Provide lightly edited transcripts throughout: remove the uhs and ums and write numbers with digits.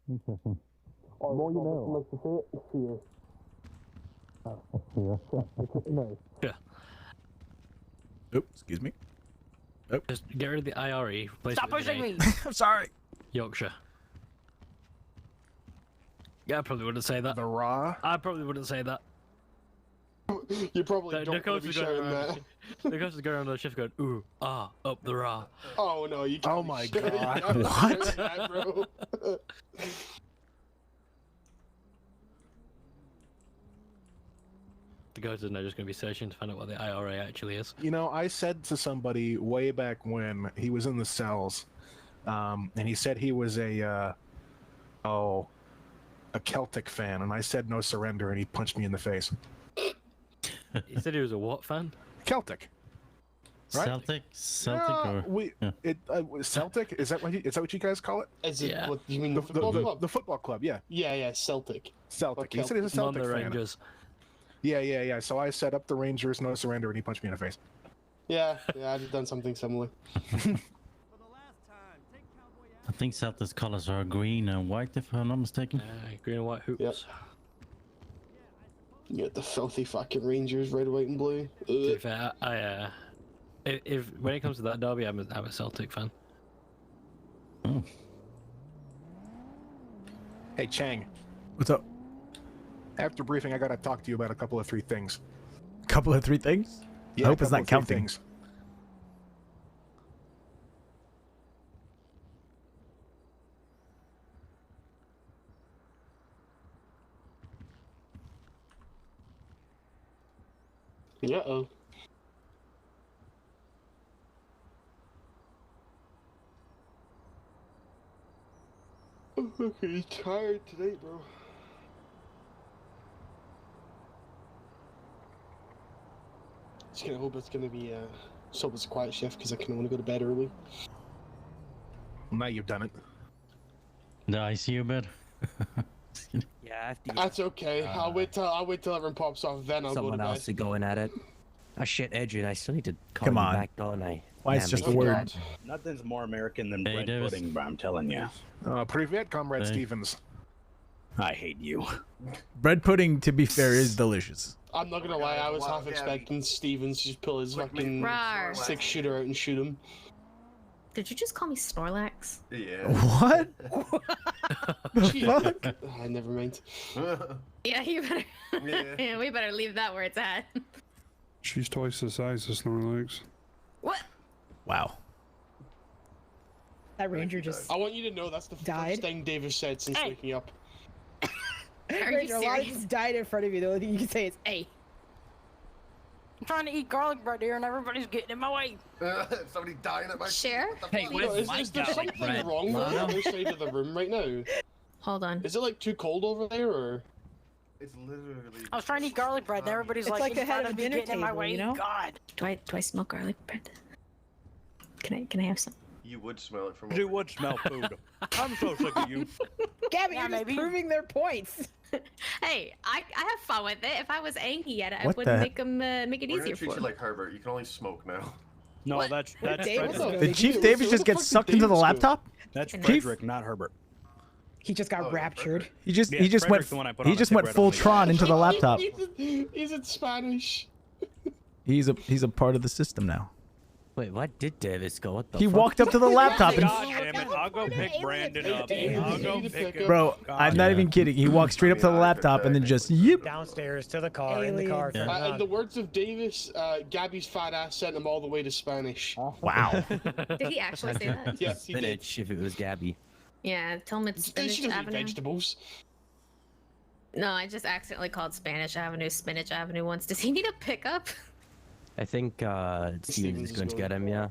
Interesting. Or more you know. Like to say it, fear. Yeah. Nice. Yeah. Oops, excuse me. Oh. Just get rid of the IRE. Stop pushing me! I'm sorry. Yorkshire. Yeah, I probably wouldn't say that. The raw. I probably wouldn't say that. You probably don't want to be shouting that. The coach is going around the shift going, ooh, ah, up the raw. Oh no, you can't. Oh my be shouting God. that. What? That, bro. The coach is now just going to be searching to find out what the IRA actually is. You know, I said to somebody way back when he was in the cells, and he said he was a Celtic fan, and I said no surrender, and he punched me in the face. He said he was a what fan? Celtic. Right? Celtic or Celtic? Is that what you guys call it? Is it? Yeah. What, you mean the football club? The football club, yeah. Yeah, Celtic. Celtic. He Okay. said he's a Celtic the fan. Rangers. Yeah. So I set up the Rangers, no surrender, and he punched me in the face. Yeah, I've done something similar. I think Celtic's colors are green and white, if I'm not mistaken. Green and white hoops. Yep. You got the filthy fucking Rangers, red, white, and blue. To be fair, if when it comes to that derby, I'm a Celtic fan. Oh. Hey, Chang. What's up? After briefing, I gotta talk to you about a couple of 3 things. Couple of 3 things? Yeah, I hope a it's couple not of 3 counting. things. Uh-oh. I'm fucking tired today, bro. Just gonna hope it's gonna be so it's a quiet shift because I kind of want to go to bed early. Now you've done it. The ICU bed. Yeah, after That's okay. I'll wait till everyone pops off. Then I'll go someone to bed. else is going at it. Oh shit, Adrian, I still need to call Come you on. back, don't I? Why it's Damn, just a mate. word. Nothing's more American than Hey, bread Davis. pudding, but I'm telling you, Privet, Comrade Hey. Stevens. I hate you. Bread pudding, to be fair, is delicious. I'm not gonna lie. I was half expecting Stevens to just pull his fucking Rawr. 6-shooter out and shoot him. Did you just call me Snorlax? Yeah. What? Fuck? Never mind. Yeah, you better. Yeah. Yeah, we better leave that where it's at. She's twice the size of Snorlax. What? Wow. That ranger just I want you to know that's the died. first thing Davis said since Hey. waking up. Are ranger, you a lot serious? just died in front of you. The only thing you can say is, "Hey." I'm trying to eat garlic bread here and everybody's getting in my way. Somebody dying at my Share? What the Hey, fuck? where's Is there something wrong with the other side of the room right now? Hold on. Is it like too cold over there, or? It's literally. I was trying to eat garlic bread and everybody's It's like in the head front of a me dinner getting in my table, way. you know? God. Do I smell garlic bread? Can I have some? You would smell it from. You would smell food. I'm so sick of you. Gabby, Yeah, you're just maybe. proving their points. Hey, I have fun with it. If I was angry at it, I What wouldn't the- make him make it We're gonna easier treat for you him. like Herbert. You can only smoke now. No, What? that's Davis Frederick. Did Chief Where Davis the just get fuck did sucked into the Davis go? laptop? That's Chief? Frederick, not Herbert. He just got Oh, yeah, raptured. He just Yeah, he just went Frederick's the one I put on he a just went cigarette full on the- Tron into the laptop. He's in Spanish. He's a part of the system now. Wait, what did Davis go? What the He fuck? walked up to the laptop and God damn it! I'll go pick Brandon up. I'll go pick him. bro, I'm not even kidding. He walked straight up to the laptop and then just yip. Downstairs to the car, in the car. Yeah. In the words of Davis, Gabby's fat ass sent him all the way to Spanish. Wow. Did he actually say that? Yes, he did. Spinach, if it was Gabby. Yeah, tell him it's She Spinach doesn't eat Avenue. vegetables. No, I just accidentally called Spanish Avenue Spinach Avenue once. Does he need a pickup? I think Stevens is going to get him, yeah.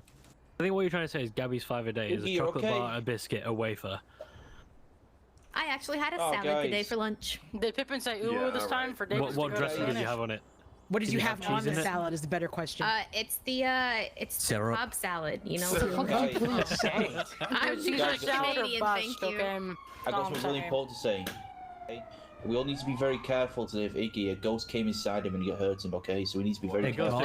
I think what you're trying to say is Gabby's 5 a day is a You chocolate okay? bar, a biscuit, a wafer. I actually had a Oh, salad today guys. for lunch. Did Pippin say ooh Yeah, this time right. for Davis What to go dressing to did you Spanish? have on it? What did you have have on cheese the in it? salad? Is the better question. It's the Syrup. Cobb salad. You know. Fucking please, salad. I'm Caesar Canadian, salad or thank bust, you. okay? I got No, something I'm really sorry. important to say. Okay? We all need to be very careful today. If Iggy, a ghost came inside him and it hurt him, okay? So we need to be very careful.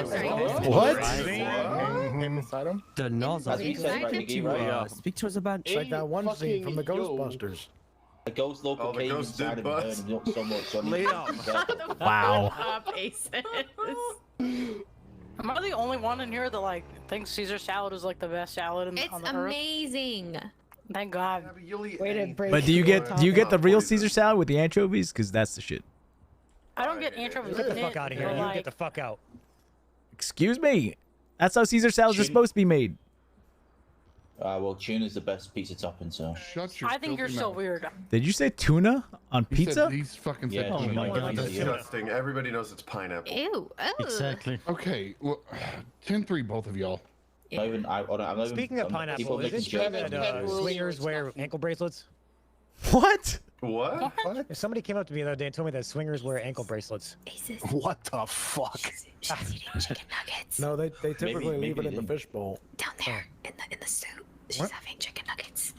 What? Inside him? The nozzle. As we said, right, Iggy, right? Speak to us about. It's like that one scene from the Fucking yo. Ghostbusters. A ghost local Oh, the came ghost inside did him and hurt bust. him not so much. So I need to be Liam. careful. Wow. Am I the only one in here that like thinks Caesar salad is like the best salad on It's the earth? amazing. Thank God. Yeah, but you'll eat Way to anything. break But do you the get the real Poison. Caesar salad with the anchovies? Because that's the shit. I don't get anchovies Get in the it. fuck out of here. but, You like, get the fuck out. Excuse me. That's how Caesar salads are supposed to be made. Well, tuna's the best pizza topping, so. Shut your I think you're filthy so mouth. weird. Did you say tuna on He said- pizza? He's fucking Yeah, said oh tuna. my Like, God. he's- Disgusting. Everybody knows it's pineapple. Ew. Oh. Exactly. Okay, well, 10-3, both of y'all. Not even, I'm not even, Speaking of people pineapple, is making it true jokes. that swingers wear ankle bracelets? What? What? If somebody came up to me the other day and told me that swingers wear ankle bracelets. What the fuck? She's eating chicken nuggets. No, they typically maybe leave it they in the didn't. fishbowl. Down there in the soup. She's What? having chicken nuggets.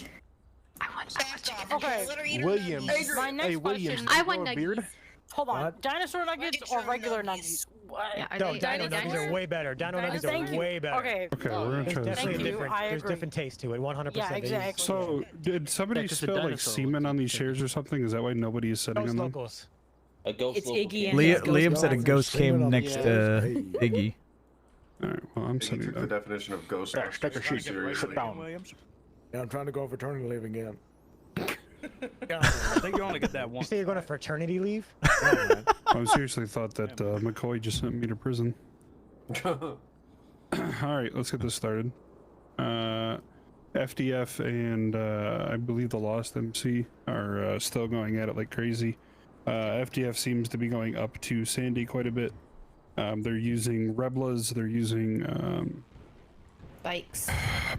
I want chicken Okay. nuggets. Williams. My next Hey, Williams. question. I you want grow a beard? nuggets. Hold on. What? Dinosaur nuggets or regular nuggets? What? Yeah, are No, they dino nuggets are way better. Dino nuggets are Thank you. way better. Okay. Okay, we're gonna There's try this. definitely Thank a you, different. I There's agree. different taste to it. 100%. Yeah, exactly. So, did somebody Yeah, 'cause the spill like dinosaur semen on these was- chairs or something? Is that why nobody is sitting Those on them? locals. A ghost It's local Iggy came and Liam, his ghost Liam said a dog. ghost came next Yeah. to Iggy. All right, well, I'm He sitting took the down. definition of ghost. Yeah, take a seat. seriously. Sit down. Yeah, I'm trying to go on fraternity leave again. Yeah, I think you only get that You one. say you're going to fraternity leave? I seriously thought that McCoy just sent me to prison. All right, let's get this started. FDF and I believe the Lost MC are still going at it like crazy. FDF seems to be going up to Sandy quite a bit. They're using Reblas, they're using Bikes.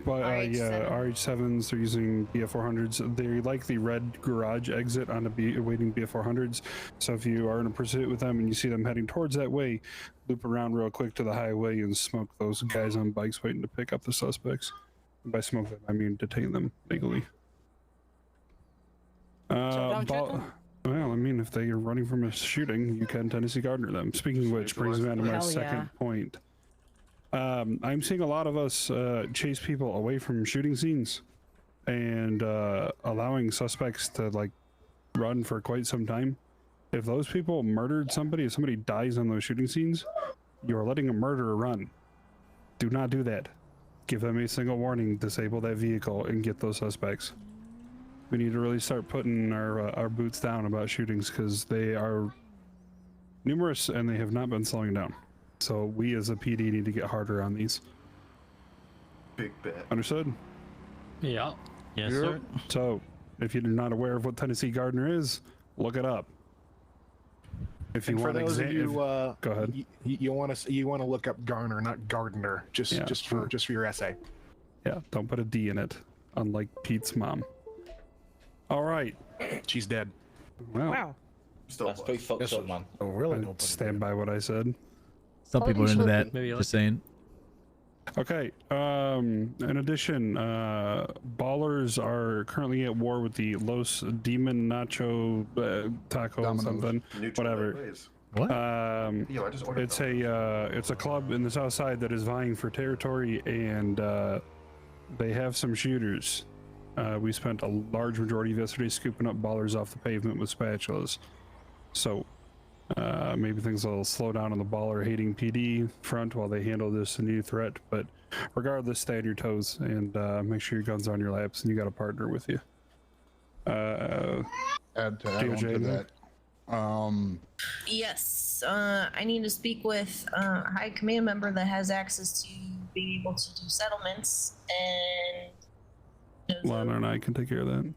RH7s, they're using BF400s. They like the red garage exit on the awaiting BF400s. So if you are in a pursuit with them and you see them heading towards that way, loop around real quick to the highway and smoke those guys on bikes waiting to pick up the suspects. And by smoke them, I mean detain them legally. don't shoot them? Well, I mean, if they are running from a shooting, you can Tennessee Gardner them. Speaking of which, brings me on to my Hell second yeah. point. I'm seeing a lot of us chase people away from shooting scenes and allowing suspects to like run for quite some time. If those people murdered somebody, if somebody dies on those shooting scenes, you are letting a murderer run. Do not do that. Give them a single warning, disable that vehicle, and get those suspects. We need to really start putting our boots down about shootings because they are numerous and they have not been slowing down. So we as a PD need to get harder on these. Big bet. Understood? Yeah. Yes, Yep. sir. So if you're not aware of what Tennessee Gardner is, look it up. If you And for want those of you, go ahead. You want to look up Garner, not Gardner, just for your essay. Yeah, don't put a D in it, unlike Pete's mom. All right. She's dead. Well, Wow. Still That's pretty fucked up, man. Oh, really? I stand by what I said. Some people are into that. Maybe Just saying. Okay. In addition, Ballers are currently at war with the Los Demon Nacho Taco Domino's. something. Neutral Whatever. ways. What? Yo, I just ordered It's them. it's a club in the south side that is vying for territory, and they have some shooters. We spent a large majority of yesterday scooping up Ballers off the pavement with spatulas. So maybe things will slow down on the Baller hating PD front while they handle this new threat. But regardless, stay on your toes and make sure your guns are on your laps and you got a partner with you. Add on DOJ, to no? that. Yes. I need to speak with a high command member that has access to being able to do settlements and. Lana and I can take care of that.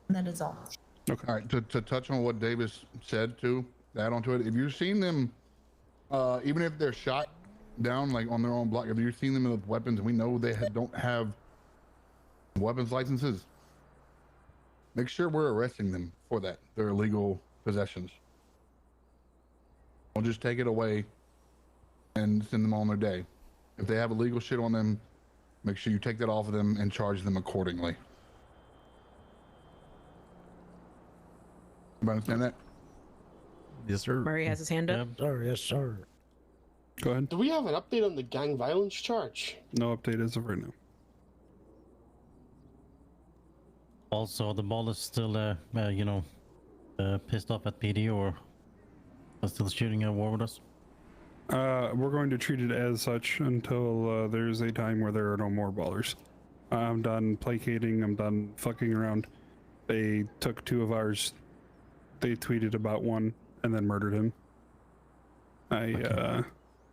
That is all. Okay. All right, to touch on what Davis said too, to add on to it, if you've seen them, even if they're shot down like on their own block, if you've seen them with weapons, we know they don't have weapons licenses. Make sure we're arresting them for that. They're illegal possessions. Don't just take it away and send them on their day. If they have illegal shit on them, make sure you take that off of them and charge them accordingly. You understand that? Yes, sir. Murray has his hand up. Sir, yes, sir. Go ahead. Do we have an update on the gang violence charge? No update as of right now. Also, the ball is still, pissed off at PD or still shooting at war with us. We're going to treat it as such until there's a time where there are no more ballers. I'm done placating. I'm done fucking around. They took 2 of ours. They tweeted about 1 and then murdered him. I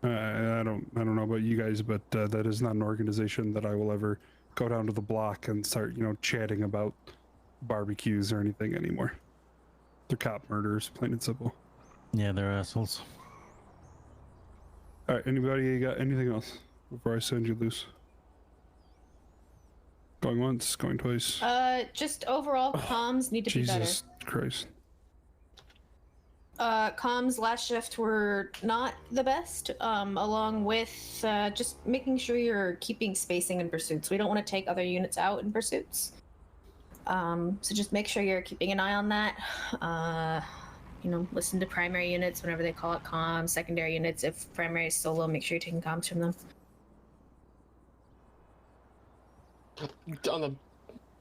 don't know about you guys, but that is not an organization that I will ever go down to the block and start, chatting about barbecues or anything anymore. They're cop murderers, plain and simple. Yeah, they're assholes. All right, anybody got anything else before I send you loose? Going once, going twice. Just overall, comms need to be better. Jesus Christ. Comms last shift were not the best, along with just making sure you're keeping spacing in pursuits. We don't want to take other units out in pursuits. So just make sure you're keeping an eye on that. Listen to primary units whenever they call it comms, secondary units. If primary is solo, make sure you're taking comms from them. On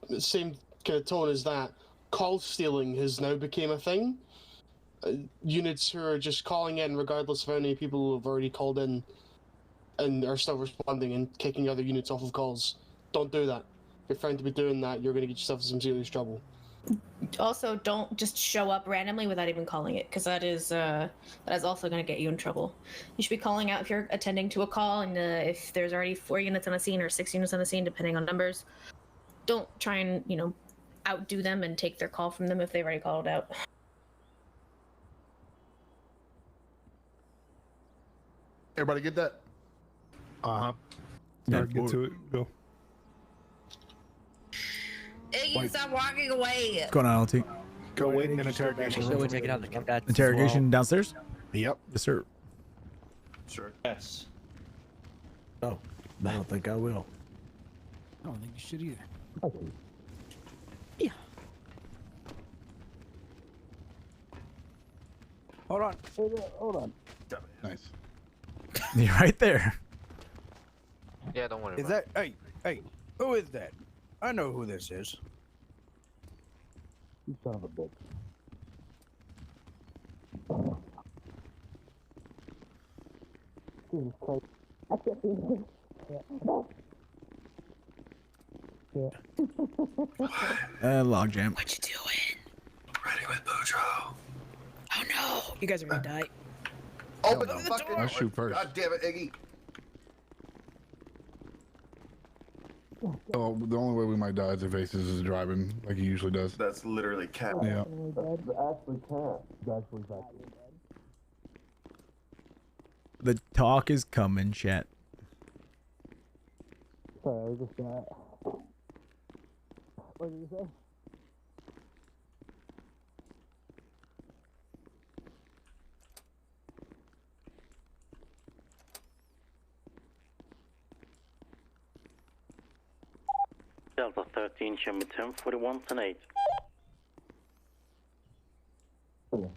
the same kind of tone as that, call stealing has now become a thing. Units who are just calling in regardless of how many people have already called in and are still responding and kicking other units off of calls. Don't do that. If you're found to be doing that, you're going to get yourself in some serious trouble. Also, don't just show up randomly without even calling it, because that is also going to get you in trouble. You should be calling out if you're attending to a call, and if there's already 4 units on a scene or 6 units on a scene, depending on numbers. Don't try and outdo them and take their call from them if they've already called out. Everybody get that? Uh-huh. Yeah, get to it. Go. Iggy, stop walking away! What's going on, LT? Go wait in an interrogation room. Take it out of the Interrogation downstairs? Yep. Yes, sir. Sure. Yes. No, I don't think I will. I don't think you should either. Yeah. Hold on. Hold on. Nice. You're right there. Yeah, don't worry. Is that? Hey, who is that? I know who this is. You son of a bitch. Jesus Christ. I can't see Logjam. What you doing? Ready with Boudreaux. Oh no! You guys are gonna die. Open the fucking I'll shoot first. God damn it, Iggy. Oh, the only way we might die as a faces is driving like he usually does. That's literally cat. Yeah. The talk is coming, chat. Sorry, I just got. What did you say? Delta 13, show me 1041, 10-8.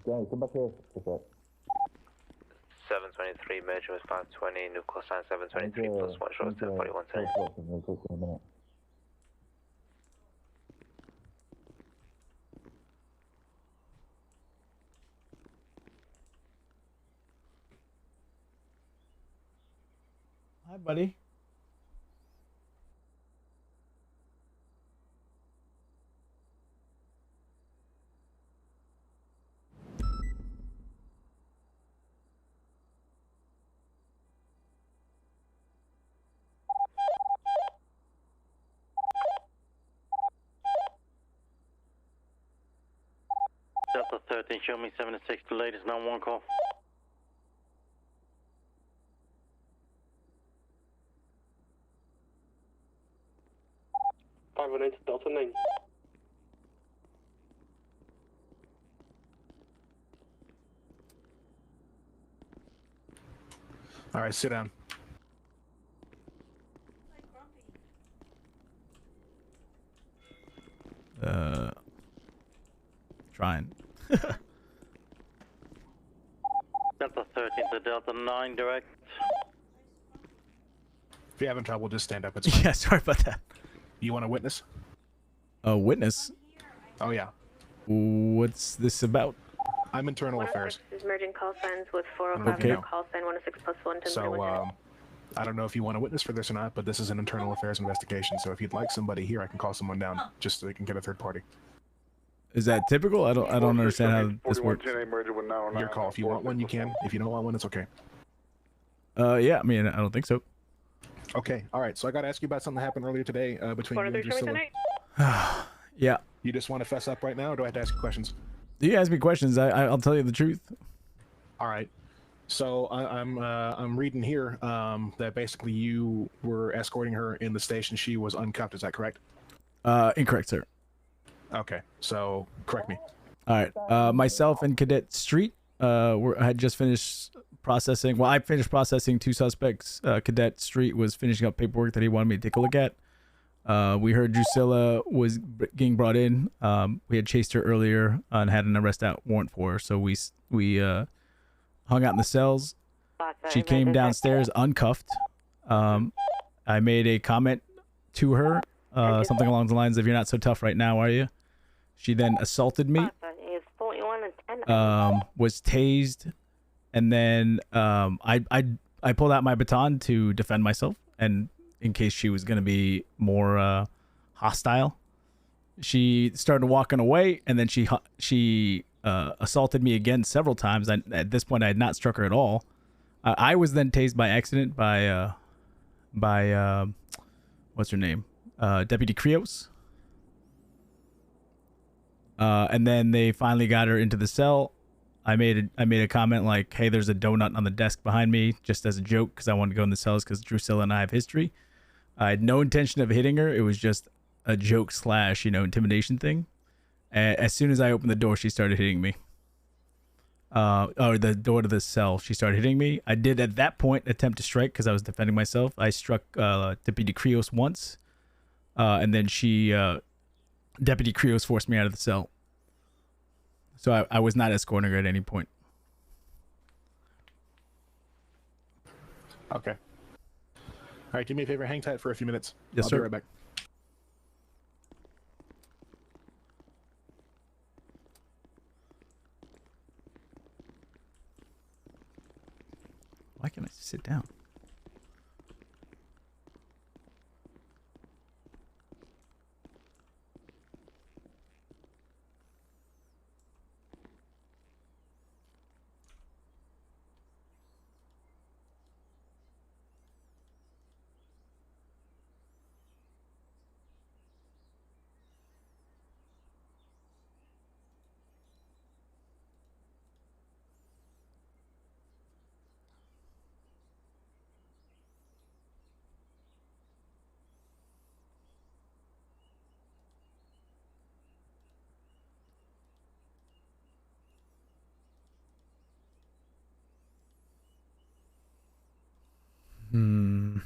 Danny, come back here. 723, merging with 520, nuclear sign 723 plus 1 short 1041 today. Hi, buddy. Delta 13, show me 76, the latest 911 call. Delta 9. All right, sit down. Trying. Delta 13 to Delta 9 direct. If you're having trouble, just stand up. It's fine. Yeah, sorry about that. You want a witness? A witness? Oh, yeah. What's this about? I'm internal affairs. Is merging call signs with I don't know if you 405 know. call sign 106+1 So, I don't know if you want a witness for this or not, but this is an internal affairs investigation. So if you'd like somebody here, I can call someone down just so they can get a third party. Is that typical? I don't understand how this works. Your call. If you want one, you can. If you don't want one, it's okay. Yeah, I mean, I don't think so. Okay, all right. So I got to ask you about something that happened earlier today between you and Drusilla. Yeah. You just want to fess up right now, or do I have to ask you questions? You ask me questions. I'll tell you the truth. All right. So I'm reading here that basically you were escorting her in the station. She was uncuffed. Is that correct? Incorrect, sir. Okay. So correct me. All right. Myself and Cadet Street had just finished processing. Well, I finished processing 2 suspects. Cadet Street was finishing up paperwork that he wanted me to take a look at. We heard Drusilla was getting brought in. We had chased her earlier and had an arrest out warrant for her. So we hung out in the cells. She came downstairs uncuffed. I made a comment to her, something along the lines of, "You're not so tough right now, are you?" She then assaulted me, was tased, and then I pulled out my baton to defend myself, and in case she was going to be more hostile. She started walking away, and then she assaulted me again several times. At this point, I had not struck her at all. I was then tased by accident by what's her name? Deputy Krios. And then they finally got her into the cell. I made a comment like, "Hey, there's a donut on the desk behind me," just as a joke because I wanted to go in the cells because Drusilla and I have history. I had no intention of hitting her. It was just a joke / intimidation thing. As soon as I opened the door, she started hitting me. Or the door to the cell, she started hitting me. I did at that point attempt to strike because I was defending myself. I struck Deputy Krios once, and then Deputy Krios forced me out of the cell. So I was not escorting her at any point. Okay. All right, do me a favor, hang tight for a few minutes. Yes, I'll sir. be right back. Why can't I sit down? Hmm.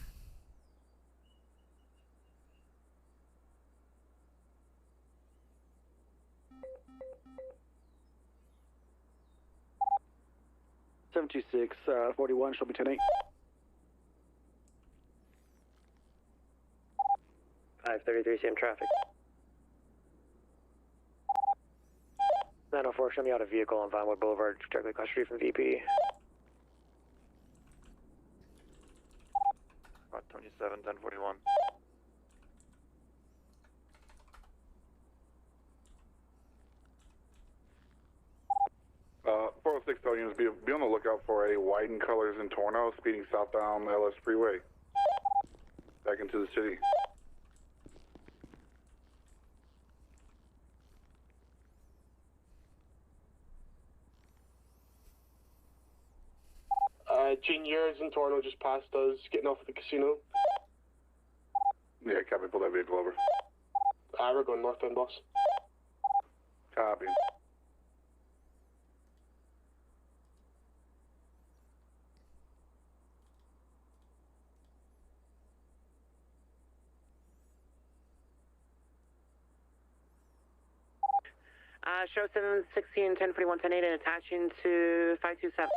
(726) 41 shall be 10-8. 533 CM traffic. 904, show me out a vehicle on Vinewood Boulevard, directly across the street from VP. 27, 1041. Uh, 406 tell units be on the lookout for a white in colors in Torno speeding southbound LS Freeway. Back into the city. Junior is in Toronto, just past us, getting off at the casino. Yeah, copy, pull that vehicle over. We're going northbound, boss. Copy. show 716 1041 10 and attaching to 527.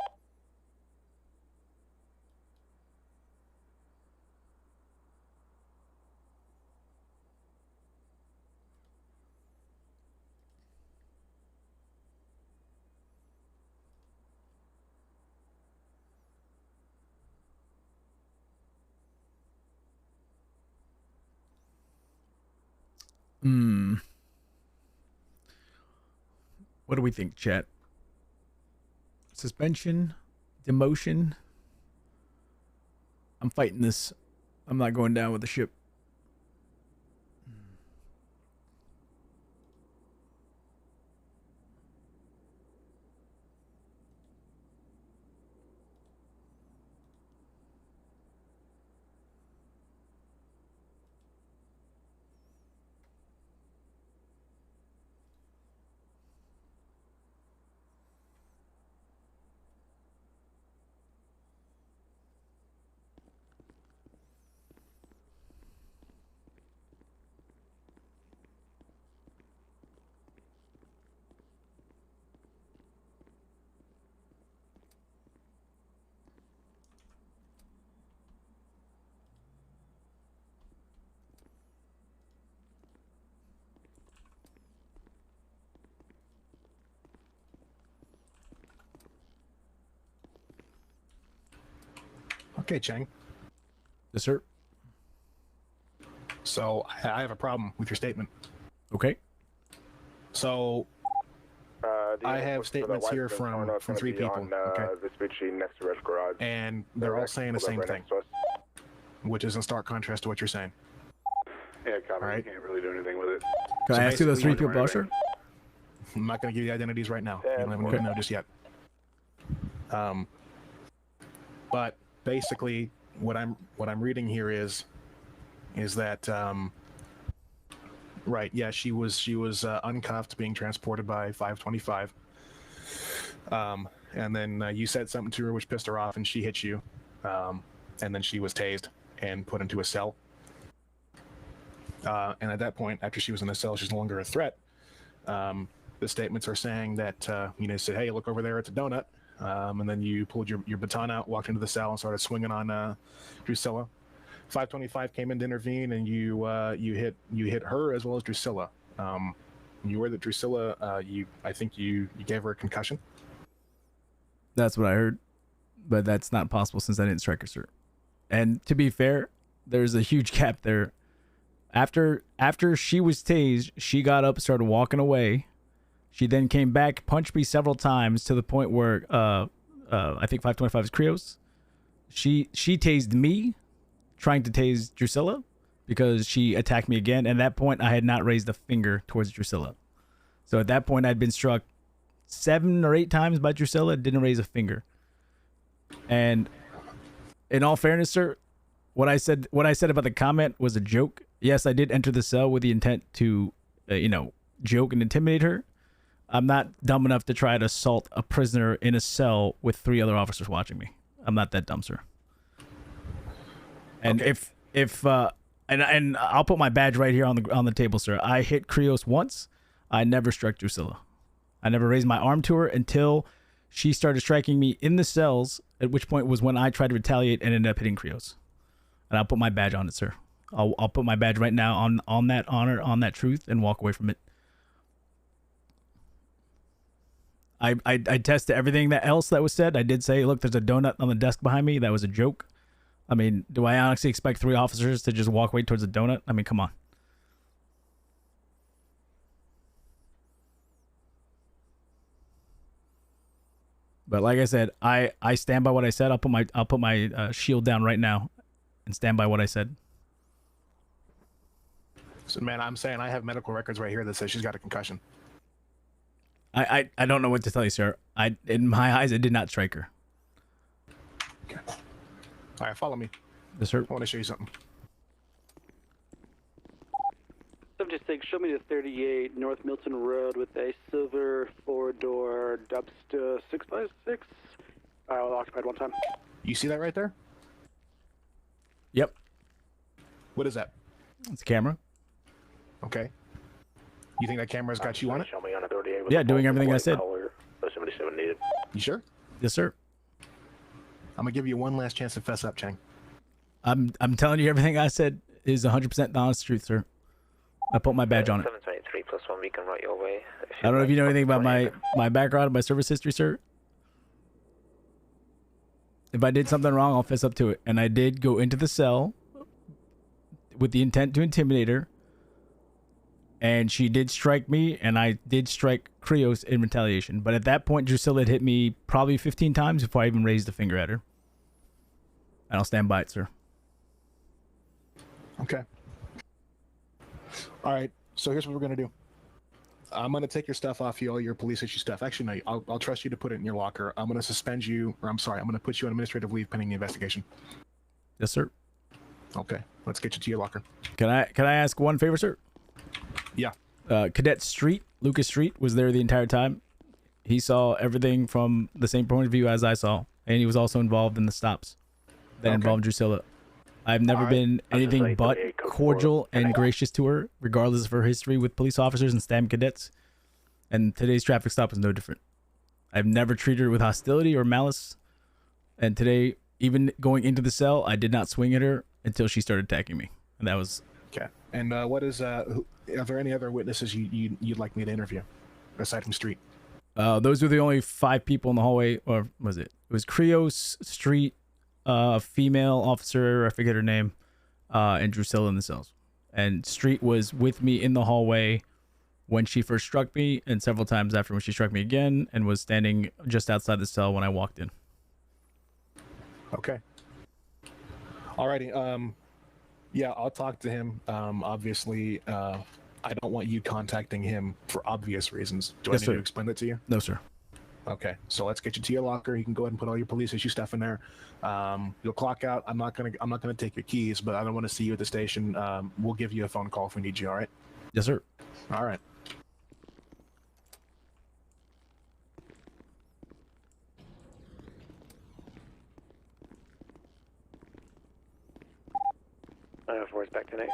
What do we think, chat? Suspension? Demotion? I'm fighting this. I'm not going down with the ship. Okay, Chang. Yes, sir. So I have a problem with your statement. Okay. So I have statements here from 3 people. Okay. Vespucci next to Red Garage. And they're all saying the same thing, which is in stark contrast to what you're saying. Yeah, copy. You can't really do anything with it. Can I ask who those 3 people are, sir? I'm not going to give you the identities right now. You don't even know just yet. But basically, what I'm reading here is that right? Yeah, she was uncuffed, being transported by 525. And then you said something to her which pissed her off, and she hit you. And then she was tased and put into a cell. And at that point, after she was in the cell, she's no longer a threat. The statements are saying that said, "Hey, look over there, it's a donut." And then you pulled your baton out, walked into the cell, and started swinging on Drusilla. 525 came in to intervene, and you hit her as well as Drusilla. You were that Drusilla. I think you gave her a concussion. That's what I heard, but that's not possible since I didn't strike her, sir. And to be fair, there's a huge gap there. After she was tased, she got up, started walking away. She then came back, punched me several times to the point where I think 525 is Krios. She tased me, trying to tase Drusilla, because she attacked me again. And at that point, I had not raised a finger towards Drusilla. So at that point, I'd been struck 7 or 8 times by Drusilla, didn't raise a finger. And in all fairness, sir, what I said about the comment was a joke. Yes, I did enter the cell with the intent to, joke and intimidate her. I'm not dumb enough to try to assault a prisoner in a cell with 3 other officers watching me. I'm not that dumb, sir. And okay. if I'll put my badge right here on the table, sir. I hit Krios once. I never struck Drusilla. I never raised my arm to her until she started striking me in the cells, at which point was when I tried to retaliate and ended up hitting Krios. And I'll put my badge on it, sir. I'll put my badge right now on that honor, on that truth, and walk away from it. I tested everything else that was said. I did say, look, there's a donut on the desk behind me. That was a joke. I mean, do I honestly expect 3 officers to just walk away towards a donut? I mean, come on. But like I said, I stand by what I said. I'll put my shield down right now and stand by what I said. So, man, I'm saying I have medical records right here that says she's got a concussion. I don't know what to tell you, sir. In my eyes, I did not strike her. Okay. All right, follow me. Yes, sir. I want to show you something. 76, show me the 38 North Milton Road with a silver 4-door Dubsta 6x6. Occupied 1 time. You see that right there? Yep. What is that? It's a camera. Okay. You think that camera's got you on it? Show me on authority with Yeah, a doing pulse everything I white said. color, 77 needed. You sure? Yes, sir. I'm gonna give you one last chance to fess up, Chang. I'm telling you everything I said is 100% the honest truth, sir. I put my badge on it. 723 plus 1 beacon right your way. I don't know if you know anything about my background and my service history, sir. If I did something wrong, I'll fess up to it. And I did go into the cell with the intent to intimidate her. And she did strike me, and I did strike Krios in retaliation. But at that point, Drusilla had hit me probably 15 times before I even raised a finger at her. And I'll stand by it, sir. Okay. All right. So here's what we're gonna do. I'm gonna take your stuff off you, all your police issue stuff. Actually, no. I'll trust you to put it in your locker. I'm gonna suspend you, or I'm sorry, I'm gonna put you on administrative leave pending the investigation. Yes, sir. Okay. Let's get you to your locker. Can I ask one favor, sir? Yeah. Cadet Street, Lucas Street, was there the entire time. He saw everything from the same point of view as I saw, and he was also involved in the stops that involved Drusilla. I've never been anything but cordial and gracious to her, regardless of her history with police officers and STAM cadets. And today's traffic stop is no different. I've never treated her with hostility or malice. And today, even going into the cell, I did not swing at her until she started attacking me. And that was... Okay. And what is... are there any other witnesses you'd like me to interview, aside from Street? Those were the only 5 people in the hallway, or was it? It was Krios, Street, female officer, I forget her name, and Drusilla in the cells. And Street was with me in the hallway when she first struck me, and several times after when she struck me again, and was standing just outside the cell when I walked in. Okay. Alrighty. Yeah, I'll talk to him. Obviously, I don't want you contacting him for obvious reasons. Do Yes, I need sir. to explain that to you? No, sir. Okay, so let's get you to your locker. You can go ahead and put all your police issue stuff in there. You'll clock out. I'm not gonna take your keys, but I don't want to see you at the station. We'll give you a phone call if we need you. All right? Yes, sir. All right. Force back tonight.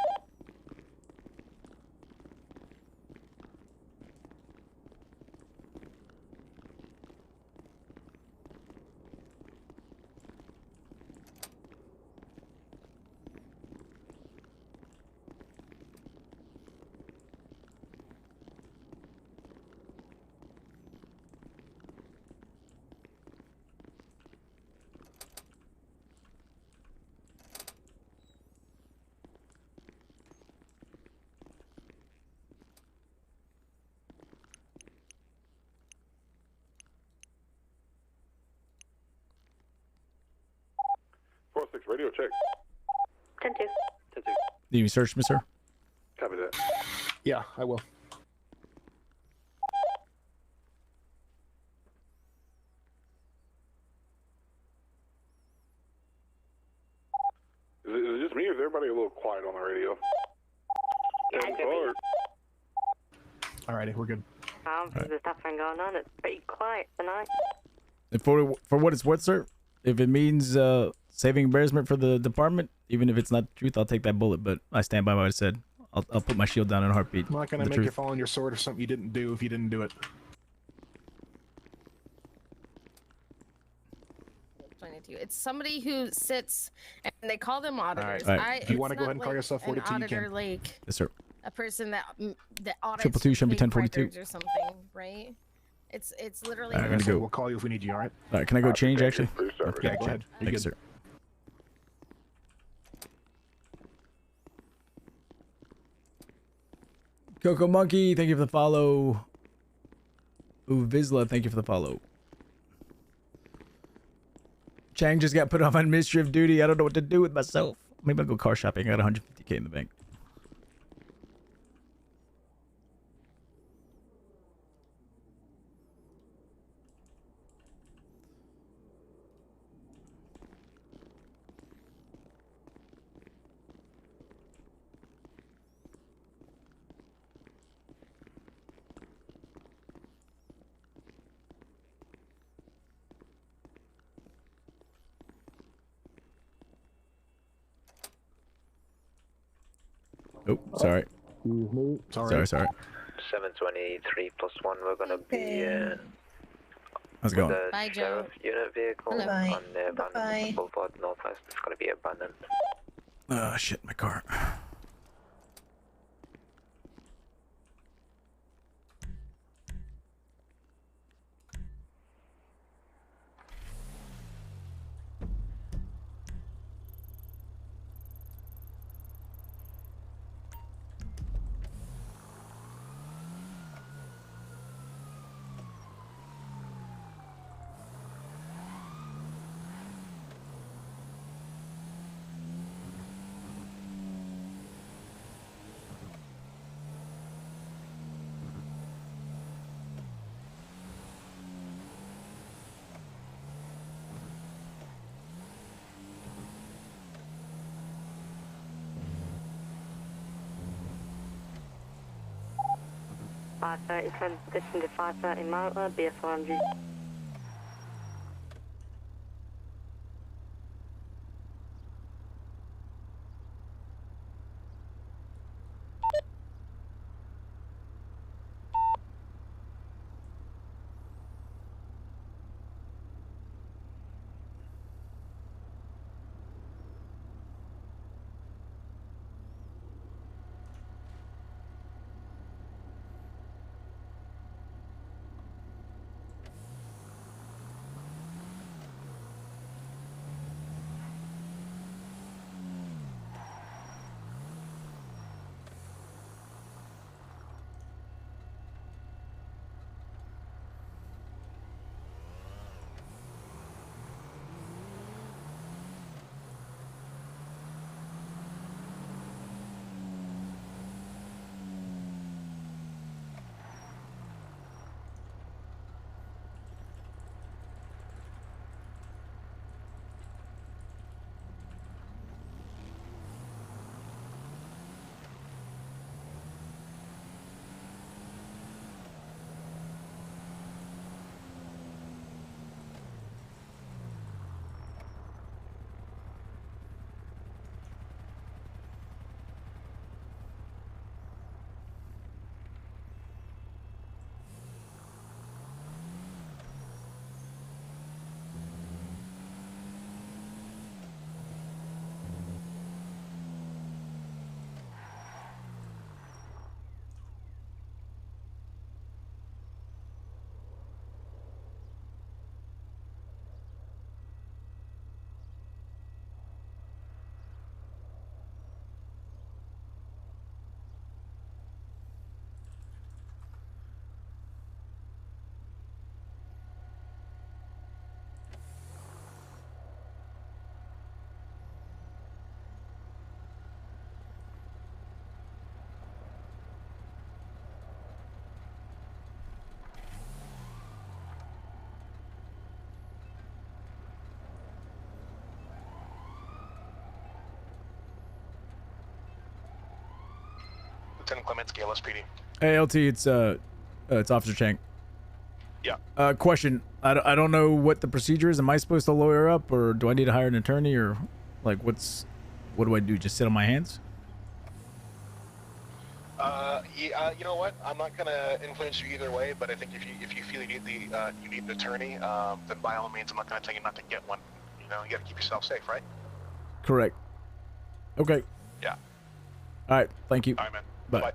Radio check. 10-2. 10-2. Did you search me, sir? Copy that. Yeah, I will. Is it just me or is everybody a little quiet on the radio? Alrighty, we're good. There's nothing going on. It's pretty quiet tonight. And for what it's worth, sir, if it means saving embarrassment for the department, even if it's not the truth, I'll take that bullet. But I stand by what I said. I'll put my shield down in a heartbeat. I'm not gonna The make truth. you fall on your sword or something you didn't do if you didn't do it. It's somebody who sits and they call them auditors. All right. If you want to go ahead and call yourself an 42, you auditor, can. like Yes, sir. a person that audits 222 should be bank 1042. records or something, right? It's literally. All right, I'm gonna go. We'll call you if we need you. All right. All right, can I go change actually? Yeah, go ahead. Thank you, sir. Coco Monkey, thank you for the follow. Ooh, Vizsla, thank you for the follow. Chang just got put off on administrative duty. I don't know what to do with myself. Maybe I'll go car shopping. I got 150K in the bank. Oh, sorry. Excuse me. Sorry. 723+1. We're gonna be How's it going? the Bye, Joe. sheriff unit vehicle Hello. on the abandoned Boulevard Northwest. It's gonna be abandoned. Shit, my car. Transition to 530 Malta, BSRMG. Lieutenant Clemensky, LSPD. Hey, LT, it's Officer Chang. Yeah. Question. I don't know what the procedure is. Am I supposed to lawyer up, or do I need to hire an attorney, or like what do I do? Just sit on my hands? You know what? I'm not gonna influence you either way, but I think if you feel you need an attorney, then by all means, I'm not gonna tell you not to get one. You know, you gotta keep yourself safe, right? Correct. Okay. Yeah. All right. Thank you. All right, man. Bye. Bye.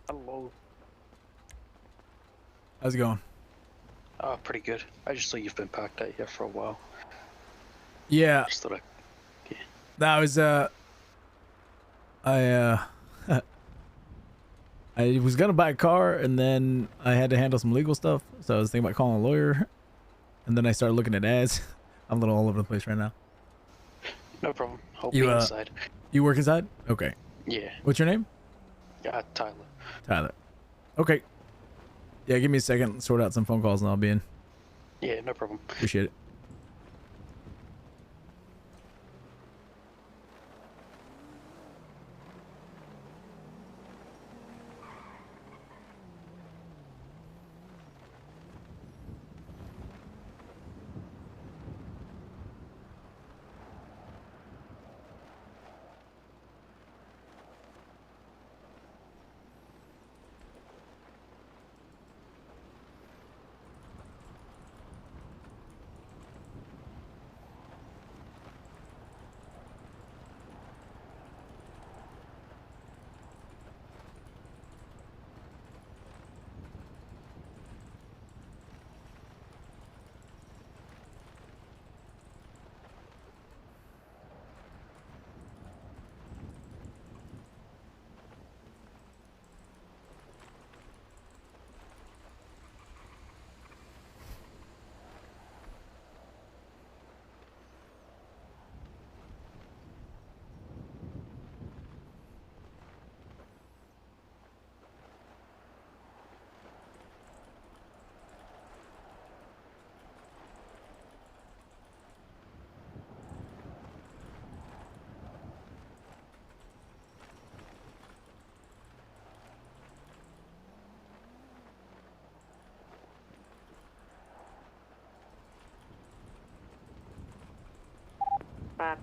Hello. How's it going? Pretty good. I just saw you've been parked out here for a while. Yeah. Just thought That was I was gonna buy a car and then I had to handle some legal stuff, so I was thinking about calling a lawyer, and then I started looking at ads. I'm a little all over the place right now. No problem. I'll You be inside. You work inside? Okay. Yeah. What's your name? Tyler. Tyler. Okay. Yeah, give me a second, sort out some phone calls, and I'll be in. Yeah, no problem. Appreciate it.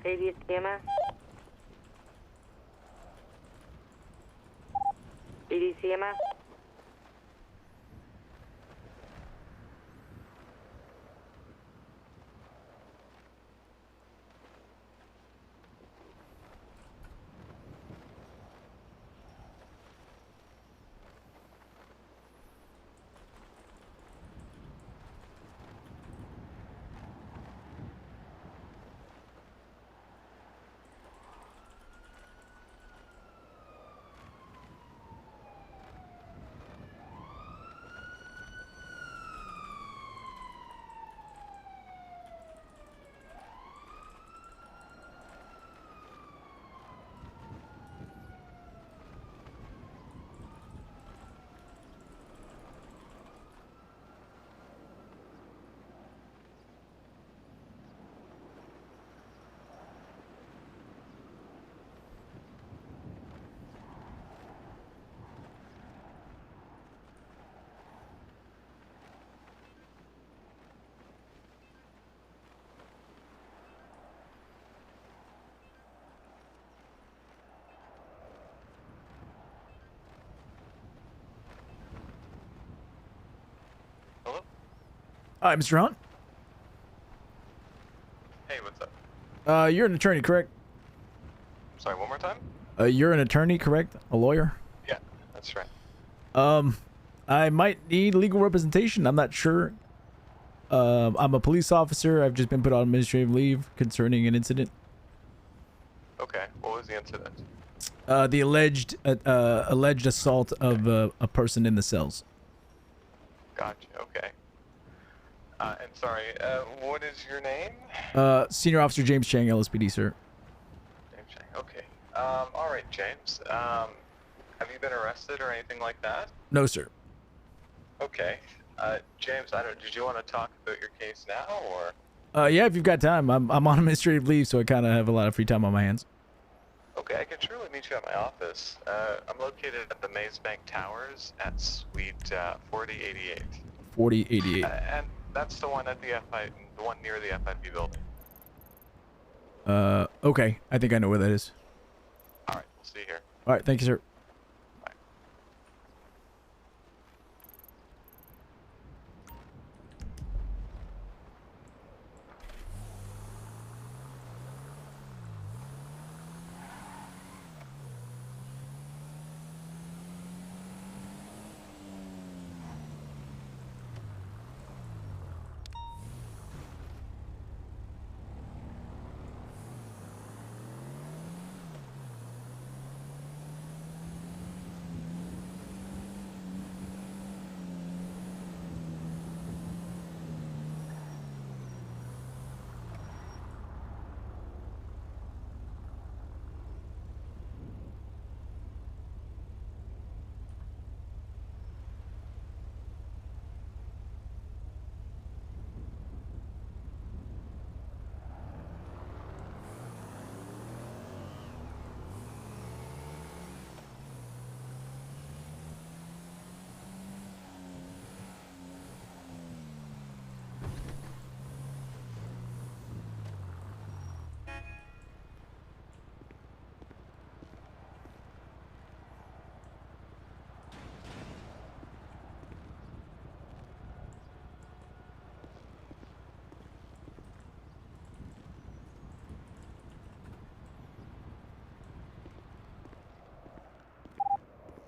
Previous CMS. BDCMS. Hi, Mr. Hunt. Hey, what's up? You're an attorney, correct? Sorry, one more time? You're an attorney, correct? A lawyer? Yeah, that's right. I might need legal representation. I'm not sure. I'm a police officer. I've just been put on administrative leave concerning an incident. Okay, what was the incident? The alleged assault of a person in the cells. Gotcha, okay. And sorry, what is your name? Senior Officer James Chang, LSPD, sir. James Chang, okay. Alright, James. Have you been arrested or anything like that? No, sir. Okay. James, did you want to talk about your case now, or? Yeah, if you've got time. I'm on administrative leave, so I kind of have a lot of free time on my hands. Okay, I can surely meet you at my office. I'm located at the Maze Bank Towers at Suite 4088. 4088. And that's the one at the the one near the FIP building. Okay. I think I know where that is. All right, we'll see you here. All right, thank you, sir.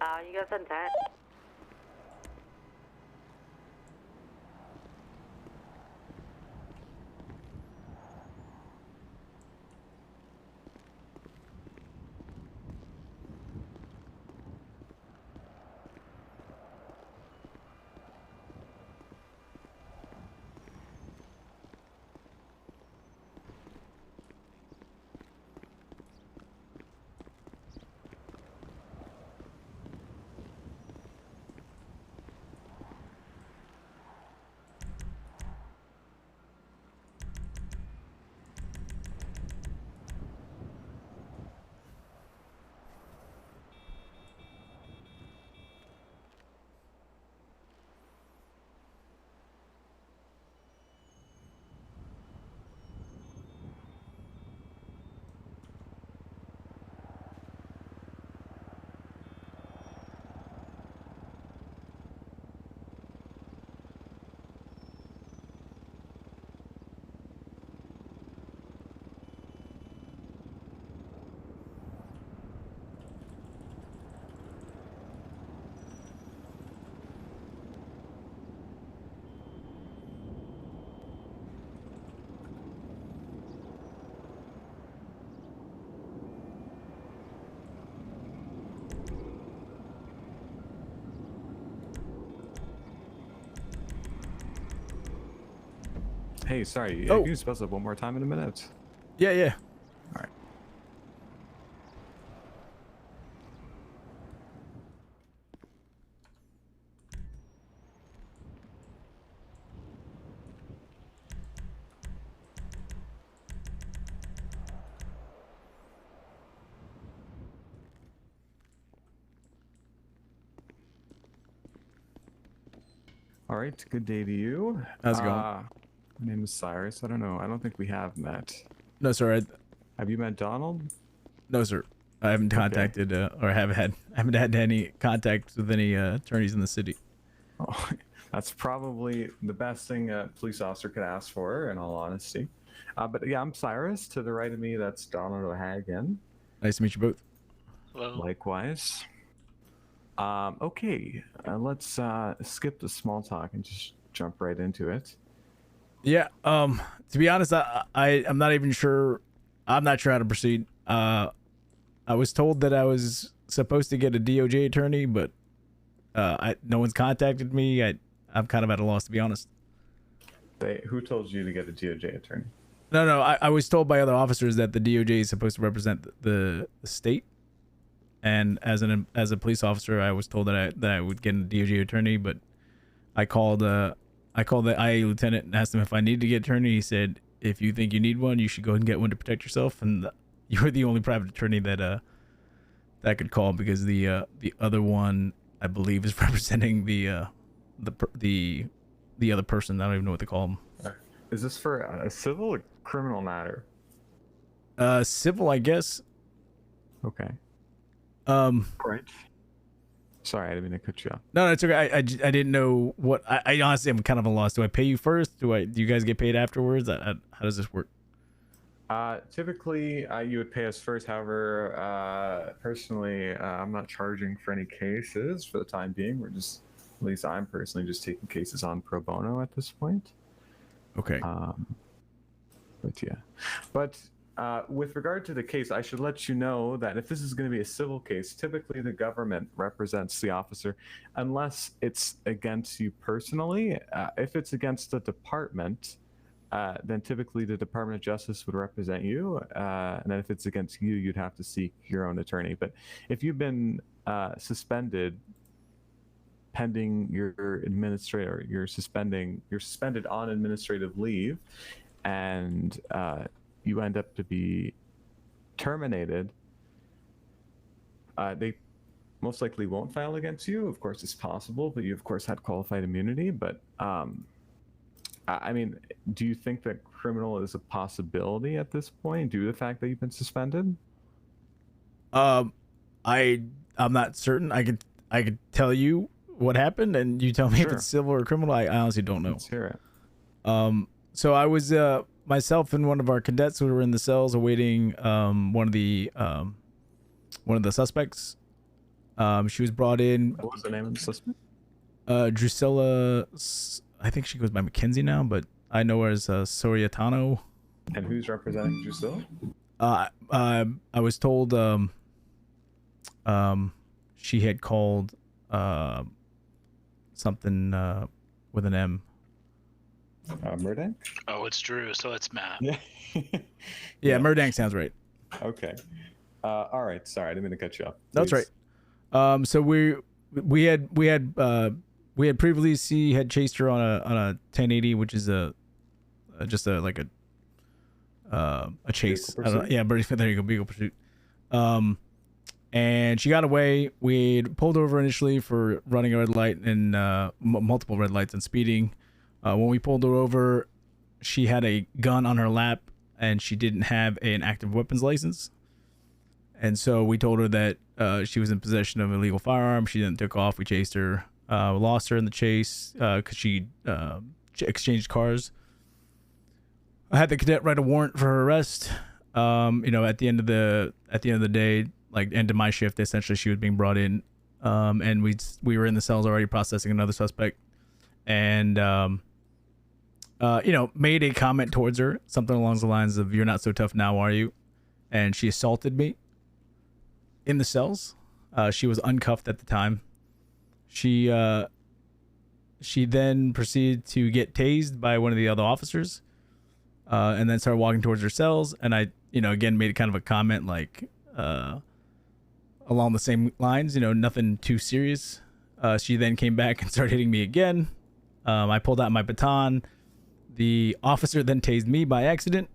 You guys on 10? Hey, sorry. Oh. Can you spell up one more time in a minute? Yeah, yeah. All right. All right. Good day to you. How's it going? My name is Cyrus. I don't know. I don't think we have met. No, sir. Have you met Donald? No, sir. I haven't contacted or haven't had any contact with any attorneys in the city. Oh, that's probably the best thing a police officer could ask for, in all honesty. But yeah, I'm Cyrus. To the right of me, that's Donald O'Hagan. Nice to meet you both. Hello. Likewise. Okay, let's skip the small talk and just jump right into it. Yeah. To be honest, I'm not even sure. I'm not sure how to proceed. I was told that I was supposed to get a DOJ attorney, but no one's contacted me. I'm kind of at a loss, to be honest. Who told you to get a DOJ attorney? No. I was told by other officers that the DOJ is supposed to represent the state, and as a police officer, I was told that I would get a DOJ attorney. But I called the IA lieutenant and asked him if I needed to get an attorney. He said, if you think you need one, you should go and get one to protect yourself. And you're the only private attorney that I could call, because the other one, I believe, is representing the other person. I don't even know what to call him. Is this for a civil or criminal matter? Civil, I guess. Okay. Right. Sorry, I didn't mean to cut you off. No, it's okay. I didn't know what. I honestly am kind of a loss. Do I pay you first? Do you guys get paid afterwards? How does this work? Typically, you would pay us first. However, personally, I'm not charging for any cases for the time being. We're just, at least I'm personally just taking cases on pro bono at this point. Okay. But yeah, with regard to the case, I should let you know that if this is going to be a civil case, typically the government represents the officer, unless it's against you personally. If it's against the department, then typically the Department of Justice would represent you, and then if it's against you, you'd have to seek your own attorney. But if you've been suspended pending your administrator, you're suspended on administrative leave, and you end up to be terminated, they most likely won't file against you. Of course, it's possible, but you of course had qualified immunity. But I mean, do you think that criminal is a possibility at this point due to the fact that you've been suspended? I'm not certain. I could tell you what happened, and you tell me if it's civil or criminal. I honestly don't know. Let's hear it. So I was myself and one of our cadets were in the cells awaiting one of the suspects, She was brought in. What was the name of the suspect? Drusilla. I think she goes by Mackenzie now, but I know her as Soriatano. And who's representing Drusilla? I was told she had called something with an M. Murdank? Oh, it's Drew, so it's Matt. Yeah, Murdank sounds right. Okay. All right. Sorry, I didn't mean to cut you off. That's Please. right. So we had previously had chased her on a 1080, which is just a chase. I don't know. Yeah, there you go, vehicle pursuit. And she got away. We pulled over initially for running a red light and multiple red lights and speeding. When we pulled her over, she had a gun on her lap and she didn't have an active weapons license. And so we told her that she was in possession of an illegal firearm. She then took off. We chased her, lost her in the chase because she exchanged cars. I had the cadet write a warrant for her arrest. At the end of the day, like end of my shift, essentially she was being brought in, and we were in the cells already processing another suspect, and made a comment towards her, something along the lines of "You're not so tough now, are you?" And she assaulted me in the cells. She was uncuffed at the time. She then proceeded to get tased by one of the other officers, and then started walking towards her cells. And I, again made kind of a comment like along the same lines, nothing too serious. She then came back and started hitting me again. I pulled out my baton. The officer then tased me by accident.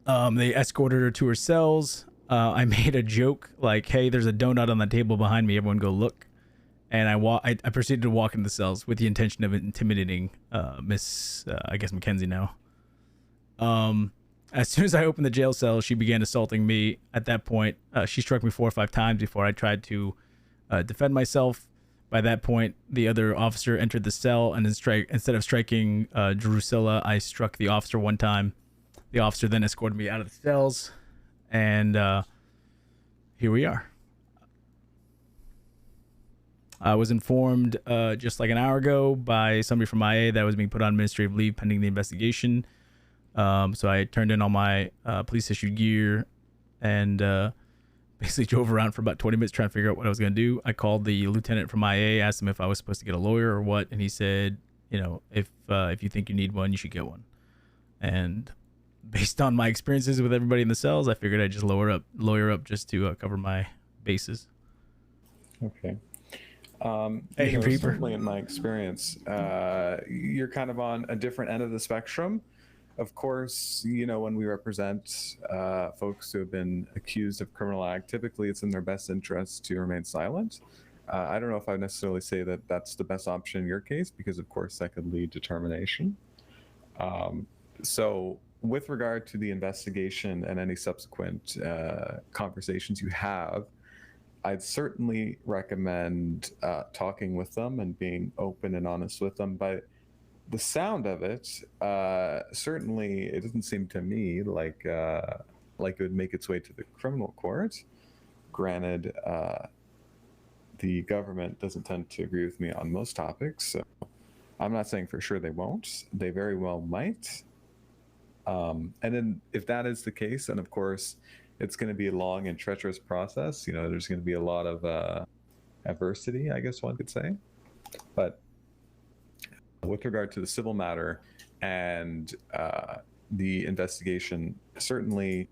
They escorted her to her cells. I made a joke like, "Hey, there's a donut on the table behind me. Everyone go look." And I proceeded to walk into the cells with the intention of intimidating Miss Mackenzie now. As soon as I opened the jail cell, she began assaulting me. At that point, she struck me 4 or 5 times before I tried to defend myself. By that point, the other officer entered the cell, and instead of striking Drusilla, I struck the officer 1 time. The officer then escorted me out of the cells, and here we are. I was informed just like an hour ago by somebody from IA that I was being put on administrative leave pending the investigation. So I turned in all my police-issued gear and basically drove around for about 20 minutes trying to figure out what I was going to do. I called the lieutenant from IA, asked him if I was supposed to get a lawyer or what, and he said, if you think you need one, you should get one. And based on my experiences with everybody in the cells, I figured I'd just lawyer up just to cover my bases. Okay. Hey, Reaper. Certainly in my experience, you're kind of on a different end of the spectrum. Of course, when we represent folks who have been accused of criminal act, typically it's in their best interest to remain silent. I don't know if I necessarily say that that's the best option in your case, because of course that could lead to termination. So with regard to the investigation and any subsequent conversations you have, I'd certainly recommend talking with them and being open and honest with them. But the sound of it, certainly, it doesn't seem to me like it would make its way to the criminal court. Granted, the government doesn't tend to agree with me on most topics, so I'm not saying for sure they won't. They very well might. And then if that is the case, then of course it's going to be a long and treacherous process. There's going to be a lot of adversity, I guess one could say. But with regard to the civil matter and the investigation, certainly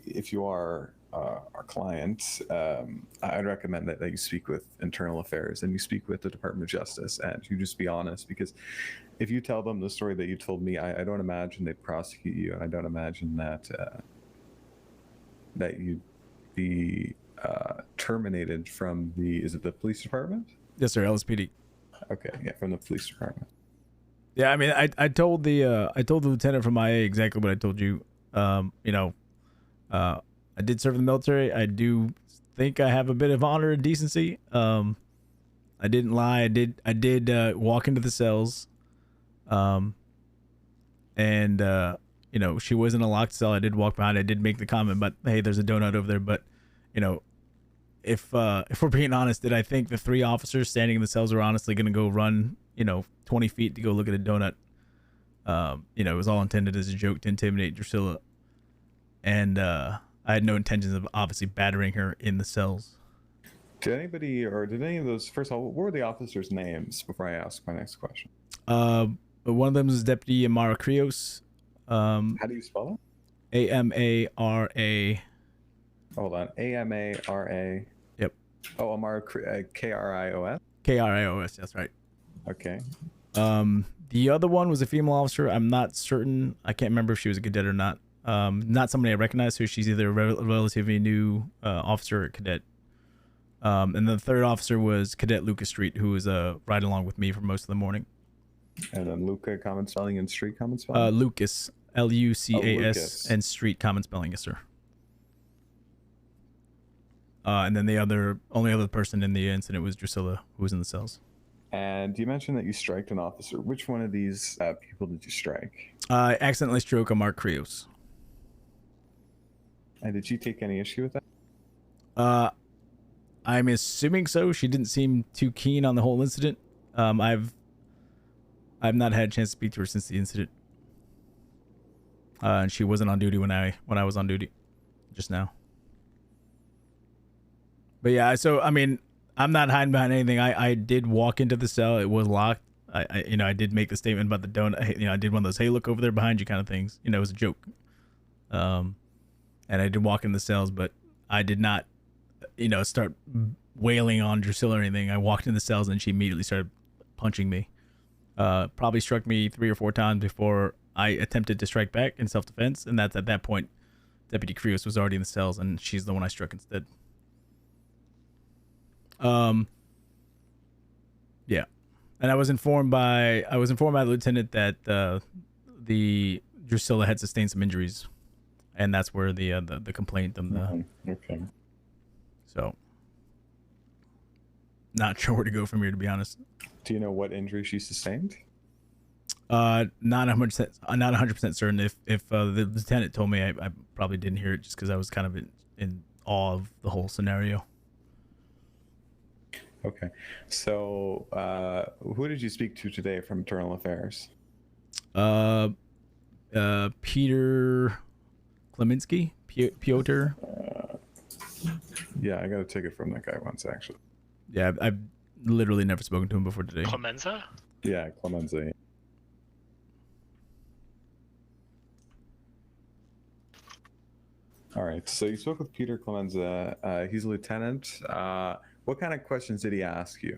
if you are our client, I'd recommend that you speak with Internal Affairs and you speak with the Department of Justice, and you just be honest, because if you tell them the story that you told me, I don't imagine they'd prosecute you, and I don't imagine that you'd be terminated from is it the police department? Yes, sir, LSPD. Okay, yeah, from the police department. Yeah, I mean, I told the lieutenant from IA exactly what I told you. I did serve in the military. I do think I have a bit of honor and decency. I didn't lie. I did walk into the cells. She was in a locked cell. I did walk behind. I did make the comment, but hey, there's a donut over there. But you know, if we're being honest, did I think the 3 officers standing in the cells were honestly going to go run, 20 feet to go look at a donut? It was all intended as a joke to intimidate Drusilla. And I had no intentions of obviously battering her in the cells. Did any of those, first of all, what were the officers' names before I ask my next question? One of them is Deputy Amara Krios. How do you spell it? A-M-A-R-A. Hold on. A-M-A-R-A. Yep. Oh, Amara K-R-I-O-S? K-R-I-O-S, that's right. Okay. The other one was a female officer. I'm not certain. I can't remember if she was a cadet or not. Not somebody I recognize, so she's either a relatively new officer or cadet. And the third officer was Cadet Lucas Street, who was riding along with me for most of the morning. And then Luca, common spelling, and Street, common spelling? Lucas, L-U-C-A-S, Lucas. and Street, common spelling, yes, sir. And then the only other person in the incident was Drusilla, who was in the cells. And you mentioned that you striked an officer. Which one of these people did you strike? I accidentally struck a Mark Krios. And did she take any issue with that? I'm assuming so. She didn't seem too keen on the whole incident. I've not had a chance to speak to her since the incident. And she wasn't on duty when I was on duty just now. But yeah, so I mean, I'm not hiding behind anything. I did walk into the cell. It was locked. I did make the statement about the donut. I did one of those, hey, look over there behind you kind of things. It was a joke. And I did walk in the cells, but I did not, start wailing on Drusilla or anything. I walked in the cells and she immediately started punching me. Probably struck me 3 or 4 times before I attempted to strike back in self-defense. And that's at that point, Deputy Krios was already in the cells and she's the one I struck instead. Yeah. And I was informed by the lieutenant that the Drusilla had sustained some injuries. And that's where the complaint okay. So not sure where to go from here, to be honest. Do you know what injury she sustained? Not 100% certain. If the lieutenant told me, I probably didn't hear it just because I was kind of in awe of the whole scenario. Okay. So who did you speak to today from Internal Affairs? Peter Kleminski? Piotr? Yeah, I got a ticket from that guy once, actually. Yeah, I've literally never spoken to him before today. Clemenza? Yeah, Clemenza. All right, so you spoke with Peter Clemenza. He's a lieutenant. What kind of questions did he ask you?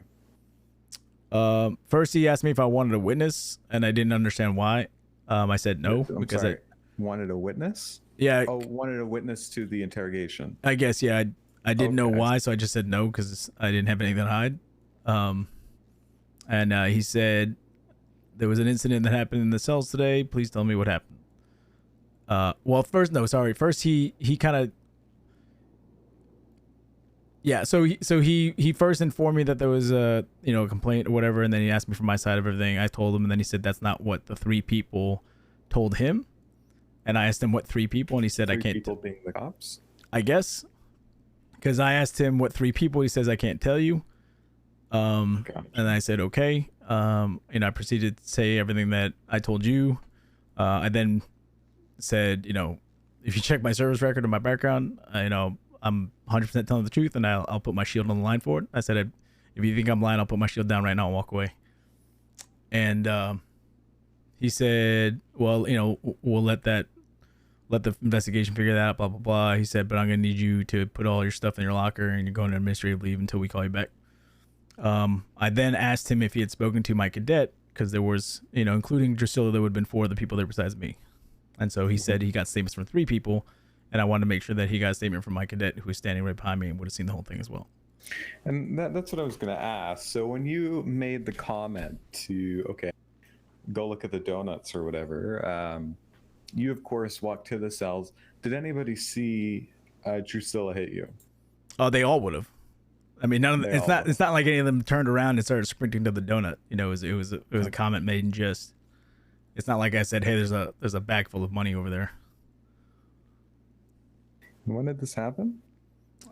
First, he asked me if I wanted a witness, and I didn't understand why. I said no because I wanted a witness. Yeah. Oh, wanted a witness to the interrogation. I guess, yeah. I didn't know why, so I just said no because I didn't have anything to hide. And he said there was an incident that happened in the cells today. Please tell me what happened. First he kind of. Yeah, so he first informed me that there was a complaint or whatever, and then he asked me for my side of everything. I told him, and then he said that's not what the 3 people told him. And I asked him what 3 people, and he said I can't. 3 people being the cops? I guess, because I asked him what 3 people. He says I can't tell you. And I said okay. I proceeded to say everything that I told you. I then said, if you check my service record and my background, I'm 100% telling the truth, and I'll put my shield on the line for it. I said, if you think I'm lying, I'll put my shield down right now and walk away. And he said, well, we'll let the investigation figure that out, blah, blah, blah. He said, but I'm going to need you to put all your stuff in your locker, and you're going to administrative leave until we call you back. I then asked him if he had spoken to my cadet, because there was, including Drusilla, there would have been 4 other people there besides me. And so he said he got statements from 3 people. And I wanted to make sure that he got a statement from my cadet who was standing right behind me and would have seen the whole thing as well. And that's what I was going to ask. So when you made the comment to, go look at the donuts or whatever, you, of course, walked to the cells. Did anybody see Drusilla hit you? Oh, they all would have. I mean, it's not like any of them turned around and started sprinting to the donut. It was a comment made in jest. It's not like I said, hey, there's a bag full of money over there. When did this happen?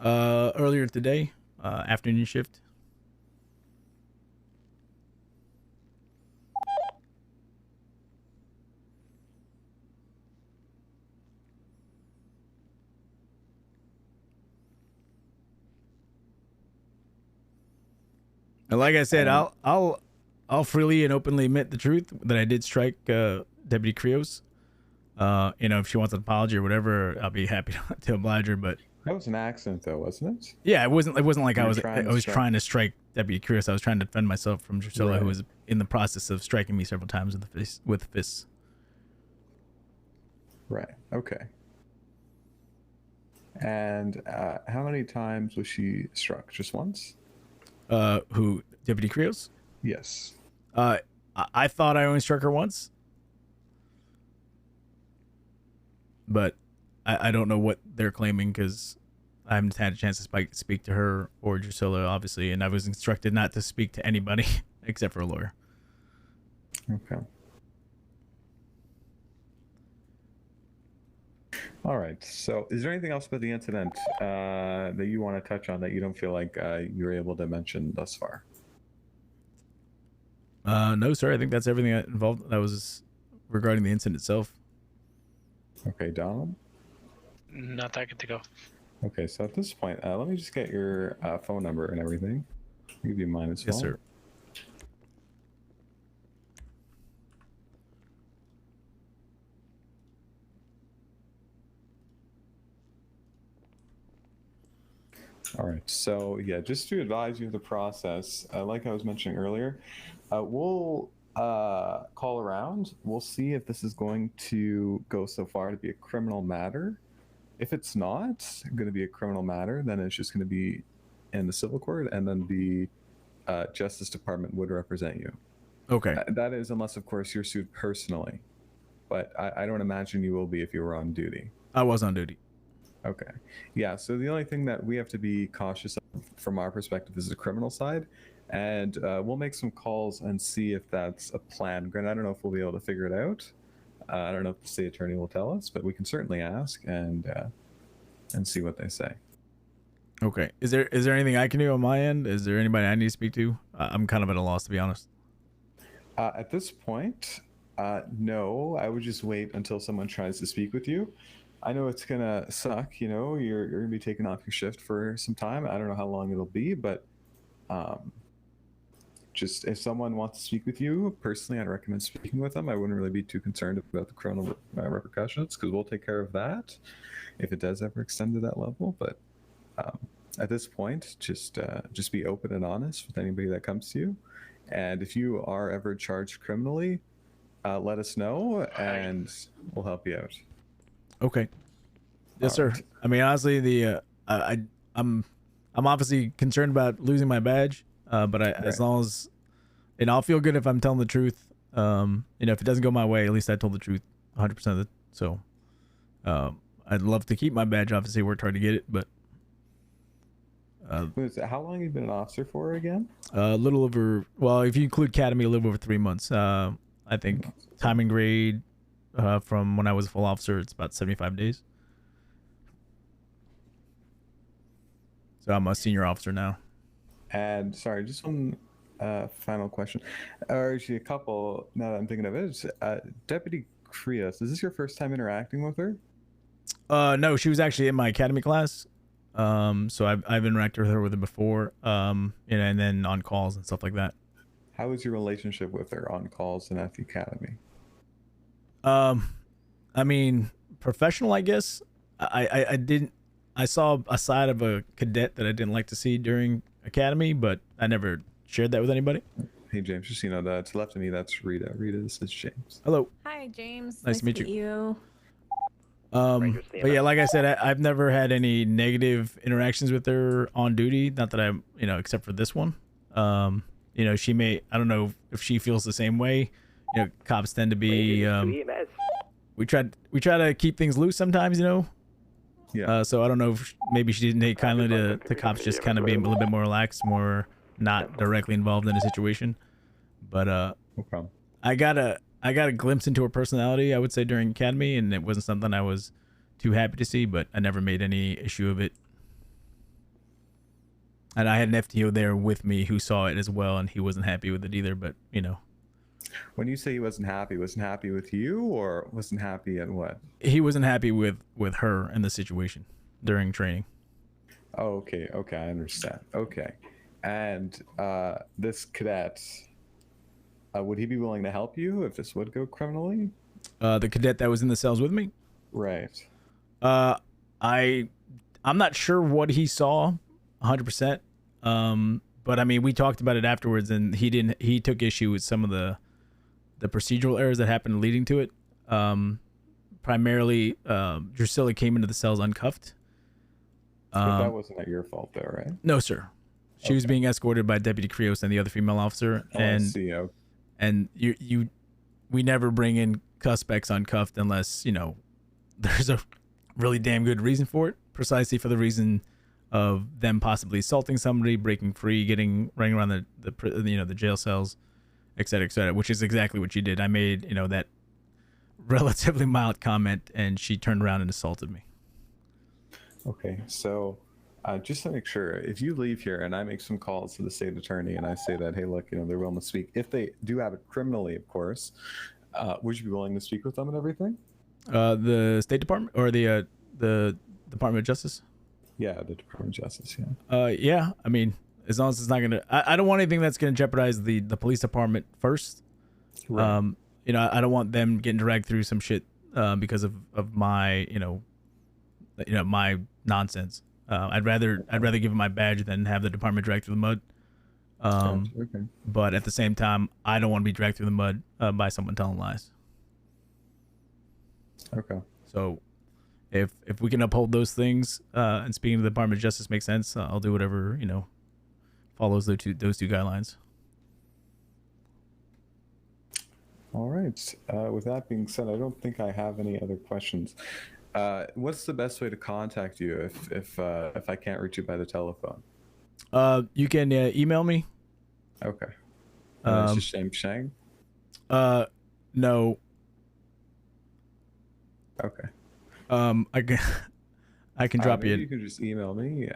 Earlier today, afternoon shift. And like I said, I'll freely and openly admit the truth that I did strike Deputy Krios. If she wants an apology or whatever, I'll be happy to oblige her. But that was an accident, though, wasn't it? Yeah, it wasn't like I was trying trying to strike Deputy Krios. I was trying to defend myself from Drusilla, Right. who was in the process of striking me several times with fists. Right. Okay. And how many times was she struck? Just once? Who, Deputy Krios? Yes. I thought I only struck her once, but I don't know what they're claiming because I haven't had a chance to speak to her or Drusilla, obviously, and I was instructed not to speak to anybody except for a lawyer. Okay. All right. So, is there anything else about the incident that you want to touch on that you don't feel like you were able to mention thus far? No, sir. I think that's everything that was regarding the incident itself. Okay, Donald? Not that good to go. Okay, so at this point, let me just get your phone number and everything. I'll give you mine as well. Yes, sir. All right, so yeah, just to advise you of the process, like I was mentioning earlier, we'll call around. We'll see if this is going to go so far to be a criminal matter. If it's not going to be a criminal matter, then it's just going to be in the civil court, and then the Justice Department would represent you. Okay. That is, unless, of course, you're sued personally. But I don't imagine you will be if you were on duty. I was on duty. Okay. Yeah, so the only thing that we have to be cautious of from our perspective is the criminal side. And we'll make some calls and see if that's a plan. Granted, I don't know if we'll be able to figure it out. I don't know if the state attorney will tell us, but we can certainly ask and see what they say. Okay. Is there anything I can do on my end? Is there anybody I need to speak to? I'm kind of at a loss, to be honest. At this point, no. I would just wait until someone tries to speak with you. I know it's gonna suck. You know, you're gonna be taken off your shift for some time. I don't know how long it'll be, but just if someone wants to speak with you personally, I'd recommend speaking with them. I wouldn't really be too concerned about the criminal repercussions because we'll take care of that if it does ever extend to that level. But at this point, just be open and honest with anybody that comes to you. And if you are ever charged criminally, let us know and we'll help you out. Okay. Yes, sir. I mean, honestly, I'm obviously concerned about losing my badge, but as long as, and I'll feel good if I'm telling the truth. If it doesn't go my way, at least I told the truth 100% of it. So, I'd love to keep my badge. Obviously, worked hard to get it, but. How long have you been an officer for again? A little over, well, if you include academy, a little over 3 months. I think time and grade from when I was a full officer, it's about 75 days. So I'm a senior officer now. And sorry, just one final question, or actually a couple. Now that I'm thinking of it, Deputy Krios, is this your first time interacting with her? No, she was actually in my academy class. So I've interacted with her before, and then on calls and stuff like that. How was your relationship with her on calls and at the academy? I mean, professional, I guess. I saw a side of a cadet that I didn't like to see during academy, but I never shared that with anybody. Hey, James, just so you know, that to the left of me, that's Rita. Rita, this is James. Hello. Hi, James. Nice to meet you. But yeah, like I said, I've never had any negative interactions with her on duty. Not that I'm, except for this one. She may, I don't know if she feels the same way. Cops tend to be, we try to keep things loose sometimes, Yeah. So I don't know if maybe she didn't take kindly to cops just kind of being a little bit more relaxed, more not directly involved in a situation. But no problem. I got a glimpse into her personality, I would say, during academy, and it wasn't something I was too happy to see, but I never made any issue of it. And I had an FTO there with me who saw it as well, and he wasn't happy with it either. But you know, when you say he wasn't happy with you, or wasn't happy at what? He wasn't happy with her and the situation during training. Oh, okay, I understand. Okay, and this cadet, would he be willing to help you if this would go criminally? The cadet that was in the cells with me. Right. I'm not sure what he saw, 100%. But I mean, we talked about it afterwards, and he took issue with some of the procedural errors that happened leading to it. Primarily, Drusilla came into the cells uncuffed. But that wasn't at your fault, though, right? No, sir. She was being escorted by Deputy Krios and the other female officer, I see. Okay. and we never bring in suspects uncuffed unless there's a really damn good reason for it. Precisely for the reason of them possibly assaulting somebody, breaking free, running around the jail cells, et cetera, which is exactly what she did. I made that relatively mild comment, and she turned around and assaulted me. Okay, so just to make sure, if you leave here and I make some calls to the state attorney and I say that, hey, look, they're willing to speak, if they do have it criminally, of course, would you be willing to speak with them and everything? The State Department or the Department of Justice? Yeah, the Department of Justice. Yeah. Yeah. I mean, as long as it's not gonna, I don't want anything that's gonna jeopardize the police department first. Right. I don't want them getting dragged through some shit because of my my nonsense. I'd rather give them my badge than have the department dragged through the mud. Okay. But at the same time, I don't want to be dragged through the mud by someone telling lies. Okay. So if we can uphold those things and speaking to the Department of Justice makes sense, I'll do whatever follows those two guidelines. All right. With that being said, I don't think I have any other questions. What's the best way to contact you if I can't reach you by the telephone? You can email me. Okay. It's just Chang? No. Okay. I can drop you can just email me.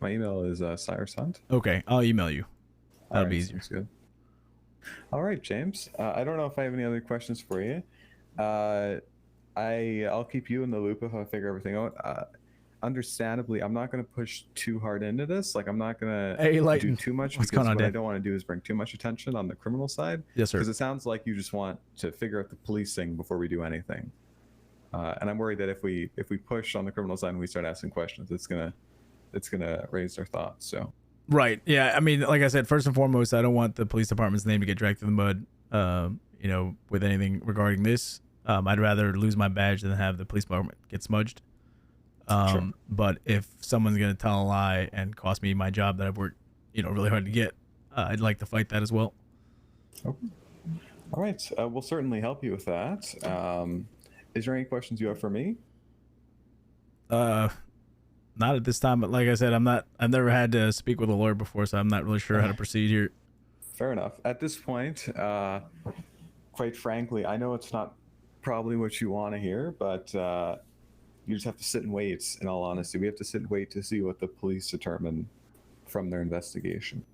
My email is Cyrus Hunt. Okay, I'll email you. That'll be easier. Good. All right, James. I don't know if I have any other questions for you. I'll keep you in the loop if I figure everything out. Understandably, I'm not going to push too hard into this. Like, I'm not going to do too much because what I don't want to do is bring too much attention on the criminal side. Yes, sir. Because it sounds like you just want to figure out the policing before we do anything. And I'm worried that if we push on the criminal side and we start asking questions, it's gonna raise their thoughts. So. Right. Yeah. I mean, like I said, first and foremost, I don't want the police department's name to get dragged through the mud. With anything regarding this, I'd rather lose my badge than have the police department get smudged. Sure. But if someone's gonna tell a lie and cost me my job that I've worked, really hard to get, I'd like to fight that as well. Okay. All right. We'll certainly help you with that. Is there any questions you have for me? Not at this time, but like I said, I've never had to speak with a lawyer before, so I'm not really sure how to proceed here. Fair enough. At this point, quite frankly, I know it's not probably what you want to hear, but you just have to sit and wait. In all honesty, we have to sit and wait to see what the police determine from their investigation.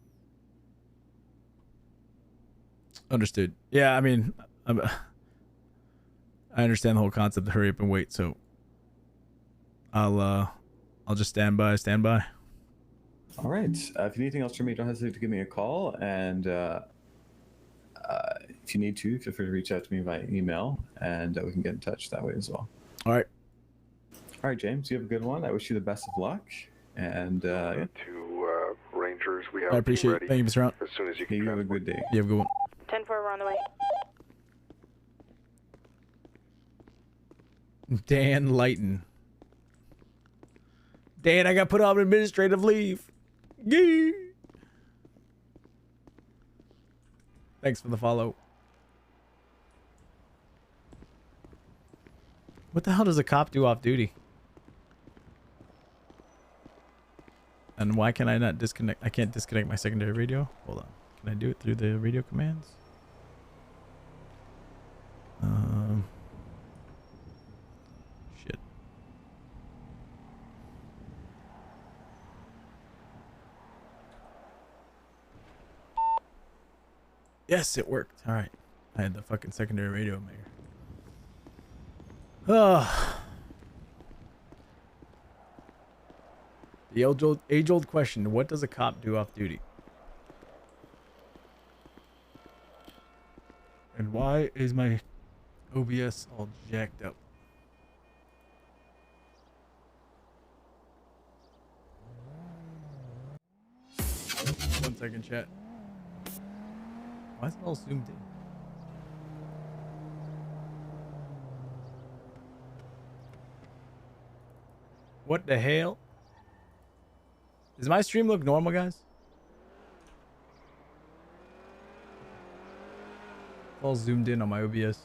Understood. Yeah, I mean, I understand the whole concept of hurry up and wait, so I'll just stand by. All right. If you need anything else from me, don't hesitate to give me a call. And if you need to, feel free to reach out to me via email, and we can get in touch that way as well. All right. All right, James. You have a good one. I wish you the best of luck. And yeah. To Rangers, we have I appreciate it. Thank you, Mr. Hunt. as soon as you can. You have a good day. You have a good one. 10-4, we're on the way. Dan Lighton. Dan, I got put on administrative leave. Yee. Thanks for the follow. What the hell does a cop do off duty? And why can I not disconnect? I can't disconnect my secondary radio. Hold on. Can I do it through the radio commands? Shit. Yes, it worked. All right. I had the fucking secondary radio maker. Oh. The age-old question, what does a cop do off duty? And why is my OBS all jacked up? One second, chat. Why is it all zoomed in? What the hell? Does my stream look normal, guys? It's all zoomed in on my OBS.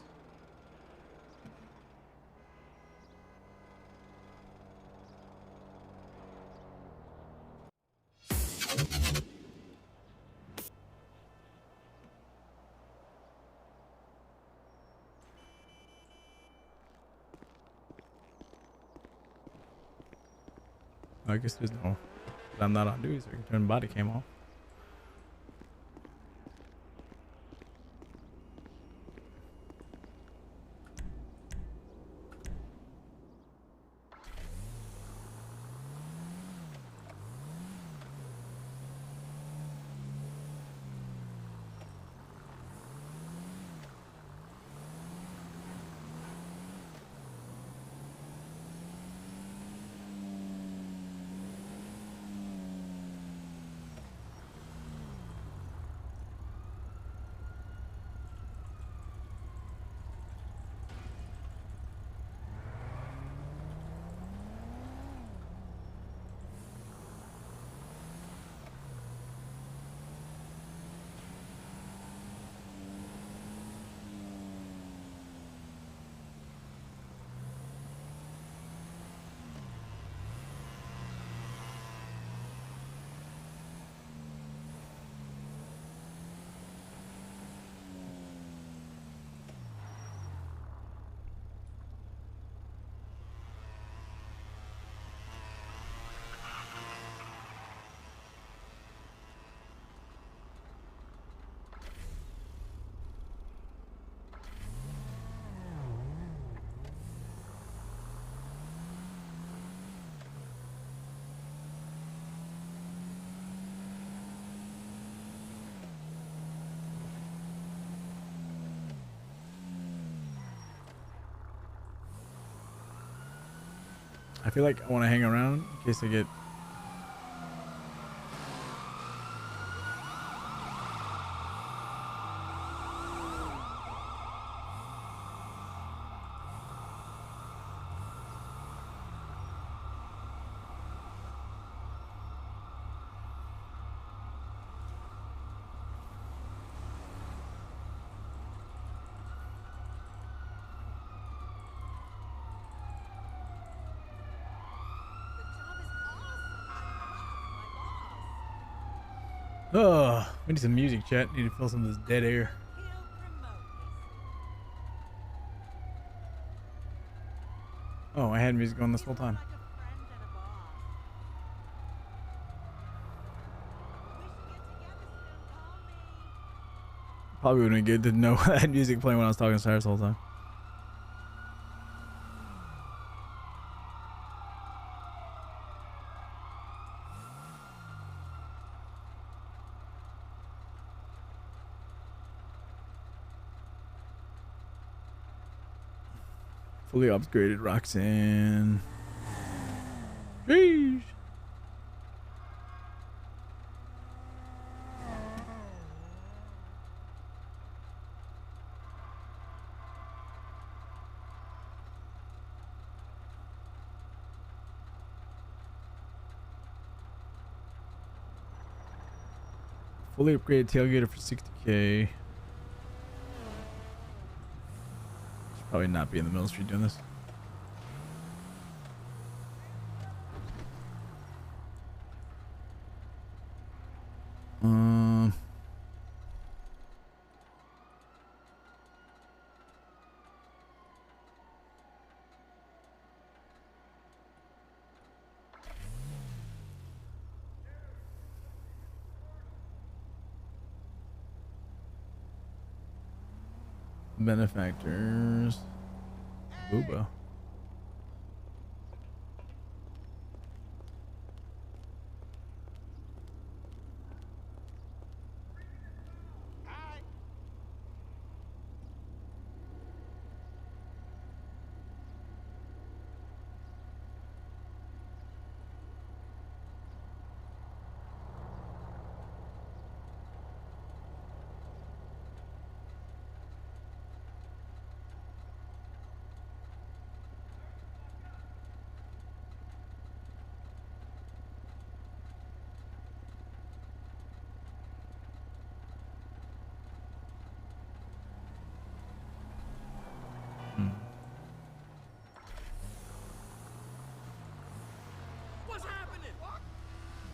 I guess there's no... I'm not on duty, so I can turn the body cam off. I feel like I want to hang around in case I get... Oh, we need some music, chat. Need to fill some of this dead air. Oh, I had music on this whole time. Probably wouldn't be good to know I had music playing when I was talking to Cyrus the whole time. Fully upgraded Roxanne. Sheesh. Fully upgraded tailgater for 60K. Should probably not be in the middle street doing this. benefactors. Booba.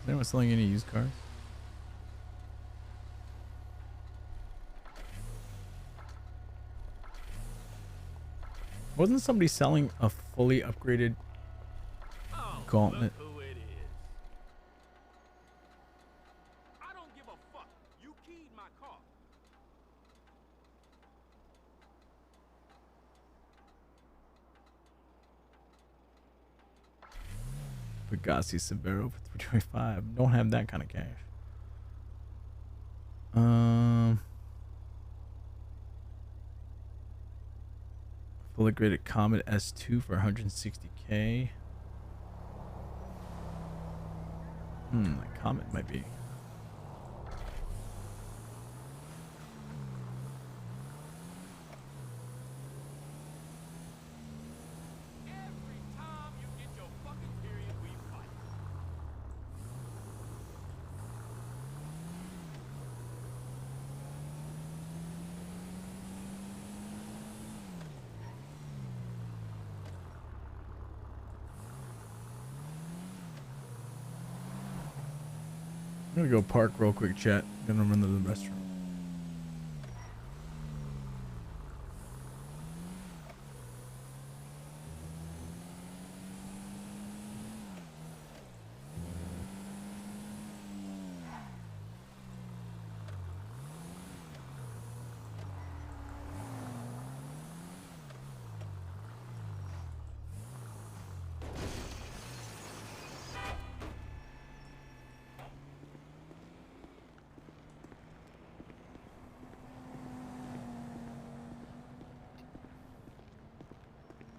Is anyone selling any used cars? Wasn't somebody selling a fully upgraded gauntlet? Pegasi Severo for 325. Don't have that kind of cash. Fully graded Comet S2 for 160k. The Comet might be. I'm gonna go park real quick, chat. I'm gonna run to the restroom.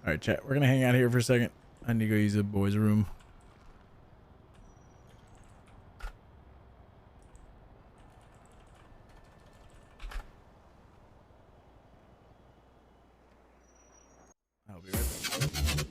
All right, chat. We're gonna hang out here for a second. I need to go use the boys' room. I'll be right back.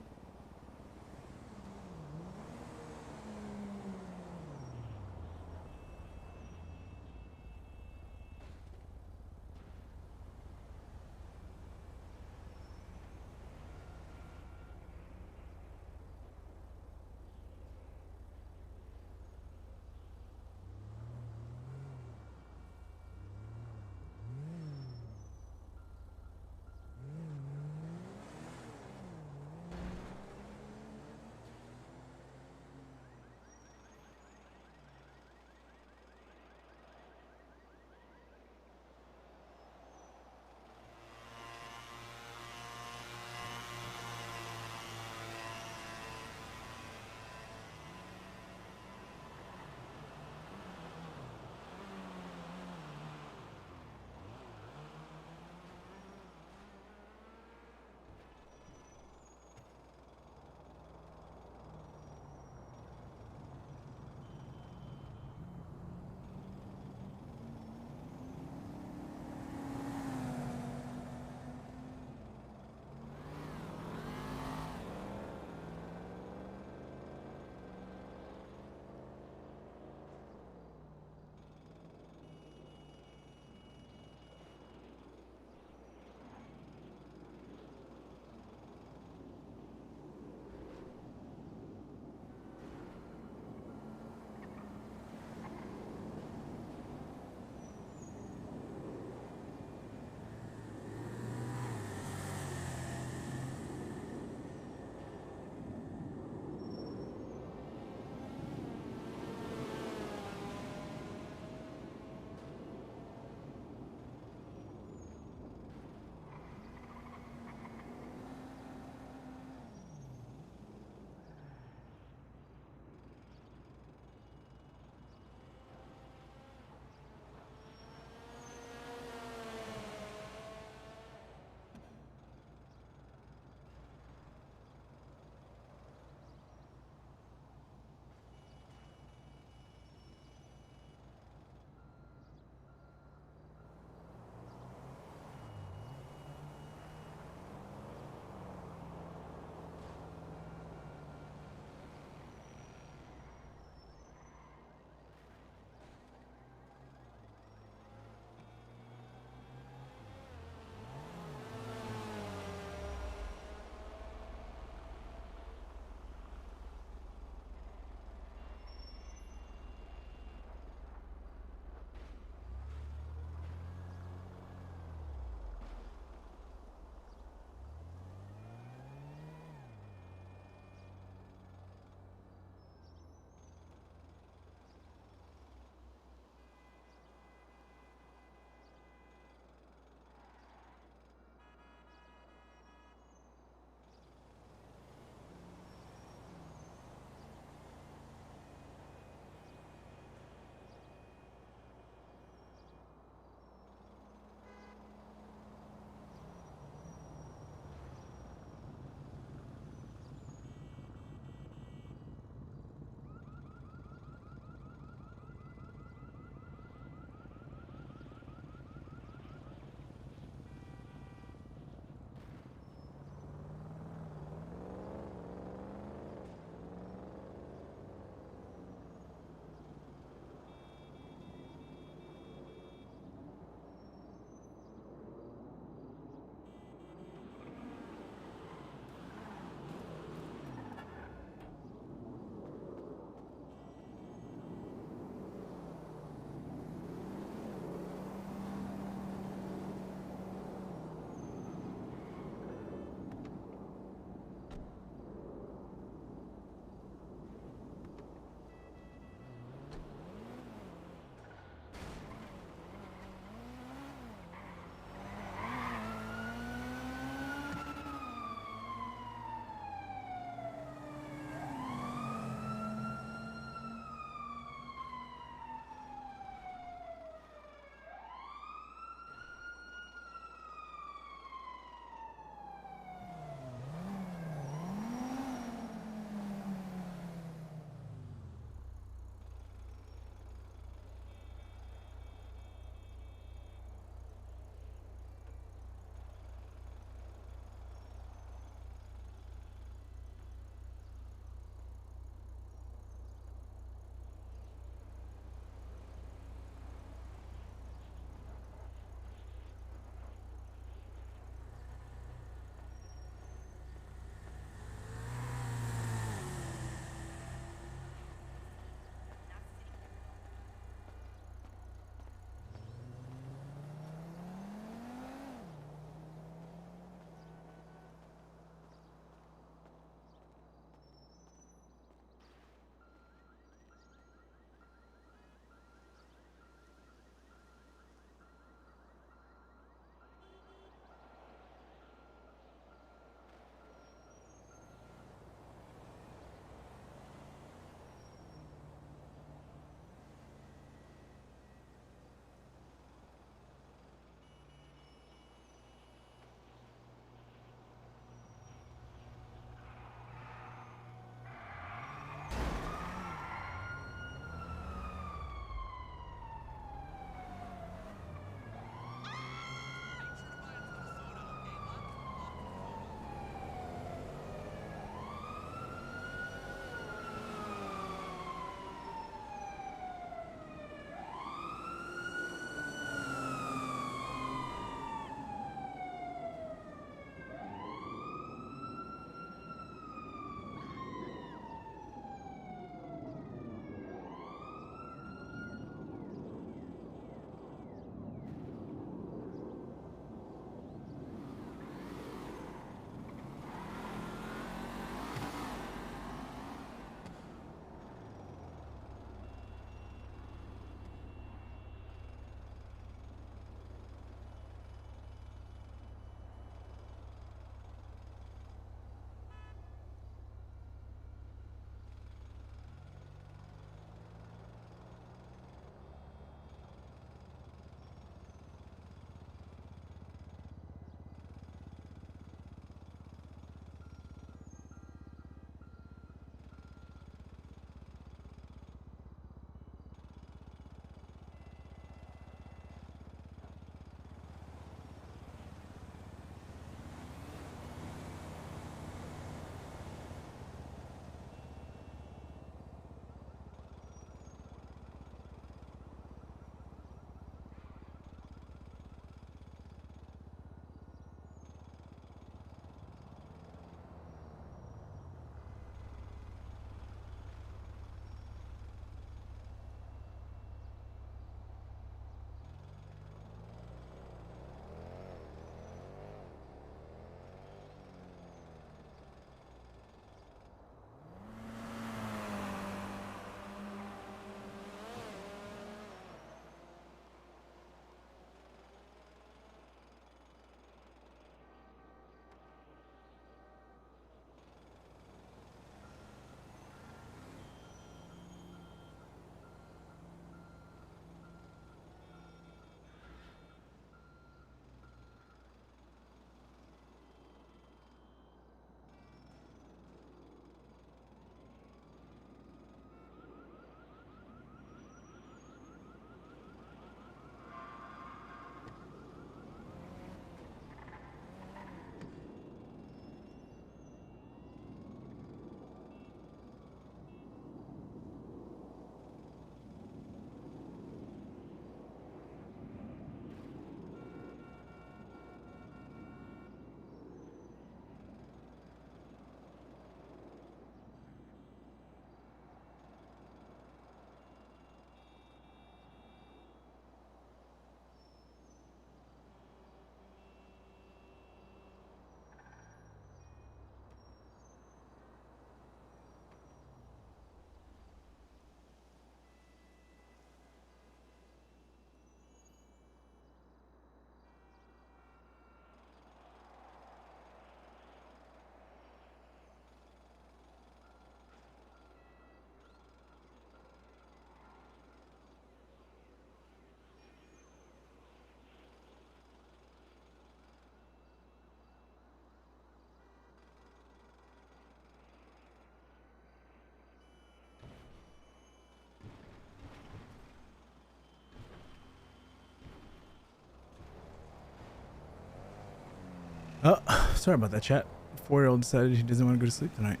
Oh, sorry about that, chat. 4-year-old decided he doesn't want to go to sleep tonight.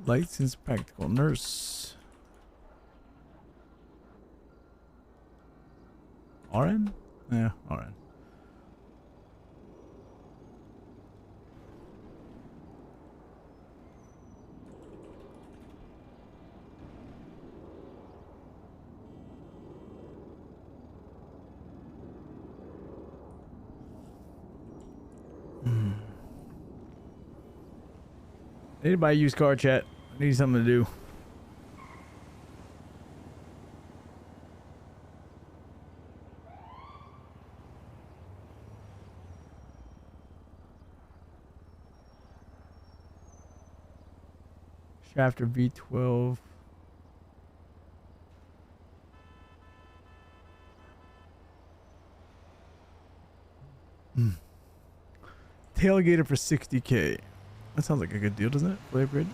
Licensed practical nurse. RN? Yeah, RN. Need to buy a used car, chat. I need something to do. Shafter V12. Tailgater for 60K. That sounds like a good deal, doesn't it? Fully upgrade.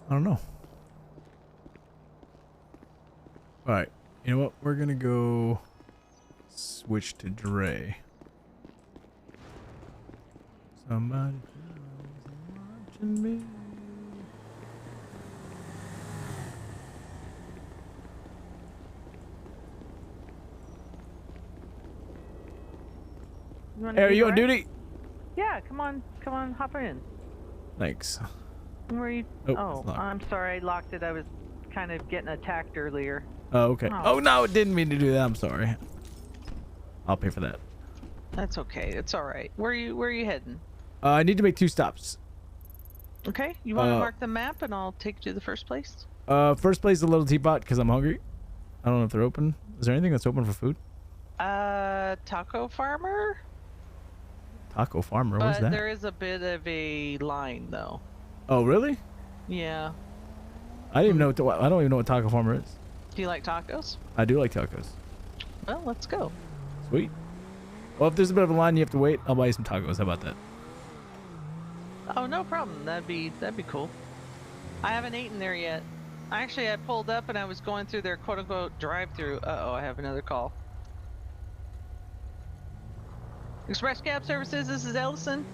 I don't know. All right. You know what? We're going to go switch to Dre. Somebody watching me. You Hey, are you on duty? Yeah, come on, hop in. Thanks. Where are you? Oh, Oh, it's locked. I'm sorry, I locked it. I was kind of getting attacked earlier. Oh, okay. Oh, no, didn't mean to do that. I'm sorry. I'll pay for that. That's okay. It's all right. Where are you heading? I need to make 2 stops. Okay, you want to mark the map and I'll take you to the first place? First place is a Little Teapot because I'm hungry. I don't know if they're open. Is there anything that's open for food? Taco Farmer? Taco Farmer, where's that? There is a bit of a line though. Oh, really? Yeah. I didn't even know. I don't even know what Taco Farmer is. Do you like tacos? I do like tacos. Well, let's go. Sweet. Well, if there's a bit of a line you have to wait, I'll buy you some tacos. How about that? Oh, no problem. That'd be cool. I haven't eaten there yet. Actually, I pulled up and I was going through their quote-unquote drive-through. Uh-oh, I have another call. Express Cab Services, this is Ellison.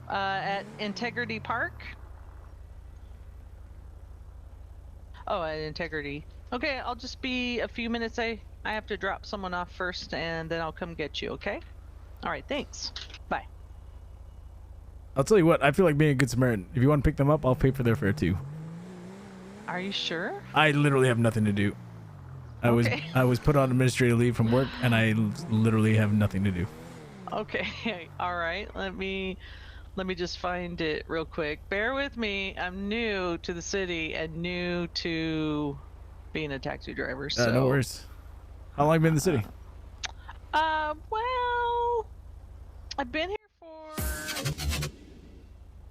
At Integrity Park. Oh, at Integrity. Okay, I'll just be a few minutes. I have to drop someone off first, and then I'll come get you, okay? All right, thanks. Bye. I'll tell you what, I feel like being a good Samaritan. If you want to pick them up, I'll pay for their fare too. Are you sure? I literally have nothing to do. I was put on administrative leave from work, and I literally have nothing to do. Okay, all right. Let me just find it real quick. Bear with me. I'm new to the city and new to being a taxi driver. So No worries. How long have you been in the city? Well, I've been here for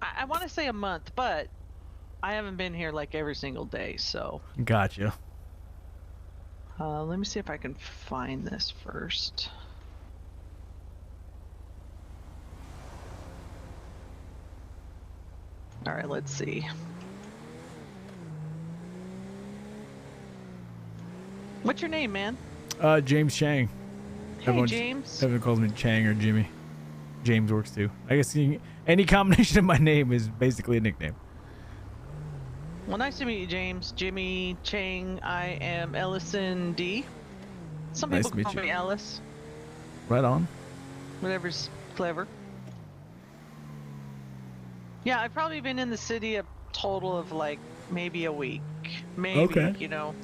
I want to say a month, but I haven't been here like every single day. So Gotcha. let me see if I can find this first. All right, let's see. What's your name, man? James Chang. Hey, James. Everyone calls me Chang or Jimmy. James works too. I guess any combination of my name is basically a nickname. Well, nice to meet you, James. Jimmy, Chang. I am Ellison D. Some Nice people to meet call you. me Ellis. Right on. Whatever's clever. Yeah, I've probably been in the city a total of like maybe a week. Maybe, Okay. you know.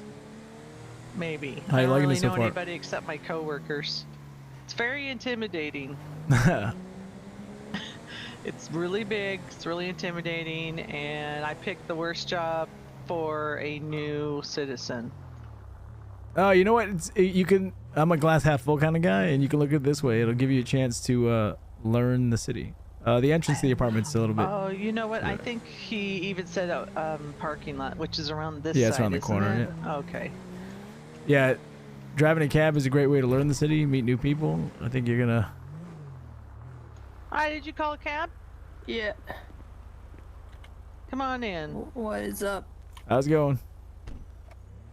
Maybe. How I you don't liking really it so know far? anybody except my coworkers. It's very intimidating. It's really big, it's really intimidating, and I picked the worst job for a new citizen. Oh, you know what? You can. I'm a glass half full kind of guy, and you can look at it this way. It'll give you a chance to learn the city. The entrance to the apartment's a little bit. Oh, you know what? I think he even said parking lot, which is around this side. Yeah, it's around the isn't corner, it? Okay. Yeah, driving a cab is a great way to learn the city, meet new people. I think you're gonna. Hi, did you call a cab? Yeah. Come on in. What is up? How's it going?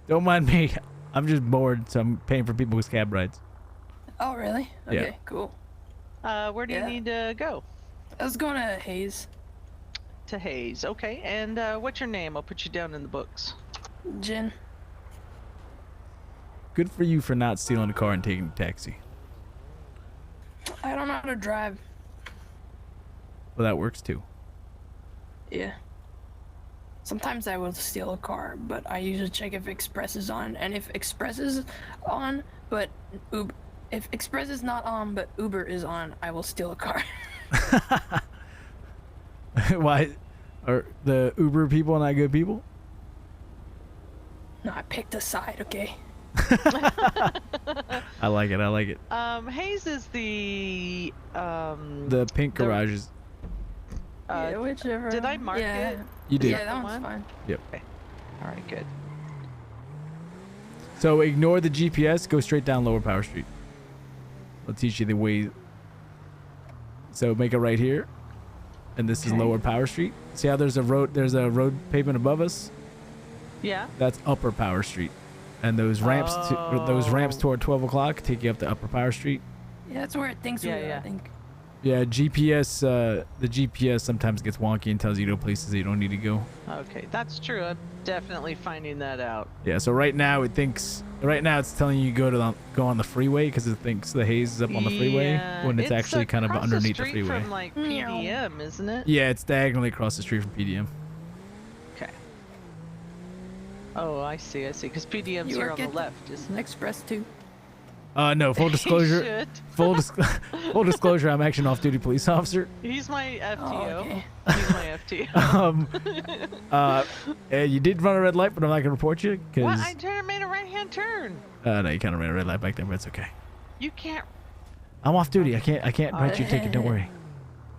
Don't mind me. I'm just bored, so I'm paying for people's cab rides. Oh, really? Okay, Yeah. cool. Where do you need to go? I was going to Hayes. To Hayes, okay. And what's your name? I'll put you down in the books. Jen. Good for you for not stealing a car and taking a taxi. I don't know how to drive. Well, that works too. Yeah. Sometimes I will steal a car, but I usually check if Express is on, and if Express is on, but if Express is not on, but Uber is on, I will steal a car. Why? Are the Uber people not good people? No, I picked a side, okay? I like it. I like it. Hayes is the Pink garages. Yeah, whichever. Did I mark it? You did. Yeah, that one's fine. Yep. Okay. All right, good. So ignore the GPS. Go straight down Lower Power Street. I'll teach you the way. So make a right here, and this is Lower Power Street. See how there's a road? There's a road pavement above us. Yeah. That's Upper Power Street, and those ramps, those ramps toward 12 o'clock take you up to Upper Power Street. Yeah, that's where it thinks we are, I think. Yeah, GPS. The GPS sometimes gets wonky and tells you to go places that you don't need to go. Okay, that's true. I'm definitely finding that out. Yeah. So right now it thinks. Right now it's telling you go on the freeway because it thinks the haze is up on the freeway when it's actually kind of underneath the freeway. From like PDM, isn't it? Yeah, it's diagonally across the street from PDM. Okay. Oh, I see. Because PDM's here on the left, isn't it? Express too. No, full disclosure. Full disclosure. I'm actually an off-duty police officer. He's my FTO. Oh, okay. He's my FTO. You did run a red light, but I'm not gonna report you because. What? I made a right-hand turn. No, you kind of ran a red light back there, but it's okay. You can't. I'm off duty. I can't write you a ticket. Don't worry.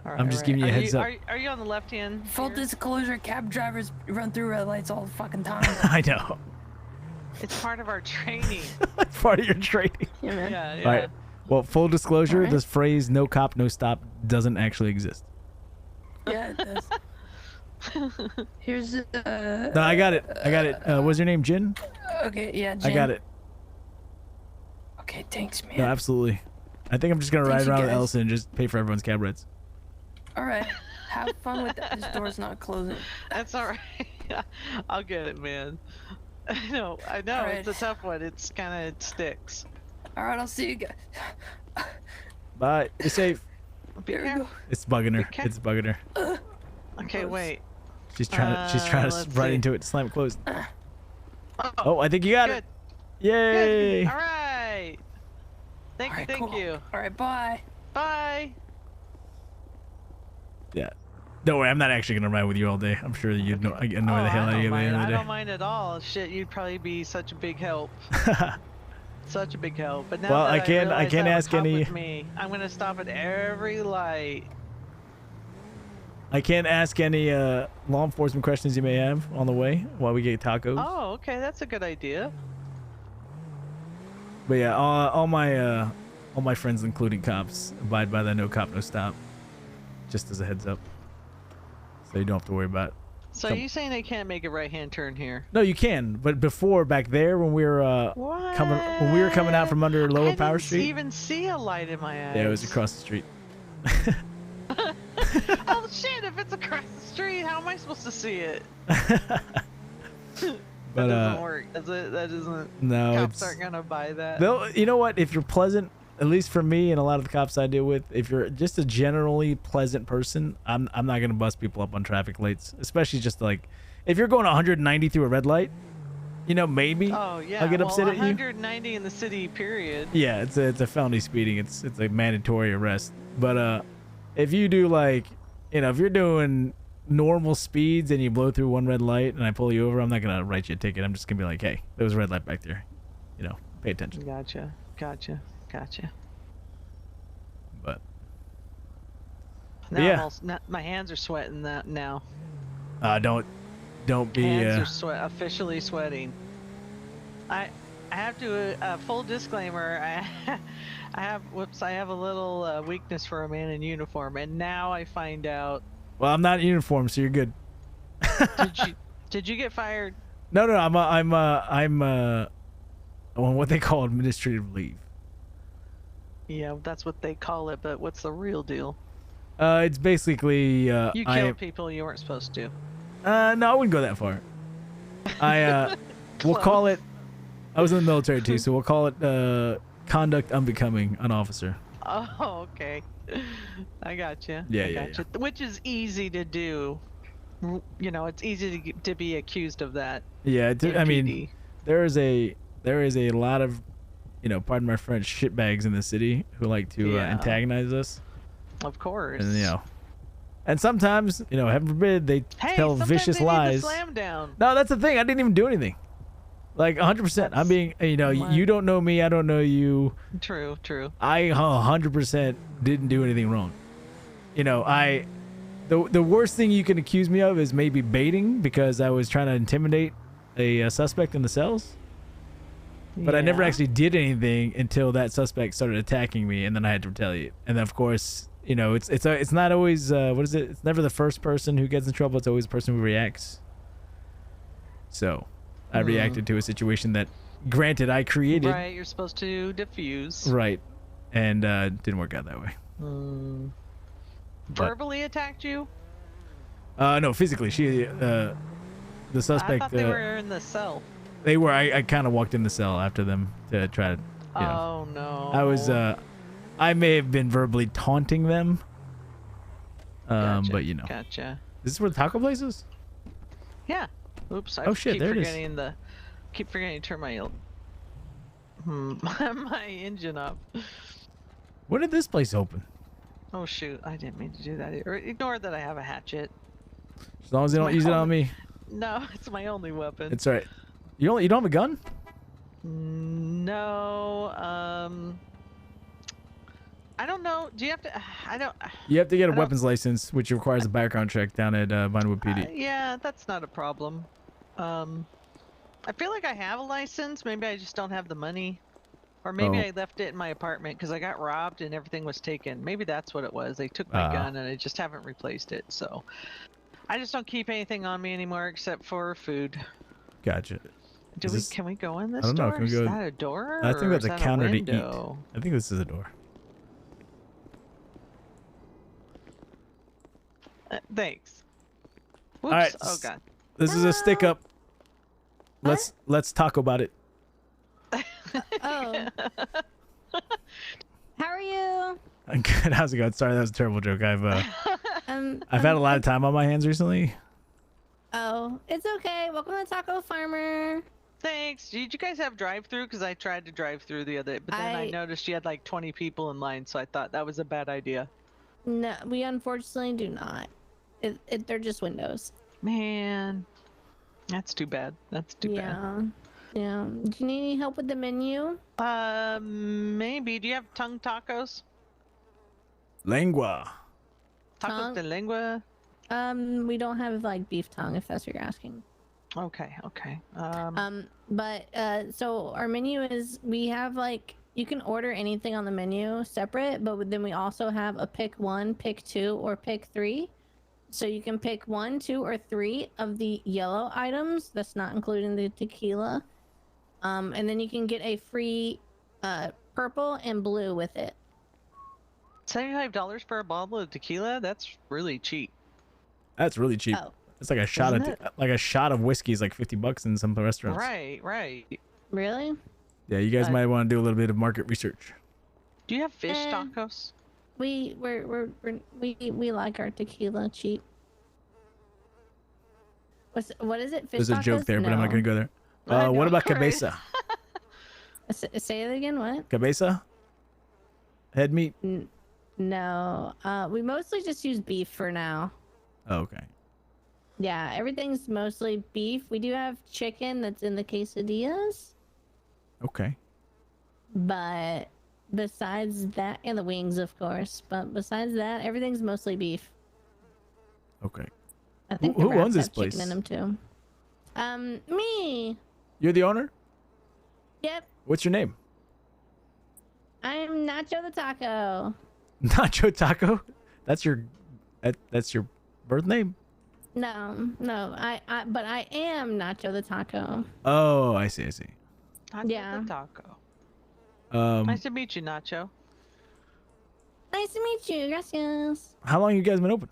I'm just giving you a heads up. Are you on the left hand? Full disclosure, cab drivers run through red lights all the fucking time. I know. It's part of our training. It's part of your training. Yeah, man. Yeah. All right. Well, full disclosure, this phrase "no cop, no stop" doesn't actually exist. Yeah, it does. Here's No, I got it. What's your name, Jin? Okay, yeah, Jen. I got it. Okay, thanks, man. No, absolutely. I think I'm just gonna ride Thank you, around with guys. Ellison and just pay for everyone's cab rides. All right. Have fun with that. This door's not closing. That's all right. I'll get it, man. I know. Alright. It's a tough one. It's kind of it sticks. All right, I'll see you guys. Bye. Be safe. Be careful. It's bugging her. It's bugging her. Okay, wait. She's trying to let's ride see. into it, slam it closed. Oh, I think you got it. Yay! All right. Thank you. All right, bye. Bye. Yeah. Don't worry, I'm not actually gonna ride with you all day. I'm sure you'd annoy the hell out of you at the end of the I day. don't mind at all. Shit, you'd probably be such a big help. Such a big help. But now Well, that I can't realize that ask would come any- with me, I'm gonna stop at every light. I can't ask any law enforcement questions you may have on the way while we get tacos. Oh, okay, that's a good idea. But yeah, all my friends, including cops, abide by the no cop, no stop. Just as a heads up, so you don't have to worry about. So you saying they can't make a right-hand turn here? No, you can. But before, back there, when we were coming out from under Lower Power I Street, didn't even see a light in my eyes. yeah, it was across the street. Oh shit! If it's across the street, how am I supposed to see it? But that doesn't work, does it? That doesn't. No, Cops aren't gonna buy that. Though, you know what? If you're pleasant, at least for me and a lot of the cops I deal with, if you're just a generally pleasant person, I'm not gonna bust people up on traffic lights, especially just like if you're going 190 through a red light, you know, maybe Oh yeah. I'll get upset at you. 190 in the city, period. Yeah, it's a felony speeding. It's a mandatory arrest. But if you do like, you know, if you're doing normal speeds and you blow through one red light and I pull you over, I'm not gonna write you a ticket. I'm just gonna be like, hey, there was a red light back there. You know, pay attention. Gotcha. But Now yeah. I'm all, my hands are sweating that now. Don't be. Hands are officially sweating. I have to full disclaimer. I have a little weakness for a man in uniform, and now I find out. Well, I'm not in uniform, so you're good. Did you get fired? No, I'm on what they call administrative leave. Yeah, that's what they call it, but what's the real deal? It's basically You killed people you weren't supposed to. No, I wouldn't go that far. We'll call it. I was in the military too, so we'll call it conduct unbecoming an officer. Oh, okay. I gotcha. Yeah. Which is easy to do. You know, it's easy to be accused of that. Yeah, I mean, PD. there is a lot of, you know, pardon my French, shitbags in the city who like to antagonize us. Of course. And you know, and sometimes, you know, heaven forbid, they tell vicious they need lies. to slam down. No, that's the thing. I didn't even do anything. Like 100%. I'm being, you know, you don't know me, I don't know you. True. I 100% didn't do anything wrong. You know, the worst thing you can accuse me of is maybe baiting, because I was trying to intimidate a suspect in the cells. But I never actually did anything until that suspect started attacking me, and then I had to retaliate. And then, of course, you know, it's not always what is it? It's never the first person who gets in trouble. It's always the person who reacts. So, I reacted to a situation that, granted, I created. Right, you're supposed to diffuse. Right, and didn't work out that way. Verbally attacked you? No, physically. She, the suspect. I thought they were in the cell. They were. I kind of walked in the cell after them to try to. You Oh know. no. I was. I may have been verbally taunting them. But you know. Gotcha. Is this where the taco place is? Yeah. Oops. I Oh shit! keep There it is. Keep forgetting to turn my engine up. When did this place open? Oh shoot! I didn't mean to do that. Ignore that I have a hatchet. As long as they don't use it on me. No, it's my only weapon. It's alright. You don't have a gun? No. I don't know. Do you have to? I don't. You have to get a weapons license, which requires a background check down at Vinewood PD. Yeah, that's not a problem. I feel like I have a license. Maybe I just don't have the money. Or maybe I left it in my apartment because I got robbed and everything was taken. Maybe that's what it was. They took my gun and I just haven't replaced it. So I just don't keep anything on me anymore except for food. Gotcha. Can we go in this I don't door? know. Can we go? Is that a door? I think or that's is a that counter to window? eat. I think this is a door. Thanks. Whoops. All right. Oh god. This is a stick up. Let's talk about it. Oh. How are you? I'm good. How's it going? Sorry, that was a terrible joke. I've I've had a lot of time on my hands recently. Oh, it's okay. Welcome to Taco Farmer. Thanks. Did you guys have drive-through? Because I tried to drive through the other day, but then I noticed you had like 20 people in line, so I thought that was a bad idea. No, we unfortunately do not. They're just windows. Man, that's too bad. That's too bad. Yeah. Do you need any help with the menu? Maybe. Do you have tongue tacos? Lengua. Tacos de lengua? We don't have like beef tongue, if that's what you're asking. Okay. So our menu is, we have like, you can order anything on the menu separate, but then we also have a pick 1, pick 2, or pick 3. So you can pick 1, 2, or 3 of the yellow items. That's not including the tequila. And then you can get a free purple and blue with it. $75 for a bottle of tequila? That's really cheap. That's really cheap. Oh. It's like a shot Isn't of shot of whiskey is like $50 in some restaurants. Right. Really? Yeah, you guys might want to do a little bit of market research. Do you have fish tacos? We like our tequila cheap. What is it? Fish There's a joke tacos? there, but I'm not gonna go there. What about cabeza? Say it again. What? Cabeza? Head meat? No. We mostly just use beef for now. Oh, okay. Yeah, everything's mostly beef. We do have chicken that's in the quesadillas. Okay. But besides that, and the wings, of course. But besides that, everything's mostly beef. Okay. I think Who the wraps owns this have place? chicken in them too. Me. You're the owner? Yep. What's your name? I'm Nacho the Taco. Nacho Taco? That's your birth name? No. But I am Nacho the Taco. Oh, I see. Nacho Yeah. the Taco. Um, Nice to meet you, Nacho. Nice to meet you. Gracias. how long you guys been open?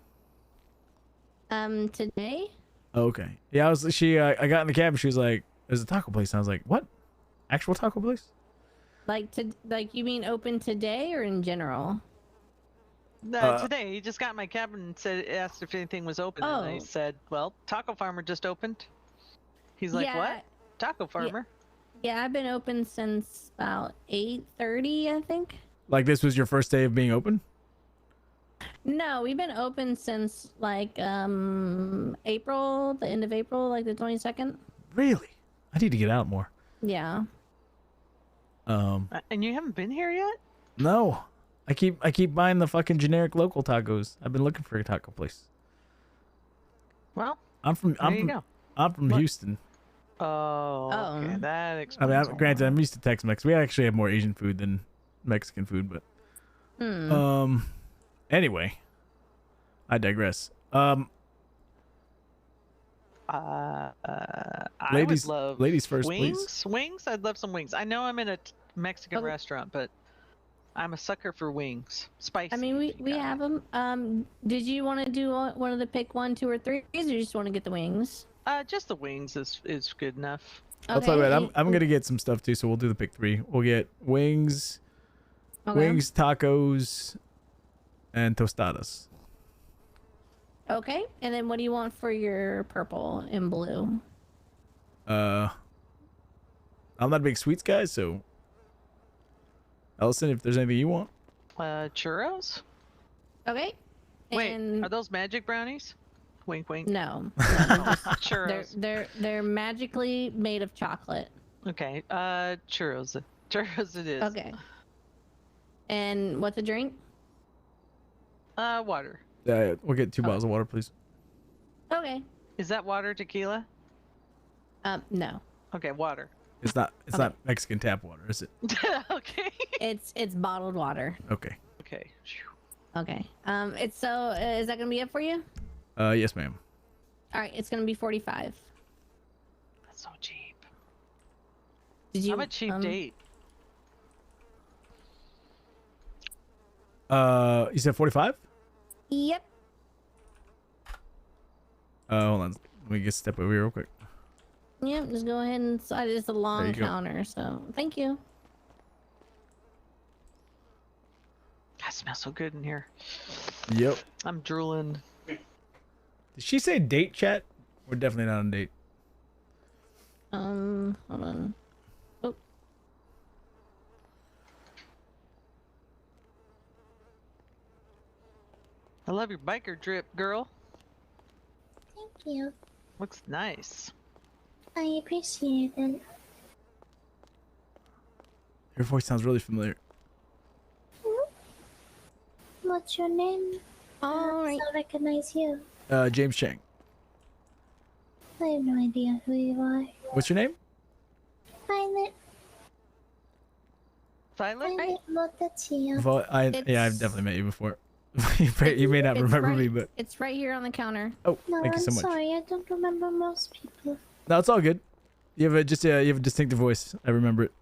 Today? Oh, okay. Yeah, I got in the cab and she was like, there's a taco place. And I was like, what? Actual taco place? Like you mean open today or in general? Today, he just got in my cabin and asked if anything was open, and I said, "Well, Taco Farmer just opened." He's like, "What? Taco Farmer?" Yeah, I've been open since about 8:30, I think. Like this was your first day of being open? No, we've been open since like April, the end of April, like the 22nd. Really? I need to get out more. Yeah. And you haven't been here yet? No. I keep buying the fucking generic local tacos. I've been looking for a taco place. Well, I'm from What? Houston. Oh, okay. That I explains. mean, a lot. granted, I'm used to Tex-Mex. We actually have more Asian food than Mexican food, but anyway, I digress. I Ladies- would love ladies first, wings. please. Wings. I'd love some wings. I know I'm in a Mexican restaurant, but I'm a sucker for wings. Spicy. I mean, we have them. Did you want to do one of the pick 1, 2, or 3s, or you just want to get the wings? Just the wings is good enough. I'll tell you what, I'm gonna get some stuff too, so we'll do the pick 3. We'll get wings, tacos, and tostadas. Okay, and then what do you want for your purple and blue? I'm not a big sweets guy, so Ellison, if there's anything you want. Churros. Okay. Wait, and... are those magic brownies? Wink, wink. No. Churros. They're magically made of chocolate. Okay. Churros. Churros it is. Okay. And what's a drink? Water. Yeah, we'll get 2 bottles of water, please. Okay. Is that water tequila? No. Okay, water. It's not Mexican tap water, is it? Okay. It's bottled water. Okay. Okay. Okay. Is that gonna be it for you? Yes, ma'am. All right, it's gonna be 45. That's so cheap. Did you? I'm a cheap date. You said 45? Yep. Hold on. Let me get step over here real quick. Yep. Just go ahead and slide. It's a long counter, so thank you. That smells so good in here. Yep. I'm drooling. Did she say date, chat? We're definitely not on date. Hold on. Oh. I love your biker drip, girl. Thank you. Looks nice. I appreciate it. Your voice sounds really familiar. What's your name? Alright. I recognize you. James Chang. I have no idea who you are. What's your name? Violet. Violet? Motachio. Yeah, I've definitely met you before. You may not remember me, but It's right here on the counter. oh, No, thank you so I'm much. sorry. I don't remember most people. No, it's all good. You have a distinctive voice. I remember it.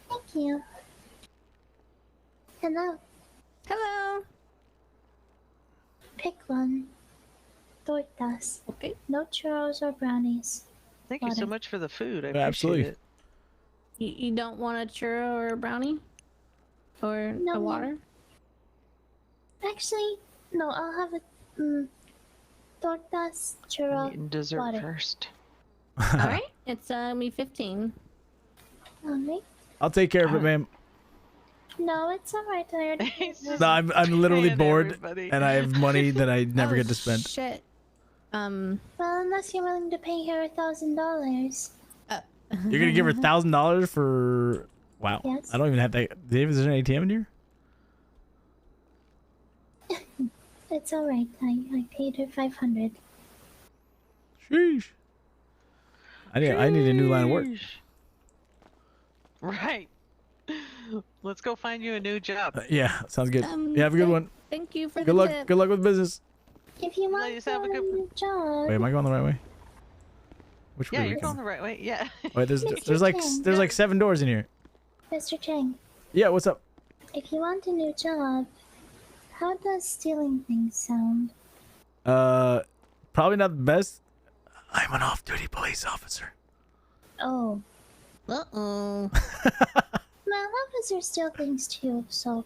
Thank you. Hello. Hello. Pick one. Tortas. Okay. No churros or brownies. Thank you so Water. much for the food. I Yeah, appreciate absolutely. it. You don't want a churro or a brownie? Or No. a water? Actually, no. I'll have a tortas, churro, I'm eating dessert water. first. All right, it's me 15. Alright. I'll take care of it, ma'am. No, it's alright. I already paid her. No, I'm literally paying bored, everybody. and I have money that I never Oh, get to spend. Shit. Well, unless you're willing to pay her $1,000. You're gonna give her $1,000 for? Wow. Yes. I don't even have that. Dave, is there an ATM in here? It's alright. I paid her 500. Sheesh. I need a new line of work. Right. Let's go find you a new job. Yeah, sounds good. Yeah, have a good one. Thank you for Good the luck. tip. Good luck with business. If you want Ladies, to have a good new job, Wait, am I going the right way? Which way? Yeah, are we you're going? going the right way. Yeah. Wait, there's like 7 doors in here. Mr. Chang, Yeah, what's up? if you want a new job, how does stealing things sound? Probably not the best. I'm an off-duty police officer. Oh. Uh-oh. Well, officers steal things too, so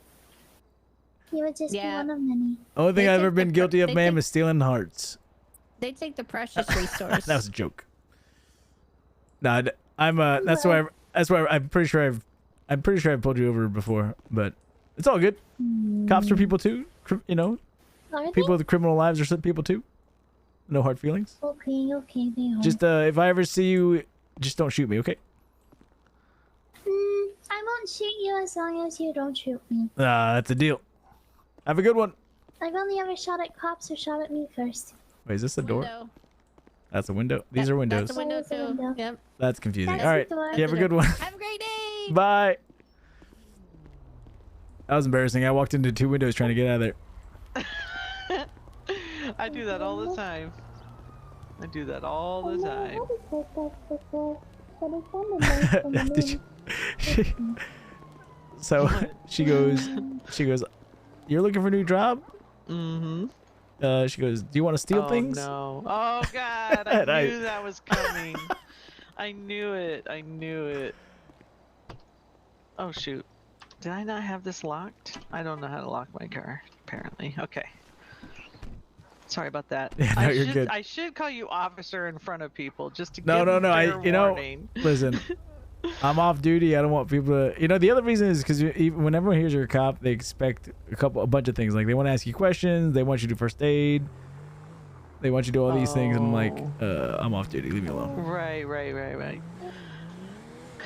you would just Yeah. be one of many. Only thing They I've take ever been the- guilty of, they ma'am, take- is stealing hearts. They take the precious resource. That was a joke. Nah, I'm that's why I'm pretty sure I've pulled you over before, but it's all good. Cops are people too, you know. Are they? People with criminal lives are some people too. No hard feelings. Okay, they are. Just if I ever see you, just don't shoot me, okay? I won't shoot you as long as you don't shoot me. That's a deal. Have a good one. I've only ever shot at cops who shot at me first. Wait, is this a door? Window. That's a window. These are windows. That's a window That's a too. window. Yep. That's confusing. That's All the right. door. You have a good one. Have a great day. Bye. That was embarrassing. I walked into 2 windows trying to get out of there. I do that all the time. I do that all the time. Did you- so she goes, you're looking for a new job? Mm-hmm. She goes, do you want to steal things? No. Oh God, And I I- knew that was coming. I knew it. I knew it. Oh shoot. Did I not have this locked? I don't know how to lock my car, apparently. Okay. Sorry about that. Yeah, no, you're good. I should call you officer in front of people just to No, give no, them no. fair warning. Listen, I'm off duty. I don't want people to, the other reason is because when everyone hears you're a cop, they expect a bunch of things. Like they want to ask you questions. They want you to do first aid. They want you to do all these things. And I'm like, I'm off duty. Leave me alone. Right.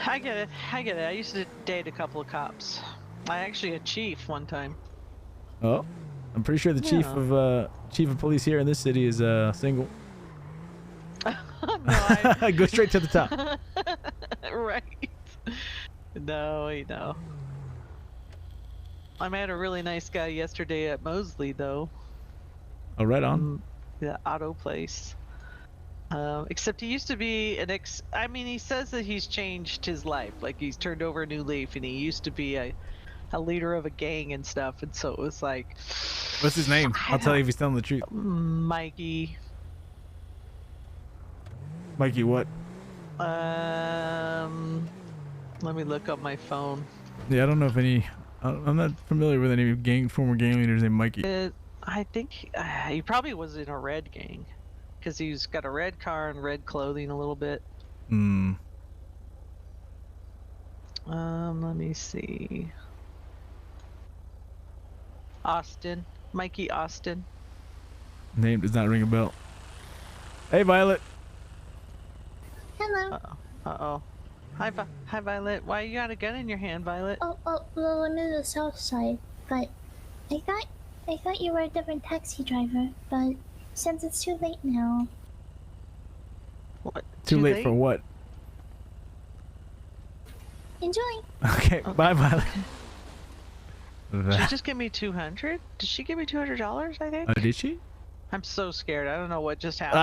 I get it. I used to date a couple of cops. I actually a chief one time. Oh, I'm pretty sure the chief of police here in this city is single. Go straight to the top. Right. No, I met a really nice guy yesterday at Mosley, though. Oh, right on. The auto place. Except he used to be I mean, he says that he's changed his life. Like, he's turned over a new leaf, and he used to be a leader of a gang and stuff. And so it was like... What's his name? I'll tell you if he's telling the truth. Mikey. Mikey, what? Let me look up my phone. Yeah, I don't know if any... I'm not familiar with any former gang leaders named Mikey. I think he probably was in a red gang. Because he's got a red car and red clothing a little bit. Let me see. Austin. Mikey Austin. Name does not ring a bell. Hey, Violet. Hello. Uh-oh. Hi, Violet. Why you got a gun in your hand, Violet? Oh, well, I'm in the south side, but I thought you were a different taxi driver, but since it's too late now. What? Too late for what? Enjoy. Okay, bye, Violet. Did she just give me 200? Did she give me $200? I think. Did she? I'm so scared. I don't know what just happened.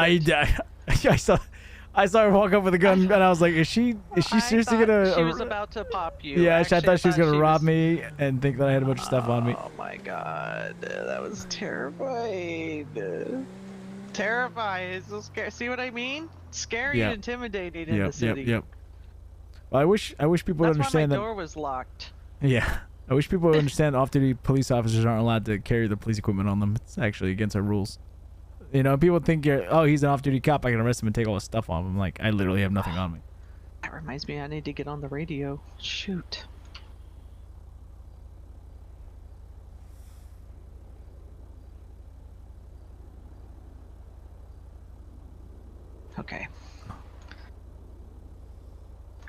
I saw her walk up with a gun, and I was like, "Is she seriously gonna?" She was about to pop you. Yeah, Actually, I thought she was gonna rob me and think that I had a bunch of stuff on me. Oh my god, that was terrifying. Terrifying. It's so scary. See what I mean? Scary Yeah. and intimidating in the Yep, city. yep. Well, I wish people would That's understand why that. my door was locked. Yeah, I wish people would understand off-duty police officers aren't allowed to carry the police equipment on them. It's actually against our rules. You know, people think he's an off-duty cop. I can arrest him and take all his stuff on him. I'm like, I literally have nothing on me. That reminds me, I need to get on the radio. Shoot. Okay.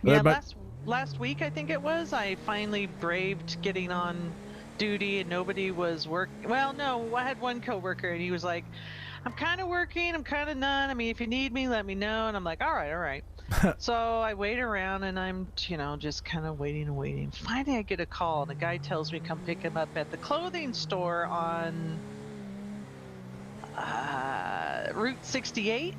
Yeah, last week I think it was, I finally braved getting on duty and nobody was working. Well, no, I had one coworker and he was like, I'm kind of working, I'm kind of not. I mean, if you need me, let me know. And I'm like, all right. So I wait around and I'm, just kind of waiting and waiting. Finally, I get a call and the guy tells me come pick him up at the clothing store on Route 68.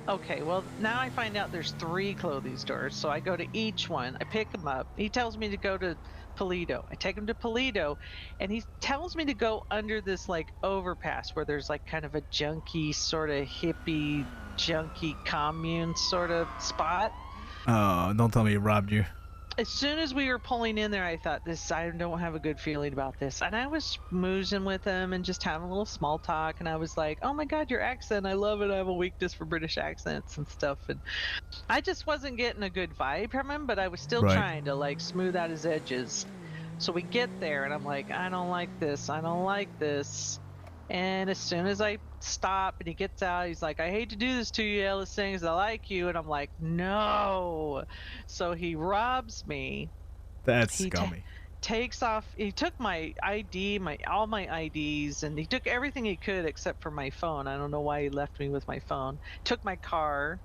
Okay, well, now I find out there's 3 clothing stores, so I go to each one. I pick him up. He tells me to go to Toledo. I take him to Toledo, and he tells me to go under this, overpass where there's, kind of a junky, sort of hippie, junky commune sort of spot. Oh, don't tell me he robbed you. As soon as we were pulling in there, I thought, I don't have a good feeling about this. And I was schmoozing with him and just having a little small talk. And I was like, oh my God, your accent. I love it. I have a weakness for British accents and stuff. And I just wasn't getting a good vibe from him, but I was still trying to smooth out his edges. So we get there and I'm like, I don't like this. I don't like this. And as soon as I stop and he gets out, he's like, I hate to do this to you, Ellis Sings, I like you. And I'm like, no. So he robs me. That's scummy. Takes off. He took my ID, all my IDs, and he took everything he could except for my phone. I don't know why he left me with my phone. Took my car.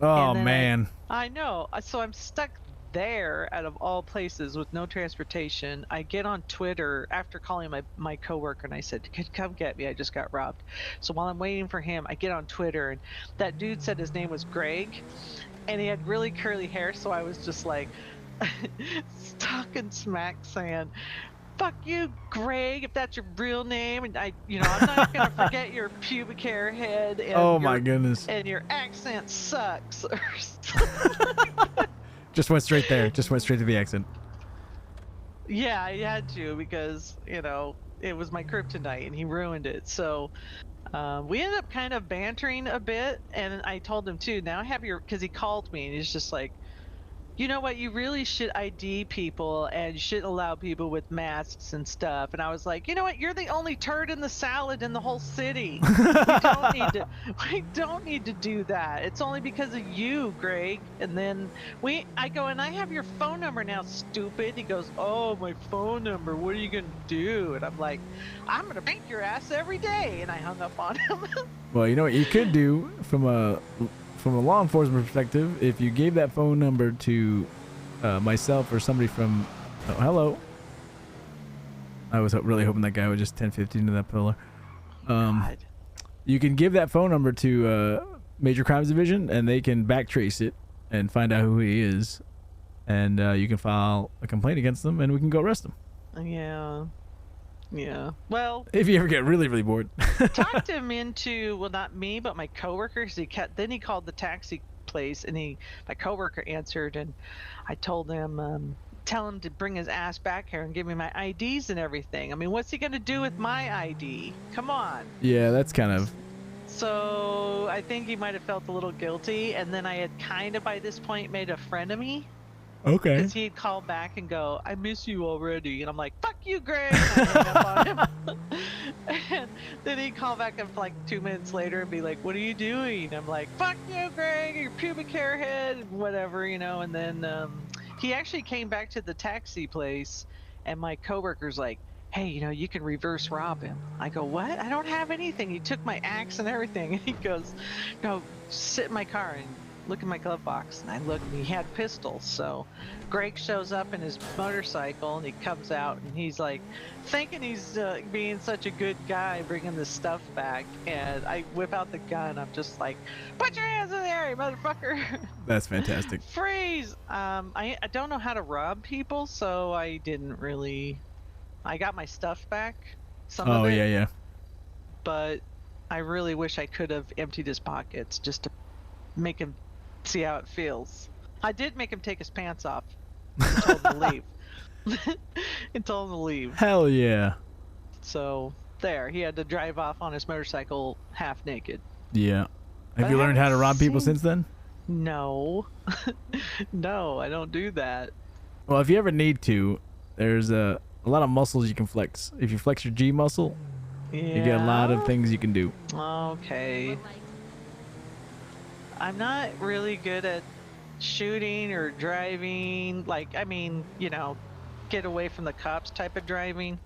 Oh, man. I know. So I'm stuck there out of all places with no transportation. I get on Twitter after calling my coworker and I said, come get me, I just got robbed. So while I'm waiting for him, I get on Twitter and that dude said his name was Greg and he had really curly hair, so I was just like talking smack saying, fuck you, Greg, if that's your real name, and I'm not gonna forget your pubic hair head and my goodness, and your accent sucks. Just went straight there. Just went straight to the accent. Yeah, I had to because, it was my kryptonite and he ruined it. So we ended up kind of bantering a bit and I told him too, now I have because he called me and he's just like, you know what, you really should ID people and you shouldn't allow people with masks and stuff. And I was like, you know what, you're the only turd in the salad in the whole city. We don't need to do that. It's only because of you, Greg. And then I go, and I have your phone number now, stupid. He goes, oh, my phone number, what are you gonna do? And I'm like, I'm gonna beat your ass every day. And I hung up on him. Well, you know what you could do from a law enforcement perspective, if you gave that phone number to myself or somebody from hello, I was really hoping that guy would just 10-15 to that pillar. You can give that phone number to Major Crimes Division and they can backtrace it and find out who he is, and you can file a complaint against them and we can go arrest him. Yeah. Well, if you ever get really, really bored. Talked him into, well, not me, but my coworker. Then he called the taxi place, and my coworker answered, and I told him, tell him to bring his ass back here and give me my IDs and everything. I mean, what's he gonna do with my ID? Come on. Yeah, that's kind of. So I think he might have felt a little guilty, and then I had kind of by this point made a friend of me. Okay. Because he'd call back and go, I miss you already. And I'm like, fuck you, Greg. And I hung up on him. And then he'd call back and 2 minutes later and be like, what are you doing? I'm like, fuck you, Greg, your pubic hair head, and whatever, And then he actually came back to the taxi place, and my coworker's like, hey, you can reverse rob him. I go, what? I don't have anything. He took my axe and everything. And he goes, no, sit in my car and look in my glove box. And I look, and he had pistols. So Greg shows up in his motorcycle, and he comes out, and he's like thinking he's being such a good guy bringing this stuff back. And I whip out the gun. I'm just like, put your hands in the air, you motherfucker. That's fantastic. Freeze. I don't know how to rob people, so I didn't really. I got my stuff back. Some of it, yeah. But I really wish I could have emptied his pockets just to make him see how it feels. I did make him take his pants off and told him to leave. Hell yeah. So there. He had to drive off on his motorcycle half naked. Yeah. Have But you I learned how to haven't rob people seen- since then? No. No, I don't do that. Well, if you ever need to, there's a lot of muscles you can flex. If you flex your G muscle, you get a lot of Yeah? things you can do. Okay. I'm not really good at shooting or driving. Like, I mean, you know, get away from the cops type of driving.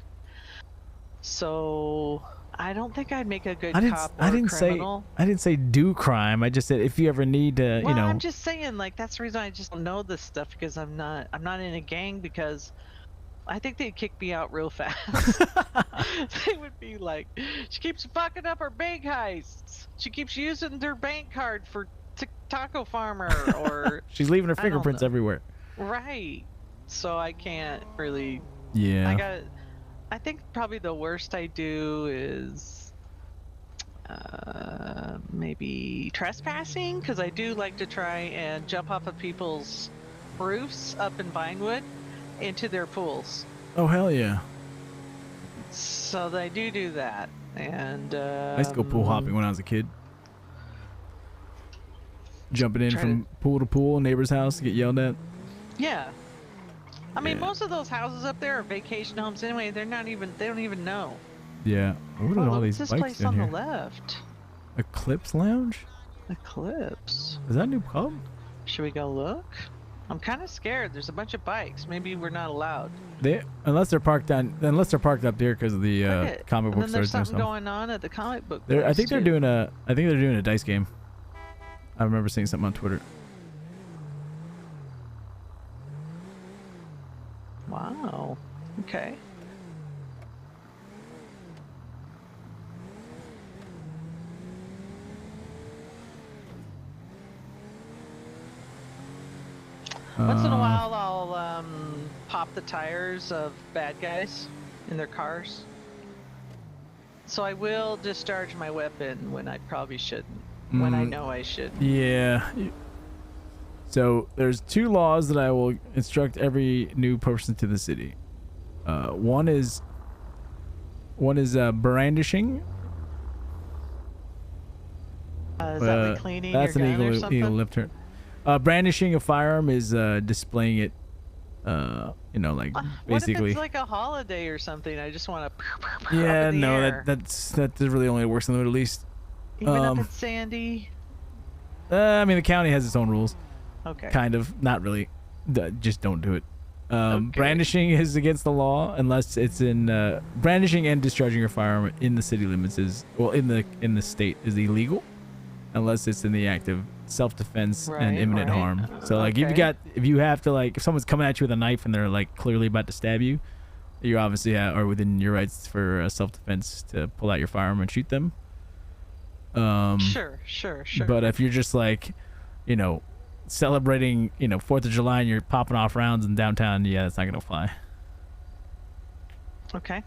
So I don't think I'd make a good cop or criminal. I didn't say do crime. I just said if you ever need to, Well, you know. I'm just saying, like, that's the reason I just don't know this stuff, because I'm not in a gang, because I think they'd kick me out real fast. They would be like, she keeps fucking up her bank heists. She keeps using their bank card for Taco Farmer, or She's leaving her I don't fingerprints know. everywhere. Right. So I can't really. Yeah. I think probably the worst I do is maybe trespassing, because I do like to try and jump off of people's roofs up in Vinewood into their pools. Oh hell yeah. So I do that, and I used to go pool hopping when I was a kid. Jumping in Try from pool to pool, neighbor's house, get yelled at. yeah. I mean, most of those houses up there are vacation homes anyway. They don't even know. Yeah. What are Oh, all look, these this bikes place down on here? the left. Eclipse Lounge? Eclipse. Is that a new pub? Should we go look? I'm kind of scared. There's a bunch of bikes. Maybe we're not allowed. Unless they're parked up there because of the Look at- comic and book then there's stores. something going on at the comic book. I place, think they're too. doing a dice game. I remember seeing something on Twitter. Wow. Okay. Once in a while, I'll pop the tires of bad guys in their cars. So I will discharge my weapon when I probably shouldn't. When I know I shouldn't. Yeah. So there's 2 laws that I will instruct every new person to the city. One is brandishing. Is that like cleaning That's your an gun or something? illegal left turn. Brandishing a firearm is displaying it. You know, like What basically. if it's like a holiday or something? I just want to. Yeah, up in the no, air. that really only works in the Middle East. Even up in Sandy. I mean, the county has its own rules. Okay. Kind of, not really. Just don't do it. Brandishing is against the law unless it's in brandishing and discharging your firearm in the city limits is in the state is illegal, unless it's in the act of self-defense and imminent harm. So like if you have to like if someone's coming at you with a knife and they're like clearly about to stab you, you obviously are within your rights for self-defense to pull out your firearm and shoot them. Sure. But if you're just like, you know, celebrating, you know, 4th of July and you're popping off rounds in downtown, yeah, that's not gonna fly. Okay.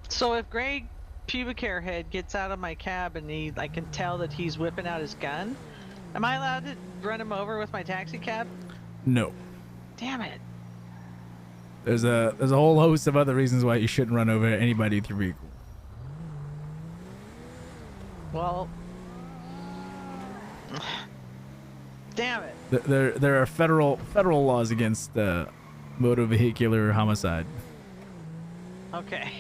So if Greg Pubic Hair Head gets out of my cab and I can tell that he's whipping out his gun, am I allowed to run him over with my taxi cab? No. Damn it. There's a whole host of other reasons why you shouldn't run over anybody with your vehicle. Well, damn it. There are federal laws against motor vehicular homicide. Okay.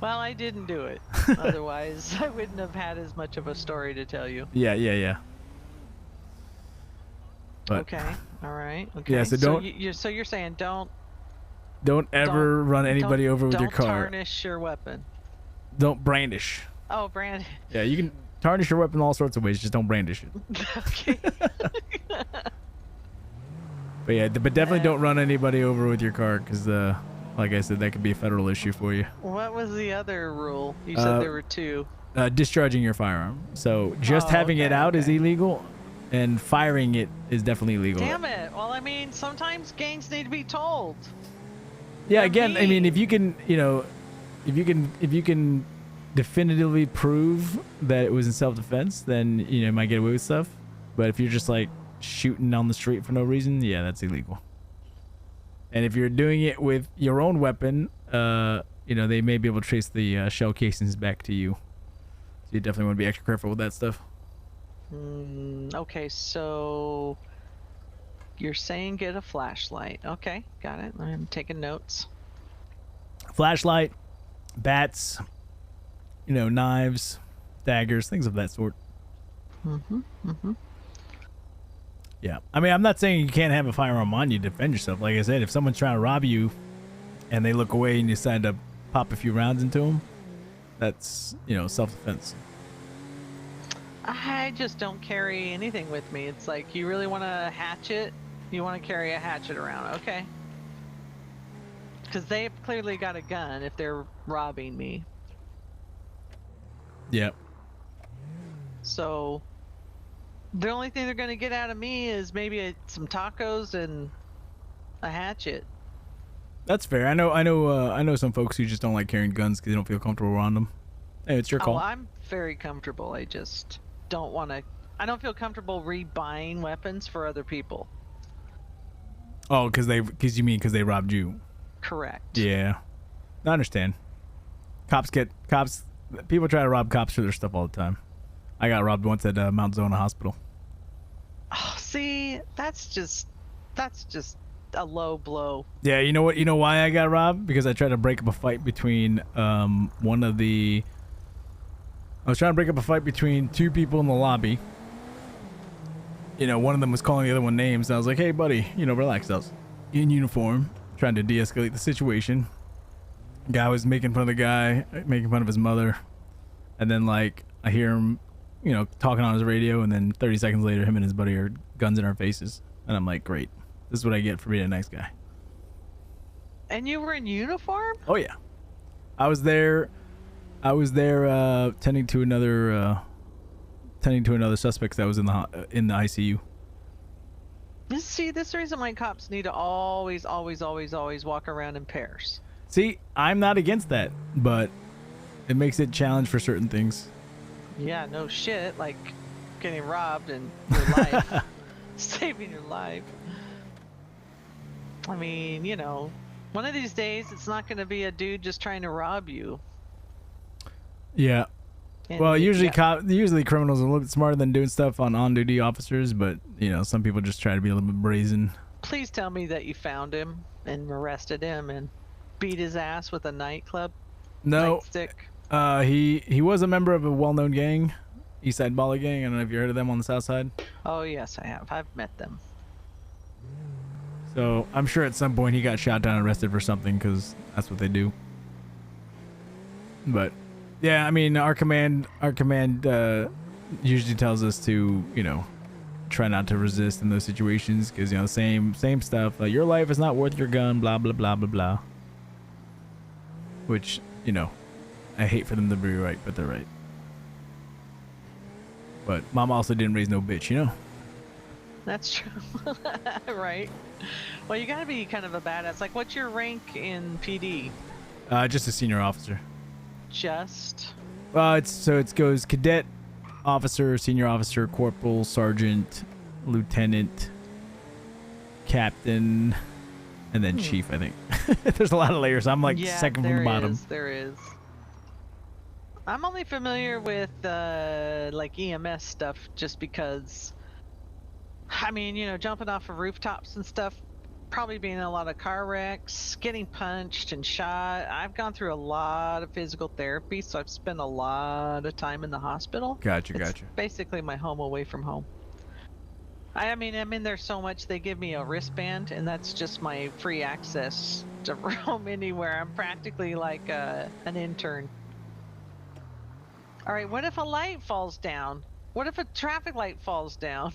Well, I didn't do it. Otherwise, I wouldn't have had as much of a story to tell you. Yeah. But Okay. All right. Okay. Yeah, so don't- So you're saying don't ever run anybody over with your car. Don't tarnish your weapon. Don't brandish. Oh, brand. Yeah, you can tarnish your weapon all sorts of ways. Just don't brandish it. Okay. But definitely don't run anybody over with your car because, like I said, that could be a federal issue for you. What was the other rule? You said there were 2. Discharging your firearm. So just having it out is illegal, and firing it is definitely illegal. Damn it. Well, I mean, sometimes gangs need to be told. Yeah, again, I mean, if you can, you know, if you can definitively prove that it was in self-defense, then you know you might get away with stuff. But if you're just like shooting on the street for no reason, yeah, that's illegal. And if you're doing it with your own weapon, you you know, they may be able to trace the shell casings back to you. So you definitely want to be extra careful with that stuff. Okay, so you're saying get a flashlight. Okay, got it. I'm taking notes. Flashlight, bats, you know, knives, daggers, things of that sort. Yeah. I mean, I'm not saying you can't have a firearm on you to defend yourself. Like I said, if someone's trying to rob you and they look away and you decide to pop a few rounds into them, that's, you know, self-defense. I just don't carry anything with me. It's like, you really want a hatchet? You want to carry a hatchet around. Okay. Because they've clearly got a gun if they're robbing me. Yep. So the only thing they're going to get out of me is maybe some tacos and a hatchet. That's fair. I know some folks who just don't like carrying guns because they don't feel comfortable around them. Hey, it's your call. Oh, I'm very comfortable. I just don't want to. I don't feel comfortable rebuying weapons for other people. Oh, because you mean because they robbed you? Correct. Yeah, I understand. People try to rob cops for their stuff all the time. I got robbed once at Mount Zona Hospital. Oh, see, that's just a low blow. Yeah, you know what? You know why I got robbed? Because I tried to break up a fight between I was trying to break up a fight between two people in the lobby. You know, one of them was calling the other one names, and I was like, "Hey, buddy, you know, relax." I was in uniform, trying to de-escalate the situation. Guy was making fun of the guy, making fun of his mother, and then like I hear him, you know, talking on his radio, and then 30 seconds later, him and his buddy are guns in our faces, and I'm like, "Great, this is what I get for being a nice guy." And you were in uniform? Oh yeah, I was there tending to another suspect that was in the ICU. See, this is the reason why cops need to always walk around in pairs. See, I'm not against that, but it makes it a challenge for certain things. Yeah, no shit, like getting robbed and your life, saving your life. I mean, you know, one of these days it's not going to be a dude just trying to rob you. Yeah. And Well, usually criminals are a little bit smarter than doing stuff on duty officers, but you know, some people just try to be a little bit brazen. Please tell me that you found him and arrested him and beat his ass with a nightclub nightstick. He was a member of a well-known gang, East Side Baller Gang. I don't know if you heard of them on the South Side. Oh yes, I have. I've met them. So I'm sure at some point he got shot down and arrested for something because that's what they do. But yeah, I mean, our command usually tells us to, you know, try not to resist in those situations because, you know, same stuff. Like, your life is not worth your gun, blah blah blah blah blah. Which, you know, I hate for them to be right, but they're right. But mom also didn't raise no bitch, you know. That's true. Right. Well, you gotta be kind of a badass. Like, what's your rank in PD? Just a senior officer. Just? It goes cadet, officer, senior officer, corporal, sergeant, lieutenant, captain, and then chief, I think. There's a lot of layers. I'm like second from the bottom. There is. I'm only familiar with like EMS stuff just because, I mean, you know, jumping off of rooftops and stuff, probably being in a lot of car wrecks, getting punched and shot. I've gone through a lot of physical therapy, so I've spent a lot of time in the hospital. Gotcha. Basically my home away from home. I mean, I'm in there so much they give me a wristband, and that's just my free access to roam anywhere. I'm practically like an intern. All right, what if a light falls down? What if a traffic light falls down?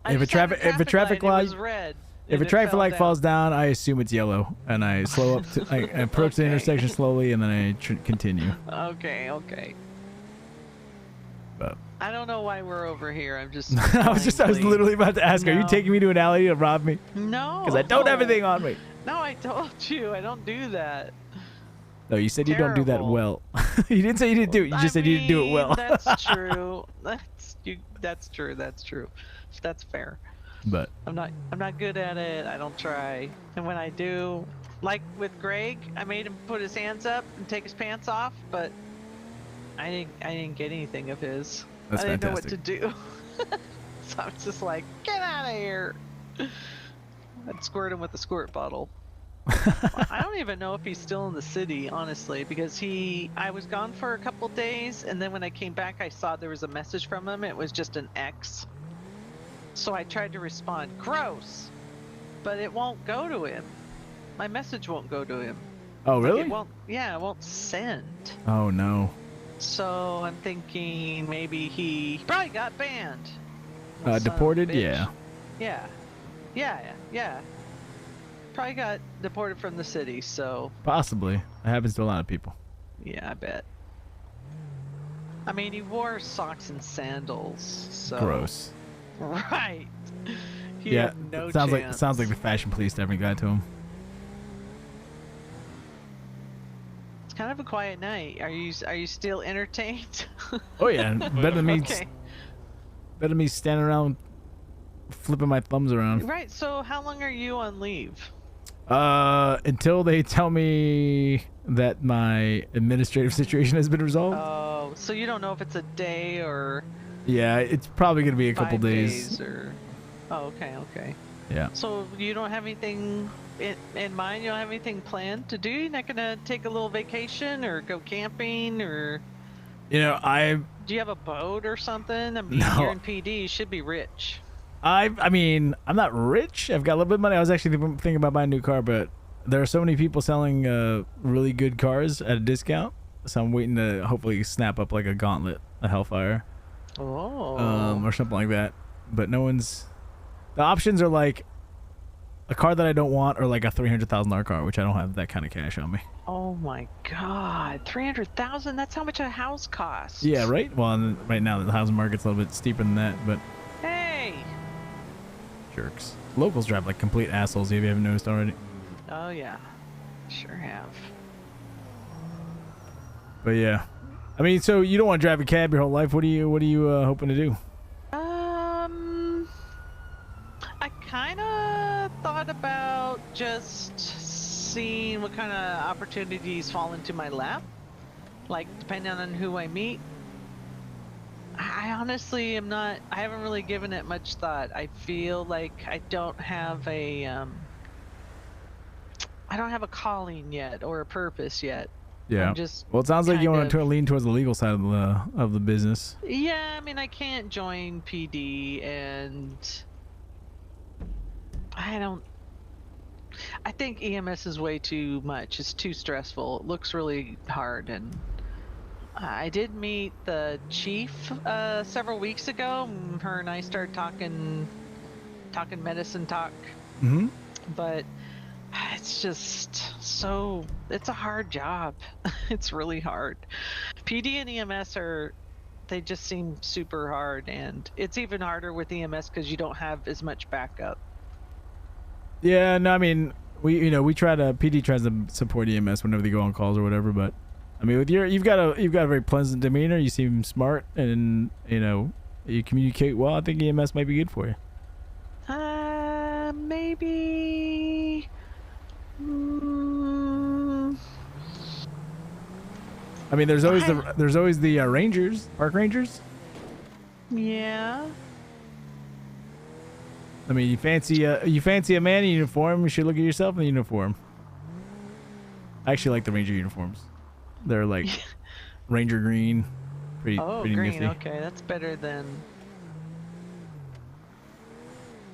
If a traffic light falls down, I assume it's yellow, and I slow up. I approach the intersection slowly, and then I continue. Okay. But I don't know why we're over here. I'm just. I was literally about to ask, are you taking me to an alley to rob me? No. Because I don't have anything on me. No, I told you I don't do that. No, you said you don't do that well. You didn't say you didn't do it. You just said you didn't do it well. That's true. That's true. That's fair. But I'm not good at it. I don't try. And when I do, like with Greg, I made him put his hands up and take his pants off, but I didn't get anything of his. That's I didn't fantastic. know what to do. So I was just like, get out of here. I'd squirt him with a squirt bottle. I don't even know if he's still in the city, honestly, because I was gone for a couple days, and then when I came back, I saw there was a message from him. It was just an X. So I tried to respond, gross, but it won't go to him. My message won't go to him. Oh, really? It won't, yeah, it won't send. Oh, no. So I'm thinking maybe he probably got banned. Son of a Deported? bitch. Yeah. Yeah. Probably got deported from the city, so Possibly. It happens to a lot of people. yeah, I bet. I mean, he wore socks and sandals, so Gross. Right. He Yeah. had no sounds chance. like the fashion police definitely got to him. It's kind of a quiet night. Are you still entertained? Oh yeah, better than me. Okay. Better than me standing around flipping my thumbs around. Right. So how long are you on leave? Until they tell me that my administrative situation has been resolved. Oh, so you don't know if it's a day or Yeah, it's probably gonna be a couple 5 days. or. Oh, okay. Yeah. So you don't have anything in mind? You don't have anything planned to do? You're not gonna take a little vacation or go camping or? You know, Do you have a boat or something? I mean, No. you're in PD. You should be rich. I mean, I'm not rich. I've got a little bit of money. I was actually thinking about buying a new car, but there are so many people selling really good cars at a discount. So I'm waiting to hopefully snap up like a Gauntlet, a Hellfire, or something like that. But no one's. The options are like a car that I don't want, or like a $300,000 car, which I don't have that kind of cash on me. Oh my God, 300,000? That's how much a house costs. Yeah, right. Well, and right now the housing market's a little bit steeper than that, but Hey. jerks. Locals drive like complete assholes. If you haven't noticed already. Oh yeah, sure have. But yeah, I mean, so you don't want to drive a cab your whole life. What are you hoping to do? I kind of thought about just seeing what kind of opportunities fall into my lap, like depending on who I meet. I honestly am not. I haven't really given it much thought. I feel like I don't have a calling yet or a purpose yet. Yeah. I'm just Well, it sounds like you kind want to of- lean towards the legal side of the business. Yeah, I mean, I can't join PD, and I think EMS is way too much. It's too stressful. It looks really hard, and I did meet the chief several weeks ago. Her and I started talking medicine talk, Mm-hmm. but it's just it's a hard job. It's really hard. PD and EMS they just seem super hard, and it's even harder with EMS because you don't have as much backup. Yeah, no, I mean, PD tries to support EMS whenever they go on calls or whatever, but I mean, with you've got a very pleasant demeanor. You seem smart, and you communicate well. I think EMS might be good for you. Maybe. I mean, there's always the Rangers, park rangers. Yeah. I mean, you fancy a man in uniform, you should look at yourself in the uniform. I actually like the Ranger uniforms. They're like Ranger green, pretty Green. nifty. Okay, that's better than.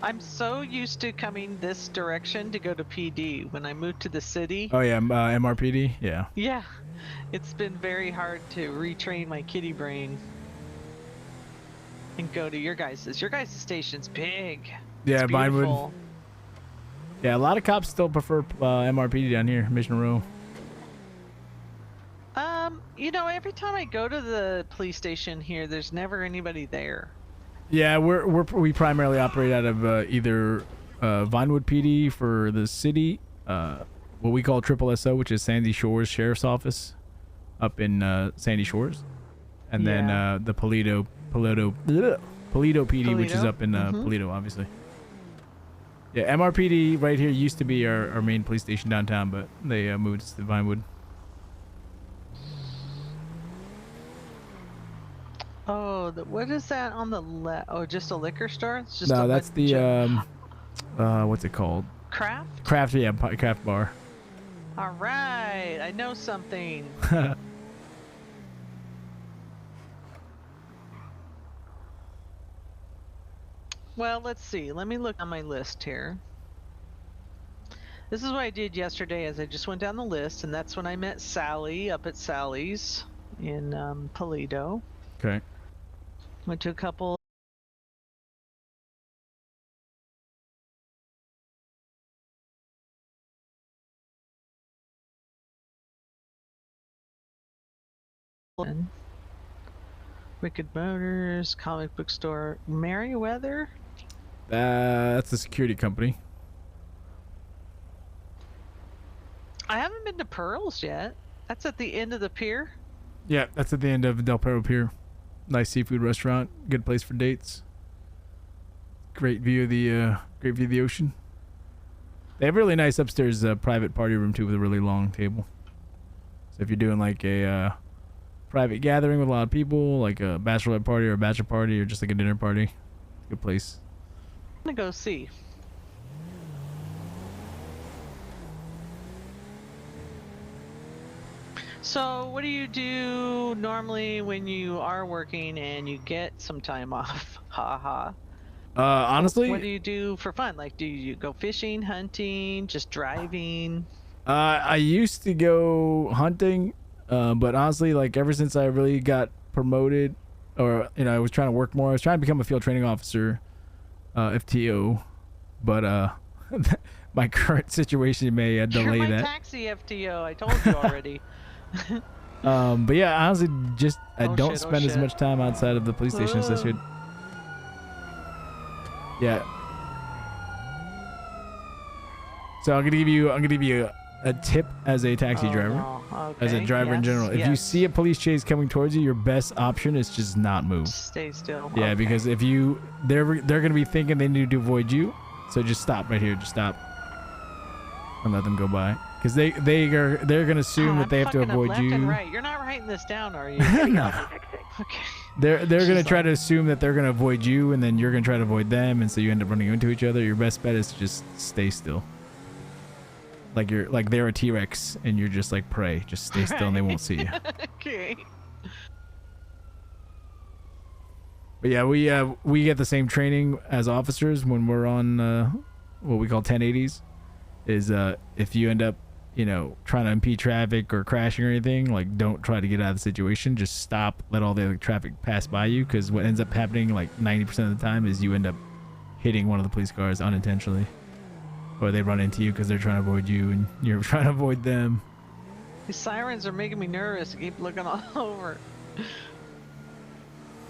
I'm so used to coming this direction to go to PD. When I moved to the city. Oh yeah, MRPD, yeah. Yeah, it's been very hard to retrain my kitty brain and go to your guys's. Your guys' station's big. Yeah, It's Vinewood. beautiful. Yeah, a lot of cops still prefer MRPD down here, Mission Row. Every time I go to the police station here, there's never anybody there. Yeah, we primarily operate out of either Vinewood PD for the city, what we call Triple SO, which is Sandy Shores Sheriff's Office, up in Sandy Shores, and then the Paleto PD, which is up in Paleto, obviously. Yeah, MRPD right here used to be our main police station downtown, but they moved to Vinewood. Oh, what is that on the left? Oh, just a liquor store? It's just No, a that's bunch the of what's it called? craft. Craft, yeah, craft bar. All right, I know something. Well, let's see. Let me look on my list here. This is what I did yesterday as I just went down the list, and that's when I met Sally up at Sally's in Paleto. Okay. Went to a couple. Wicked Motors, comic book store, Merriweather. That's the security company. I haven't been to Pearls yet. That's at the end of the pier. Yeah, that's at the end of Del Perro Pier. Nice seafood restaurant. Good place for dates. Great view of the ocean. They have really nice upstairs private party room too, with a really long table. So if you're doing like a private gathering with a lot of people, like a bachelorette party or a bachelor party or just like a dinner party, good place. I'm gonna go see. So, what do you do normally when you are working and you get some time off? Ha ha. Honestly, what do you do for fun? Like, do you go fishing, hunting, just driving? I used to go hunting, but honestly, like ever since I really got promoted, or I was trying to work more. I was trying to become a field training officer, FTO, but my current situation may delay You're my that. taxi FTO. I told you already. But yeah, honestly, just I Oh don't shit, oh spend as shit. much time outside of the police station as I should. Yeah. So I'm gonna give you a tip as a taxi driver, no. as a Okay, driver in yes, general. If you yes. see a police chase coming towards you, your best option is just not move. Stay still. Yeah, Okay. because if they're gonna be thinking they need to avoid you, so just stop right here. Just stop and let them go by, because they're gonna assume that they have to Fucking up avoid left you. and right. You're not writing this down, are you? No. Okay. They're gonna try to assume that they're gonna avoid you, and then you're gonna try to avoid them, and so you end up running into each other. Your best bet is to just stay still. Like they're a T-Rex and you're just like prey. Just stay still and they won't see you. Okay. But yeah, we get the same training as officers when we're on what we call 1080s. Is if you end up trying to impede traffic or crashing or anything, like don't try to get out of the situation. Just stop, let all the other traffic pass by you, because what ends up happening like 90% of the time is you end up hitting one of the police cars unintentionally, or they run into you because they're trying to avoid you and you're trying to avoid them. These sirens are making me nervous. I keep looking all over. I'm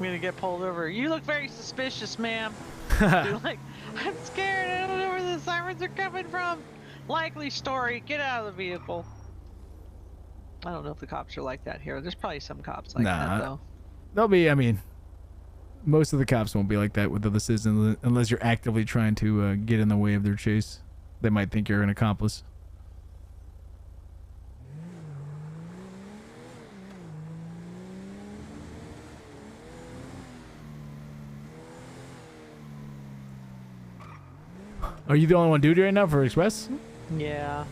gonna get pulled over. You look very suspicious, ma'am. You're like, I'm scared. I don't know where the sirens are coming from. Likely story. Get out of the vehicle. I don't know if the cops are like that here. There's probably some cops like that though. They'll be. I mean, most of the cops won't be like that with other citizens unless you're actively trying to get in the way of their chase. They might think you're an accomplice. Are you the only one duty right now for Express? Yeah.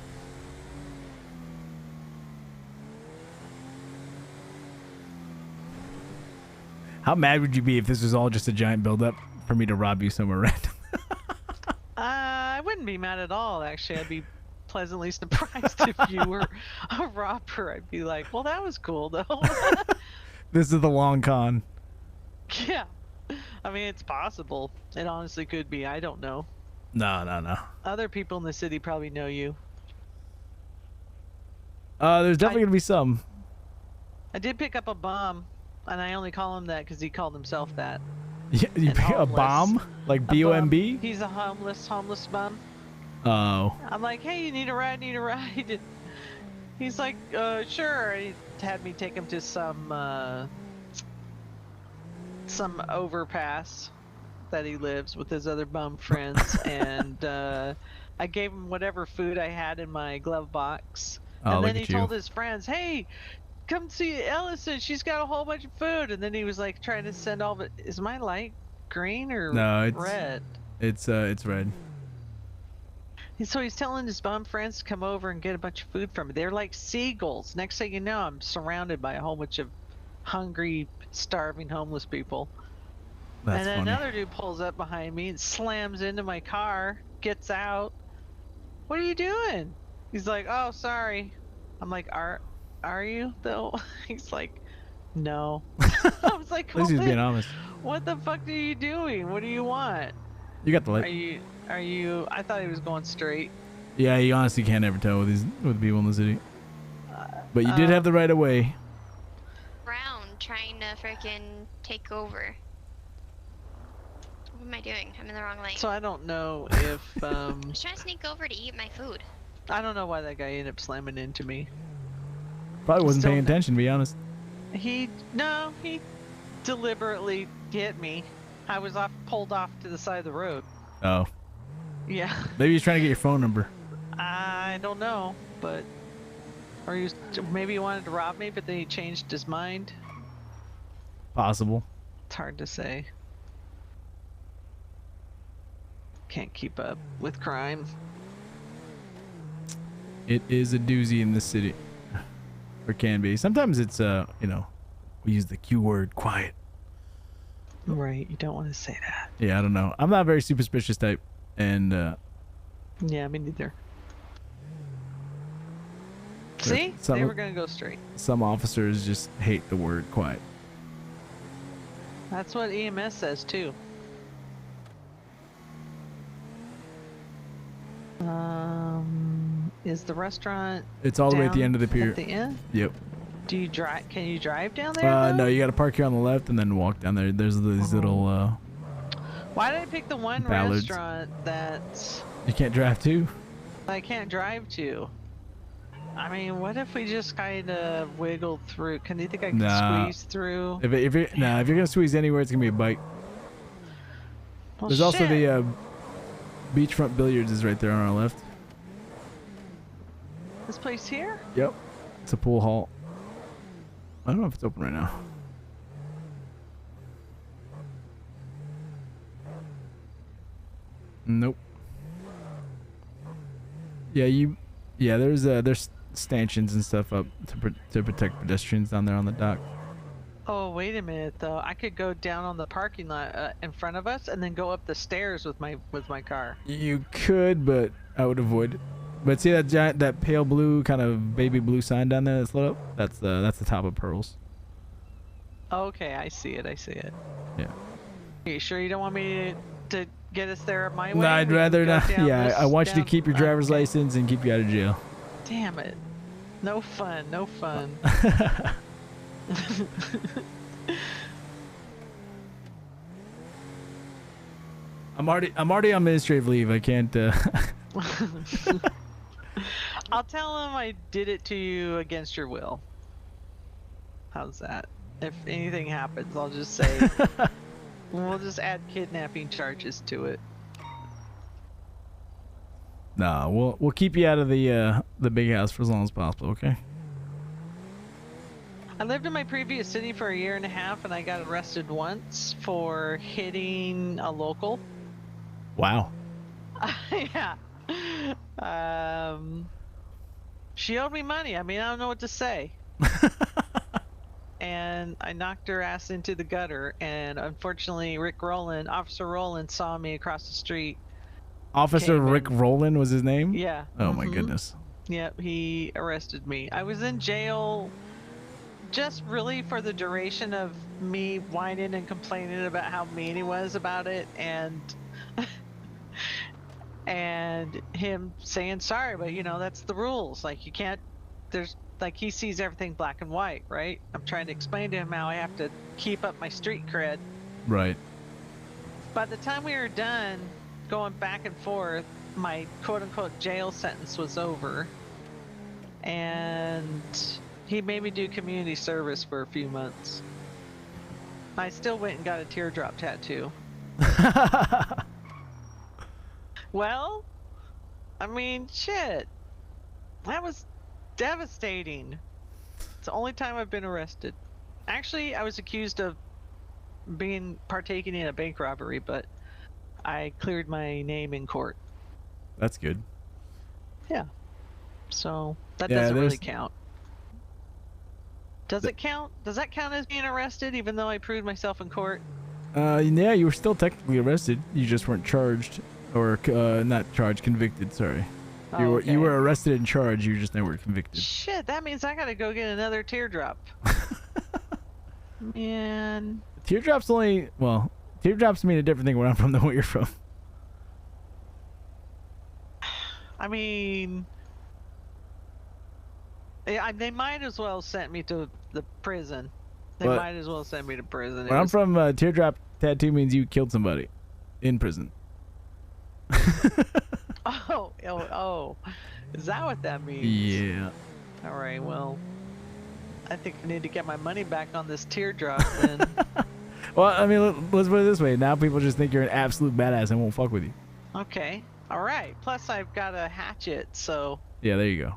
How mad would you be if this was all just a giant buildup for me to rob you somewhere random? I wouldn't be mad at all. Actually, I'd be pleasantly surprised if you were a robber. I'd be like, well, that was cool though. This is the long con. Yeah. I mean, it's possible. It honestly could be. I don't know. No. Other people in the city probably know you. There's definitely gonna be some. I did pick up a bum, and I only call him that because he called himself that. Yeah, you pick a bomb? Like B-O-M-B? He's a homeless bum. Oh. I'm like, hey, you need a ride? Need a ride? He's like, sure. He had me take him to some overpass. that he lives with his other bum friends, and I gave him whatever food I had in my glove box. Oh, And look then he at you. told his friends, "Hey, come see Ellison. She's got a whole bunch of food." And then he was like trying to send all of it. Is my light green or No, it's red? It's red. And so he's telling his bum friends to come over and get a bunch of food from me. They're like seagulls. Next thing you know, I'm surrounded by a whole bunch of hungry, starving, homeless people. That's and then funny. another dude pulls up behind me and slams into my car, gets out. "What are you doing?" He's like, "Oh, sorry." I'm like, Are you though? He's like, "No." I was like, At least he's being honest. "What the fuck are you doing? What do you want?" You got the light. Are you? I thought he was going straight. Yeah, you honestly can't ever tell with people in the city. But you did have the right of way. Brown trying to freaking take over. What am I doing? I'm in the wrong lane. So I don't know if I was trying to sneak over to eat my food. I don't know why that guy ended up slamming into me. Probably wasn't Still paying attention, to be honest. He deliberately hit me. I was pulled off to the side of the road. Oh. Yeah. Maybe he's trying to get your phone number. I don't know, but maybe he wanted to rob me, but then he changed his mind. Possible. It's hard to say. Can't keep up with crime. It is a doozy in this city. Or can be. Sometimes it's we use the Q word, quiet. Right, you don't want to say that. Yeah, I don't know. I'm not a very superstitious type, and Yeah, me neither. See? They were gonna go straight. Some officers just hate the word quiet. That's what EMS says too. Is the restaurant? It's all the way at the down end of the pier. At the end? Yep. Do you drive? Can you drive down there? No, you got to park here on the left and then walk down there. There's these little. Why did I pick the one Ballards. restaurant that You can't drive to. I can't drive to? I mean, what if we just kind of wiggled through? Can you think I can squeeze through? If you're gonna squeeze anywhere, it's gonna be a bike. Well, There's also shit. the beachfront billiards is right there on our left. This place here? Yep. It's a pool hall. I don't know if it's open right now. Nope. Yeah, there's stanchions and stuff up to protect pedestrians down there on the dock. Oh, wait a minute though. I could go down on the parking lot in front of us and then go up the stairs with my car. You could, but I would avoid it. But see that pale blue kind of baby blue sign down there that's lit up? That's the top of Pearls. Okay, I see it. Yeah. Are you sure you don't want me to get us there my way? No, I'd We can rather go not. down Yeah, this- I want you to down- keep your driver's license and keep you out of jail. Damn it. No fun. No fun. I'm already on administrative leave. I can't. I'll tell him I did it to you against your will. How's that? If anything happens, I'll just say we'll just add kidnapping charges to it. Nah, we'll keep you out of the big house for as long as possible. Okay. I lived in my previous city for 1.5 years, and I got arrested once for hitting a local. Wow. Yeah. She owed me money. I mean, I don't know what to say. And I knocked her ass into the gutter, and unfortunately, Officer Rowland saw me across the street. Officer Rick Rowland was his name? Yeah. Oh my goodness. Yep, he arrested me. I was in jail just really for the duration of me whining and complaining about how mean he was about it, and and him saying sorry, but that's the rules. Like, you can't, he sees everything black and white, right? I'm trying to explain to him how I have to keep up my street cred. Right. By the time we were done going back and forth, my quote-unquote jail sentence was over, and he made me do community service for a few months. I still went and got a teardrop tattoo. Well, I mean, shit. That was devastating. It's the only time I've been arrested. Actually, I was accused of partaking in a bank robbery, but I cleared my name in court. That's good. Yeah. So that Yeah, doesn't really there's- count. Does it count? Does that count as being arrested, even though I proved myself in court? Yeah, you were still technically arrested. You just weren't charged, or not charged, convicted. Sorry. Oh, You were arrested and charged. You just never convicted. Shit, that means I gotta go get another teardrop. Man. Teardrops teardrops mean a different thing where I'm from than where you're from. I mean, they might as well sent me to the prison. They But- might as well send me to prison. Where I'm from, teardrop tattoo means you killed somebody in prison. Oh, is that what that means? Yeah. All right, well, I think I need to get my money back on this teardrop then. Well, I mean, let's put it this way. Now people just think you're an absolute badass and won't fuck with you. Okay, all right. Plus, I've got a hatchet, so Yeah, there you go.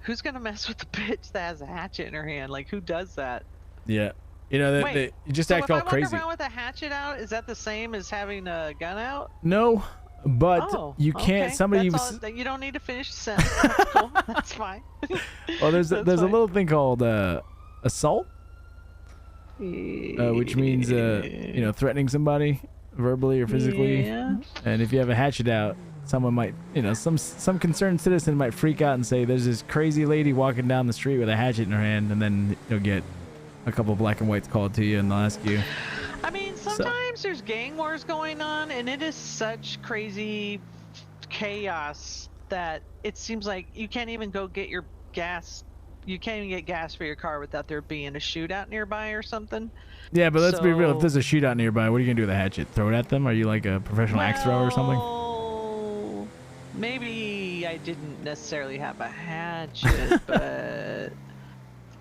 who's gonna mess with the bitch that has a hatchet in her hand? Like, who does that? Yeah. You know, Wait, you just so act if all I walk crazy. around with a hatchet out, is that the same as having a gun out? No, but Oh, you can't. okay. Somebody That's all, you don't need to finish the sentence. That's cool. That's fine. Well, there's a That's fine. little thing called assault, which means you know, threatening somebody verbally or physically. Yeah. And if you have a hatchet out, someone might, you know, some concerned citizen might freak out and say, "There's this crazy lady walking down the street with a hatchet in her hand," and then you'll get a couple black and whites called to you and they'll ask you. I mean, sometimes there's gang wars going on, and it is such crazy chaos that it seems like you can't even go get your gas. You can't even get gas for your car without there being a shootout nearby or something. Yeah, but let's be real. If So- there's a shootout nearby, what are you gonna do with a hatchet? Throw it at them? Are you like a professional axe thrower or something? Well, maybe I didn't necessarily have a hatchet, but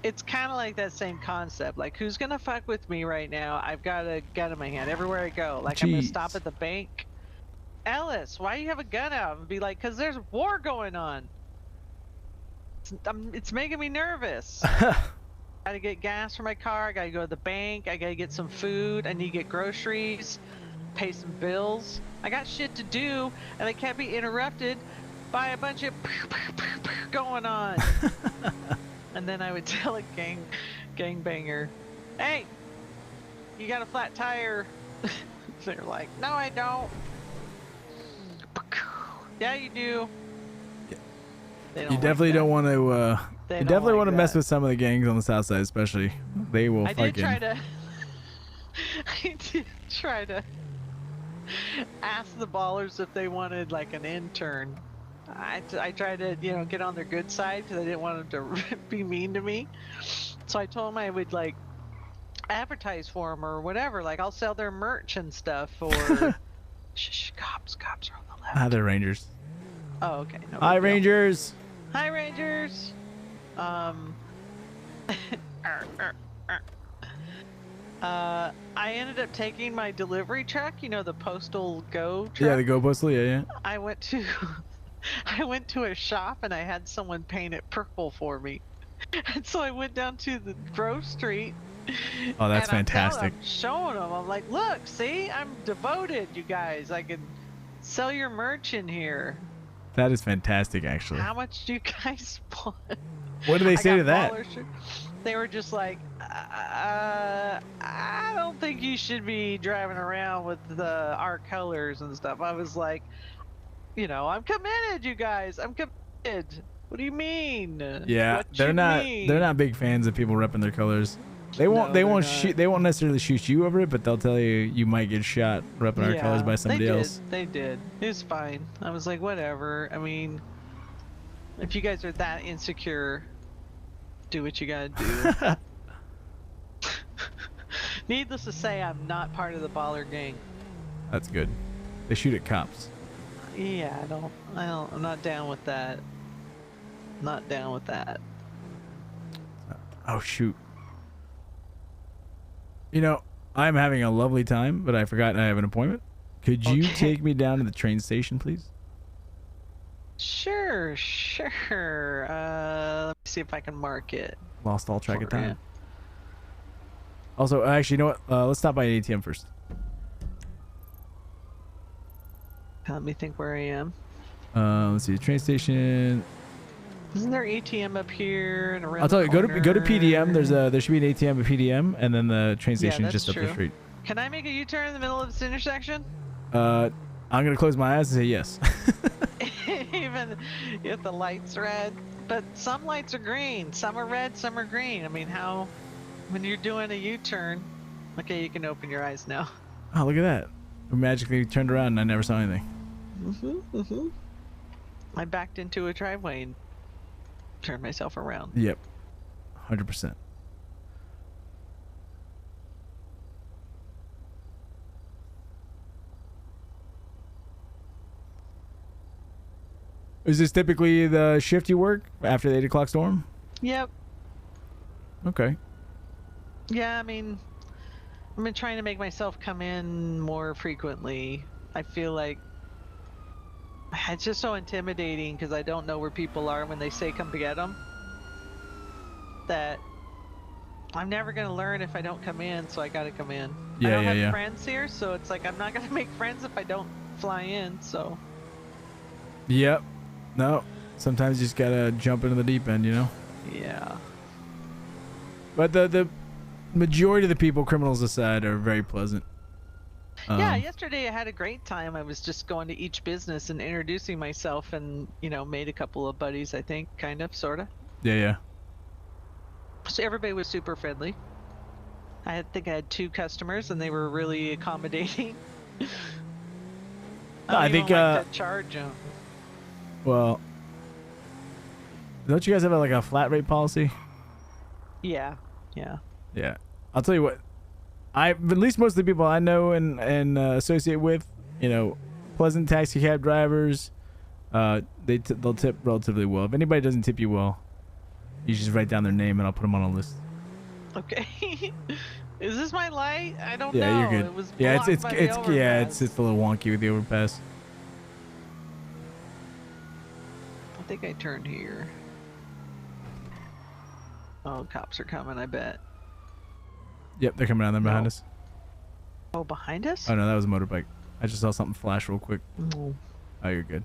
it's kind of like that same concept. Like, who's gonna fuck with me right now? I've got a gun in my hand everywhere I go. Like, I'm gonna stop at the bank. Ellis, why do you have a gun out? And be like, cause there's war going on. It's making me nervous. Gotta get gas for my car. I gotta go to the bank. I gotta get some food. I need to get groceries, pay some bills. I got shit to do, and I can't be interrupted by a bunch of going on. And then I would tell a gangbanger, "Hey, you got a flat tire?" They're like, "No, I don't." Yeah, you do. They You don't definitely like don't want to. They You don't definitely like want to mess that. with some of the gangs on the south side, especially. They will I fucking. did try to. I did try to ask the ballers if they wanted like an intern. I tried to, you know, get on their good side because I didn't want them to be mean to me. So I told them I would like advertise for them or whatever. Like, I'll sell their merch and stuff. Or shh, cops are on the left. Ah, they're Rangers. Oh, okay. No Hi, big deal. Rangers. Hi, Rangers. I ended up taking my delivery truck. You know, the Postal Go truck. Yeah, the Go Postal. Yeah. I went to a shop and I had someone paint it purple for me. And so I went down to the Grove Street. Oh, that's and fantastic. I'm showing them. I'm like, look, see, I'm devoted, you guys. I can sell your merch in here. That is fantastic, actually. How much do you guys want? What do they I say got to that? baller shirts. They were just like, I don't think you should be driving around with our colors and stuff. I was like, you know, I'm committed, you guys. I'm committed. What do you mean? Yeah, What they're you not. mean? They're not big fans of people repping their colors. They won't. No, they they're won't not. shoot. They won't necessarily shoot you over it, but they'll tell you you might get shot repping our colors by somebody else. They did. It was fine. I was like, whatever. I mean, if you guys are that insecure, do what you gotta do. Needless to say, I'm not part of the baller gang. That's good. They shoot at cops. Yeah, I'm not down with that. Not down with that. Oh shoot. You know, I'm having a lovely time, but I forgot I have an appointment. Could you Okay. take me down to the train station, please? Sure. Let me see if I can mark it. Lost all track of For time. it. Also, actually, you know what? Let's stop by an ATM first. Let me think where I am. Let's see, train station. Isn't there ATM up here and around? I'll tell the you, go to PDM. corner? There should be an ATM at PDM, and then the train station is that's just up the true. street. Can I make a U-turn in the middle of this intersection? I'm gonna close my eyes and say yes. Even if the light's red, but some lights are green, some are red, some are green. I mean, how? When you're doing a U-turn, okay, you can open your eyes now. Oh, look at that! We magically turned around and I never saw anything. I backed into a driveway and turned myself around. Yep, 100%. Is this typically the shift you work after the 8 o'clock storm? Yep. Okay. Yeah, I mean, I've been trying to make myself come in more frequently. I feel like it's just so intimidating because I don't know where people are when they say come to get them. That I'm never gonna learn if I don't come in, so I gotta come in. I don't have friends here, so it's like I'm not gonna make friends if I don't fly in. So. Yep. No. Sometimes you just gotta jump into the deep end, you know. Yeah. But the majority of the people, criminals aside, are very pleasant. Yeah, yesterday I had a great time. I was just going to each business and introducing myself and, made a couple of buddies, I think, kind of, sort of. Yeah. So everybody was super friendly. I think I had 2 customers and they were really accommodating. I think like to charge them. Well, don't you guys have like a flat rate policy? Yeah. Yeah. I'll tell you what. At least most of the people I know and associate with, pleasant taxi cab drivers, they'll tip relatively well. If anybody doesn't tip you well, you just write down their name and I'll put them on a list. Okay. Is this my light? I don't know. Yeah, you're good. It was Yeah, blocked by the overpass. it's a little wonky with the overpass. I think I turned here. Oh, cops are coming, I bet. Yep, they're coming down there behind us. Oh, behind us? Oh no, that was a motorbike. I just saw something flash real quick. Oh. Oh, you're good.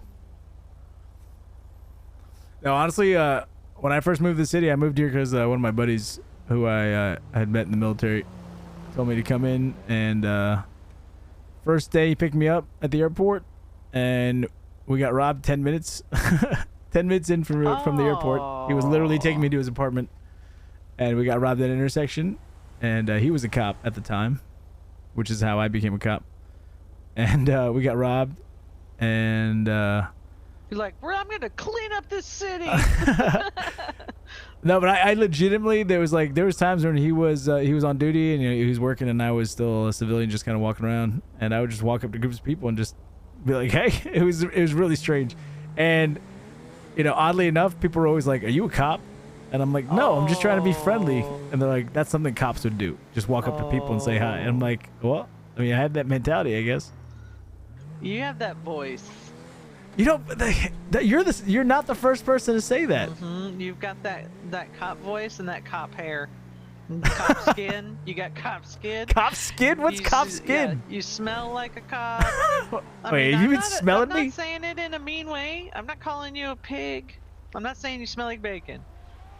No, honestly, when I first moved to the city, I moved here because one of my buddies who I had met in the military told me to come in, and first day he picked me up at the airport, and we got robbed 10 minutes. 10 minutes in from the airport. He was literally taking me to his apartment, and we got robbed at an intersection, and he was a cop at the time, which is how I became a cop. And we got robbed, and You're like, I'm gonna clean up this city. no, but I legitimately there was times when he was on duty and he was working and I was still a civilian just kind of walking around, and I would just walk up to groups of people and just be like, hey. It was really strange. And oddly enough, people were always like, are you a cop? And I'm like, no, I'm just trying to be friendly. And they're like, that's something cops would do, just walk up to people and say hi. And I'm like, well, I mean, I had that mentality, I guess. You have that voice. You're not the first person to say that. You've got that cop voice and that cop hair. Cop skin. You got cop skin. Cop skin? What's cop skin? Yeah, you smell like a cop. Wait, are you even smelling me? I'm not saying it in a mean way. I'm not calling you a pig. I'm not saying you smell like bacon.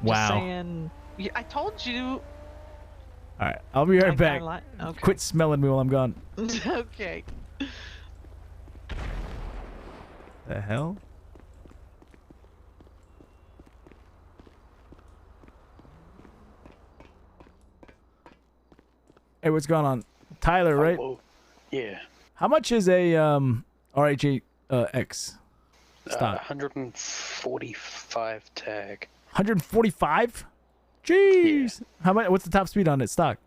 Wow. Just saying, I told you. All right, I'll be right back. Okay. Quit smelling me while I'm gone. Okay. The hell? Hey, what's going on? Tyler, right? Yeah. How much is a RH8X stock? 145 tag. 145? Jeez. How much? What's the top speed on it stock?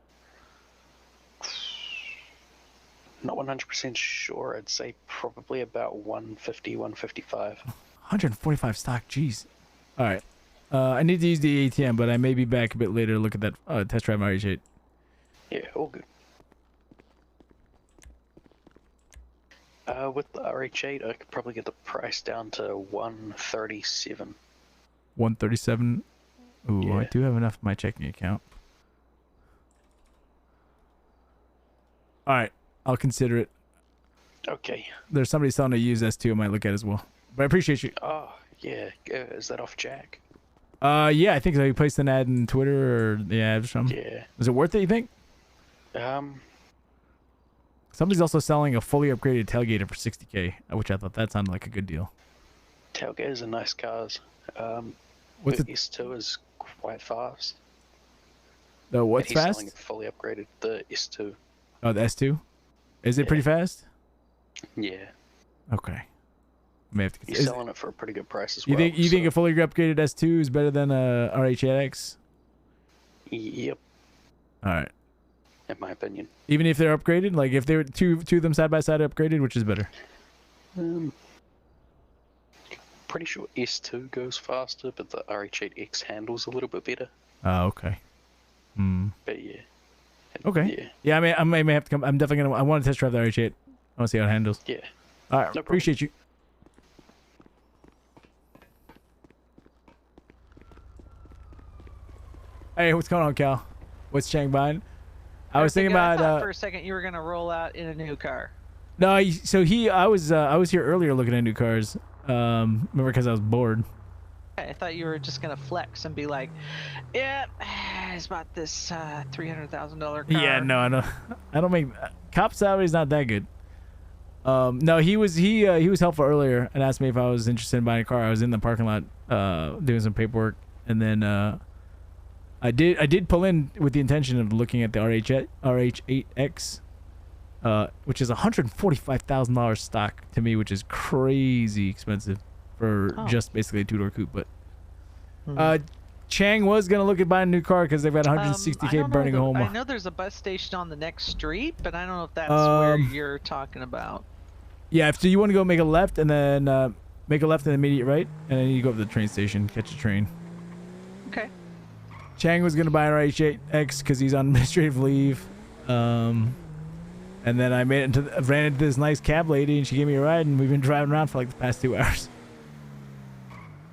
Not 100% sure. I'd say probably about 150, 155. 145 stock. Jeez. All right. I need to use the ATM, but I may be back a bit later to look at that test drive my RH8. Yeah, all good. With the RH8, I could probably get the price down to 137. 137. Ooh, I Yeah. do have enough in my checking account. All right, I'll consider it. Okay. There's somebody selling a used S2 I might look at as well. But I appreciate you. Oh, yeah. Is that off Jack? Yeah, I think so. You placed an ad in Twitter or the ad or something. Yeah. Is it worth it, you think? Somebody's also selling a fully upgraded tailgater for 60K, which I thought that sounded like a good deal. Tailgaters are nice cars. What's the it? S2 is quite fast. The what's But he's fast? selling it fully upgraded, the S2. Oh, the S2? Is it pretty fast? Yeah. Okay. I may have to He's consider. selling it for a pretty good price as You well. think a fully upgraded S2 is better than a RH8X? Yep, All right. in my opinion. Even if they're upgraded, like if they were two of them side by side upgraded, which is better? Pretty sure S2 goes faster, but the RH8X handles a little bit better. Oh, okay. But yeah. Okay. Yeah, I may have to come. I'm definitely gonna. I want to test drive the RH8. I want to see how it handles. Yeah. All right. No problem. Appreciate you. Hey, what's going on, Cal? What's Chang buying? I was thinking I about. thought for a second you were gonna roll out in a new car. No, I was here earlier looking at new cars. Remember, because I was bored. I thought you were just gonna flex and be like, "Yeah, I just bought this $300,000 car." Yeah, no, I don't make cop salary's not that good. No, he was helpful earlier and asked me if I was interested in buying a car. I was in the parking lot doing some paperwork, and then I did pull in with the intention of looking at the RH8X, which is $145,000 stock to me, which is crazy expensive for just basically a two-door coupe. But Chang was gonna look at buying a new car because they've got 160K burning a home. I know there's a bus station on the next street, but I don't know if that's where you're talking about. Yeah, if you want to go make a left and then make a left and immediate right, and then you go up to the train station, catch a train. Okay. Chang was gonna buy an RH8X because he's on administrative leave, and then I ran into this nice cab lady, and she gave me a ride, and we've been driving around for like the past 2 hours.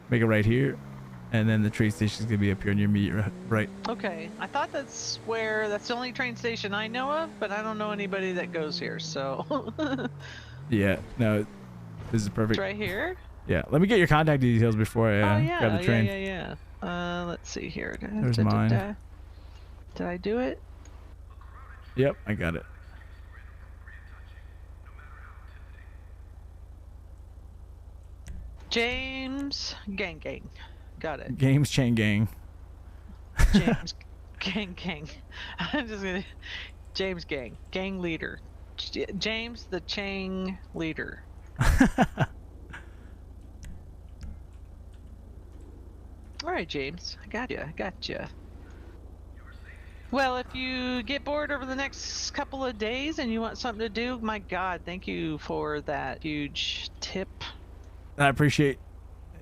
Make it right here, and then the train station is gonna be up here on your immediate right. Okay, I thought that's the only train station I know of, but I don't know anybody that goes here, so. Yeah, no, this is perfect. It's right here? Yeah, let me get your contact details before I grab the train. Yeah. Let's see here. There's mine. Did I do it? Yep, I got it. James Gang. Got it. Games Chang Gang. James Gang. I'm just gonna. James Gang leader. James the Chang leader. All right, James. I gotcha. Well, if you get bored over the next couple of days and you want something to do, my God, thank you for that huge tip. I appreciate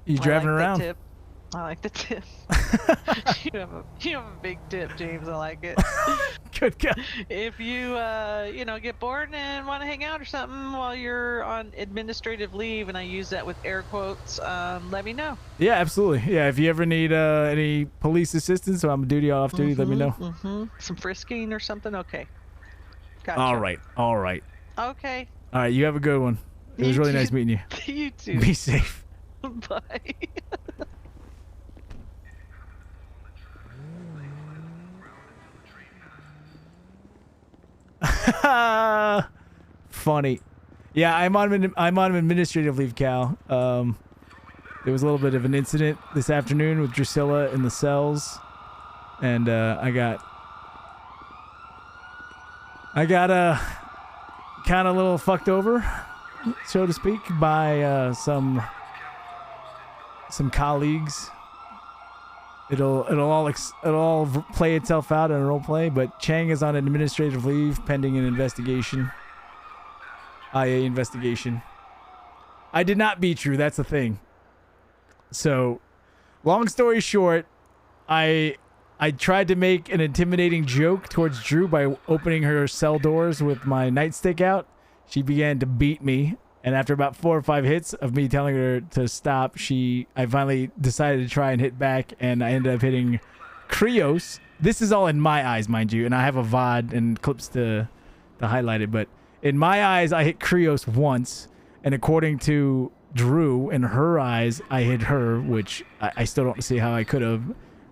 you driving around. Tip. I like the tip. you have a big tip, James. I like it. Good guy. If you get bored and want to hang out or something while you're on administrative leave, and I use that with air quotes, let me know. Yeah, absolutely. Yeah, if you ever need any police assistance or I'm on duty or off duty, let me know. Some frisking or something. Okay. Gotcha. All right. Okay. All right. You have a good one. It was really nice meeting you. You too. Be safe. Bye. Funny. Yeah, I'm on administrative leave, Cal. There was a little bit of an incident this afternoon with Drusilla in the cells, and I got kind of a little fucked over, so to speak, by some colleagues. It'll all play itself out in a role play, but Chang is on administrative leave pending an investigation. IA investigation. I did not beat you, that's the thing. So, long story short, I tried to make an intimidating joke towards Drew by opening her cell doors with my nightstick out. She began to beat me, And after about 4 or 5 hits of me telling her to stop, I finally decided to try and hit back, and I ended up hitting Krios. This is all in my eyes, mind you, and I have a VOD and clips to highlight it, but in my eyes, I hit Krios once, and according to Drew, in her eyes, I hit her, which I still don't see how I could have.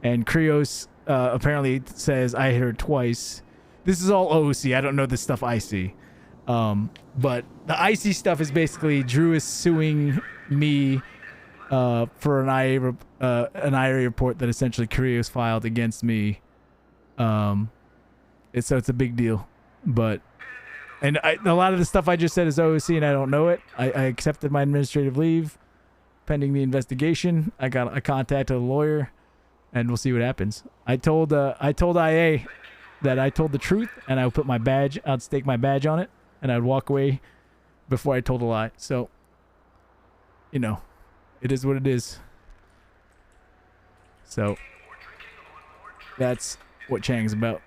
And Krios apparently says I hit her twice. This is all OOC. I don't know the stuff I see. But the IC stuff is basically Drew is suing me for an IA report that essentially Krios filed against me. So it's a big deal. But a lot of the stuff I just said is OOC and I don't know it. I accepted my administrative leave pending the investigation. I contacted a lawyer and we'll see what happens. I told IA that I told the truth and I would put my badge, I'd stake my badge on it and I'd walk away before I told a lie. So, you know, it is what it is. So, that's what Chang's about.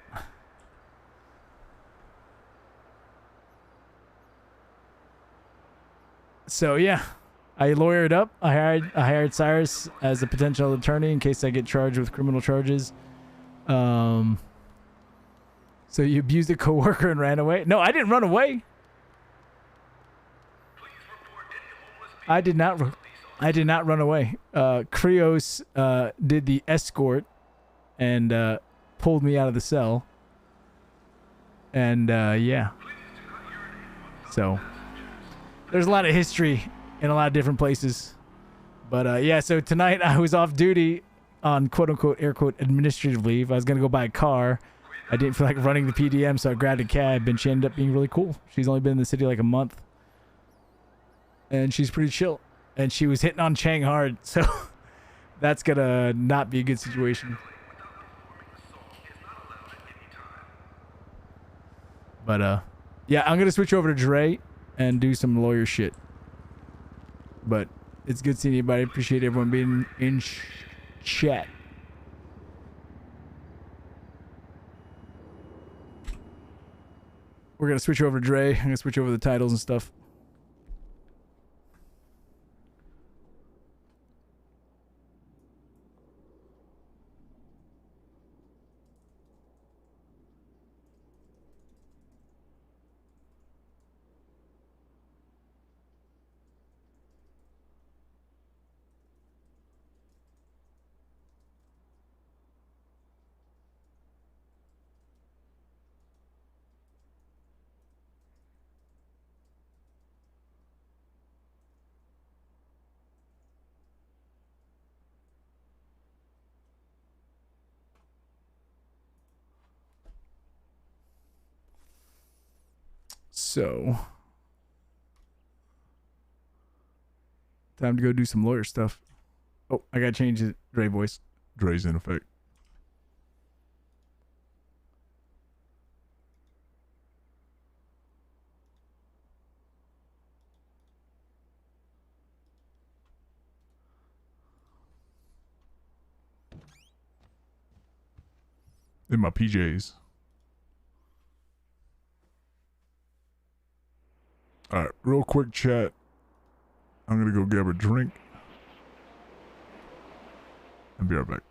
So yeah, I lawyered up. I hired Cyrus as a potential attorney in case I get charged with criminal charges. So you abused a coworker and ran away? No, I didn't run away. I did not run away. Krios did the escort and pulled me out of the cell. And yeah. So there's a lot of history in a lot of different places. But yeah, so tonight I was off duty on quote unquote, air quote, administrative leave. I was going to go buy a car. I didn't feel like running the PDM, so I grabbed a cab, and she ended up being really cool. She's only been in the city like a month. And she's pretty chill. And she was hitting on Chang hard, so that's going to not be a good situation. But yeah, I'm going to switch over to Dre and do some lawyer shit. But it's good seeing everybody. Appreciate everyone being in chat. We're going to switch over to Dre. I'm going to switch over the titles and stuff. So, time to go do some lawyer stuff. Oh, I gotta change the Dre voice. Dre's in effect. In my PJs. Alright, real quick chat. I'm gonna go grab a drink. I'll be right back.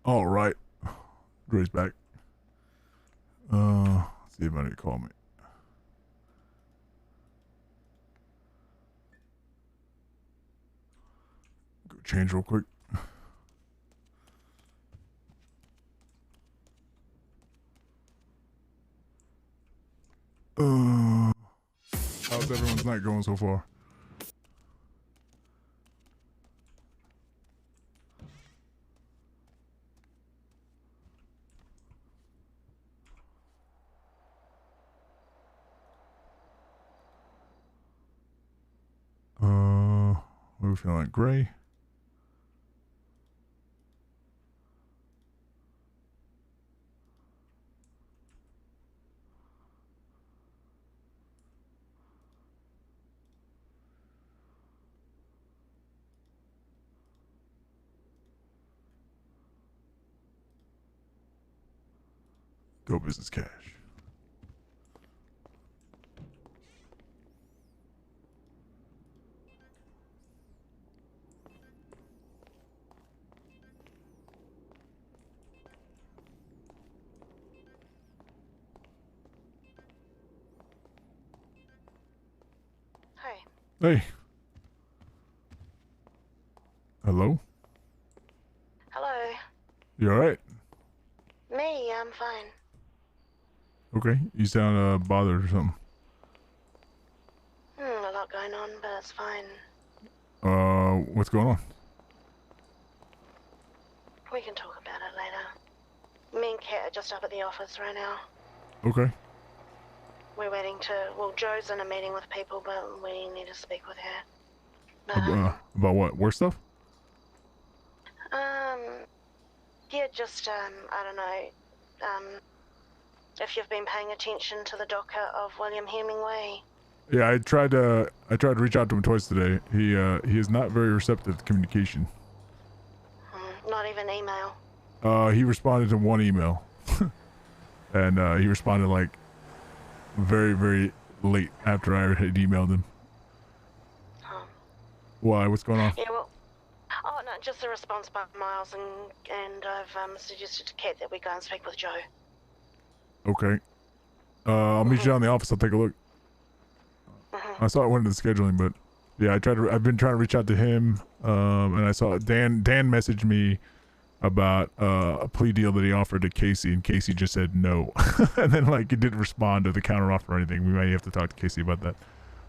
All right. Dre's back. See if I need to call me. Go change real quick. How's everyone's night going so far? We're feeling like gray. Go business cash. Hi. Hey. Hello? Hello. You alright? Me, I'm fine. Okay. You sound bothered or something. A lot going on, but it's fine. What's going on? We can talk about it later. Me and Kat are just up at the office right now. Okay. We're waiting to... Well, Joe's in a meeting with people, but we need to speak with her. About what? Work stuff? Yeah, just, I don't know, if you've been paying attention to the docket of William Hemingway. Yeah, I tried to reach out to him twice today. He is not very receptive to communication. Not even email. He responded to one email. And he responded like very, very late after I had emailed him. Why? What's going on? Yeah, well, oh no, just a response by Miles, and I've suggested to Kat that we go and speak with Joe. Okay. I'll meet you down in the office. I'll take a look. I saw it went into the scheduling, but yeah, I've been trying to reach out to him. And I saw Dan messaged me about a plea deal that he offered to Casey, and Casey just said no. And then like he didn't respond to the counteroffer or anything. We might have to talk to Casey about that.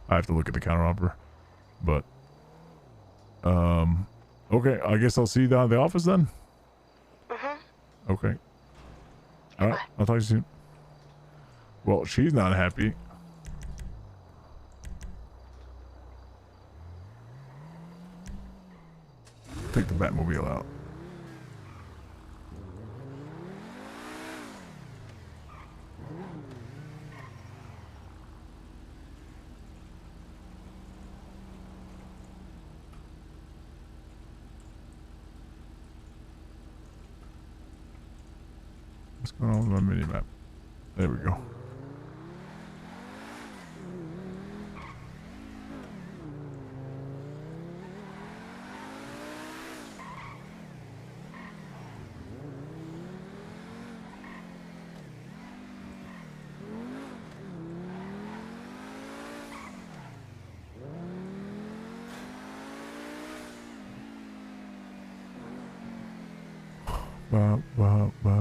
I have to look at the counteroffer. But okay, I guess I'll see you down at the office then. Okay. All right, I'll talk to you soon. Well, she's not happy. Take the Batmobile out. What's going on with my mini map? There we go. Ba, ba, ba,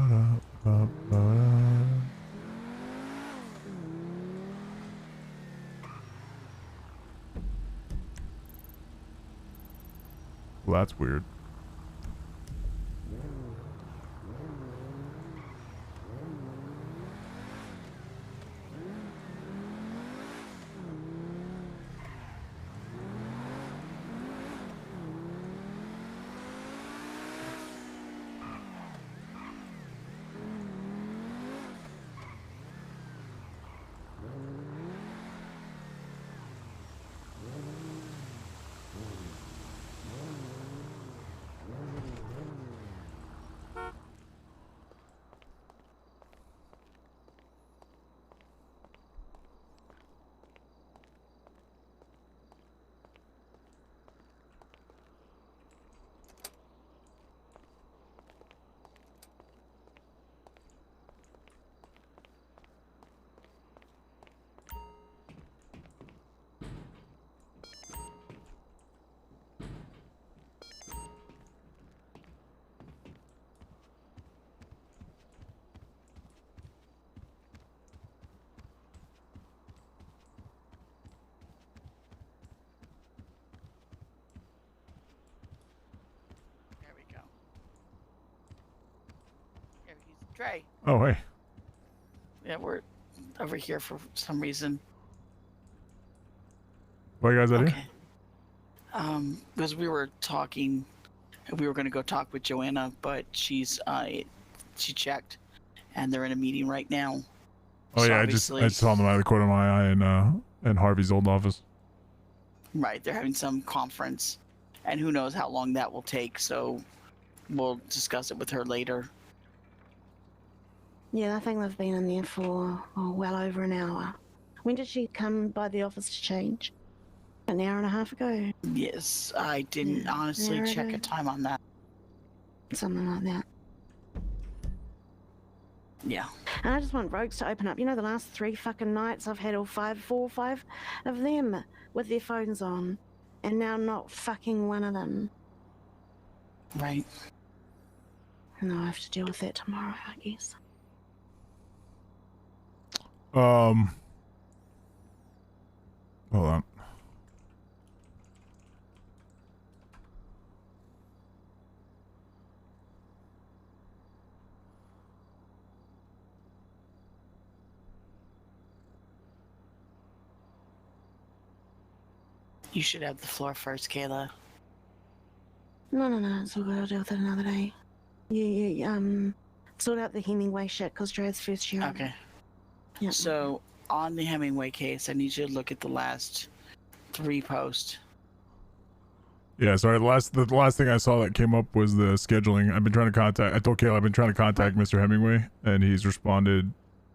da, ba, ba, da. Well, that's weird. Dre. Oh, hey. Yeah, we're over here for some reason. Why you guys out here? Because we were talking, we were going to go talk with Joanna, but she checked, and they're in a meeting right now. Oh, So yeah, I saw them out of the corner of my eye in Harvey's old office. Right, they're having some conference, and who knows how long that will take, so we'll discuss it with her later. Yeah, I think they've been in there for well over an hour. When did she come by the office to change? An hour and a half ago? Yes, I didn't honestly an hour check ago. a time on that. Something like that. Yeah. And I just want Rogues to open up. You know, the last 3 fucking nights I've had 4 or 5 of them with their phones on, and now not fucking one of them. Right. And I'll have to deal with that tomorrow, I guess. Hold on. You should have the floor first, Kayla. No, it's all good. I'll deal with it another day. You sort out the Hemingway shit, because Dre's first year. Okay. Yeah. So, on the Hemingway case, I need you to look at the last 3 posts. Yeah, sorry. The last thing I saw that came up was the scheduling. I've been trying to contact. I told Kayla I've been trying to contact Mr. Hemingway, and he's responded.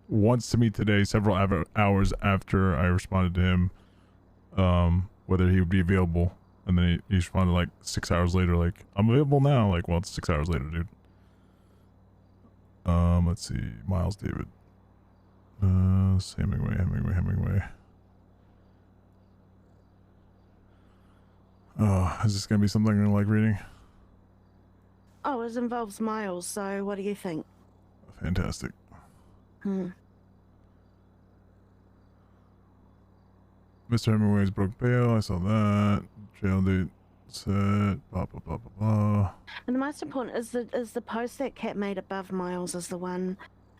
Wants to meet today, several hours after I responded to him, whether he would be available. And then he responded like 6 hours later, like, I'm available now. Like, well, it's 6 hours later, dude. Let's see, Miles David. Hemingway. Oh, is this gonna be something I like reading? Oh, it involves Miles, so what do you think? Fantastic. Mr. Hemingway's broke bail. I saw that. Jail date set. Blah blah blah blah blah. And the most important is the post that Kat made above Miles is the one.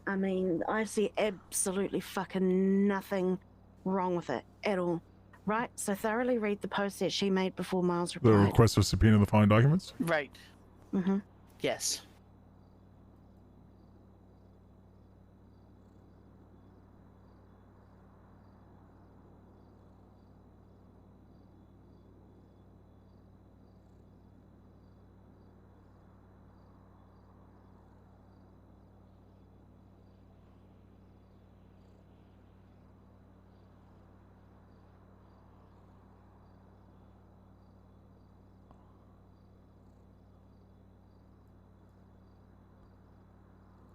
I mean, I see absolutely fucking nothing wrong with it at all. Right? So thoroughly read the post that she made before Miles The replied. request for subpoena the following documents. Right. Mm-hmm. Yes.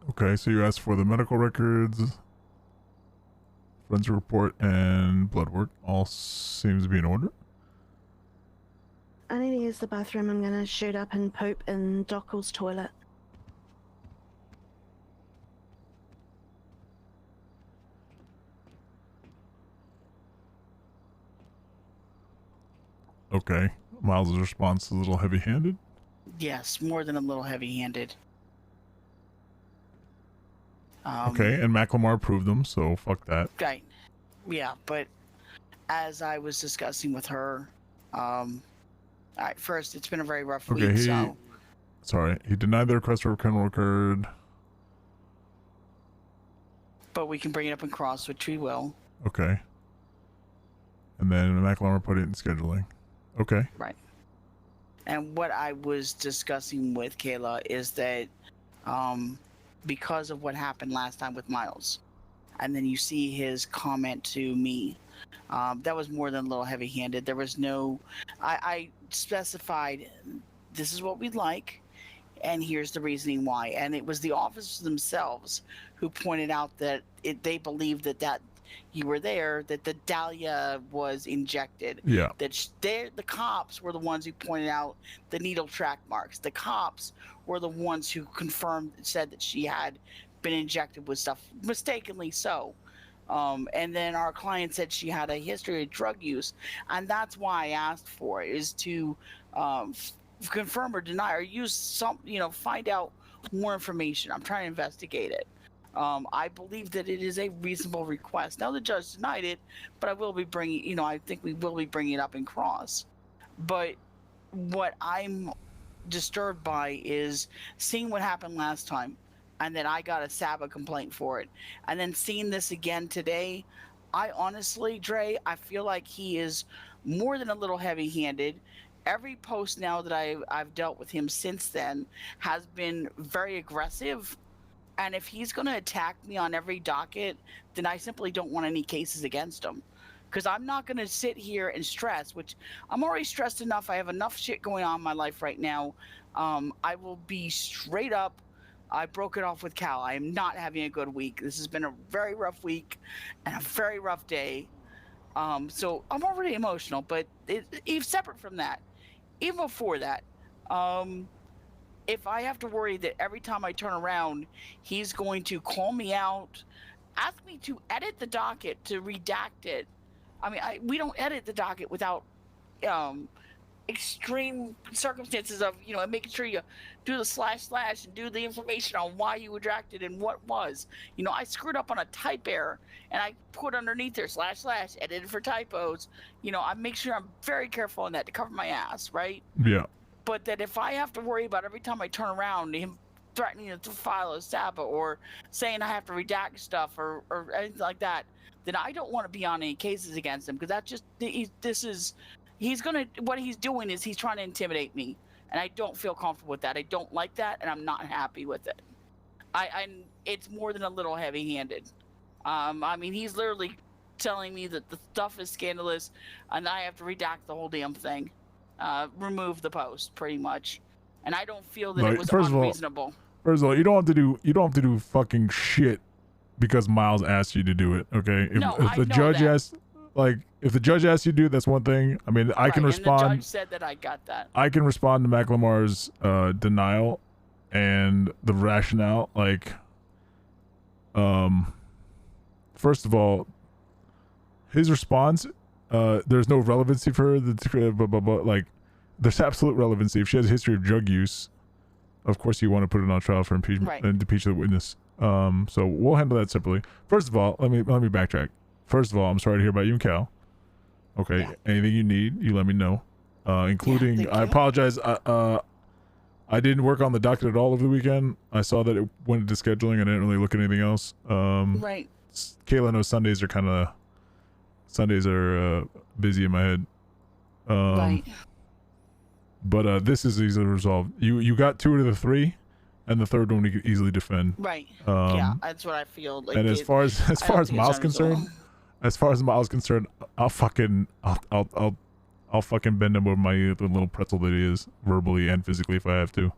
Okay, so you asked for the medical records, forensic report, and blood work. All seems to be in order. I need to use the bathroom. I'm gonna shoot up and poop in Dockel's toilet. Okay. Miles' response is a little heavy-handed. Yes, more than a little heavy-handed. Okay, and Macklemore approved them, so fuck that. Right. Yeah, but as I was discussing with her, alright, first, it's been a very rough Okay, week, so... Sorry, he denied the request for a criminal record. But we can bring it up in cross, which we will. Okay. And then Macklemore put it in scheduling. Okay. Right. And what I was discussing with Kayla is that, because of what happened last time with Miles, and then you see his comment to me, that was more than a little heavy-handed. There was no... I specified, this is what we'd like, and here's the reasoning why. And it was the officers themselves who pointed out that they believed that you were there, that the Dahlia was injected. Yeah. That the cops were the ones who pointed out the needle track marks. The cops were the ones who said that she had been injected with stuff, mistakenly so. And then our client said she had a history of drug use, and that's why I asked for it, is to confirm or deny or use some, find out more information. I'm trying to investigate it. I believe that it is a reasonable request. Now the judge denied it, but I will be bringing, you know, I think we will be bringing it up in cross. But what I'm disturbed by is seeing what happened last time, and then I got a SABA complaint for it, and then seeing this again today. I honestly, Dre, I feel like he is more than a little heavy-handed. Every post now that I've dealt with him since then has been very aggressive. And if he's going to attack me on every docket, then I simply don't want any cases against him. Because I'm not going to sit here and stress, which I'm already stressed enough. I have enough shit going on in my life right now. I will be straight up. I broke it off with Cal. I am not having a good week. This has been a very rough week and a very rough day. So I'm already emotional, but even separate from that, even before that, if I have to worry that every time I turn around, he's going to call me out, ask me to edit the docket, to redact it. I mean, we don't edit the docket without extreme circumstances of, you know, making sure you do the // and do the information on why you redacted and what was. You know, I screwed up on a type error and I put underneath there // edited for typos. You know, I make sure I'm very careful on that to cover my ass, right? Yeah. But that if I have to worry about every time I turn around him threatening to file a SABA or saying I have to redact stuff or anything like that, then I don't want to be on any cases against him, because that's just what he's doing is he's trying to intimidate me, and I don't feel comfortable with that. I don't like that, and I'm not happy with it. It's more than a little heavy-handed. I mean, he's literally telling me that the stuff is scandalous, and I have to redact the whole damn thing. Remove the post, pretty much, and I don't feel that it was unreasonable. First of all, you don't have to do fucking shit because Miles asked you to do it. Okay, if the judge asks, if the judge asks you to do it, that's one thing. I mean, I can respond. And the judge said that I got that. I can respond to McLemar's denial and the rationale. First of all, his response. There's no relevancy for the there's absolute relevancy. If she has a history of drug use, of course you want to put it on trial for impeachment and impeach the witness. So we'll handle that separately. First of all, let me backtrack. First of all, I'm sorry to hear about you and Cal. Okay, anything you need, you let me know. Including, I apologize. I didn't work on the docket at all over the weekend. I saw that it went into scheduling and I didn't really look at anything else. Right. Kayla knows Sundays are busy in my head. Right. But this is easily resolved. You got 2 out of the 3, and the third one we could easily defend. Right. Yeah, that's what I feel. And as far as Miles concerned, I'll fucking bend him with my little pretzel that he is, verbally and physically, if I have to.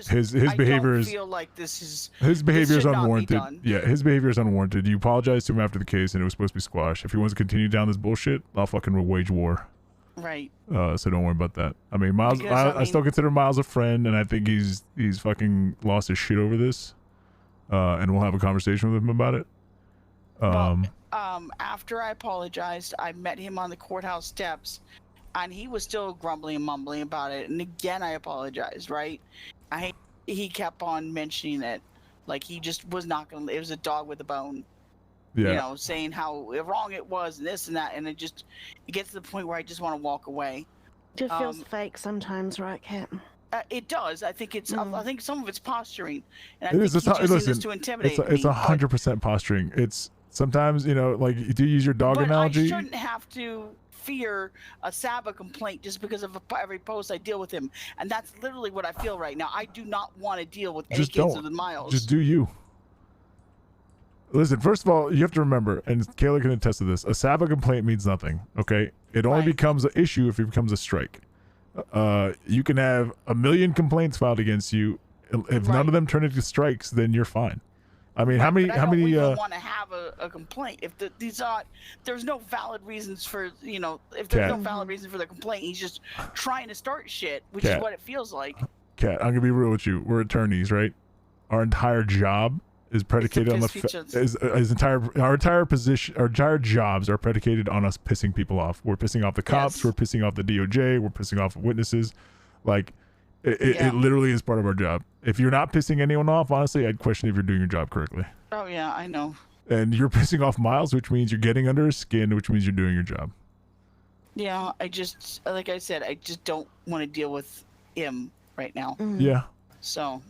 His behavior is. Feel like this is. His behavior is unwarranted. Yeah, his behavior is unwarranted. You apologized to him after the case, and it was supposed to be squashed. If he wants to continue down this bullshit, I'll fucking wage war. Right. So don't worry about that. I mean, Miles. I still consider Miles a friend, and I think he's fucking lost his shit over this. And we'll have a conversation with him about it. After I apologized, I met him on the courthouse steps, and he was still grumbling and mumbling about it. And again, I apologized, right? He kept on mentioning it, like he just was not gonna. It was a dog with a bone. Yeah. You know, saying how wrong it was, and this and that, and it gets to the point where I just want to walk away. It just feels fake sometimes, right, Kat? It does. I think it's. I think some of it's posturing, and I It is. think he's using this to intimidate me. It's 100% posturing. It's sometimes, you know, like you do use your dog analogy. I shouldn't have to fear a SABA complaint just because of every post I deal with him, and that's literally what I feel right now. I do not want to deal with any cases with Miles. Just do you. Listen, first of all, you have to remember, and Kayla can attest to this, a SABA complaint means nothing, okay? It only becomes an issue if it becomes a strike. You can have 1 million complaints filed against you. If none of them turn into strikes, then you're fine. I mean, how many? I don't even want to have a complaint if there's no valid reasons for, you know, if there's no valid reason for the complaint, he's just trying to start shit, which is what it feels like. Kat, I'm gonna be real with you. We're attorneys, right? Our entire job is predicated on our entire jobs are predicated on us pissing people off. We're pissing off the cops. We're pissing off the DOJ. We're pissing off witnesses. Like, It literally is part of our job. If you're not pissing anyone off, honestly, I'd question if you're doing your job correctly. Oh yeah, I know. And you're pissing off Miles, which means you're getting under his skin, which means you're doing your job. Yeah, I just, like I said, I just don't want to deal with him right now. Yeah. So.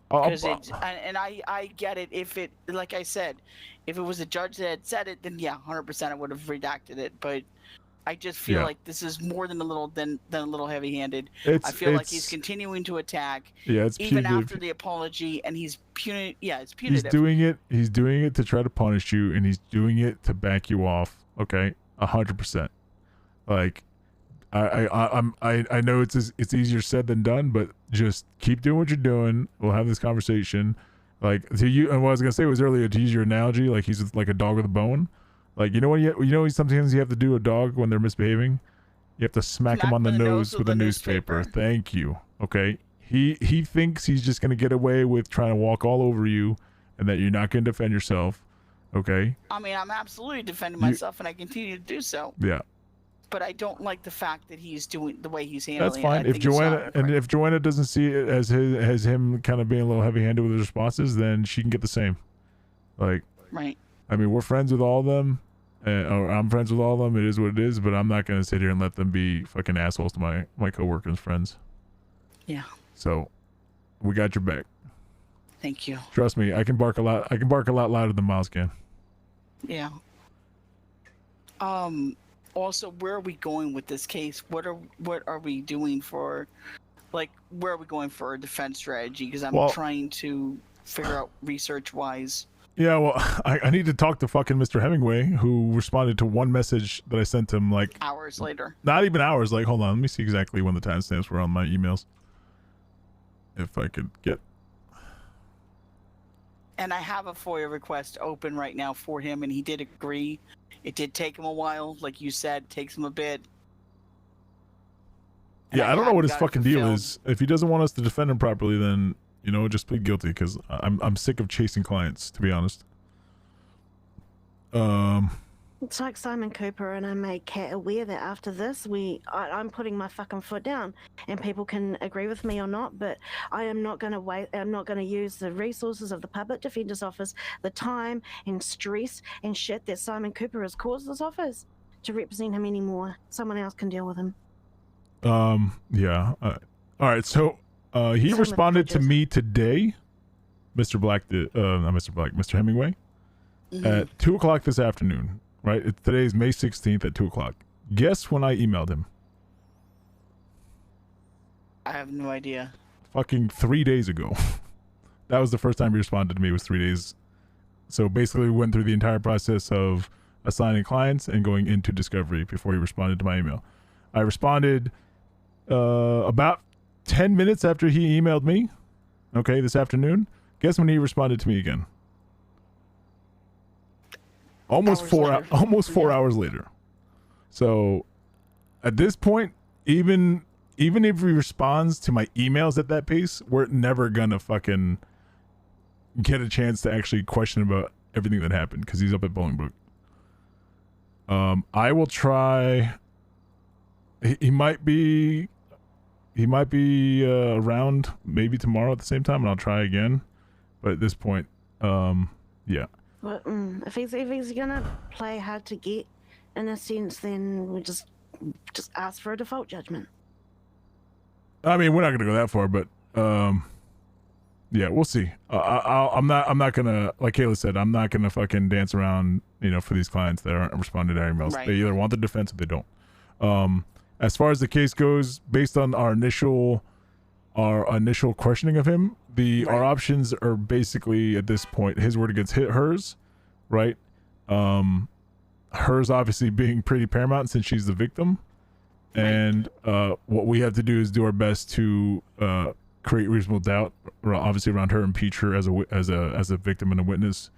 I'll- Because I get it. If it, like I said, if it was a judge that had said it, then yeah, 100% I would have redacted it. But I just feel Yeah. like this is more than a little heavy-handed. It's- I feel like he's it's- continuing to attack. Yeah, it's even punitive. after the apology, and he's punitive. Yeah, it's He's punitive. doing it. He's doing it to try to punish you, and he's doing it to back you off. Okay, 100%. Like, I know it's easier said than done, but just keep doing what you're doing. We'll have this conversation. Like, to you, and what I was gonna say was earlier, to use your analogy, like he's like a dog with a bone. Like, you know what? You know, sometimes you have to do a dog when they're misbehaving. You have to smack him on the nose with a newspaper. Thank you. Okay. He thinks he's just gonna get away with trying to walk all over you, and that you're not gonna defend yourself. Okay. I mean, I'm absolutely defending myself, and I continue to do so. Yeah. But I don't like the fact that he's doing the way he's handling That's it. fine. I If think it's not Joanna and if Joanna doesn't see it as him kind of being a little heavy-handed with his responses, then she can get the same. Like, right. I mean, we're friends with all of them, or I'm friends with all of them. It is what it is. But I'm not gonna sit here and let them be fucking assholes to my coworkers' friends. Yeah. So, we got your back. Thank you. Trust me, I can bark a lot. I can bark a lot louder than Miles can. Yeah. Also, where are we going with this case? What are we doing for, like, where are we going for a defense strategy? Because I'm Well- trying to figure out research-wise. Yeah, well, I need to talk to fucking Mr. Hemingway, who responded to one message that I sent him, like, Hours later. not even hours. Like, hold on, let me see exactly when the timestamps were on my emails. If I could get. And I have a FOIA request open right now for him, and he did agree. It did take him a while, like you said, takes him a bit. Yeah, I don't know what his got it fucking deal fulfilled. is. If he doesn't want us to defend him properly, then, you know, just plead guilty, because I'm sick of chasing clients, to be honest. It's like Simon Cooper, and I made Kat aware that after this, I'm putting my fucking foot down, and people can agree with me or not, but I am not going to wait. I'm not going to use the resources of the Public Defender's Office, the time and stress and shit that Simon Cooper has caused this office to represent him anymore. Someone else can deal with him. Yeah. All right. So, he Same with responded to judges. me today, Mr. Black, not Mr. Black, Mr. Hemingway, at 2:00 this afternoon. Right? Today's May 16th at 2:00. Guess when I emailed him? I have no idea. Fucking 3 days ago. That was the first time he responded to me, was 3 days. So basically, we went through the entire process of assigning clients and going into discovery before he responded to my email. I responded about 10 minutes after he emailed me. Okay, this afternoon. Guess when he responded to me again? Almost four hours later. So at this point, even if he responds to my emails at that pace, we're never gonna fucking get a chance to actually question about everything that happened, because he's up at Bolingbrook. I will try. He might be around maybe tomorrow at the same time, and I'll try again. But at this point, yeah. But, if he's gonna play hard to get, in a sense, then we just ask for a default judgment. I mean, we're not gonna go that far, but yeah, we'll see. I'm not gonna, like Kayla said, I'm not gonna fucking dance around, you know, for these clients that aren't responding to our emails. Right. They either want the defense or they don't. As far as the case goes, based on our initial questioning of him, our options are basically at this point his word against hers, right? Hers obviously being pretty paramount since she's the victim, and what we have to do is do our best to create reasonable doubt, obviously around her, impeach her as a victim and a witness.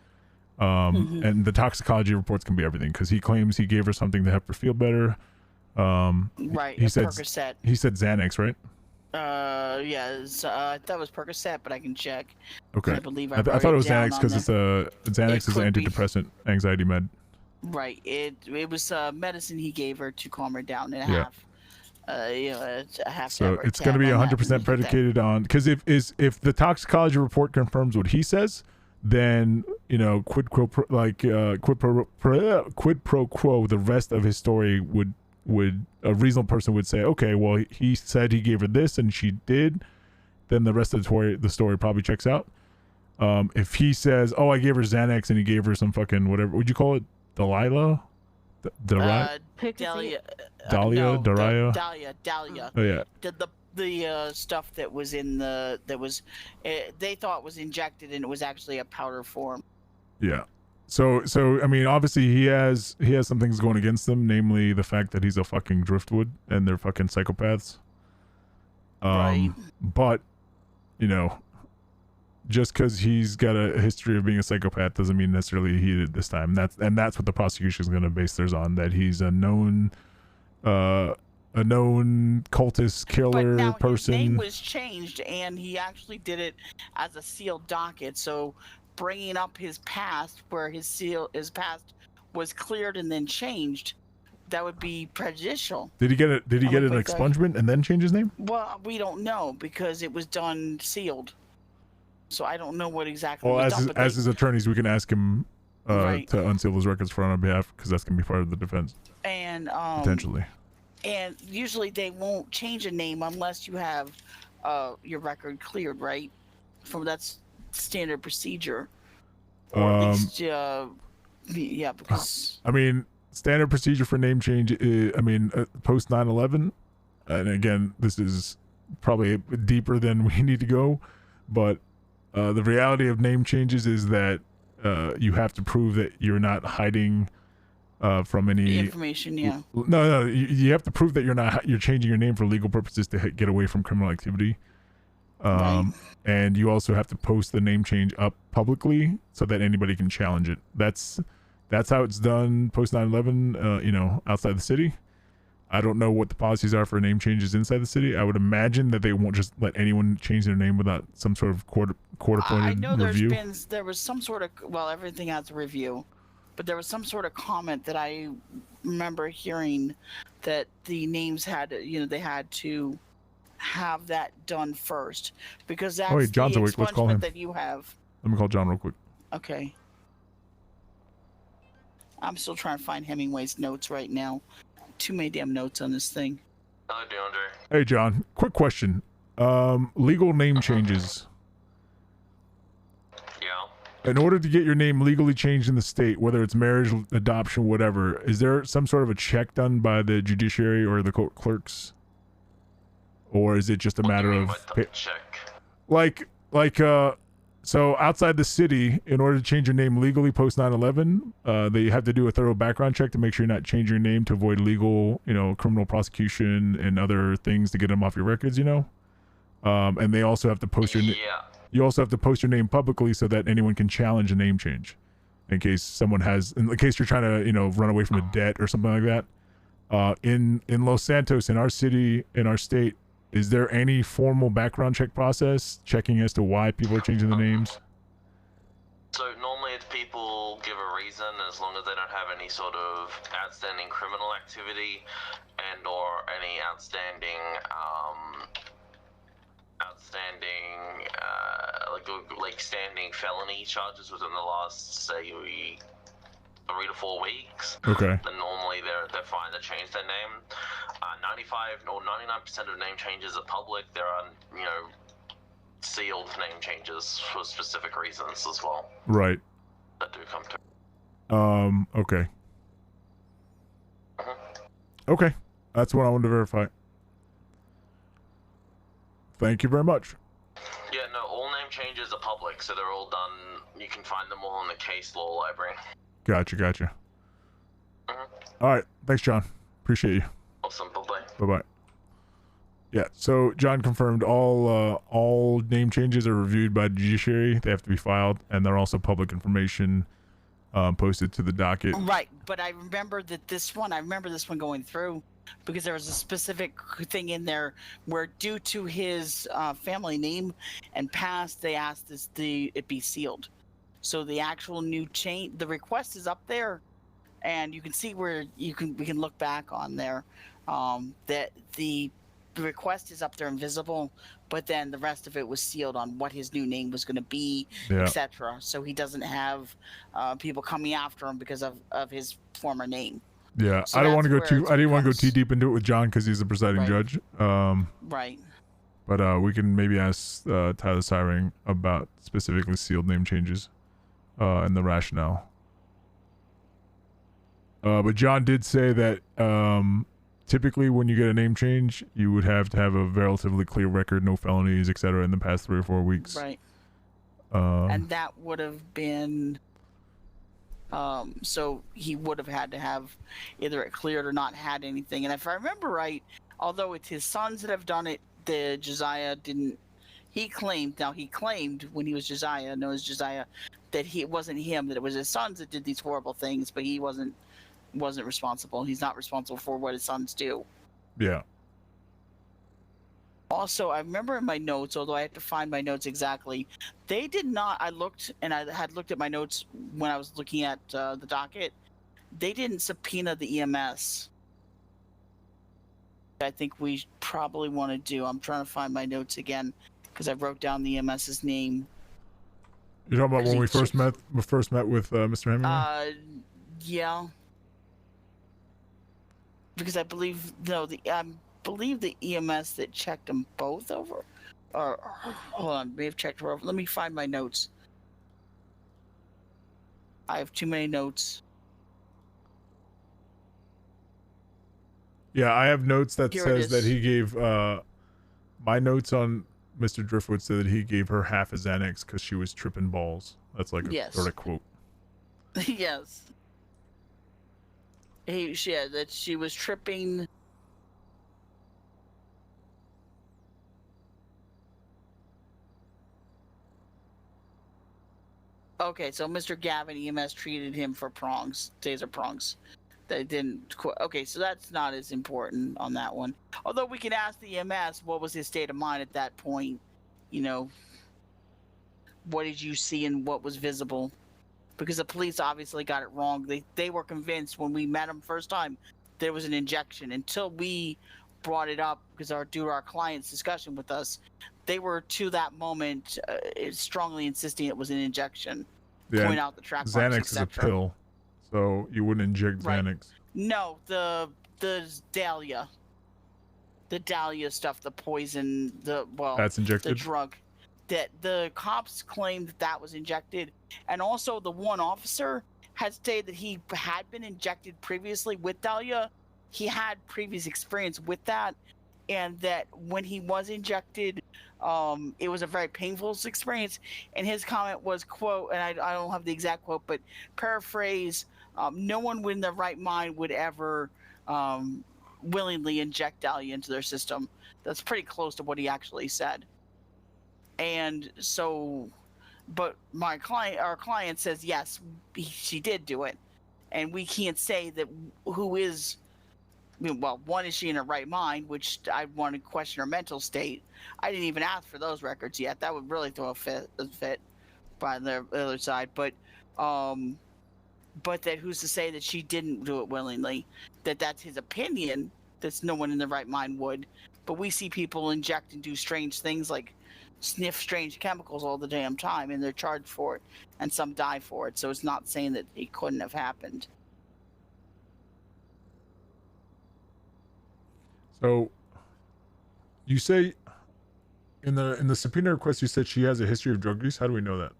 And the toxicology reports can be everything, because he claims he gave her something to help her feel better. Right, He a said Percocet. he said Xanax, right? That was Percocet, but I can check. Okay. I believe I I wrote thought it was down Xanax on because it's Xanax is an could be. antidepressant anxiety med. Right. It was medicine he gave her to calm her down in Yeah. half. You know, I have to So have our it's going to be tab on that. 100% predicated on, because if the toxicology report confirms what he says, then quid pro quo, the rest of his story would a reasonable person would say, okay, well, he said he gave her this and she did, then the rest of the story probably checks out. If he says, oh, I gave her Xanax and he gave her some fucking whatever, would you call it, Delilah? Dahlia. Daria? Dahlia. Oh yeah. The stuff that was in they thought was injected and it was actually a powder form. Yeah. So I mean, obviously he has some things going against him, namely the fact that he's a fucking driftwood and they're fucking psychopaths. Right. But just because he's got a history of being a psychopath doesn't mean necessarily he did this time. That's what the prosecution is going to base theirs on, that he's a known cultist killer But now person. his name was changed, and he actually did it as a sealed docket. So bringing up his past, where his past was cleared and then changed, that would be prejudicial. Did he get an expungement and then change his name? Well, we don't know because it was done sealed. So I don't know what exactly. Well, was done, as his attorneys, we can ask him Right. to unseal those records for on our behalf, because that's gonna be part of the defense and potentially. And usually they won't change a name unless you have your record cleared, right? That's standard procedure. Or at least, yeah, because I mean, standard procedure for name change is, post 9/11, and again, this is probably deeper than we need to go, but the reality of name changes is that you have to prove that you're not hiding from any information. Yeah. No, you have to prove that you're changing your name for legal purposes to get away from criminal activity. And you also have to post the name change up publicly so that anybody can challenge it. That's how it's done post 9/11. Outside the city. I don't know what the policies are for name changes inside the city. I would imagine that they won't just let anyone change their name without some sort of court-appointed I know review. there was some sort of, well, everything has a review, but there was some sort of comment that I remember hearing that the names had, they had to have that done first because that's wait, John's the awake. Let's call him. expungement that you have. Let me call John real quick. Okay. I'm still trying to find Hemingway's notes right now. Too many damn notes on this thing. Hello, DeAndre. Hey, John. Quick question. Legal name changes. Yeah. In order to get your name legally changed in the state, whether it's marriage, adoption, whatever, is there some sort of a check done by the judiciary or the court clerks? Or is it just a matter of check? So outside the city, in order to change your name legally post 9/11, they have to do a thorough background check to make sure you're not changing your name to avoid legal, criminal prosecution and other things to get them off your records, and they also have to post your you also have to post your name publicly so that anyone can challenge a name change in case in case you're trying to, run away from a debt or something like that. In Los Santos, in our city, in our state, is there any formal background check process checking as to why people are changing the names? So normally if people give a reason, as long as they don't have any sort of outstanding criminal activity and or any outstanding standing felony charges within the last, say, 3 to 4 weeks. Okay. Then normally they're fine to change their name. 95 or 99% of name changes are public. There are sealed name changes for specific reasons as well. Right. That do come through. Okay. Okay. That's what I wanted to verify. Thank you very much. Yeah, no, all name changes are public, so they're all done. You can find them all in the case law library. Gotcha. All right. Thanks, John. Appreciate you. Awesome. Bye-bye. Bye-bye. Yeah, so John confirmed all name changes are reviewed by the judiciary. They have to be filed, and they're also public information posted to the docket. Right, but I remember this one going through because there was a specific thing in there where due to his family name and past, they asked it be sealed. So the actual new change, the request is up there, and you can see where we can look back on there, that the request is up there invisible, but then the rest of it was sealed on what his new name was going to be, Yeah. etc. So he doesn't have people coming after him because of his former name. Yeah, So I don't want to that's go where too. it I didn't want to go becomes- too deep into it with John because he's the presiding Right. judge. Right. But we can maybe ask Tyler Siring about specifically sealed name changes, and the rationale. But John did say that typically when you get a name change, you would have to have a relatively clear record, no felonies, etc. in the past 3 or 4 weeks. Right. Um, And that would have been, so he would have had to have either it cleared or not had anything. And if I remember right, although it's his sons that have done it, the Josiah didn't. He claimed when he was Josiah, known as Josiah, that it wasn't him, that it was his sons that did these horrible things, but he wasn't responsible. He's not responsible for what his sons do. yeah. Also, I remember in my notes, although I have to find my notes exactly, they did not. I looked, and I had looked at my notes when I was looking at the docket. They didn't subpoena the EMS. I think we probably want to do. I'm trying to find my notes again because I wrote down the EMS's name. You're talking about when we Because first met with Mr. Hemingway? Yeah. Because I believe the EMS that checked them both over, or hold on, may have checked her over. Let me find my notes. I have too many notes. Yeah, I have notes that Here it says that is. he gave my notes on Mr. Driftwood said that he gave her half a Xanax because she was tripping balls. That's like a Yes. sort of quote. Yes. That she was tripping. Okay, so Mr. Gavin EMS treated him for prongs, taser prongs. They didn't. Okay, so that's not as important on that one. Although we can ask the EMS what was his state of mind at that point. You know, what did you see and what was visible? Because the police obviously got it wrong. They were convinced when we met him first time there was an injection. Until we brought it up due to our client's discussion with us, they were to that moment strongly insisting it was an injection. Yeah, Point out the track marks, Xanax is a etc. pill, so you wouldn't inject Right. Xanax. No, the Dahlia. The Dahlia stuff, the poison, That's injected? the drug. That the cops claimed that was injected, and also the one officer had stated that he had been injected previously with Dahlia. He had previous experience with that, and that when he was injected, it was a very painful experience. And his comment was, quote, and I don't have the exact quote, but paraphrase, no one in their right mind would ever willingly inject Dahlia into their system. That's pretty close to what he actually said. And so, but our client says, yes, she did do it. And we can't say that who is, well, one, is she in her right mind, which I want to question her mental state. I didn't even ask for those records yet. That would really throw a fit by the other side. But that who's to say that she didn't do it willingly? That's his opinion. That's no one in their right mind would. But we see people inject and do strange things like sniff strange chemicals all the damn time, and they're charged for it, and some die for it. So it's not saying that it couldn't have happened. So you say in the subpoena request you said she has a history of drug use. How do we know that?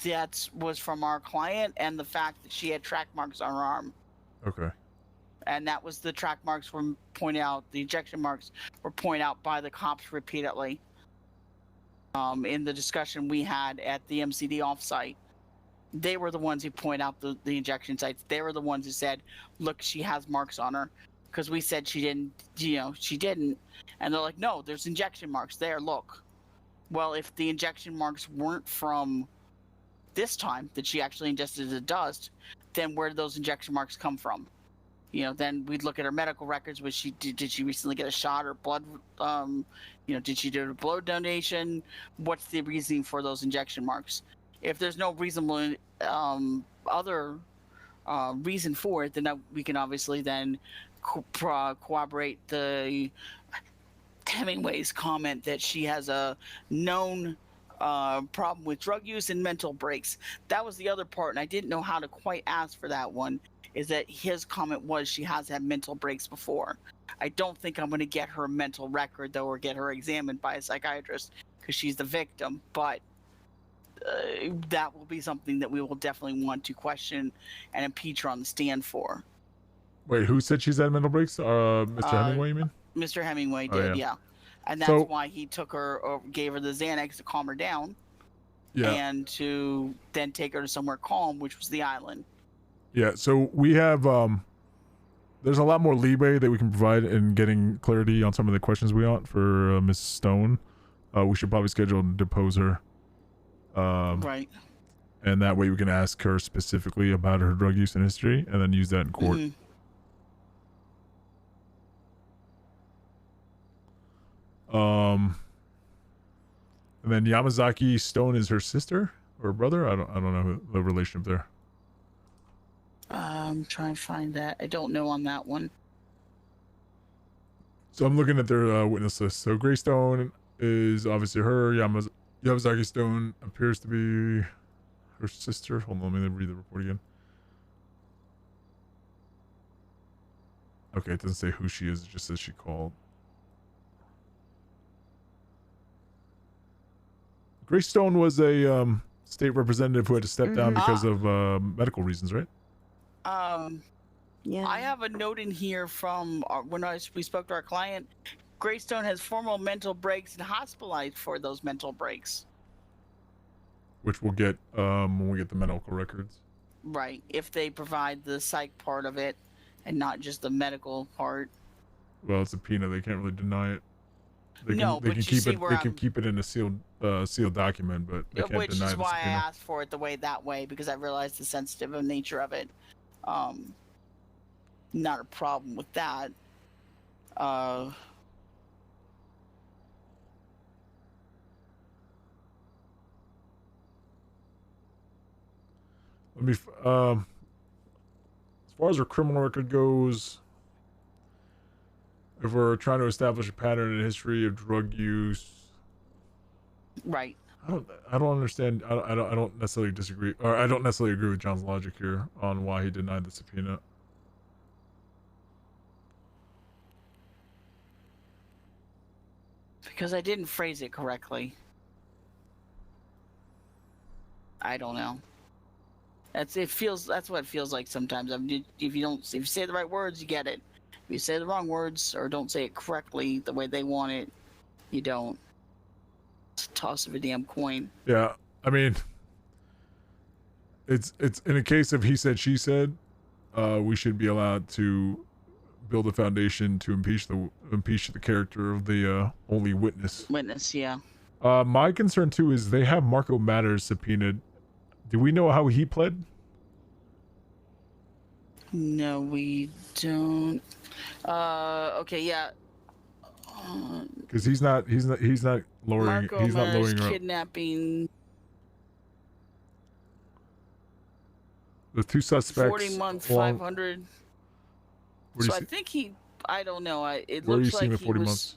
That was from our client, and the fact that she had track marks on her arm. Okay. And that was the track marks were pointed out. The injection marks were pointed out by the cops repeatedly. In the discussion we had at the MCD offsite, they were the ones who point out the injection sites. They were the ones who said, "Look, she has marks on her," because we said she didn't. She didn't, and they're like, "No, there's injection marks there. Look." Well, if the injection marks weren't from this time that she actually ingested the dust, then where did those injection marks come from? Then we'd look at her medical records. Did she recently get a shot or blood? Did she do a blood donation? What's the reasoning for those injection marks? If there's no reasonable other reason for it, then we can obviously then corroborate the Hemingway's comment that she has a known problem with drug use and mental breaks. That was the other part, and I didn't know how to quite ask for that one, is that his comment was she has had mental breaks before. I don't think I'm going to get her mental record, though, or get her examined by a psychiatrist, because she's the victim, but that will be something that we will definitely want to question and impeach her on the stand for. Wait, who said she's had mental breaks? Mr. Hemingway, you mean? Mr. Hemingway Oh, did, yeah. yeah. And that's why he took her, or gave her the Xanax to calm her down, and to then take her to somewhere calm, which was the island. Yeah, so we have there's a lot more leeway that we can provide in getting clarity on some of the questions we want for Miss Stone. We should probably schedule to depose her. Right. And that way we can ask her specifically about her drug use and history, and then use that in court. And then Yamazaki Stone is her sister or brother? I don't know the relationship there. I'm trying to find that. I don't know on that one. So I'm looking at their witness list. So Gray Stone is obviously her. Yamazaki Stone appears to be her sister. Hold on, let me read the report again. Okay, it doesn't say who she is. It just says she called. Gray Stone was a state representative who had to step down because of medical reasons, right? Yeah. I have a note in here from when we spoke to our client. Greystone has formal mental breaks and hospitalized for those mental breaks. Which we'll get when we get the medical records. Right, if they provide the psych part of it and not just the medical part. Well, it's a subpoena. They can't really deny it. They can, No, they but can you keep see it. where They can I'm- keep it in a sealed document, but they can't Which deny is the why I subpoena. asked for it that way, because I realized the sensitive nature of it. Not a problem with that. Let me. As far as our criminal record goes, if we're trying to establish a pattern and history of drug use, right. I don't understand. I don't necessarily disagree, or I don't necessarily agree with John's logic here on why he denied the subpoena. Because I didn't phrase it correctly. I don't know. That's what it feels like sometimes. I mean, if you say the right words, you get it. If you say the wrong words or don't say it correctly the way they want it, you don't. It's a toss of a damn coin. Yeah, I mean, it's in a case of he said she said, we should be allowed to build a foundation to impeach the character of the only witness. Witness, yeah. My concern too is they have Marco Matters subpoenaed. Do we know how he pled? No, we don't. Okay, yeah. Because he's not lowering. Marco He's not lowering her. kidnapping. The two suspects. 40 months, along- 500. Where do So you I think he. I don't know. It Where are you looks seeing like the he 40 was.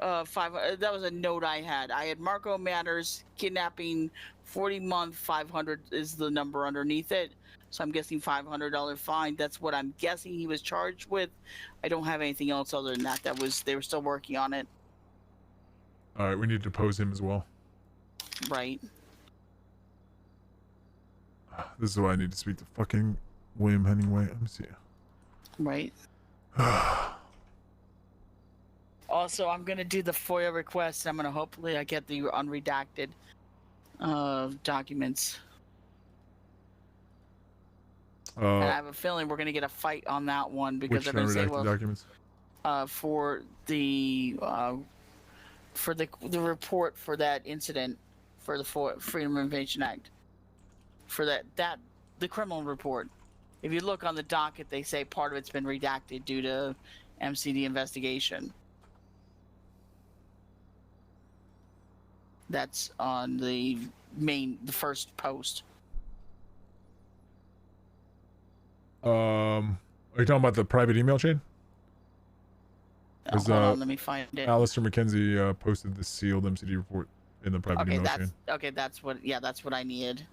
months? 500. That was a note I had. I had Marco Matters kidnapping, 40-month, 500 is the number underneath it. So I'm guessing $500 fine. That's what I'm guessing he was charged with. I don't have anything else other than that. They were still working on it. All right, we need to depose him as well. Right. This is why I need to speak to fucking William Hemingway. Let me see. Right. Also, I'm gonna do the FOIA request. I'm gonna hopefully I get the unredacted documents. And I have a feeling we're gonna get a fight on that one because Which they're gonna say, unredacted well, documents? For the report for that incident for the Freedom of Information Act, for the criminal report. If you look on the docket, they say part of it's been redacted due to MCD investigation. That's on the first post. Are you talking about the private email chain? Hold on, let me find it. Alistair McKenzie posted the sealed MCD report in the private email chain. That's what. Yeah, that's what I needed.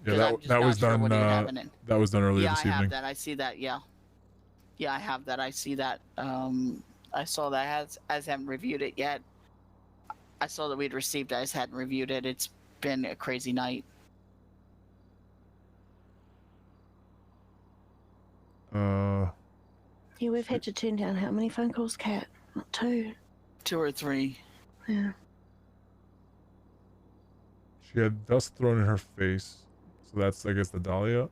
Yeah, that was done. That was done earlier this evening. Yeah, I have that. I see that. Yeah. Yeah, I have that. I see that. I saw that. I haven't reviewed it yet. I saw that we'd received it. I just hadn't reviewed it. It's been a crazy night. Yeah, we've had to turn down how many phone calls, Kat? Not 2. 2 or 3. Yeah. She had dust thrown in her face, so that's, I guess, the Dahlia.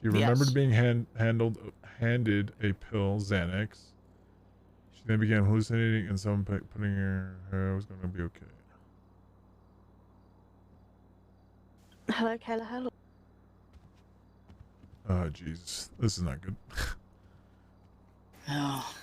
She remembered being handed a pill, Xanax. She then began hallucinating, and someone putting her hair was going to be okay. Hello, Kayla. Hello. Oh, Jesus, this is not good. Oh.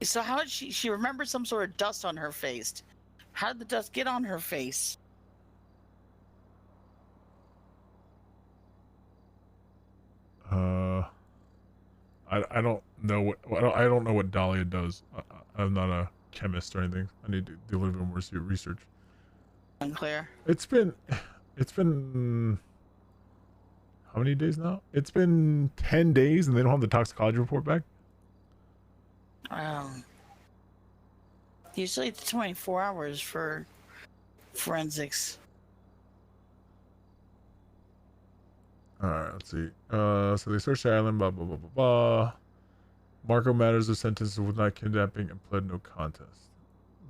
So how did she remembered some sort of dust on her face? How did the dust get on her face? I don't know what I don't know what Dahlia does. I'm not a chemist or anything. I need to do a little bit more research. Unclear. It's been how many days now? It's been 10 days and they don't have the toxicology report back? Usually it's 24 hours for forensics. Alright, let's see. So they searched the island, blah, blah, blah, blah, blah. Marco Matters was sentenced with not kidnapping and pled no contest.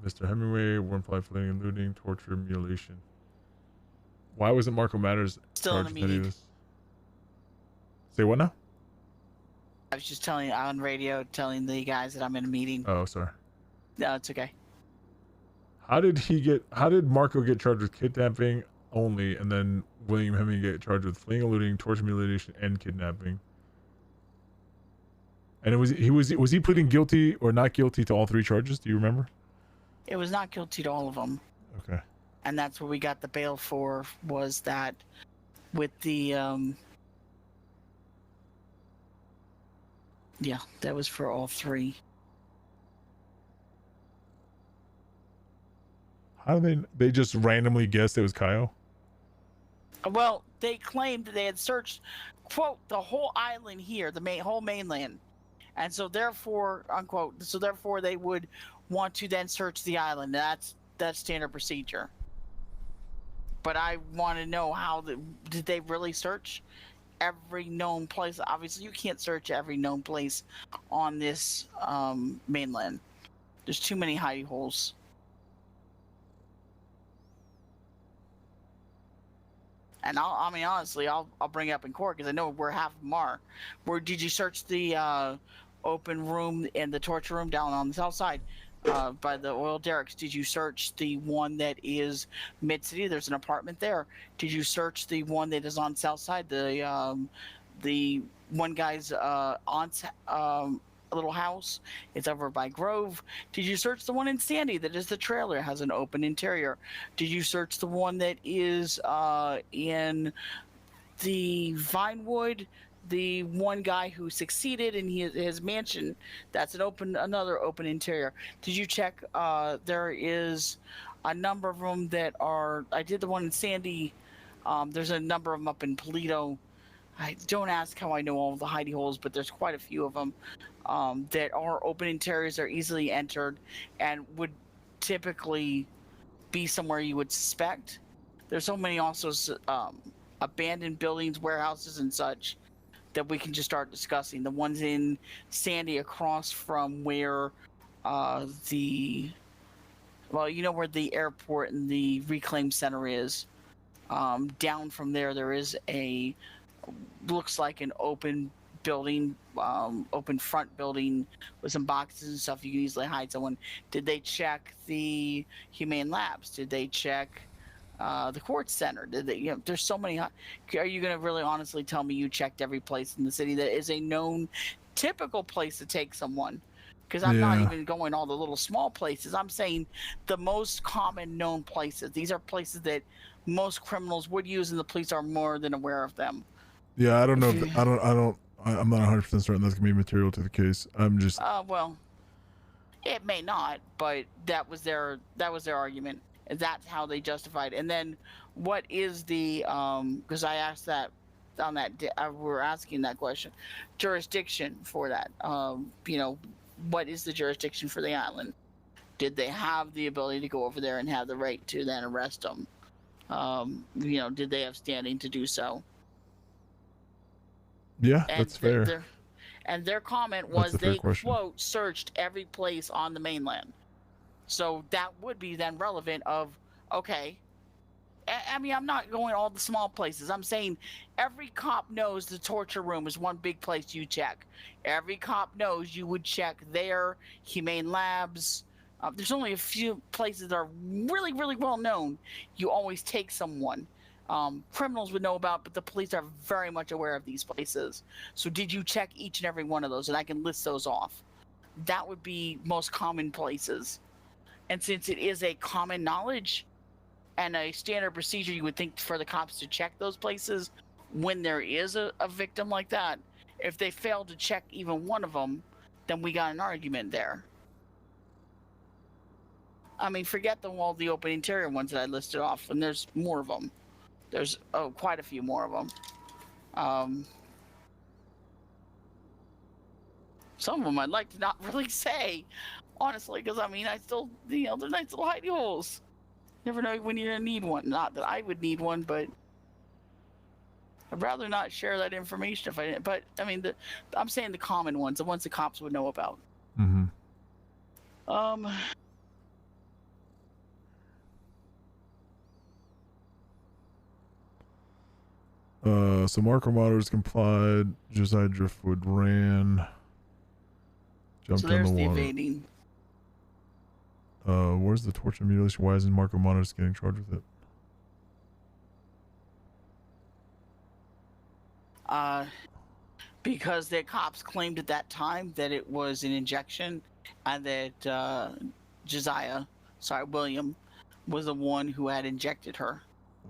Mr. Hemingway, warrant applied for fleeing, looting, torture, mutilation. Why wasn't Marco Matters Still in a charged with any of meeting. this? Say what now? I was just telling on radio, telling the guys that I'm in a meeting. Oh, sorry. No, it's okay. How did Marco get charged with kidnapping only, and then William Hemingway get charged with fleeing, looting, torture, mutilation, and kidnapping? And was he pleading guilty or not guilty to all 3 charges? Do you remember? It was not guilty to all of them. Okay. And that's what we got the bail for, was that with the yeah, that was for all 3. How did they just randomly guessed it was Kyle? Well, they claimed that they had searched, quote, the whole island here, the whole mainland. And so therefore, unquote, so therefore they would want to then search the island. That's standard procedure. But I want to know did they really search every known place? Obviously, you can't search every known place on this mainland. There's too many hidey holes. And I mean, honestly, I'll bring it up in court because I know where half of them are. Where did you search the open room and the torture room down on the south side by the oil derricks? Did you search the one that is mid-city? There's an apartment there. Did you search the one that is on south side? The one guy's little house. It's over by Grove. Did you search the one in Sandy that is the trailer? It has an open interior. Did you search the one that is in the Vinewood? The one guy who succeeded in his mansion, that's another open interior. Did you check? There is a number of them that are. I did the one in Sandy There's a number of them up in Polito. I don't ask how I know all of the hidey holes, but there's quite a few of them that are open interiors, are easily entered, and would typically be somewhere you would suspect. There's so many also abandoned buildings, warehouses, and such that we can just start discussing. The ones in Sandy across from where where the airport and the reclaim center is. Down from there is looks like an open building, open front building with some boxes and stuff. You can easily hide someone. Did they check the Humane Labs? Did they check the Quartz Center? Did they? There's so many. Are you going to really honestly tell me you checked every place in the city that is a known, typical place to take someone? Because I'm not even going all the little small places. I'm saying the most common known places. These are places that most criminals would use, and the police are more than aware of them. Yeah, I don't know. I'm not 100% certain that's gonna be material to the case. I'm just. Well, it may not, but that was their argument. And that's how they justified. And then, what is the because I asked that on that we're asking that question, jurisdiction for that. What is the jurisdiction for the island? Did they have the ability to go over there and have the right to then arrest them? Did they have standing to do so? Yeah, that's fair. And their comment was they, quote, searched every place on the mainland. So that would be then relevant of, okay, I mean, I'm not going all the small places. I'm saying every cop knows the torture room is one big place you check. Every cop knows you would check their Humane Labs. There's only a few places that are really, really well known. You always take someone. Criminals would know about, but the police are very much aware of these places. So did you check each and every one of those? And I can list those off. That would be most common places. And since it is a common knowledge and a standard procedure, you would think for the cops to check those places when there is a victim like that. If they fail to check even one of them, then we got an argument there. I mean, forget all the open interior ones that I listed off, and there's more of them. There's quite a few more of them. Some of them I'd like to not really say, honestly, because I mean, I still, they're nice little hidey holes. Never know when you're gonna need one. Not that I would need one, but I'd rather not share that information if I didn't. But I mean, I'm saying the common ones, the ones the cops would know about. Mm-hmm. So Marco Motors complied. Josiah Driftwood ran. Jumped in the water. Evading. Where's the torture and mutilation? Why isn't Marco Motors getting charged with it? Because the cops claimed at that time that it was an injection, and that William, was the one who had injected her.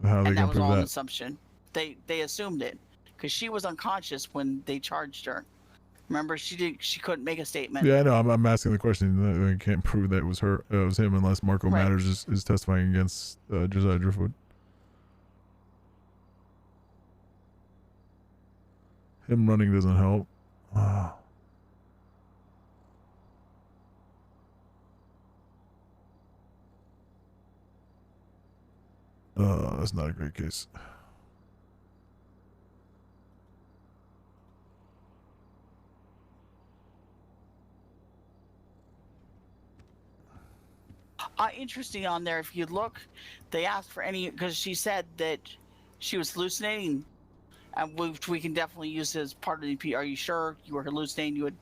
How are they and that gonna was prove all an that? assumption. They assumed it because she was unconscious when they charged her. Remember, she couldn't make a statement. Yeah, I know. I'm asking the question. I can't prove that it was her. It was him, unless Marco Matters is testifying against Josiah Driftwood. Him running doesn't help. That's not a great case. Interesting on there, if you look, they asked for any, because she said that she was hallucinating, and which we can definitely use as part of the, are you sure you were hallucinating, you had,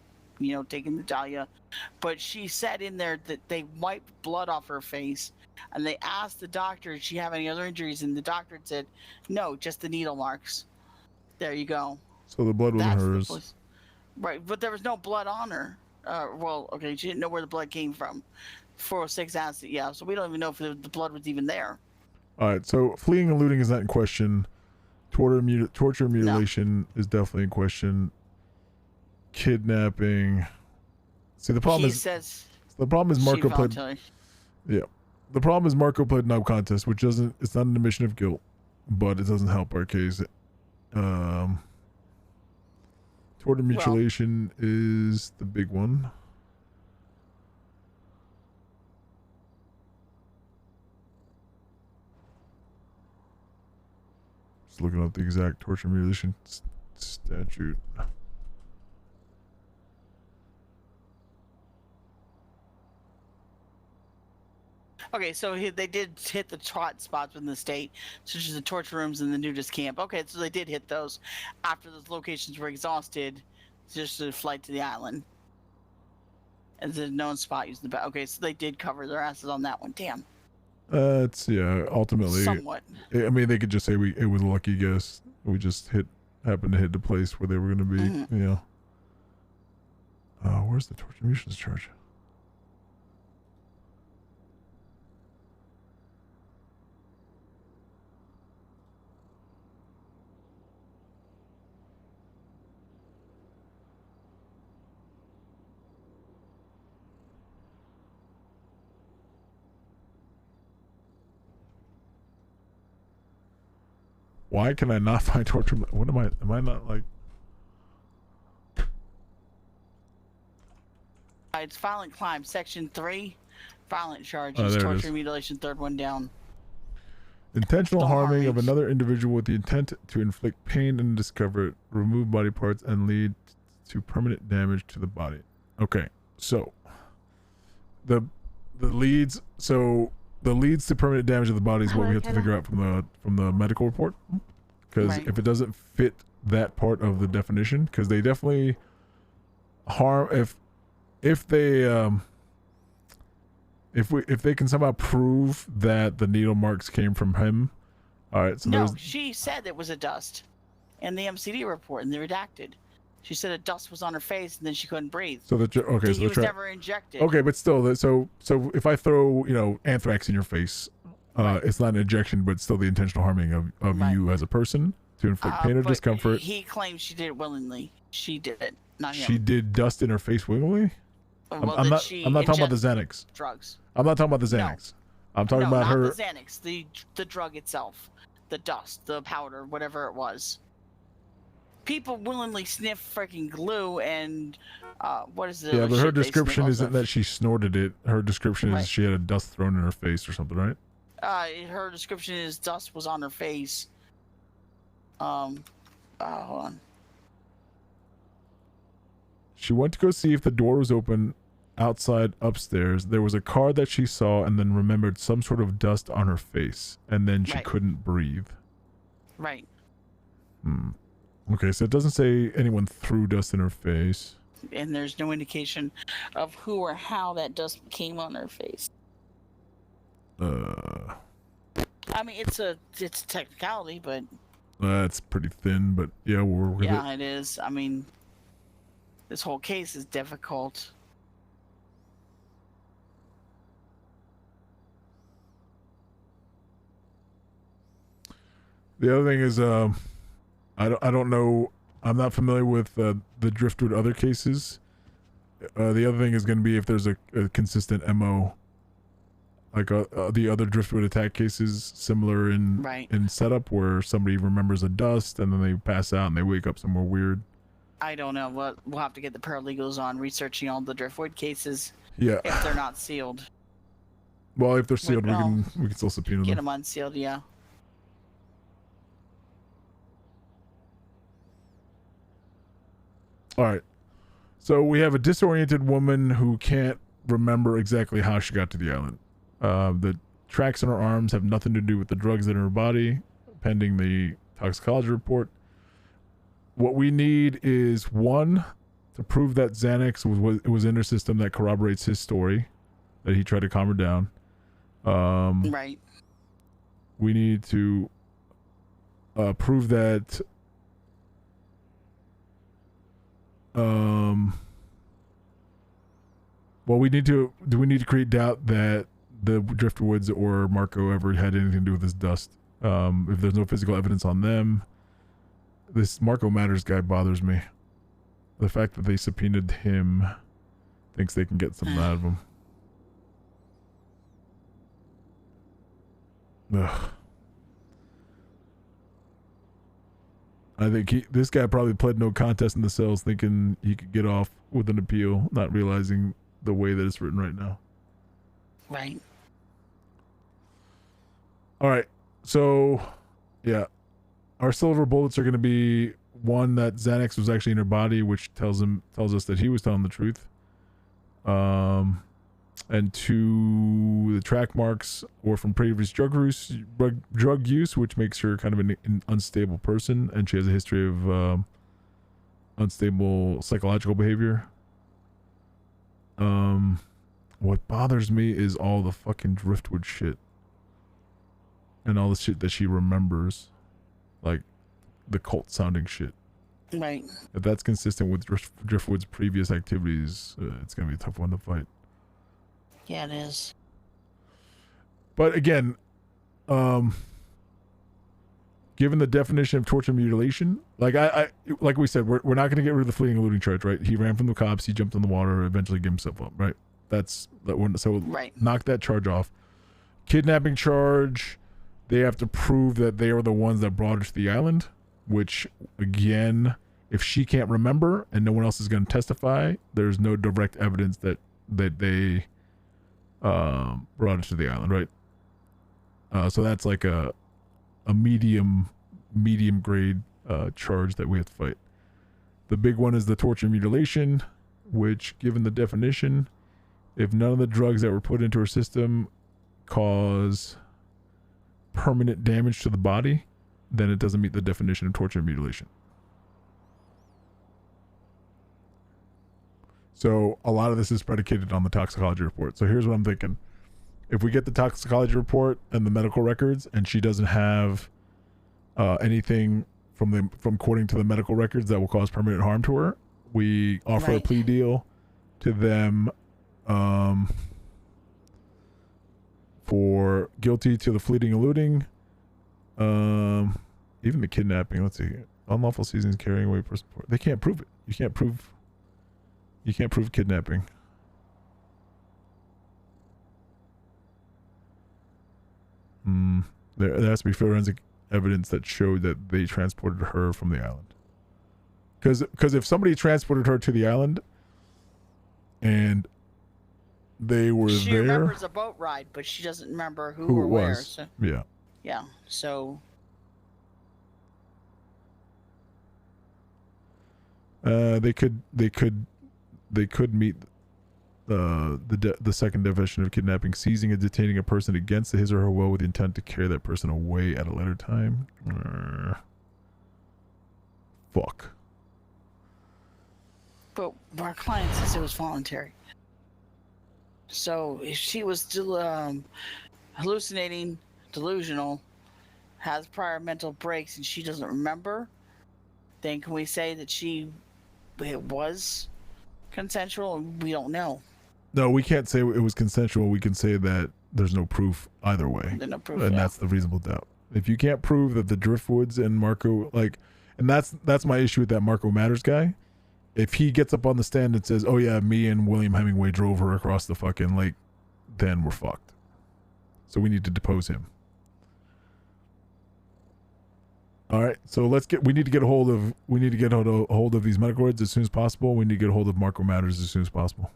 taken the Dahlia? But she said in there that they wiped blood off her face, and they asked the doctor, did she have any other injuries? And the doctor said, no, just the needle marks. There you go. So the blood wasn't hers. Right, but there was no blood on her. She didn't know where the blood came from. 406 asked it, yeah, so we don't even know if the blood was even there. Alright, so fleeing and looting is not in question. Torture and mutilation is definitely in question. Kidnapping. See, the problem is Marco pled. Yeah, the problem is Marco pled no contest, which it's not an admission of guilt. but it doesn't help our case. Tort and mutilation is the big one. Just looking up the exact torture and mutilation statute. Okay, so they did hit the hot spots within the state, such as the torture rooms and the nudist camp. Okay, so they did hit those after those locations were exhausted, just to flight to the island. As a known spot using the back. Okay, so they did cover their asses on that one. Damn. It's ultimately. Somewhat. I mean, they could just say it was a lucky guess. We just happened to hit the place where they were going to be. Mm-hmm. You know. Where's the torture and mutilation charge? Why can I not find torture? What am I not like? It's violent crime, section 3, violent Oh, charges, there it torture, is. mutilation, third one down. Intentional harming of another individual with the intent to inflict pain and discomfort, remove body parts, and lead to permanent damage to the body. Okay, so the leads to permanent damage of the body is what we have to figure out from the medical report, because if it doesn't fit that part of the definition, because they definitely harm if they can somehow prove that the needle marks came from him. All right, so No, she said it was a dust in the MCD report in the redacted. She said a dust was on her face and then she couldn't breathe. so that okay, so he was never injected. Okay, but still, so if I throw anthrax in your face, it's not an injection, but still the intentional harming of you as a person to inflict pain or but discomfort. He claims she did it willingly. She did it, not him. She did dust in her face willingly. Well, I'm that not. she I'm not talking about the ingested Xanax. drugs. I'm not talking about the Xanax. I'm talking about not her. the Xanax, the drug itself, the dust, the powder, whatever it was. People willingly sniff freaking glue and what is it? Yeah, but her description isn't that she snorted it. Her description is she had a dust thrown in her face or something, right? Her description is dust was on her face. Hold on. She went to go see if the door was open outside upstairs. There was a car that she saw and then remembered some sort of dust on her face, and then she couldn't breathe. Right. Okay, so it doesn't say anyone threw dust in her face. And there's no indication of who or how that dust came on her face. I mean, it's a technicality, but That's pretty thin, but yeah, we'll work with it. yeah, it is. I mean, this whole case is difficult. The other thing is, I don't know. I'm not familiar with the Driftwood other cases. The other thing is going to be if there's a consistent MO, like the other Driftwood attack cases, similar in setup, where somebody remembers a dust and then they pass out and they wake up somewhere weird. I don't know. We'll have to get the paralegals on researching all the Driftwood cases. Yeah. If they're not sealed, Well, if they're sealed, Well, we can still subpoena get them. them unsealed. Yeah. All right. So we have a disoriented woman who can't remember exactly how she got to the island. The tracks on her arms have nothing to do with the drugs in her body, pending the toxicology report. What we need is one, to prove that Xanax was in her system that corroborates his story, that he tried to calm her down. Right. We need to prove that well, we need to create doubt that the Driftwoods or Marco ever had anything to do with this dust. If there's no physical evidence on them, this Marco Matters guy bothers me. The fact that they subpoenaed him, thinks they can get something out of him. Ugh. I think this guy probably pled no contest in the cells, thinking he could get off with an appeal, not realizing the way that it's written right now. Right. All right. So, yeah, our silver bullets are going to be one that Xanax was actually in her body, which tells us that he was telling the truth. And two, the track marks were from previous drug use, which makes her kind of an unstable person, and she has a history of unstable psychological behavior. What bothers me is all the fucking driftwood shit. And all the shit that she remembers. Like, the cult sounding shit. Right. If that's consistent with Driftwood's previous activities, it's going to be a tough one to fight. Yeah, it is. But again, given the definition of torture and mutilation, like like we said, we're not going to get rid of the fleeing eluding charge, right? He ran from the cops, he jumped in the water, eventually gave himself up, right? So right. Knock that charge off. Kidnapping charge, they have to prove that they are the ones that brought her to the island, which again, if she can't remember and no one else is going to testify, there's no direct evidence that they brought her to the island, right? So that's like a medium grade charge that we have to fight. The big one is the torture and mutilation, which, given the definition, if none of the drugs that were put into her system cause permanent damage to the body, then it doesn't meet the definition of torture and mutilation. So a lot of this is predicated on the toxicology report. So here's what I'm thinking. If we get the toxicology report and the medical records, and she doesn't have anything from according to the medical records that will cause permanent harm to her, we offer a plea deal to them for guilty to the fleeting eluding, even the kidnapping. Let's see, unlawful seizing, carrying away person. They can't prove it. You can't prove kidnapping. There has to be forensic evidence that showed that they transported her from the island. Because if somebody transported her to the island and they were she there, remembers a boat ride, but she doesn't remember who it or where. was. So, Yeah. yeah. So. They could meet the second definition of kidnapping: seizing and detaining a person against his or her will with the intent to carry that person away at a later time. Fuck. But our client says it was voluntary. So if she was hallucinating, delusional, has prior mental breaks, and she doesn't remember, then can we say that it was consensual? We don't know. No, we can't say it was consensual. We can say that there's no proof either way. There's no proof, and that's the reasonable doubt. If you can't prove that the Driftwoods and Marco, and that's my issue with that Marco Matters guy. If he gets up on the stand and says, "Oh yeah, me and William Hemingway drove her across the fucking lake," then we're fucked. So we need to depose him. All right, so we need to get a hold of these medical records as soon as possible. We need to get a hold of Marco Matters as soon as possible.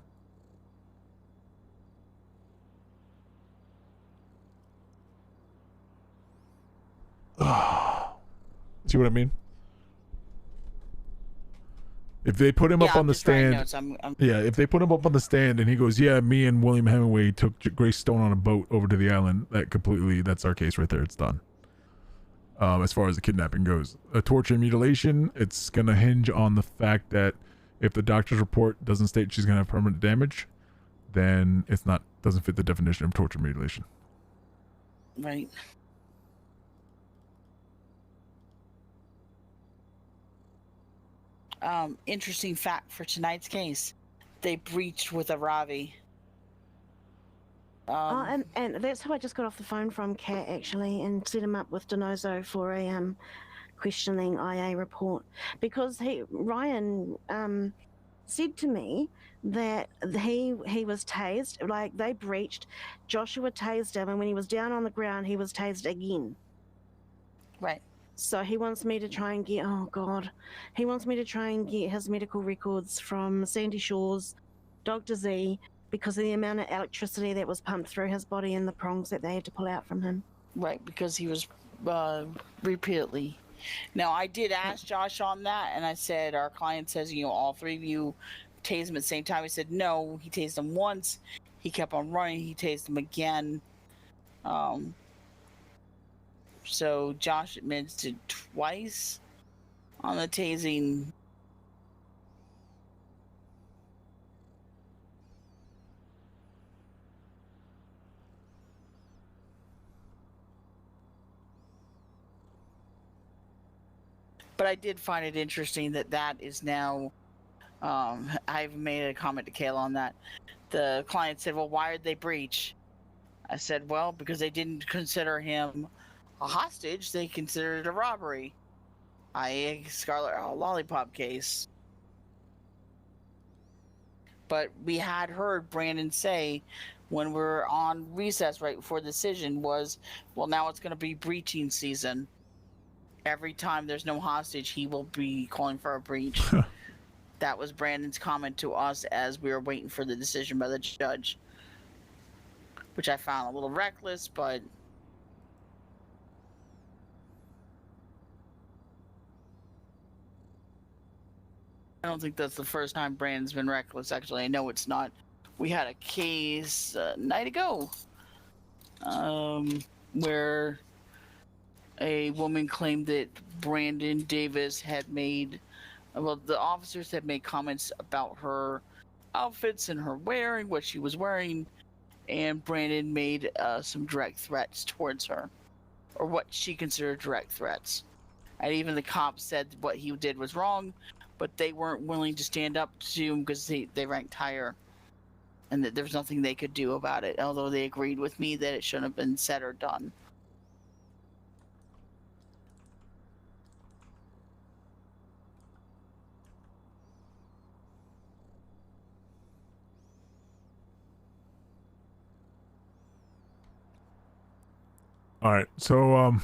See what I mean? If they put him up on the stand, if they put him up on the stand and he goes, "Yeah, me and William Hemingway took Grace Stone on a boat over to the island," that's our case right there. It's done. As far as the kidnapping goes, a torture and mutilation, it's gonna hinge on the fact that if the doctor's report doesn't state she's gonna have permanent damage, then doesn't fit the definition of torture and mutilation. Right. Interesting fact for tonight's case: they breached with a Ravi. And that's who I just got off the phone from, Kat, actually, and set him up with Donoso for a questioning IA report, because Ryan said to me that he was tased, like they breached. Joshua tased him, and when he was down on the ground, he was tased again. Right. So he wants me to try and get, oh God, he wants me to try and get his medical records from Sandy Shores, Dr. Z, because of the amount of electricity that was pumped through his body and the prongs that they had to pull out from him. Right, because he was repeatedly. Now, I did ask Josh on that, and I said, our client says, all three of you tased him at the same time. He said, no, he tased him once. He kept on running. He tased him again. So Josh admits to twice on the tasing. But I did find it interesting that is now, I've made a comment to Kayla on that. The client said, well, why did they breach? I said, well, because they didn't consider him a hostage. They considered it a robbery, i.e. Scarlet Lollipop case. But we had heard Brandon say when we were on recess right before the decision was, well, now it's going to be breaching season. Every time there's no hostage, he will be calling for a breach. That was Brandon's comment to us as we were waiting for the decision by the judge, which I found a little reckless, but I don't think that's the first time Brandon's been reckless. Actually, I know it's not. We had a case a night ago where a woman claimed that Brandon Davis had made, well, the officers had made comments about her outfits and her wearing, what she was wearing, and Brandon made some direct threats towards her, or what she considered direct threats. And even the cops said what he did was wrong, but they weren't willing to stand up to him because they ranked higher, and that there was nothing they could do about it, although they agreed with me that it shouldn't have been said or done. All right, so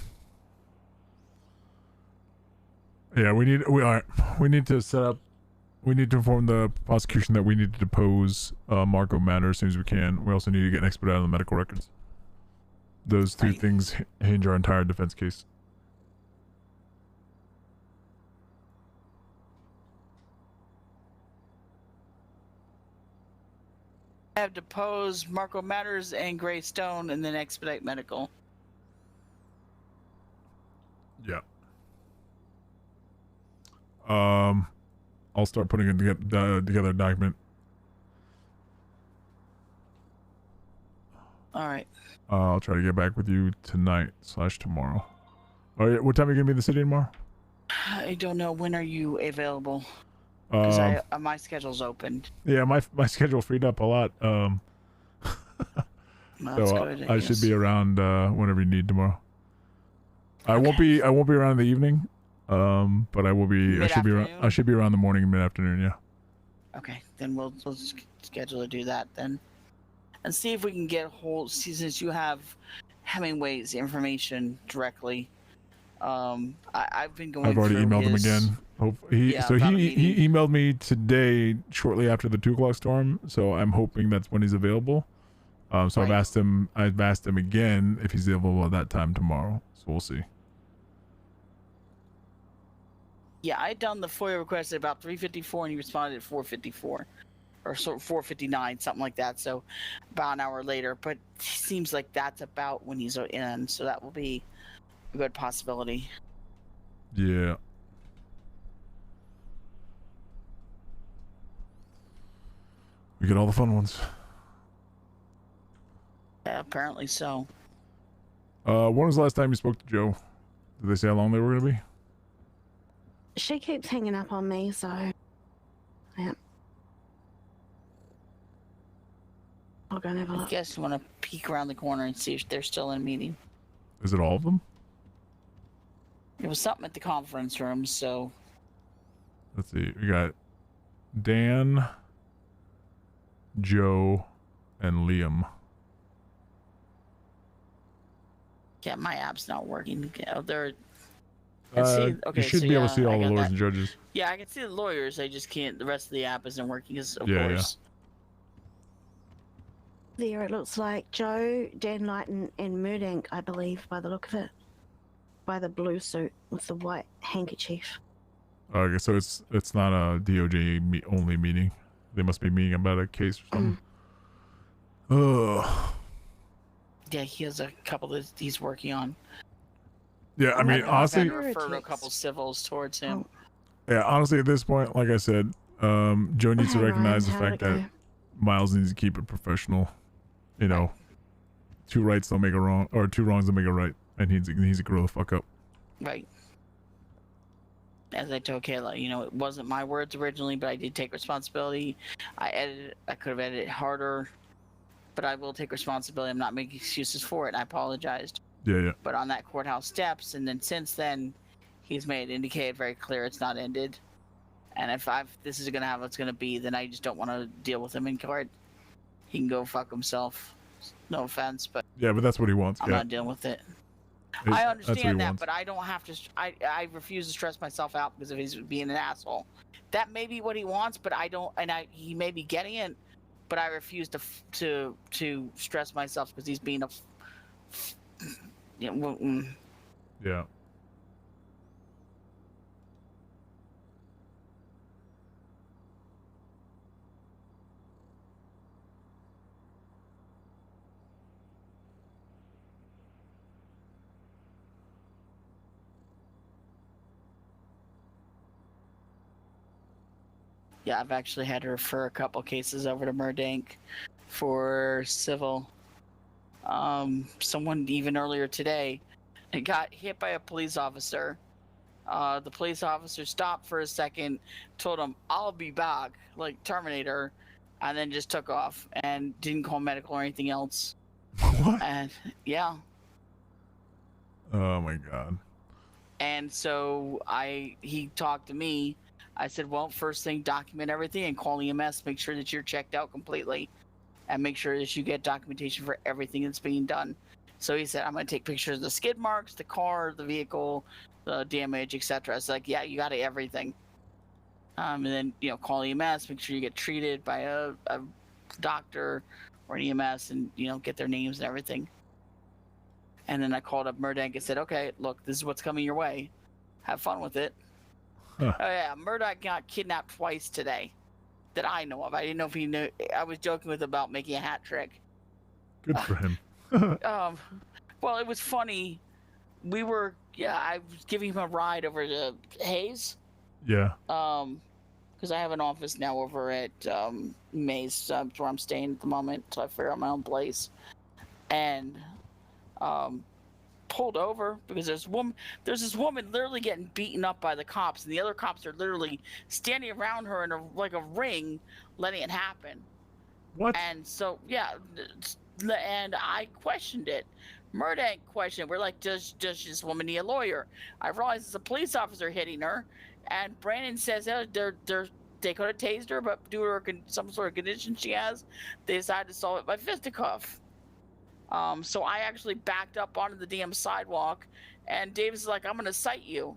yeah, we need to set up. We need to inform the prosecution that we need to depose Marco Matter as soon as we can. We also need to get an expedite on the medical records. Those two things hinge our entire defense case. I have deposed Marco Matters and Gray Stone and then expedite medical. Yeah. I'll start putting it together a document. All right. I'll try to get back with you tonight/tomorrow. All right, what time are you gonna be in the city tomorrow? I don't know. When are you available? Because my schedule's open. Yeah, my schedule freed up a lot. That's so good, I should be around whenever you need tomorrow. I won't be around in the evening. But I will be. I should be around the morning and mid-afternoon. Yeah. Okay, then we'll schedule to do that then, and see if we can get hold. Since you have Hemingway's information directly, I've been going. I've already emailed him again. He emailed me today shortly after the 2 o'clock storm, so I'm hoping that's when he's available. So right. I've asked him again if he's available at that time tomorrow. So we'll see. Yeah, I done the FOIA request at about 3:54, and he responded at 4:54, or so 4:59, something like that. So about an hour later. But it seems like that's about when he's in, so that will be a good possibility. Yeah. We get all the fun ones. Yeah, apparently so. When was the last time you spoke to Joe? Did they say how long they were gonna be? She keeps hanging up on me, so yeah. I'll go and have a look. I guess you want to peek around the corner and see if they're still in a meeting. Is it all of them? It was something at the conference room, so. Let's see. We got Dan, Joe, and Liam. Yeah, my app's not working. And see, okay, you should so be able yeah, to see I all the got lawyers that. and judges. Yeah, I can see the lawyers. I just can't. The rest of the app isn't working, of Yeah, course. There it looks like Joe, Dan Light, and Murdank, I believe, by the look of it. By the blue suit with the white handkerchief. Okay, so it's not a DOJ only meeting. They must be meeting about a case or something. Ugh. Yeah, he has a couple that he's working on. Yeah, I mean, honestly, I've had to refer to a couple civils towards him. yeah, honestly, at this point, like I said, Joe needs to Hey, recognize Ryan, the how'd fact it that Miles needs to keep it professional. You know, two rights don't make a wrong, or two wrongs don't make a right, and he needs to grow the fuck up. Right. As I told Kayla, you know, it wasn't my words originally, but I did take responsibility. I could have edited it harder, but I will take responsibility. I'm not making excuses for it. I apologized. Yeah. But on that courthouse steps, and then since then, he's made it indicated very clear it's not ended. And if this is gonna have what's gonna be, then I just don't want to deal with him in court. He can go fuck himself. No offense, but Yeah, but that's what he wants. I'm yeah. not dealing with it. That's what I he understand that, wants. but I don't have to. I refuse to stress myself out because of his being an asshole. That may be what he wants, but I don't. And he may be getting it, but I refuse to stress myself because he's being a. Yeah. Yeah, I've actually had to refer a couple cases over to Murdank for civil. Someone even earlier today got hit by a police officer. The police officer stopped for a second, told him, "I'll be back," like Terminator, and then just took off and didn't call medical or anything else. What? And yeah. Oh my god. And so he talked to me. I said, well, first thing, document everything and call EMS, make sure that you're checked out completely and make sure that you get documentation for everything that's being done. So he said, I'm going to take pictures of the skid marks, the car, the vehicle, the damage, etc. It's like, yeah, you got everything. And then, you know, call EMS, make sure you get treated by a doctor or an EMS and, you know, get their names and everything. And then I called up Murdoch and said, okay, look, this is what's coming your way. Have fun with it. Huh. Oh yeah, Murdoch got kidnapped twice today that I know of. I didn't know if he knew. I was joking with him about making a hat trick. Good for him. Well, it was funny. I was giving him a ride over to Hayes. Yeah. Because I have an office now over at Mays, where I'm staying at the moment, so I figure out my own place. And pulled over because there's this woman literally getting beaten up by the cops, and the other cops are literally standing around her in a ring, letting it happen. What? And so yeah, and I questioned it. Murdoch questioned. We're like, does this woman need a lawyer? I realized it's a police officer hitting her, and Brandon says they could have tased her, but due to her some sort of condition she has, they decided to solve it by fisticuff. So I actually backed up onto the damn sidewalk, and Davis is like, I'm going to cite you.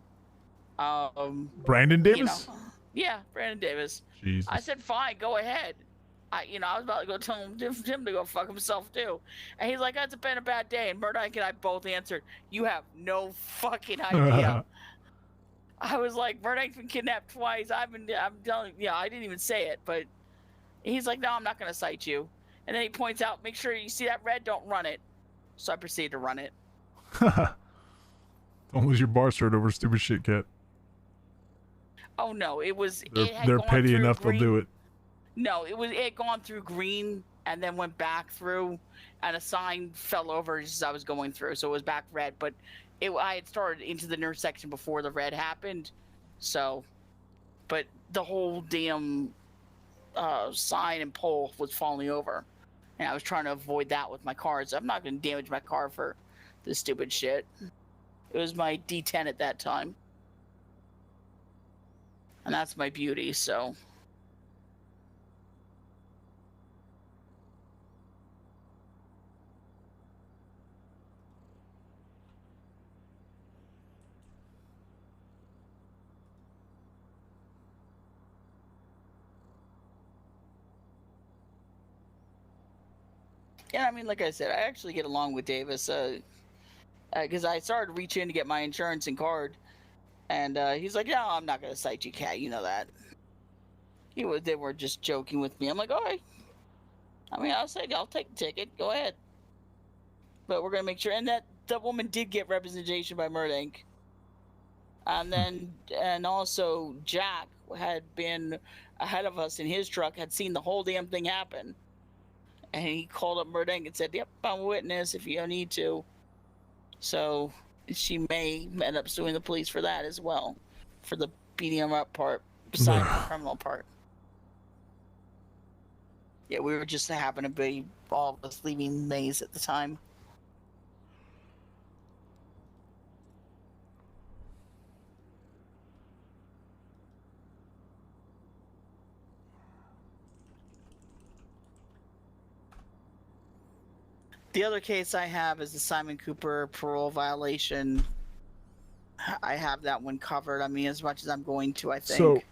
Brandon Davis? You know, yeah, Brandon Davis. Jesus. I said, fine, go ahead. I was about to go tell him to go fuck himself too. And he's like, it's been a bad day. And Murdoch and I both answered, you have no fucking idea. I was like, Murdoch's been kidnapped twice. I'm telling you, I didn't even say it, but he's like, no, I'm not going to cite you. And then he points out, make sure you see that red, don't run it. So I proceeded to run it. Don't lose your bar shirt over stupid shit, Cat. Oh no, it was. They're petty enough, green. they'll do it. No, it had gone through green and then went back through, and a sign fell over as I was going through, so it was back red. But I had started into the intersection before the red happened, so. But the whole damn sign and pole was falling over. And I was trying to avoid that with my cars. I'm not going to damage my car for this stupid shit. It was my D10 at that time. And that's my beauty, so. Yeah, I mean, like I said, I actually get along with Davis. Because I started to reach in to get my insurance and card, and he's like, "No, I'm not gonna cite you, cat. You know that." They were just joking with me. I'm like, "All right. I mean, I'll take the ticket. Go ahead." But we're gonna make sure. And that woman did get representation by Murd Inc. And also Jack had been ahead of us in his truck, had seen the whole damn thing happen, and he called up Murd Inc. and said, "Yep, I'm a witness if you need to." So she may end up suing the police for that as well, for the beating him up part, besides the criminal part. Yeah, we were just happened to be all of us leaving Maze at the time. The other case I have is the Simon Cooper parole violation. I have that one covered. I mean, as much as I'm going to, I think.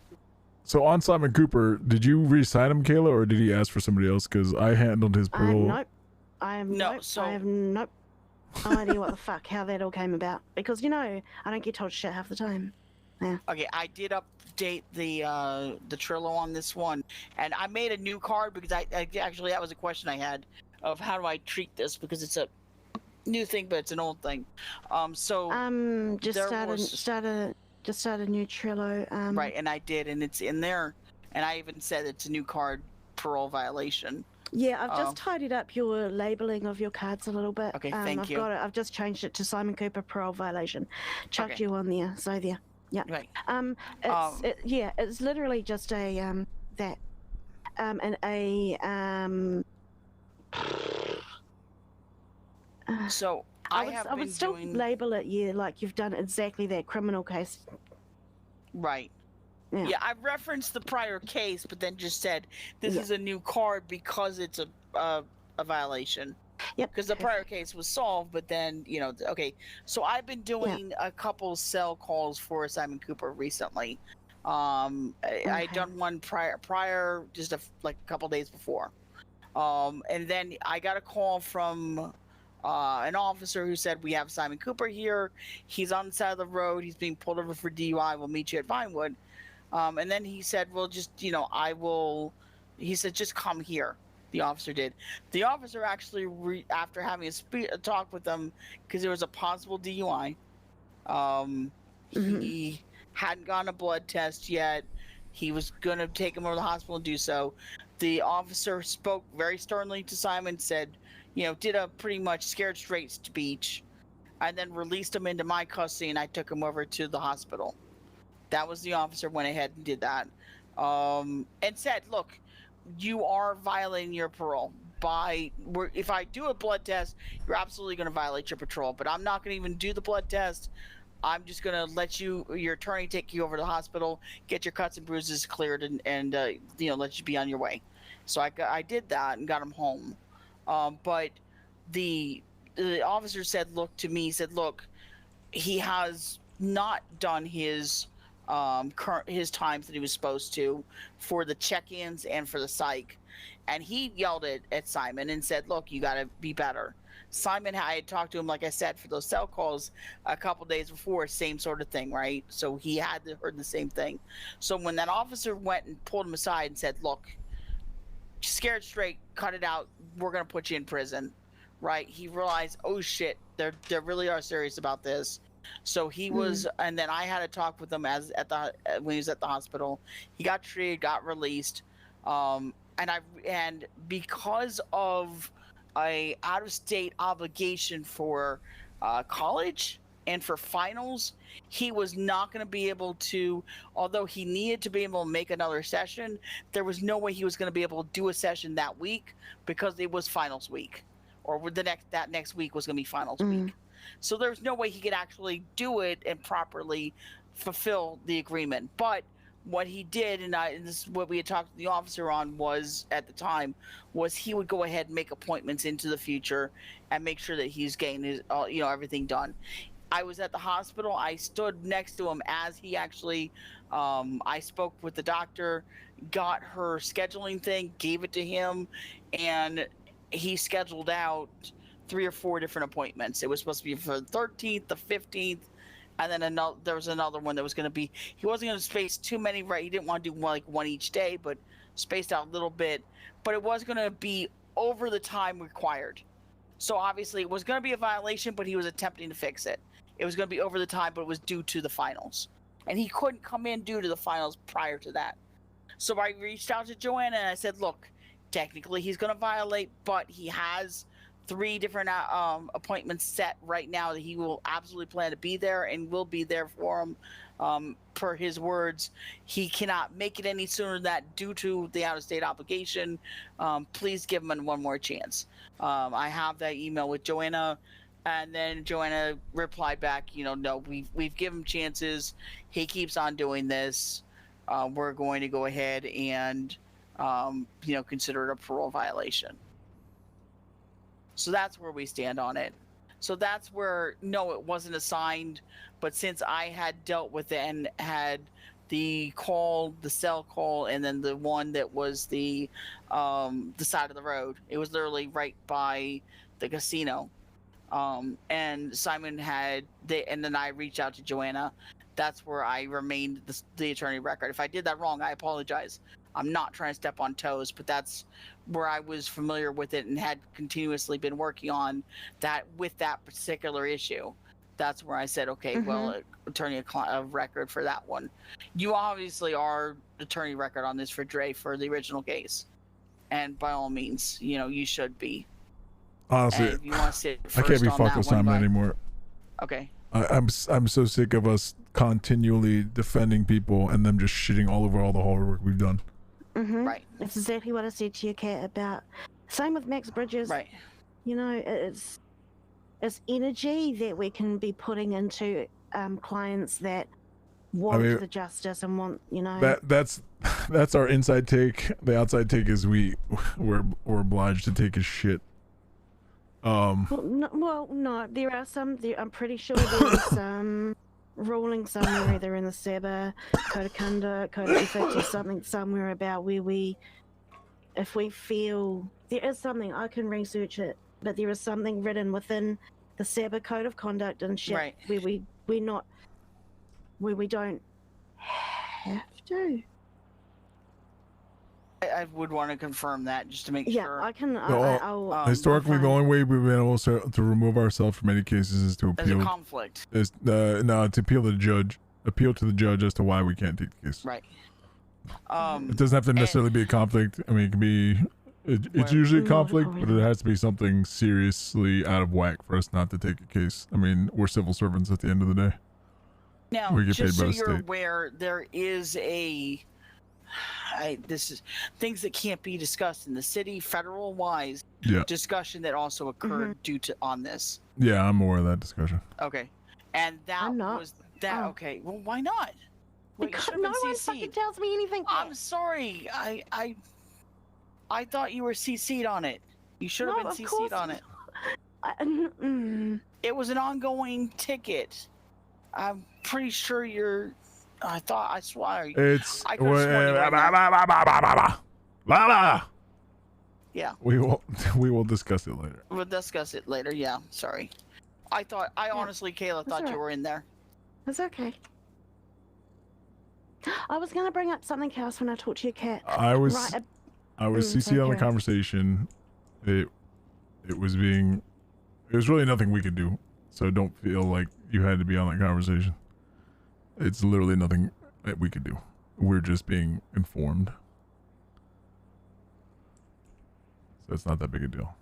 So on Simon Cooper, did you re-sign him, Kayla, or did he ask for somebody else? Because I handled his parole. Nope. I have no idea what the fuck, how that all came about. Because, I don't get told shit half the time. Yeah. Okay, I did update the Trillo on this one, and I made a new card because I actually, that was a question I had of how do I treat this, because it's a new thing, but it's an old thing. Just start a new Trello. Right, and I did, and it's in there, and I even said it's a new card parole violation. Yeah, I've just tidied up your labeling of your cards a little bit. Okay, thank you. I've just changed it to Simon Cooper parole violation. Chucked Okay. you on there, so there. Yeah. Right. It's literally just a So I would still label it, like you've done exactly that criminal case. Right. Yeah, I referenced the prior case, but then just said this is a new card because it's a violation. Yep. Because the prior case was solved, but then okay. So I've been doing a couple cell calls for Simon Cooper recently. I'd done one prior just like a couple days before. And then I got a call from an officer who said, "We have Simon Cooper here. He's on the side of the road. He's being pulled over for DUI. We'll meet you at Vinewood." And then he said, "Well, just, I will," he said, "just come here." The officer did. The officer actually, after having a talk with them, because there was a possible DUI, he hadn't gotten a blood test yet. He was going to take him over to the hospital and do so. The officer spoke very sternly to Simon, said, did a pretty much scared straight speech, and then released him into my custody, and I took him over to the hospital. That was the officer went ahead and did that, and said, "Look, you are violating your parole. If I do a blood test, you're absolutely going to violate your parole, but I'm not going to even do the blood test. I'm just going to let your attorney take you over to the hospital, get your cuts and bruises cleared, and let you be on your way." So I did that and got him home. But the officer said, "Look," to me, said, "Look, he has not done his times that he was supposed to for the check-ins and for the psych," and he yelled at Simon and said, "Look, you got to be better." Simon, I had talked to him, like I said, for those cell calls a couple days before, same sort of thing, right? So he had heard the same thing. So when that officer went and pulled him aside and said, "Look, scared straight, cut it out, we're going to put you in prison," right? He realized, oh shit, they really are serious about this. So he was, and then I had a talk with him when he was at the hospital. He got treated, got released, and because of a out-of-state obligation for college and for finals, he was not going to be able to, although he needed to be able to make another session, there was no way he was going to be able to do a session that week because it was finals week, or that next week was going to be finals week. So there's no way he could actually do it and properly fulfill the agreement. But what he did, and this is what we had talked to the officer on, was at the time, was he would go ahead and make appointments into the future and make sure that he's getting his, everything done. I was at the hospital. I stood next to him as he actually, I spoke with the doctor, got her scheduling thing, gave it to him, and he scheduled out 3 or 4 different appointments. It was supposed to be for the 13th, the 15th, and then there was another one that was going to be. He wasn't going to space too many. Right, he didn't want to do like one each day, but spaced out a little bit. But it was going to be over the time required. So obviously, it was going to be a violation, but he was attempting to fix it. It was going to be over the time, but it was due to the finals, and he couldn't come in due to the finals prior to that. So I reached out to Joanna and I said, "Look, technically he's going to violate, but he has 3 different appointments set right now that he will absolutely plan to be there and will be there for him. Per his words, he cannot make it any sooner than that due to the out-of-state obligation. Please give him one more chance." I have that email with Joanna, and then Joanna replied back, no, we've given him chances. He keeps on doing this. We're going to go ahead and consider it a parole violation. So that's where we stand on it. So that's where, no, it wasn't assigned, but since I had dealt with it and had the cell call, and then the one that was the side of the road, it was literally right by the casino. And Simon and then I reached out to Joanna. That's where I remained the attorney record. If I did that wrong, I apologize. I'm not trying to step on toes, but that's where I was familiar with it and had continuously been working on that with that particular issue. That's where I said, okay, well, attorney of record for that one. You obviously are attorney record on this for Dre for the original case. And by all means, you should be. Honestly, if you want to sit I can't be first on fucked with that one, Simon anymore. Okay. I'm so sick of us continually defending people and them just shitting all over all the hard work we've done. Right. That's exactly what I said to your cat about. Same with Max Bridges. Right. It's energy that we can be putting into clients that want the justice and want, That's our inside take. The outside take is we're obliged to take his shit. No, there are some. I'm pretty sure there's some ruling somewhere, either in the SABA, Code of Conduct, Code of Ethics, or somewhere about where if we feel there is something, I can research it, but there is something written within the SABA Code of Conduct and shit where we don't have to. I would want to confirm that just to make sure. Yeah, I can. Historically, the only way we've been able to remove ourselves from many cases is to appeal. There's a conflict. To appeal to the judge. Appeal to the judge as to why we can't take the case. Right. It doesn't have to necessarily be a conflict. I mean, it can be. It's usually a conflict, but it has to be something seriously out of whack for us not to take a case. I mean, we're civil servants at the end of the day. Now, we get just paid by so the you're state. aware, there is this is things that can't be discussed in the city, federal wise. Yeah. Discussion that also occurred due to on this. Yeah, I'm aware of that discussion. Okay, and that was that. Okay, well, why not? Well, Because no one fucking tells me anything. I'm sorry. I thought you were CC'd on it. You should have been CC'd on it. It was an ongoing ticket. I'm pretty sure you're. I swear. It's I could've sworn you were not. Yeah. We will discuss it later. We'll discuss it later. Yeah. Sorry. I honestly, Kayla, thought you were in there. It's okay. I was gonna bring up something else when I talked to your cat. I was CC'd on the conversation. It was really nothing we could do. So don't feel like you had to be on that conversation. It's literally nothing that we could do. We're just being informed. So it's not that big a deal.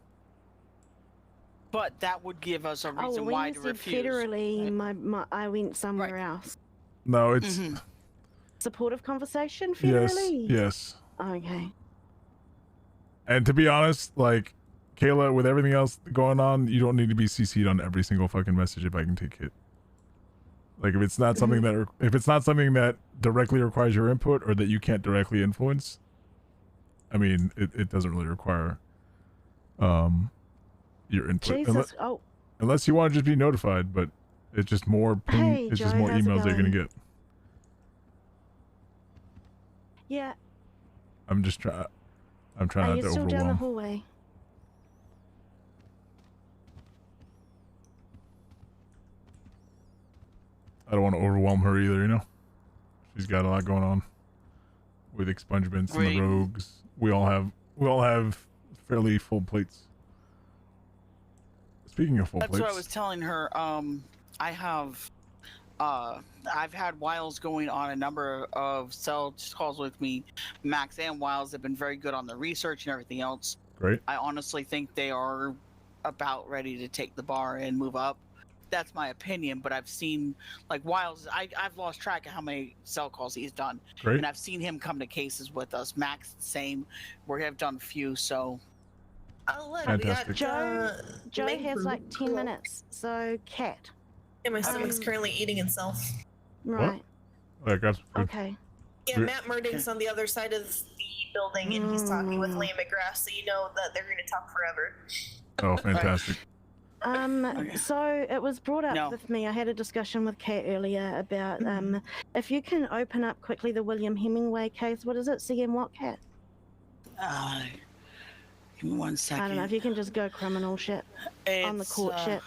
But that would give us a reason when why you to said refuse. federally, I went somewhere else. No, it's Supportive conversation federally? Yes. Okay. And to be honest, like Kayla, with everything else going on, you don't need to be CC'd on every single fucking message if I can take it. Like if it's not something that directly requires your input or that you can't directly influence, I mean, it doesn't really require your input. Jesus. Unless you want to just be notified, but it's just more it's just more emails they're gonna get. Yeah. I'm trying Are not you to still down the overwhelm. hallway? I don't want to overwhelm her either, you know? She's got a lot going on with expungements and the rogues. We all have fairly full plates. Speaking of full That's plates. what I was telling her. I've had Wiles going on a number of cell calls with me. Max and Wiles have been very good on the research and everything else. Great. I honestly think they are about ready to take the bar and move up. That's my opinion, but I've seen, like, Wiles, I've lost track of how many cell calls he's done. Great. And I've seen him come to cases with us. Max, the same. We have done a few, so. Oh, look, Fantastic. Joe has like 10 minutes, so Cat. Yeah, my stomach's currently eating itself. Right. I got some food. Okay. Yeah, Matt Murdick's on the other side of the building, and he's talking with Liam McGrath, so you know that they're going to talk forever. Oh, fantastic. So it was brought up with me. I had a discussion with Kat earlier about if you can open up quickly the William Hemingway case. What is it? CM what, Kat? Give me 1 second. I don't know if you can just go criminal shit on the court shit.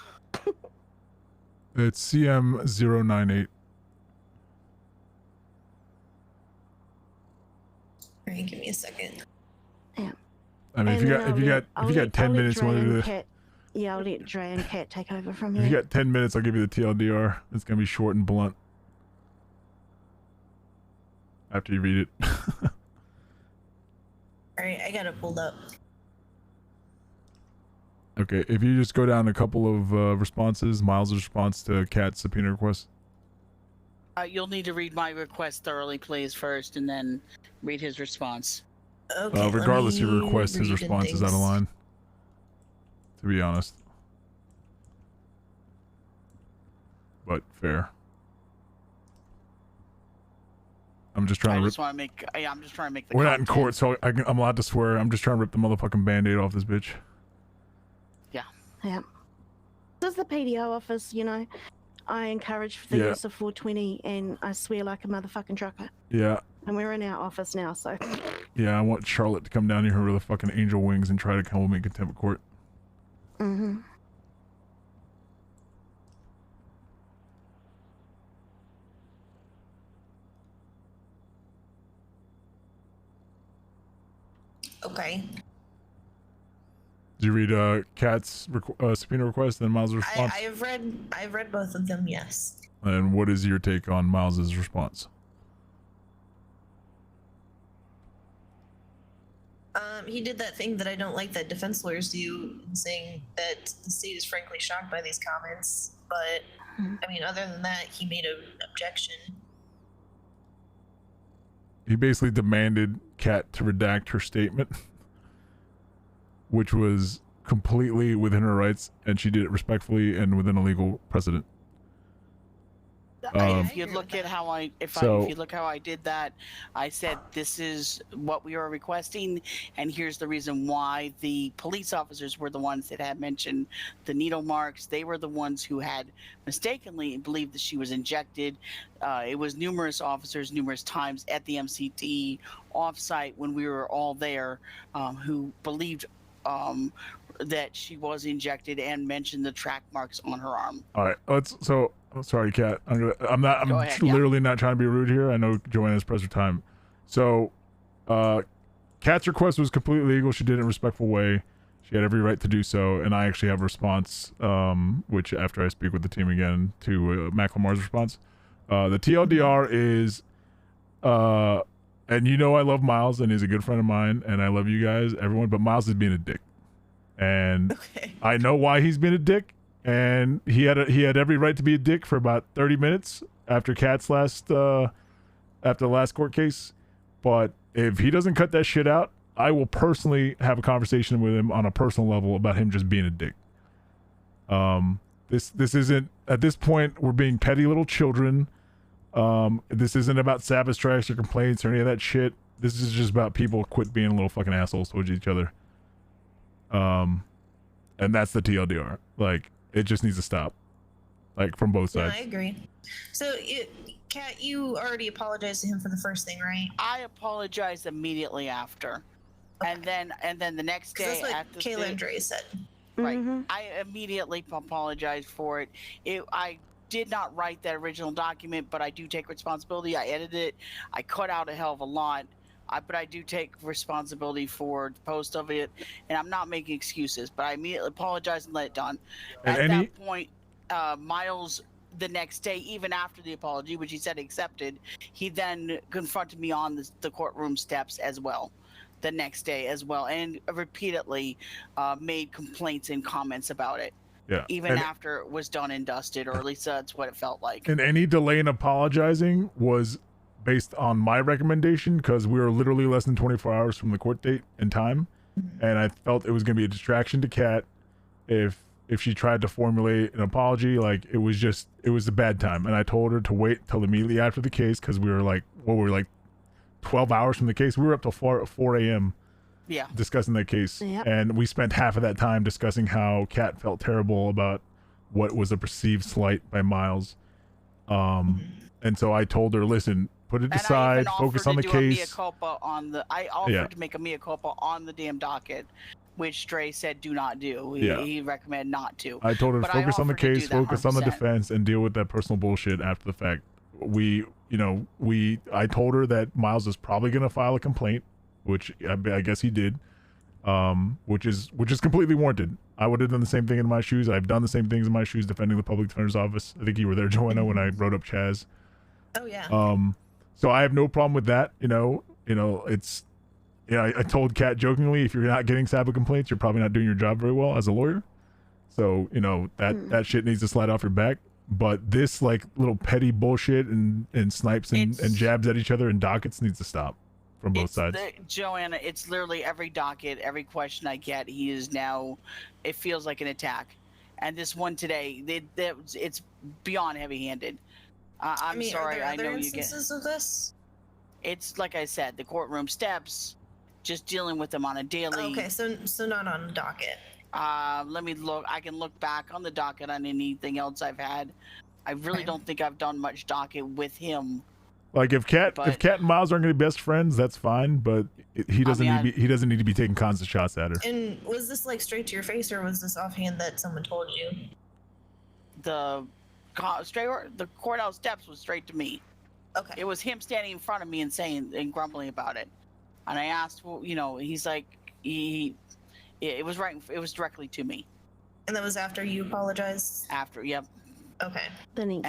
It's CM098. Alright, give me a second. Yeah. I mean, if you got 10 minutes, you want to do this. Yeah, I'll let Dre and Kat take over from If here. you got 10 minutes, I'll give you the TLDR. It's gonna be short and blunt. After you read it. Alright, I got it pulled up. Okay, if you just go down a couple of responses, Miles' response to Kat's subpoena request. You'll need to read my request thoroughly, please, first, and then read his response. Okay, regardless of your request, his response is out of line. To be honest. But fair. I'm just trying to rip... I'm just trying to make the We're not in court, so I'm allowed to swear. I'm just trying to rip the motherfucking band-aid off this bitch. Yeah. This is the PDO office, you know. I encourage the use of 420 and I swear like a motherfucking trucker. Yeah. And we're in our office now, so. Yeah, I want Charlotte to come down here with a fucking angel wings and try to come with me in contempt of court. Mm-hmm. Okay. Did you read Kat's subpoena request and Miles' response? I've read both of them, yes. And what is your take on Miles' response? He did that thing that I don't like that defense lawyers do, in saying that the state is frankly shocked by these comments. But, I mean, other than that, he made an objection. He basically demanded Kat to redact her statement, which was completely within her rights, and she did it respectfully and within a legal precedent. If you look at how if you look how I did that, I said this is what we are requesting, and here's the reason why. The police officers were the ones that had mentioned the needle marks. They were the ones who had mistakenly believed that she was injected. It was numerous officers, numerous times at the MCT offsite when we were all there, who believed that she was injected and mentioned the track marks on her arm. All right, I'm sorry, Kat. I'm literally not trying to be rude here. I know Joanna's pressed for time. So, Kat's request was completely legal. She did it in a respectful way. She had every right to do so, and I actually have a response, which after I speak with the team again, to McLemar's response. The TLDR is, and you know I love Miles, and he's a good friend of mine, and I love you guys, everyone, but Miles is being a dick. And I know why he's been a dick. And he had every right to be a dick for about 30 minutes after Kat's after the last court case. But if he doesn't cut that shit out, I will personally have a conversation with him on a personal level about him just being a dick. This isn't, at this point, we're being petty little children. This isn't about Sabbath strikes or complaints or any of that shit. This is just about people quit being little fucking assholes towards each other. And that's the TLDR. Like, it just needs to stop, like, from both sides. Yeah, I agree. So, Kat, you already apologized to him for the first thing, right? I apologized immediately after, and then the next day, that's what after Kayla Andre said. Right, I immediately apologized for it. I did not write that original document, but I do take responsibility. I edited it. I cut out a hell of a lot. But I do take responsibility for the post of it, and I'm not making excuses. But I immediately apologized and let it done. And At that point, Miles, the next day, even after the apology, which he said accepted, he then confronted me on the courtroom steps as well, the next day as well, and repeatedly made complaints and comments about it. Yeah. Even after it was done and dusted, or at least that's what it felt like. And any delay in apologizing was based on my recommendation, because we were literally less than 24 hours from the court date and time, and I felt it was going to be a distraction to Kat if she tried to formulate an apology. Like, it was a bad time, and I told her to wait till immediately after the case, because we were like 12 hours from the case. We were up till 4 a.m. Yeah. discussing that case. Yep. And we spent half of that time discussing how Kat felt terrible about what was a perceived slight by Miles. And so I told her, listen, put it aside, focus on the case. I offered to make a mea culpa on the damn docket, which Dre said do not do. He recommended not to. I told her to focus on the case, focus on the 100%. defense, and deal with that personal bullshit after the fact. I told her that Miles is probably going to file a complaint, which I guess he did, which is completely warranted. I would have done the same thing in my shoes. I've done the same things in my shoes defending the public defender's office. I think you were there, Joanna, when I wrote up Chaz. Oh yeah. So I have no problem with that. I told Kat jokingly, if you're not getting SAPA complaints, you're probably not doing your job very well as a lawyer. So that shit needs to slide off your back. But this little petty bullshit and snipes and jabs at each other and dockets needs to stop from both sides. Joanna, it's literally every docket, every question I get, it feels like an attack. And this one today, it's beyond heavy-handed. I'm sorry, are there I know instances of this? It's like I said, the courtroom steps, just dealing with them on a daily. Okay, so not on the docket. Let me look. I can look back on the docket on anything else I've had. I really don't think I've done much docket with him. Like if Kat and Miles aren't going to be best friends, that's fine. But he doesn't need to be taking constant shots at her. And was this straight to your face, or was this offhand that someone told you? The courthouse steps was straight to me. Okay. It was him standing in front of me and saying and grumbling about it, and I asked, he's like, it was directly to me. And that was after you apologized? After, yep. Okay. The next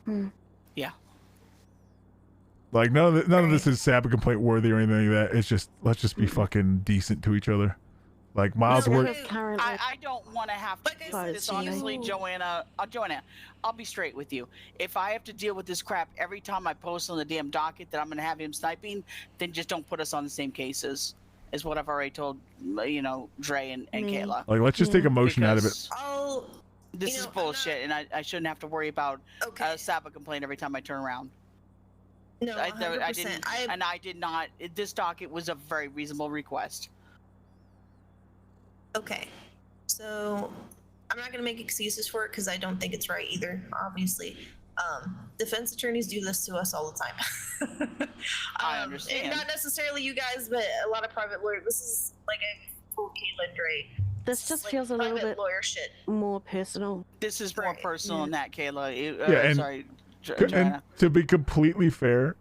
day. Yeah. Like none of this is SAPA complaint worthy or anything like that. It's just let's just be fucking decent to each other. Like Miles I don't want to have to deal with this, honestly, Joanna. Joanna, I'll be straight with you. If I have to deal with this crap every time I post on the damn docket that I'm going to have him sniping, then just don't put us on the same cases. Is what I've already told, Dre and Kayla. Like, let's just take emotion out of it. This is bullshit, and I shouldn't have to worry about a SAPA complaint every time I turn around. No, 100%. I did not. This docket was a very reasonable request. Okay, so I'm not going to make excuses for it because I don't think it's right either, obviously. Defense attorneys do this to us all the time. I understand. And not necessarily you guys, but a lot of private lawyers. This is like a full Caitlin Dre. This just feels a little bit lawyer shit. more personal. This is more personal than that, Kayla. And, sorry, and Joanna. to be completely fair,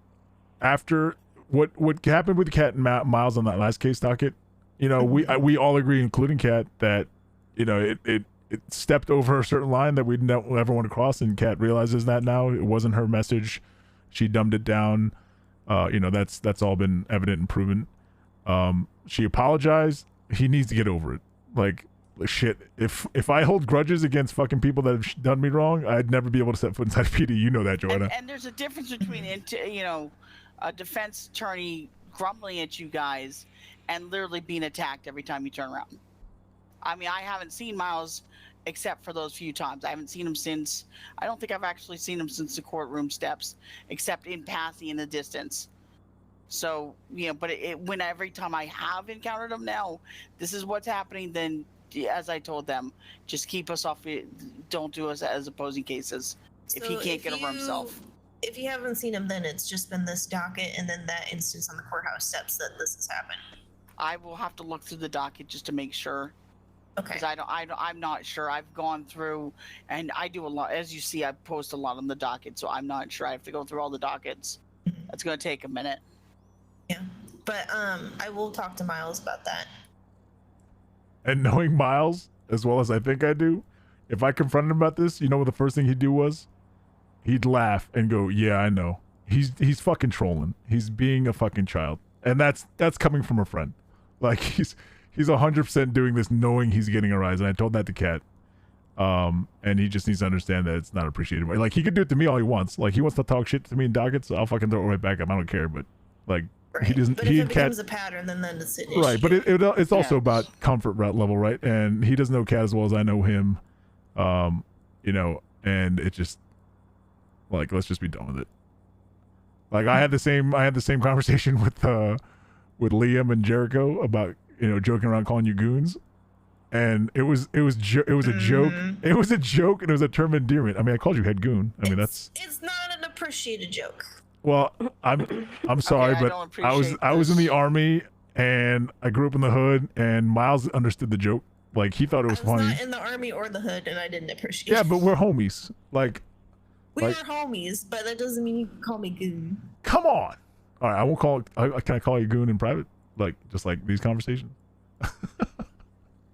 after what happened with Kat and Miles on that last case docket, we all agree, including Kat, that it stepped over a certain line that we never want to cross, and Kat realizes that now. It wasn't her message. She dumbed it down. That's all been evident and proven. She apologized. He needs to get over it. Like shit. If I hold grudges against fucking people that have done me wrong, I'd never be able to set foot inside PD. You know that, Joanna. And there's a difference between a defense attorney grumbling at you guys and literally being attacked every time you turn around. I mean, I haven't seen Miles except for those few times. I haven't seen him since. I don't think I've actually seen him since the courtroom steps, except in passing in the distance. So, but when every time I have encountered him now, this is what's happening, then, as I told them, just keep us off. Don't do us as opposing cases if he can't get over himself. If you haven't seen him, then it's just been this docket and then that instance on the courthouse steps that this has happened. I will have to look through the docket just to make sure. Okay. Because I'm not sure. I've gone through, and I do a lot. As you see, I post a lot on the docket, so I'm not sure. I have to go through all the dockets. That's going to take a minute. Yeah, but I will talk to Miles about that. And knowing Miles as well as I think I do, if I confronted him about this, you know what the first thing he'd do was? He'd laugh and go, "Yeah, I know. He's fucking trolling. He's being a fucking child." And that's coming from a friend. Like he's 100% doing this knowing he's getting a rise. And I told that to Kat. And he just needs to understand that it's not appreciated. Like he could do it to me all he wants. Like he wants to talk shit to me in dockets, so I'll fucking throw it right back up. I don't care. But like he doesn't. But He if and it Kat. becomes a pattern, then it's an issue. Right, but it's also about comfort level, right? And he doesn't know Kat as well as I know him, you know, and it just like let's just be done with it. Like I had the same conversation with Liam and Jericho about joking around calling you goons, and it was a joke. It was a joke, and it was a term of endearment. I mean, I called you head goon. I mean, that's It's not an appreciated joke. well, I'm sorry, I but don't I was in the army and I grew up in the hood, and Miles understood the joke. Like he thought it was funny. Not in the army or the hood, and I didn't appreciate Yeah, it. but we're homies. We are homies, but that doesn't mean you can call me goon. Come on. All right, I won't call. Can I call you goon in private? Like just like these conversations.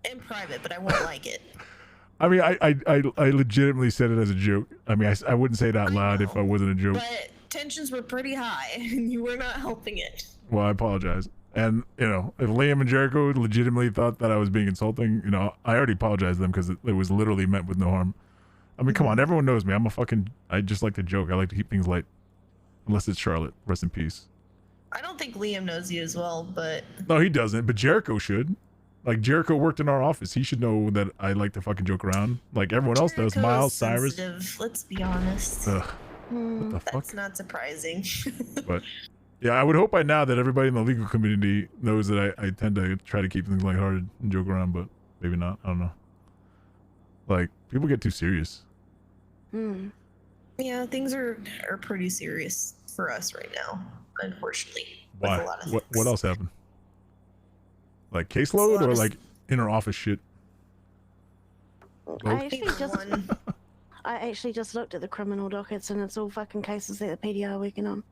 In private, but I won't like it. I mean, I legitimately said it as a joke. I mean, I wouldn't say it out loud if I wasn't a joke. But tensions were pretty high, and you were not helping it. Well, I apologize. And if Liam and Jericho legitimately thought that I was being insulting, I already apologized to them because it was literally meant with no harm. I mean, come on, everyone knows me. I just like to joke. I like to keep things light. Unless it's Charlotte. Rest in peace. I don't think Liam knows you as well, but No, he doesn't, but Jericho should. Like, Jericho worked in our office. He should know that I like to fucking joke around. Like everyone else does. Jericho Miles, is Cyrus. sensitive, let's be honest. Ugh. What the fuck? That's not surprising. But yeah, I would hope by now that everybody in the legal community knows that I tend to try to keep things lighthearted and joke around, but maybe not. I don't know. Like, people get too serious. Yeah, things are pretty serious for us right now, unfortunately. Why? With a lot of What things. else happened? Like caseload or like inner office shit? I actually just looked at the criminal dockets, and it's all fucking cases that the PD are working on.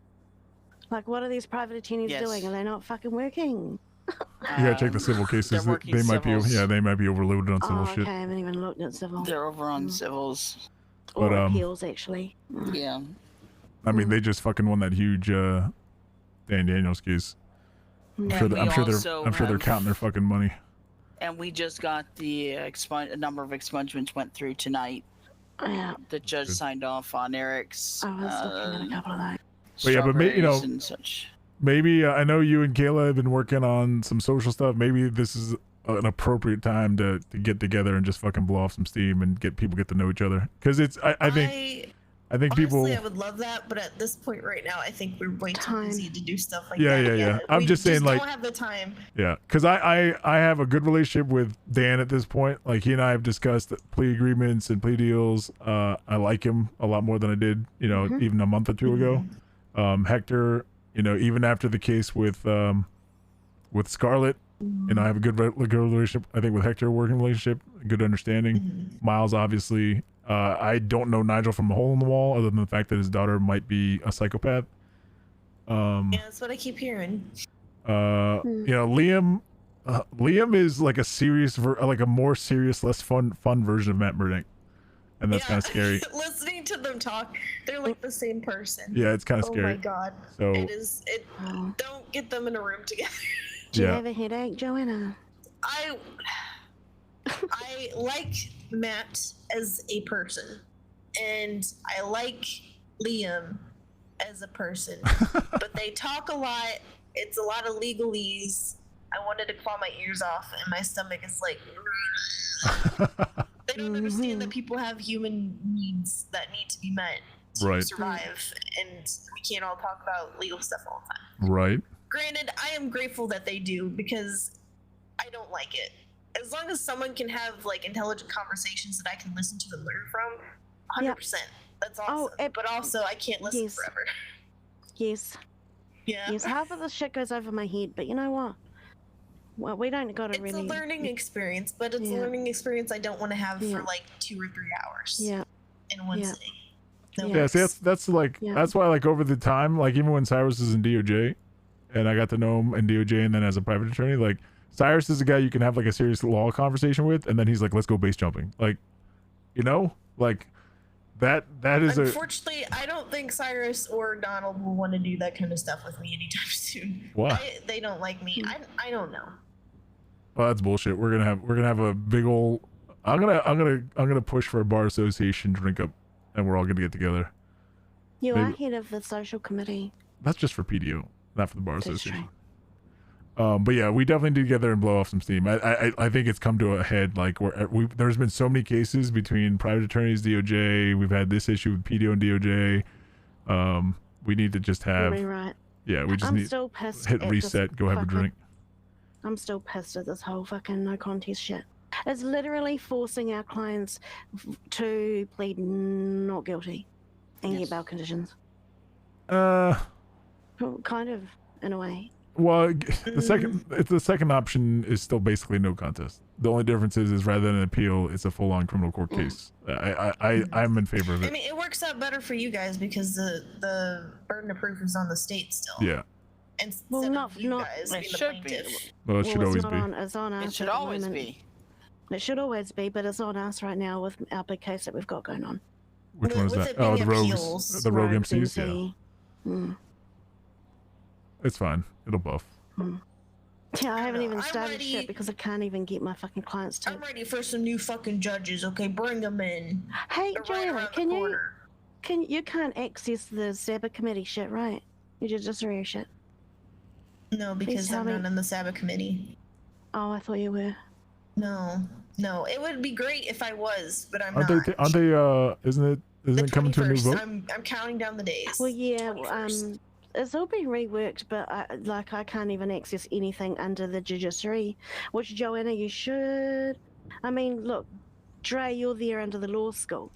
Like, what are these private attorneys doing? Are they not fucking working? You gotta check the civil cases. they're working They might be, civils. yeah, they might be overloaded on civil Okay, shit. I haven't even looked at civil. They're over on civils. Or But, appeals, actually. Yeah. I mean, they just fucking won that huge Dan Daniels case. I'm And sure. we I'm sure also they're have- counting their fucking money. And we just got the a number of expungements went through tonight. Yeah. The judge signed off on Eric's. I was looking at a couple of those. But yeah, but strawberries and such. maybe I know you and Kayla have been working on some social stuff. Maybe this is an appropriate time to get together and just fucking blow off some steam and get to know each other. Because it's I think people. Honestly, I would love that, but at this point right now, I think we're way too busy to do stuff like Yeah, that. yeah, yeah. again. I'm We just saying, like- don't have the time. Yeah, because I have a good relationship with Dan at this point. Like he and I have discussed plea agreements and plea deals. I like him a lot more than I did, even a month or two ago. Hector, even after the case with Scarlett, I have a good relationship. I think with Hector, working relationship, good understanding. Miles, obviously, I don't know Nigel from a hole in the wall, other than the fact that his daughter might be a psychopath. Yeah, that's what I keep hearing. Liam is like a serious like a more serious, less fun version of Matt Burdick, and that's kind of scary. Listening to them talk, they're like the same person. Yeah, it's kinda Oh my scary. god. So- Don't get them in a room together. Do you Yeah. have a headache, Joanna? I like Matt as a person, and I like Liam as a person, but they talk a lot. It's a lot of legalese. I wanted to claw my ears off, and my stomach is like. They don't understand that people have human needs that need to be met to Right. survive, and we can't all talk about legal stuff all the time. Right. Granted, I am grateful that they do because I don't like it. As long as someone can have like intelligent conversations that I can listen to and learn from, 100%. That's awesome. But also, I can't listen forever. Yes. Yeah. Yes, half of the shit goes over my head, but you know what? Well, we don't got to It's really. a learning experience, but it's a learning experience I don't want to have for like 2 or 3 hours. Yeah. In one sitting. No Yeah, see, that's like that's why like over the time, like even when Cyrus is in DOJ, and I got to know him in DOJ, and then as a private attorney, like Cyrus is a guy you can have like a serious law conversation with, and then he's like, let's go base jumping, like, you know, like that is Unfortunately, I don't think Cyrus or Donald will want to do that kind of stuff with me anytime soon. Why? They don't like me. I don't know. Well, that's bullshit. We're gonna have a big old. I'm gonna push for a bar association drink up, and we're all gonna get together. You are Maybe- head of the social committee. That's just for PDO, not for the bar association. But yeah, we definitely need to get together and blow off some steam. I think it's come to a head. Like there's been so many cases between private attorneys, DOJ. We've had this issue with PDO and DOJ. We need to just have. Rewrite. Yeah, we just I'm need still pissed hit at this reset, go have a fucking- drink. I'm still pissed at this whole fucking no contest shit. It's literally forcing our clients to plead not guilty and get bail conditions. Well, kind of, in a way. Well, the second option is still basically no contest. The only difference is rather than an appeal, it's a full-on criminal court case. I'm in favor of I it. mean, it works out better for you guys because the burden of proof is on the state still. Yeah. Instead of you guys being the plaintiff. Well, it should always it's be. not on, it's on us. It should at the always moment. be. It should always be, but it's on us right now with our big case that we've got going on. Which one is with that? it being Oh, the rogues, appeals. the rogue Rogues MCs. Yeah, MC. Mm. it's fine. It'll buff. Yeah, I haven't even I'm started ready- shit because I can't even get my fucking clients to. I'm ready for some new fucking judges. Okay, bring them in. Hey, They're right Joanna, around the can you corner. you can't access the Sabbath committee shit, right? You just real shit. No, because tell I'm me. not in the Sabbath committee. Oh, I thought you were. No. It would be great if I was, but I'm Aren't not. they? Aren't they? Isn't it coming to a new 21st, vote? I'm counting down the days. Well, yeah, it's all been reworked, but I can't even access anything under the judiciary. Which, Joanna, you should. I mean, look, Dre, you're there under the law school,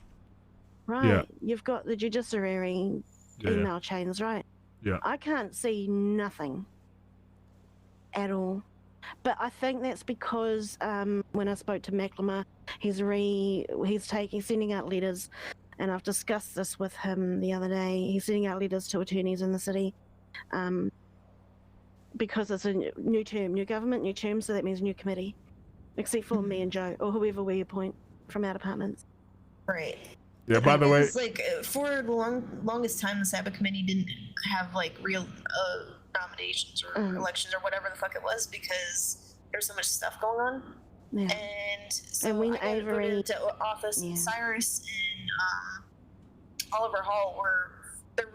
right? Yeah. You've got the judiciary Yeah. email chains, right? Yeah. I can't see nothing at all. But I think that's because when I spoke to McLemore, he's sending out letters, and I've discussed this with him the other day. He's sending out letters to attorneys in the city, because it's a new term, new government, new term, so that means new committee, except for me and Joe or whoever we appoint from our departments. Right. Yeah. By the way, It's like for the longest time, the Sabbath committee didn't have like real nominations or elections or whatever the fuck it was because there's so much stuff going on. Yeah. And so And when I got voted Avery- into office. Yeah. Cyrus and Oliver Hall were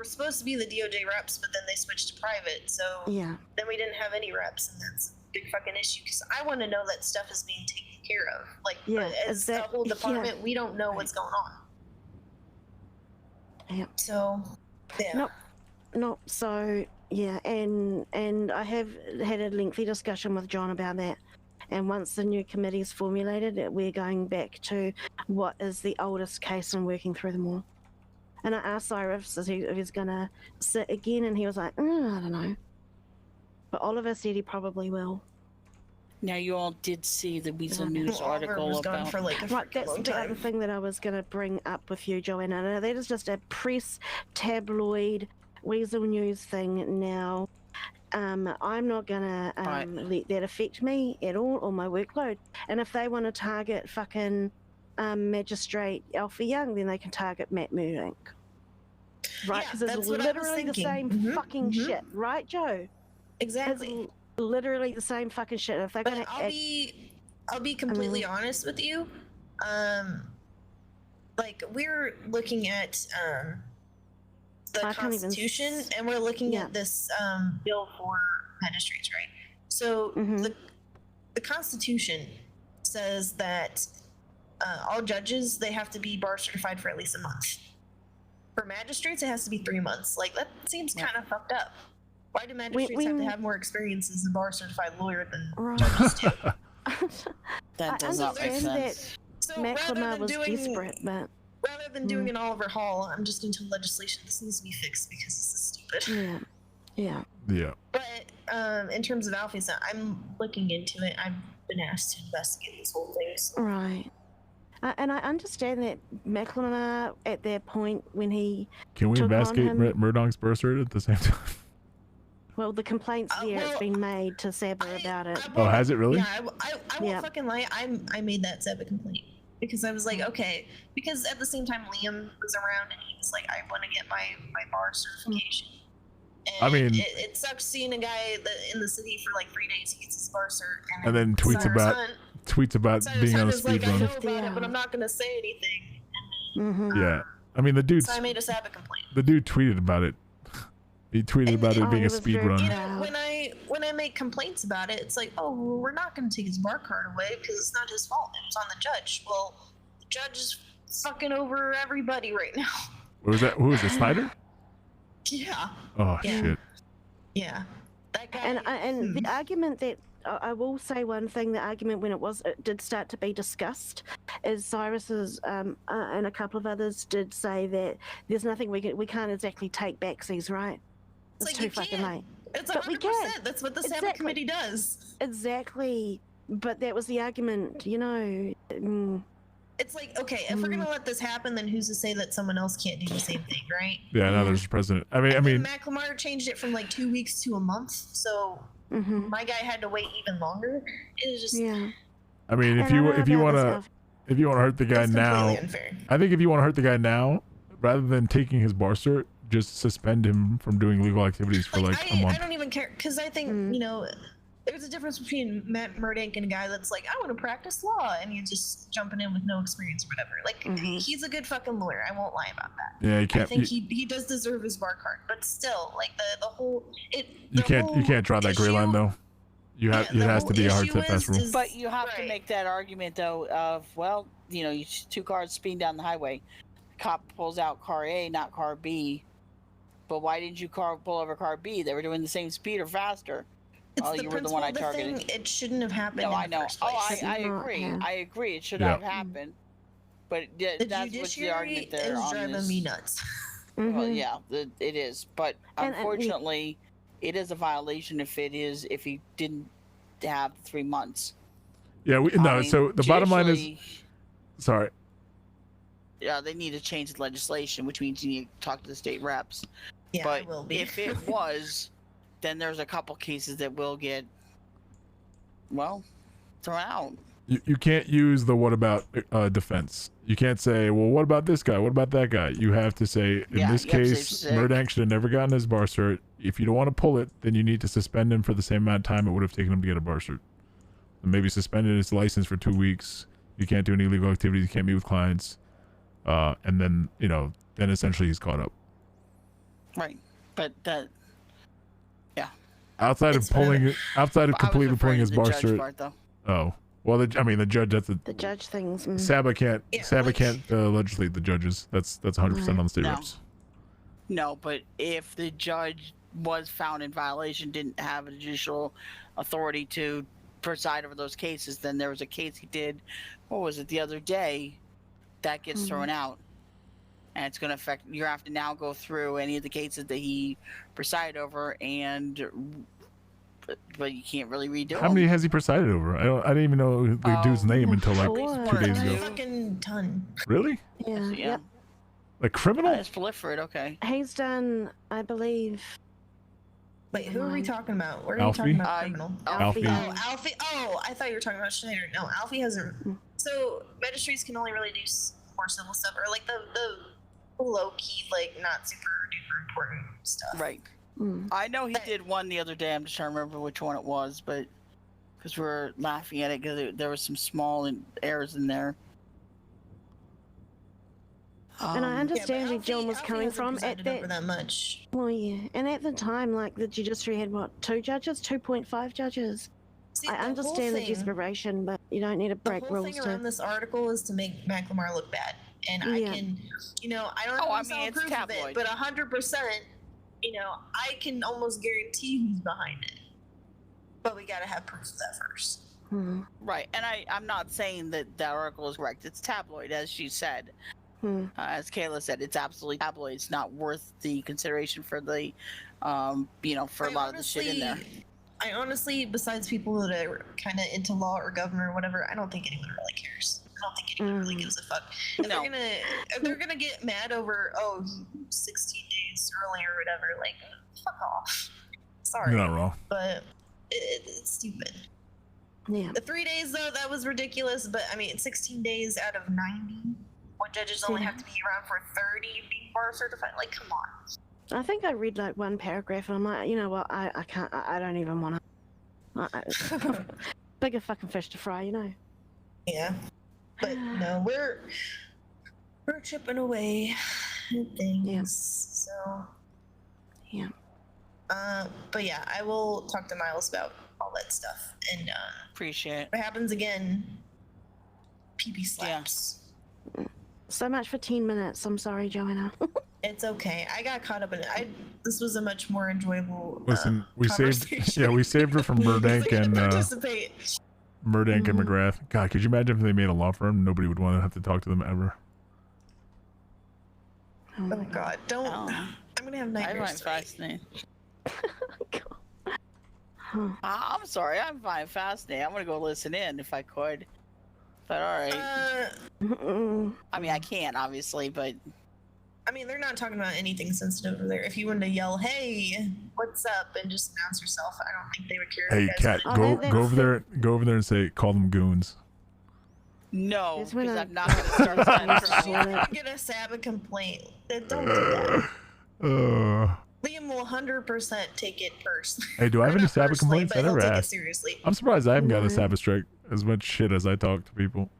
supposed to be the DOJ reps, but then they switched to private. So Yeah. then we didn't have any reps, and that's a big fucking issue because I want to know that stuff is being taken care of. Like, Yeah, but as a whole yeah. department, we don't know what's going on. Yeah. So, yeah. No. So yeah, and I have had a lengthy discussion with John about that. And once the new committee is formulated, we're going back to what is the oldest case and working through them all. And I asked Cyrus if he's gonna sit again, and he was like, I don't know. But Oliver said he probably will. Now you all did see the Weasel News Well, Oliver article was gone about. for like a Right, freaking that's long the other time. thing that I was going to bring up with you, Joanna. Now, that is just a press tabloid Weasel News thing now. I'm not going to let that affect me at all or my workload. And if they want to target fucking Magistrate Alpha Young, then they can target Matt Murdoch. Right? Because it's that's what I was literally the thinking. same fucking shit. Right, Joe? Exactly. It's literally the same fucking shit. If they're But going to I'll be completely honest with you. Like we're looking at the I can't even Constitution, and we're looking at this bill for magistrates, right? So the Constitution says that all judges they have to be bar certified for at least a month. For magistrates, it has to be 3 months. Like that seems kind of fucked up. Why do magistrates have to have more experience as a bar certified lawyer than judges do? That does not make understand sense. So McLemore was desperate, but rather than doing an Oliver Hall, I'm just going to legislation. This needs to be fixed because this is stupid. yeah. Yeah. But in terms of Alfie's, I'm looking into it. I've been asked to investigate this whole thing. So. Right. And I understand that McLemore, at that point when he Can we took on investigate him, Murdoch's birth rate at the same time? well, the complaint's there. It's been made to Saba about it. Oh, has it really? Yeah, I won't fucking lie. I made that Seba complaint because I was like, okay, because at the same time Liam was around and he was like, I want to get my bar certification. And I mean, it sucks seeing a guy that in the city for like 3 days. He gets his bar cert, and then tweets about being on a speed like, I know run. about it, but I'm not gonna say anything. Yeah, I mean the dude. So I made a Saba complaint. The dude tweeted about it. He tweeted about it being a speed run. You know, when I make complaints about it, it's like, oh, well, we're not going to take his bar card away because it's not his fault. It was on the judge. Well, the judge is fucking over everybody right now. What was that? Who was it? Snyder? Yeah. Oh shit. Yeah. That guy. And the argument that I will say one thing. The argument when it did start to be discussed, is Cyrus's and a couple of others did say that there's nothing we can't exactly take backsies, right? It's too fucking late. It's But we 100%. can. That's what the Saba committee does. Exactly. But that was the argument, you know. It's like, okay, if we're gonna let this happen, then who's to say that someone else can't do the same thing, right? Yeah, now there's a president. I mean, McLemore changed it from like 2 weeks to a month, so my guy had to wait even longer. It was just I mean, if you want to hurt the guy now, unfair. I think if you want to hurt the guy now, rather than taking his bar cert, just suspend him from doing legal activities for like a month. I don't even care because I think you know there's a difference between Matt Murdoch and a guy that's like, I want to practice law, and you're just jumping in with no experience or whatever. Like he's a good fucking lawyer. I won't lie about that. Yeah, you can't. I think he does deserve his bar card, but still, like the whole You can't draw that gray line though. It has to be a hard set fast rule. But you have to make that argument though of, well, you know, you two cars speeding down the highway, cop pulls out car A, not car B. But why didn't you pull over car B? They were doing the same speed or faster. It's you were the one I targeted. Thing, it shouldn't have happened. No, in I know. The first place. I agree. I agree. It should not have happened. But that's what's the argument there. Is driving me nuts. Well, yeah, it is. But unfortunately, it is a violation if he didn't have 3 months. Yeah, so the bottom line is, sorry. Yeah, they need to change the legislation, which means you need to talk to the state reps. Yeah, but it will be. If it was, then there's a couple cases that will get, well, thrown out. You can't use the what about defense. You can't say, well, what about this guy? What about that guy? You have to say, in this case, Murdoch should have never gotten his bar cert. If you don't want to pull it, then you need to suspend him for the same amount of time it would have taken him to get a bar cert. And maybe suspended his license for 2 weeks. You can't do any illegal activities. You can't meet with clients. And then, then essentially he's caught up. Right. But that, yeah. Outside of completely pulling his bar cert. Oh. Well, the judge. That's the judge things. Saba can't. Saba can't legislate the judges. That's 100% on the state reps. No, but if the judge was found in violation, didn't have a judicial authority to preside over those cases, then there was a case he did. What was it the other day? That gets thrown out, and it's going to affect. You have to now go through any of the cases that he presided over, but you can't really redo How many has he presided over? I didn't even know the dude's name until like 2 days ago. Fucking ton. Really? Yeah. Yep. Like criminal? It's proliferate. Okay. He's done, I believe. Wait, who are we talking about? What are Alfie? we talking about? Criminal. Alfie. Oh, Alfie. Oh, I thought you were talking about Schneider. No, Alfie hasn't. So magistrates can only really do more civil stuff, or like the low key, like not super duper important stuff. Right. I know he did one the other day. I'm just trying to remember which one it was, but because we were laughing at it because there was some small errors in there. And I understand where John was coming from at that much. Well, yeah, and at the time, like the judiciary had what, 2 judges, 2.5 judges. See, I understand the desperation, but you don't need to break the whole rules thing around this article is to make McLemore look bad, and I can, I don't have proof of it, but 100%, I can almost guarantee who's behind it. But we gotta have proof of that first. Right, and I'm not saying that article is correct. It's tabloid, as she said. As Kayla said, it's absolutely tabloid. It's not worth the consideration for the, for a lot of the shit in there. I honestly, besides people that are kind of into law or government or whatever, I don't think anyone really cares. I don't think anyone really gives a fuck. If they're gonna get mad over 16 days early or whatever, like fuck off. Sorry, You're not wrong. but it's stupid. Yeah. The 3 days though, that was ridiculous. But I mean, 16 days out of 90, when judges only have to be around for 30 being bar certified. Like, come on. I think I read like one paragraph and I'm like, you know what? I can't. I don't even want to. Bigger fucking fish to fry, you know. Yeah. But no, we're chipping away at things. So yeah. But yeah, I will talk to Miles about all that stuff and appreciate it. If it happens again, PP slaps. So much for 10 minutes. I'm sorry, Joanna. It's okay. I got caught up in it. This was a much more enjoyable. Listen, we saved her from Murdank and Murdank and McGrath. God, could you imagine if they made a law firm? Nobody would want to have to talk to them ever. Oh God, don't. I'm gonna have nightmares. I find fascinating. I'm sorry, I find fascinating. I'm gonna go listen in if I could. But all right. I mean, I can't obviously, but. I mean, they're not talking about anything sensitive over there. If you wanted to yell, "Hey, what's up?" and just announce yourself, I don't think they would care. Hey, Kat, go over there and say, call them goons. No, because I'm not going to start I'm gonna get a Sabbath complaint. Don't do that. Liam will 100% take it personally. Hey, do I have any Sabbath complaints? I never take it asked. seriously. I'm surprised I haven't gotten a Sabbath strike as much shit as I talk to people.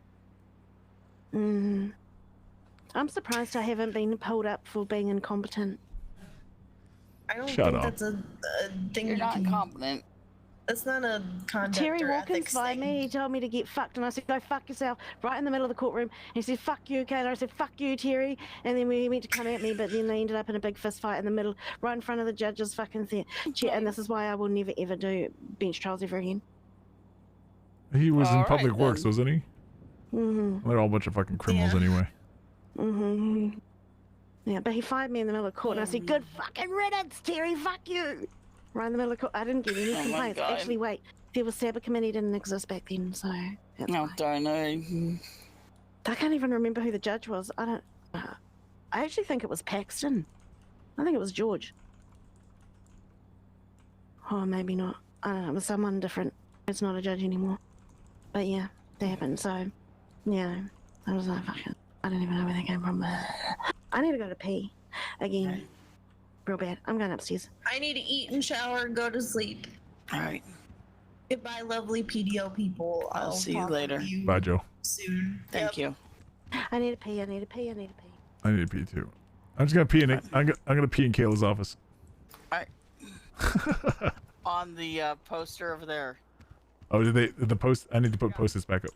I'm surprised I haven't been pulled up for being incompetent. I don't Shut think up. that's a thing. You're not incompetent. That's not a conduct Terry or Walkins ethics by thing. me. He told me to get fucked, and I said, "Go fuck yourself!" Right in the middle of the courtroom. And he said, "Fuck you, Kayla." I said, "Fuck you, Terry." And then we went to come at me, but then they ended up in a big fist fight in the middle, right in front of the judge's fucking chair. And this is why I will never ever do bench trials ever again. He was in All public right, works, then. wasn't he? They're all a bunch of fucking criminals anyway. Yeah, but he fired me in the middle of court, and I said, "Good fucking riddance, Terry. Fuck you." Right in the middle of court. I didn't get any Oh my complaints. God. Actually, wait. There was Sabbath committee didn't exist back then, so. No, darn it. I can't even remember who the judge was. I don't. I actually think it was Paxton. I think it was George. Oh, maybe not. I don't know. It was someone different. It's not a judge anymore. But yeah, that happened. So, yeah, I was like, fucking. I don't even know where they came from. I need to go to pee again. Real bad. I'm going upstairs. I need to eat and shower and go to sleep. All right. Goodbye, lovely PDO people. I'll see you talk later. with you Bye, Joe. soon. Thank you. I need to pee. I need to pee. I need to pee. I need to pee too. I'm just gonna pee in. I'm gonna pee in Kayla's office. All right. On the poster over there. Oh, did the post? I need to put post-its back up.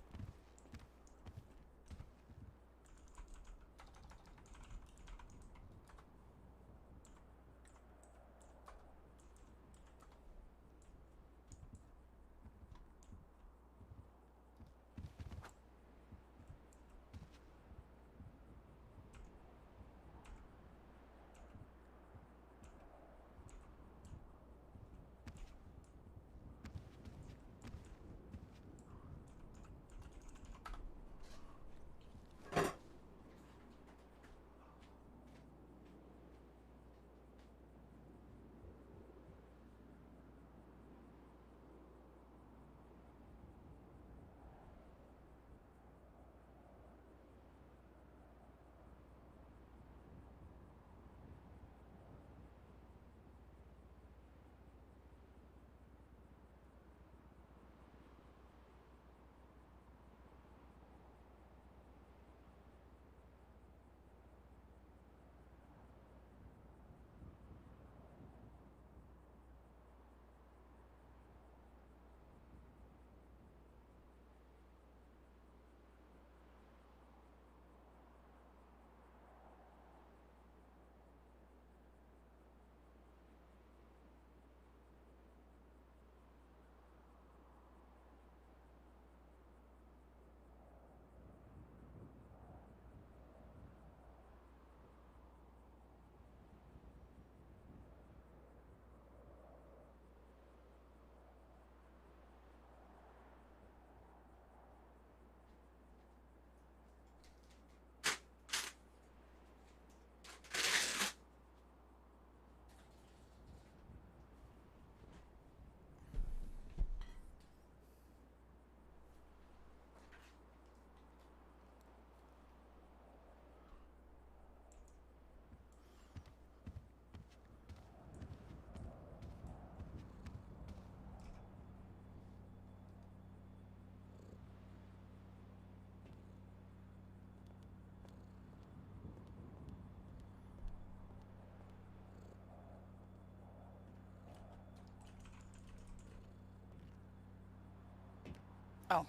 Oh.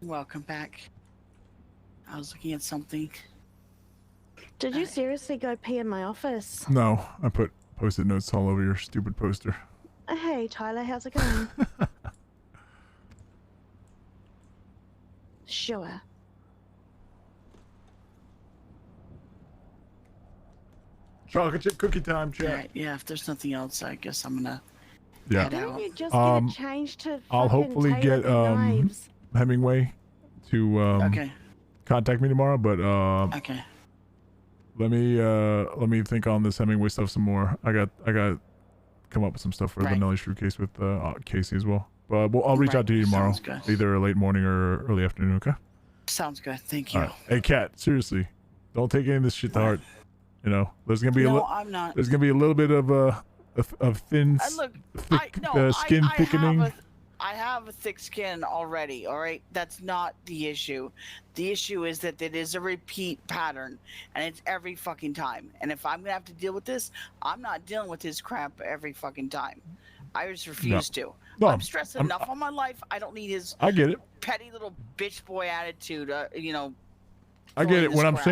Welcome back. I was looking at something. Did you seriously go pee in my office? No, I put post-it notes all over your stupid poster. Hey, Tyler, how's it going? Sure. Chocolate chip cookie time, chat. Alright, yeah, if there's nothing else, I guess I'm gonna Yeah. head Didn't out. you just get it changed to I'll fucking hopefully tailor get the knives? Hemingway to Okay. contact me tomorrow, but Okay. let me think on this Hemingway stuff some more. I got come up with some stuff for the Right. Nelly Shrew case with Casey as well. But I'll reach out to you tomorrow, Sounds good. either late morning or early afternoon. Okay. Sounds good. Thank you. All right. Hey, Kat, seriously, don't take any of this shit to heart. You know, there's gonna be No, I'm not. there's gonna be a little bit of thin Look, thick skin thickening. I have a thick skin already, all right? That's not the issue. The issue is that it is a repeat pattern, and it's every fucking time. And if I'm gonna have to deal with this, I'm not dealing with this crap every fucking time. I just refuse to. No, I'm stressed enough on my life. I don't need his I get it. petty little bitch boy attitude, you know. I get it. throwing What I'm this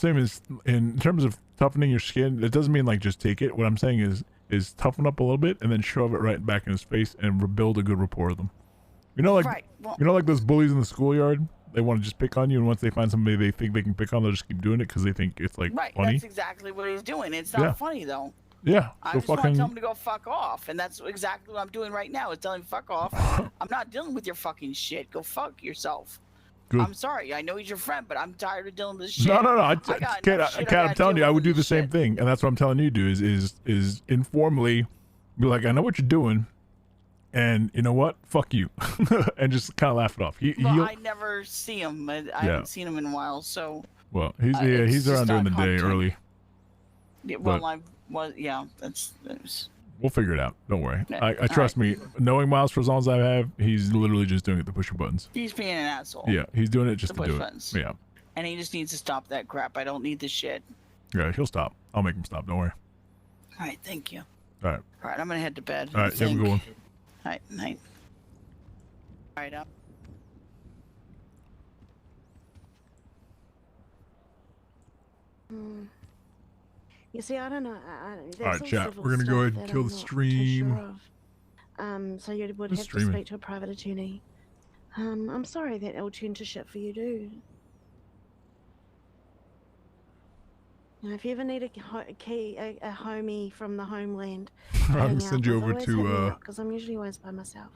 saying is in terms of toughening your skin, it doesn't mean like just take it. What I'm saying is toughen up a little bit and then shove it right back in his face and rebuild a good rapport with him. You know, like Right, well- you know, like those bullies in the schoolyard. They want to just pick on you, and once they find somebody they think they can pick on, they'll just keep doing it because they think it's like Right, funny. that's exactly what he's doing. It's not Yeah. funny though. Yeah. I So just want to fucking tell him to go fuck off, and that's exactly what I'm doing right now. Is telling him fuck off. I'm not dealing with your fucking shit. Go fuck yourself. Good. I'm sorry. I know he's your friend, but I'm tired of dealing with this shit. No. I got Kat, enough shit I Kat, I'm gotta telling you, deal I with would do with the this same shit. thing, and that's what I'm telling you to do is informally be like, I know what you're doing, and you know what, fuck you, and just kind of laugh it off. Well, He'll, I never see him. I Yeah. haven't seen him in a while, so. well, he's it's he's just around during the not day content. early. Yeah, well, But- I was. Yeah, that's. We'll figure it out. Don't worry. Yeah. I trust me. Knowing Miles for as long as I have, he's literally just doing it to push your buttons. He's being an asshole. Yeah, he's doing it just to push do buttons. it. Yeah, And he just needs to stop that crap. I don't need this shit. yeah, he'll stop. I'll make him stop. Don't worry. All right, thank you. All right. All right, I'm gonna head to bed. All right. Have a good one. All right, night. All right, up. You see, I don't know. All right, chat. We're gonna go ahead and kill the stream. So you would Who's have streaming? to speak to a private attorney. I'm sorry that it'll turn to shit for you, dude. Now, if you ever need a homie from the homeland, I'm gonna send you over to because I'm usually always by myself.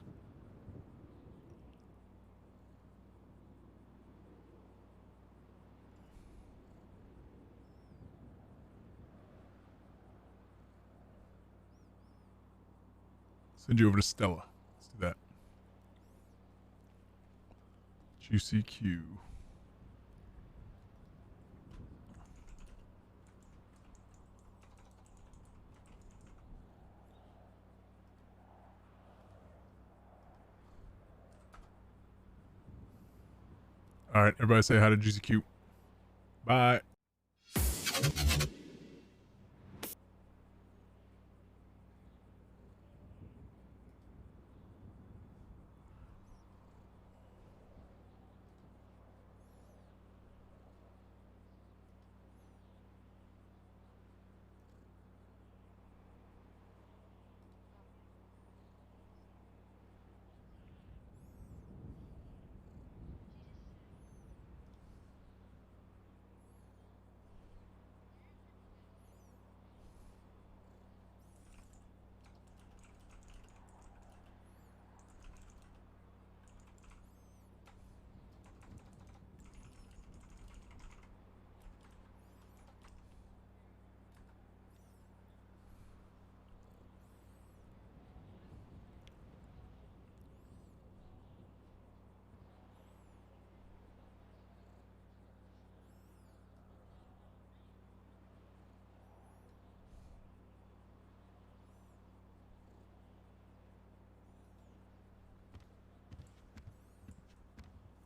send you over to Stella. Let's do that. GCQ. All right, everybody say hi to GCQ. Bye.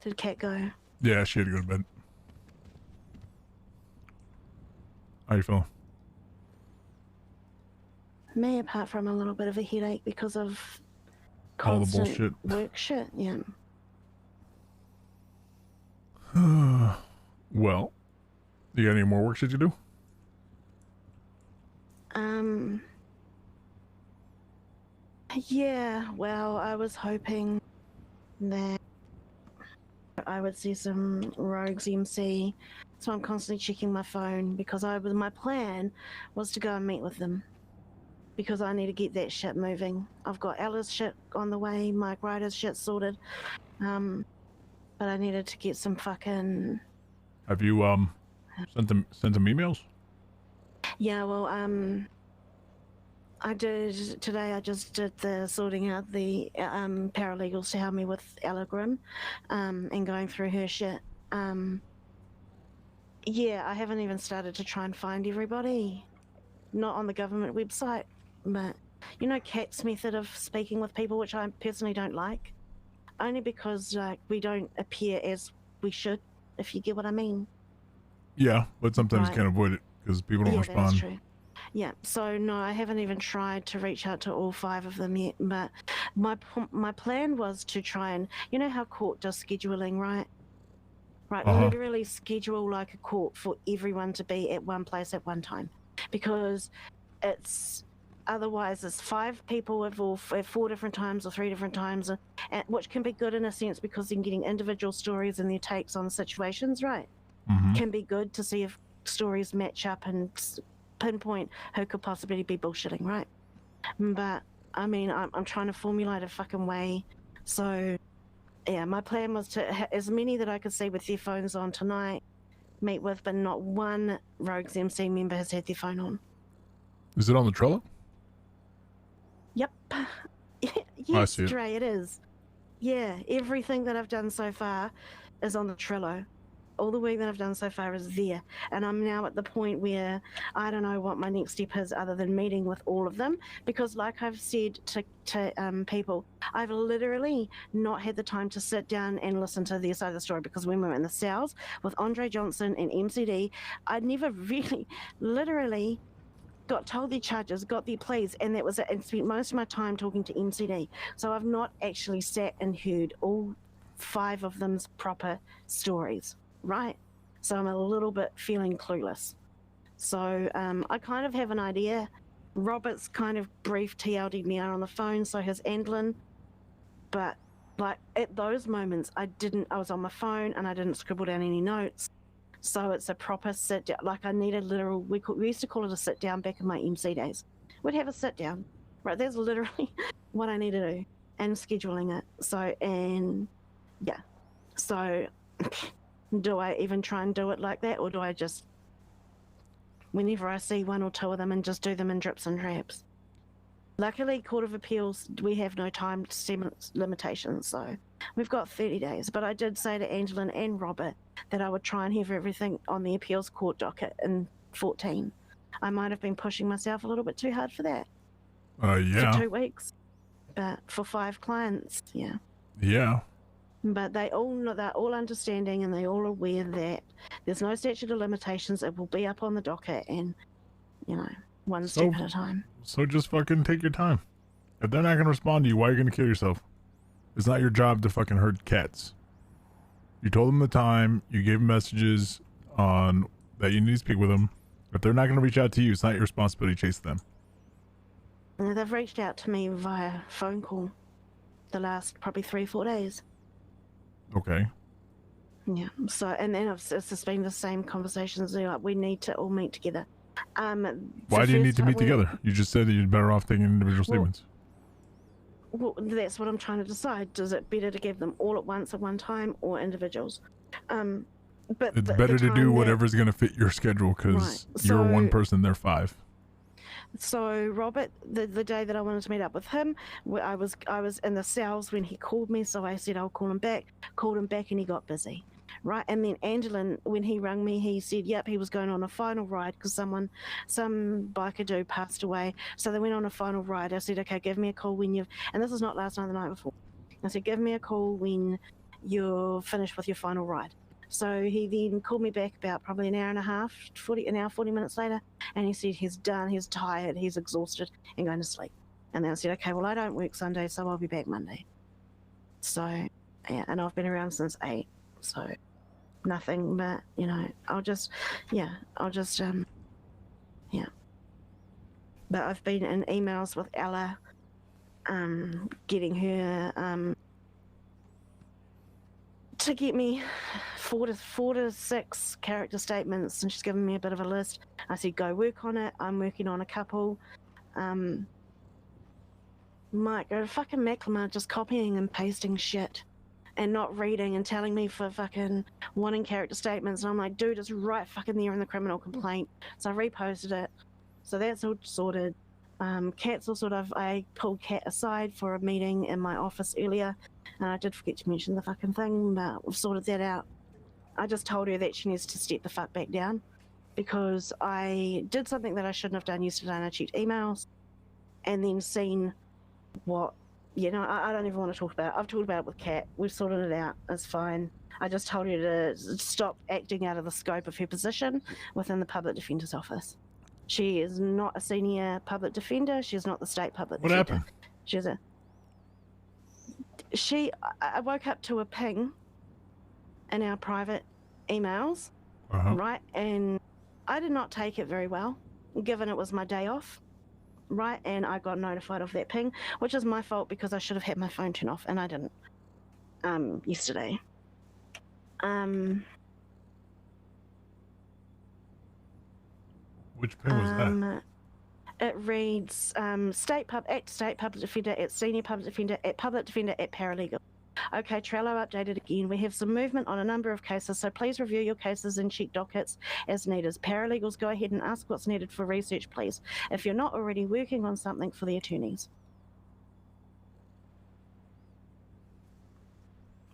Did Kat go? Yeah, she had to go to bed. How you feeling? Me, apart from a little bit of a headache because of All the constant bullshit. work shit. Yeah. Well, you got any more work shit to do? Yeah, well, I was hoping that I would see some rogues MC, so I'm constantly checking my phone because my plan was to go and meet with them because I need to get that shit moving. I've got Ella's shit on the way, Mike Ryder's shit sorted, but I needed to get some fucking. Have you sent them emails? Yeah, well, I did today. I just did the sorting out the paralegals to help me with Ella Grimm, and going through her shit. Yeah, I haven't even started to try and find everybody. Not on the government website, but you know Kat's method of speaking with people, which I personally don't like, only because like we don't appear as we should, if you get what I mean. Yeah, but sometimes you Right. can't avoid it because people don't Yeah, respond. that's true. Yeah, so no, I haven't even tried to reach out to all 5 of them yet, but my plan was to try and, you know how court does scheduling, right? Right, literally schedule like a court for everyone to be at one place at one time, because it's otherwise it's 5 people at 4 different times or 3 different times, and which can be good in a sense because you're getting individual stories and their takes on situations, right? Can be good to see if stories match up and pinpoint who could possibly be bullshitting, right? But I mean, I'm trying to formulate a fucking way. So yeah, my plan was to as many that I could see with their phones on tonight, meet with, but not one Rogues MC member has had their phone on. Is it on the Trello? Yep. I Yes, see it. Dre, it is. Yeah, everything that I've done so far is on the Trello. All the work that I've done so far is there, and I'm now at the point where I don't know what my next step is other than meeting with all of them, because like I've said to people, I've literally not had the time to sit down and listen to their side of the story, because when we were in the cells with Andre Johnson and MCD, I never really literally got told their charges, got their pleas, and that was it, and spent most of my time talking to MCD. So I've not actually sat and heard all 5 of them's proper stories. Right, so I'm a little bit feeling clueless. So I kind of have an idea. Robert's kind of brief TLD'd me out on the phone, so has Andlin. But like at those moments, I was on my phone and I didn't scribble down any notes. So it's a proper sit down. Like I need a literal. We used to call it a sit down back in my MC days. We'd have a sit down. Right, that's literally what I need to do, and scheduling it. So and yeah, so. Do I even try and do it like that, or do I just, whenever I see 1 or 2 of them, and just do them in drips and drabs? Luckily, Court of Appeals, we have no time limitations, so we've got 30 days. But I did say to Angelin and Robert that I would try and have everything on the appeals court docket in 14. I might have been pushing myself a little bit too hard for that. Yeah. For 2 weeks. But for 5 clients, yeah. Yeah. But they're all understanding, and they're all aware that there's no statute of limitations. It will be up on the docket, and you know, one step at a time. So just fucking take your time. If they're not gonna respond to you, why are you gonna kill yourself? It's not your job to fucking herd cats. You told them the time. You gave them messages on that you need to speak with them. If they're not gonna reach out to you, it's not your responsibility to chase them. And they've reached out to me via phone call the last probably 3-4 days. Okay. Yeah. So, and then it's just been the same conversations. They're like, we need to all meet together. Why do you need to meet together? You just said that you're better off taking individual statements. Well, that's what I'm trying to decide. Is it better to give them all at once at one time, or individuals? But It's better to do whatever's gonna fit your schedule, because Right, you're so- 1 person, they're 5. So Robert, the day that I wanted to meet up with him, I was in the cells when he called me, so I said I'll call him back. Called him back and he got busy, right? And then Angelin, when he rang me, he said, yep, he was going on a final ride because some biker dude passed away. So they went on a final ride. I said, okay, give me a call when you've, and this is not last night, the night before. I said, give me a call when you're finished with your final ride. So he then called me back about probably an hour and a half, 40 minutes later, and he said he's done, he's tired, he's exhausted, and going to sleep. And then I said, okay, well, I don't work Sunday, so I'll be back Monday. So, yeah, and I've been around since 8, so nothing, but, you know, I'll just, yeah. But I've been in emails with Ella, getting her, to get me 4 to 6 character statements, and she's given me a bit of a list. I said, go work on it. I'm working on a couple. Mike, fucking McLemore just copying and pasting shit and not reading and telling me for fucking wanting character statements. And I'm like, dude, it's right fucking there in the criminal complaint. So I reposted it. So that's all sorted. Kat's all sort of, I pulled Kat aside for a meeting in my office earlier, and I did forget to mention the fucking thing, but we've sorted that out. I just told her that she needs to step the fuck back down, because I did something that I shouldn't have done yesterday, and I checked emails and then seen what, you know, I don't even want to talk about it. I've talked about it with Kat. We've sorted it out. It's fine. I just told her to stop acting out of the scope of her position within the Public Defender's Office. She is not a senior public defender. She is not the state public defender. What happened? I woke up to a ping in our private emails, right? And I did not take it very well, given it was my day off, right? And I got notified of that ping, which is my fault because I should have had my phone turned off, and I didn't yesterday. Which ping was that? It reads state public defender at senior public defender at paralegal. Okay, Trello updated again. We have some movement on a number of cases, so please review your cases and check dockets as needed. Paralegals, go ahead and ask what's needed for research, please, if you're not already working on something for the attorneys.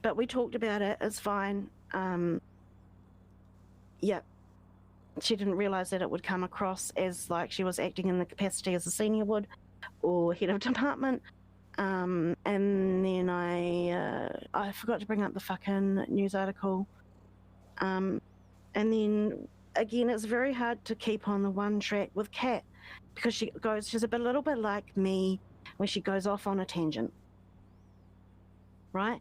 But we talked about it. It's fine. Yeah. She didn't realise that it would come across as like she was acting in the capacity as a senior would, or head of department. And then I forgot to bring up the fucking news article. And then again, it's very hard to keep on the one track with Kat, because she's a little bit like me when she goes off on a tangent, right?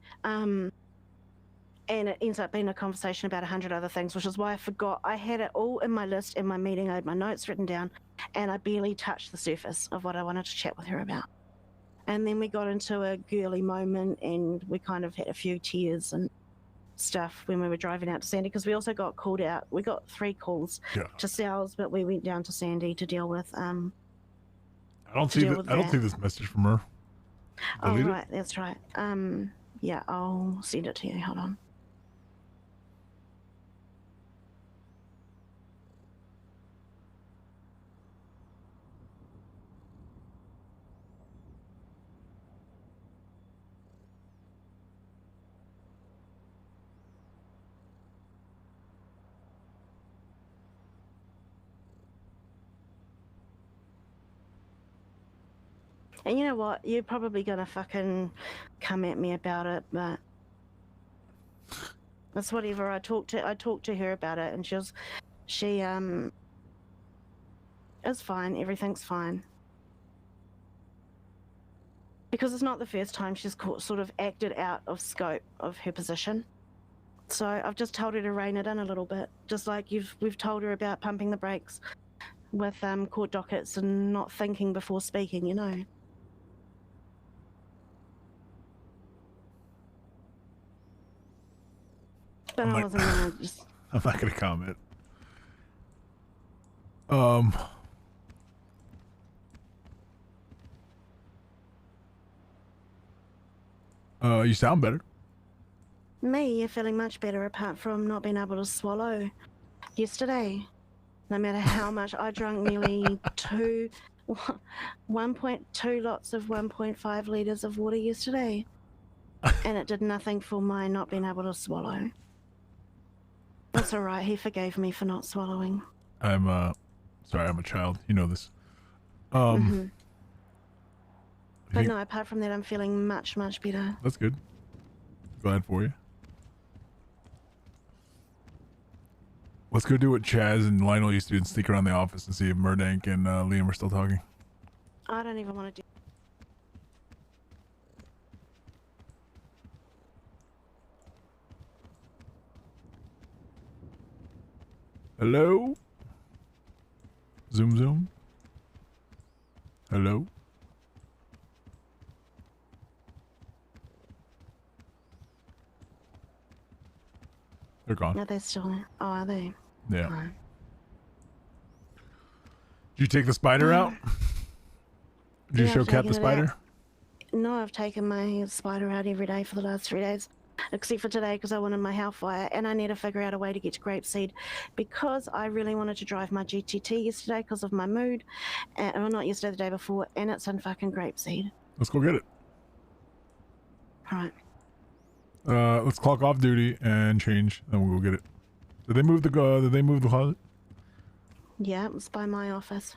And it ends up being a conversation about 100 other things, which is why I forgot. I had it all in my list in my meeting. I had my notes written down, and I barely touched the surface of what I wanted to chat with her about. And then we got into a girly moment, and we kind of had a few tears and stuff when we were driving out to Sandy, because we also got called out. We got 3 calls to Sal's, but we went down to Sandy to deal with. I don't see this message from her. Oh, right, that's right. Yeah, I'll send it to you. Hold on. And you know what? You're probably gonna fucking come at me about it, but that's whatever. I talked to her about it, and she it's fine. Everything's fine. Because it's not the first time she's sort of acted out of scope of her position. So I've just told her to rein it in a little bit, just like we've told her about pumping the brakes with court dockets and not thinking before speaking, you know. But I'm I like, wasn't gonna just... I'm not gonna comment. You sound better. Me, you're feeling much better apart from not being able to swallow yesterday. No matter how much I drank, nearly 1.2 lots of 1.5 litres of water yesterday. And it did nothing for my not being able to swallow. That's alright, he forgave me for not swallowing. I'm sorry, I'm a child. You know this. But no, apart from that, I'm feeling much, much better. That's good. Glad for you. Let's go do what Chaz and Lionel used to do and sneak around the office and see if Murdank and Liam are still talking. I don't even want to do... Hello? Zoom zoom? Hello? They're gone. No, they're still there. Oh, are they? Yeah. Oh. Did you take the spider out? Did you Yeah, show I've Cat the taken it out. spider? No, I've taken my spider out every day for the last 3 days, except for today because I wanted my Hellfire, and I need to figure out a way to get to Grapeseed because I really wanted to drive my GTT yesterday because of my mood, well, not yesterday, the day before, and it's in fucking Grapeseed. Let's go get it. All right. Let's clock off duty and change, and we'll go get it. Did they move the closet? Yeah, it was by my office.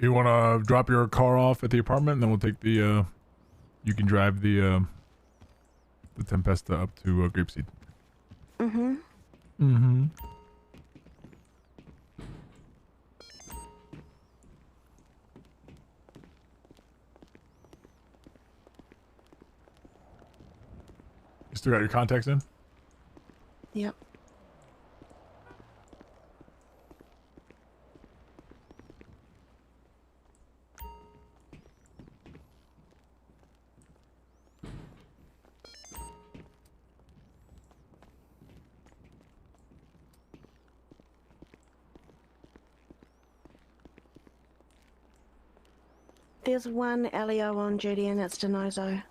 You want to drop your car off at the apartment, and then we'll take the, you can drive the Tempesta up to Grapeseed. Mm-hmm. Mm-hmm. You still got your contacts in? Yep. There's one LEO on duty and it's Denozo.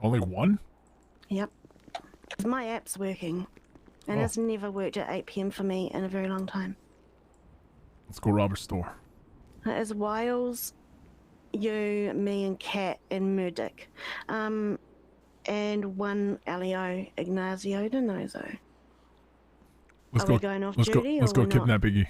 Only one? Yep. My app's working. And it's never worked at 8 PM for me in a very long time. Let's go rob a store. It is Wiles, you, me and Kat and Murdick. And one LEO, Ignacio Denozo. Let's Are we going off duty let's or go we're not? kidnap Iggy.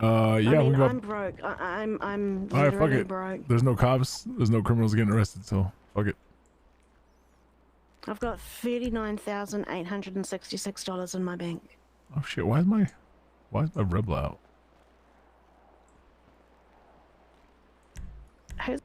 Yeah, I we mean, got. I'm broke. I'm All right, fuck literally it. broke. There's no cops. There's no criminals getting arrested, so fuck it. I've got $39,866 in my bank. Oh shit! Why is my Rebel out? Who's...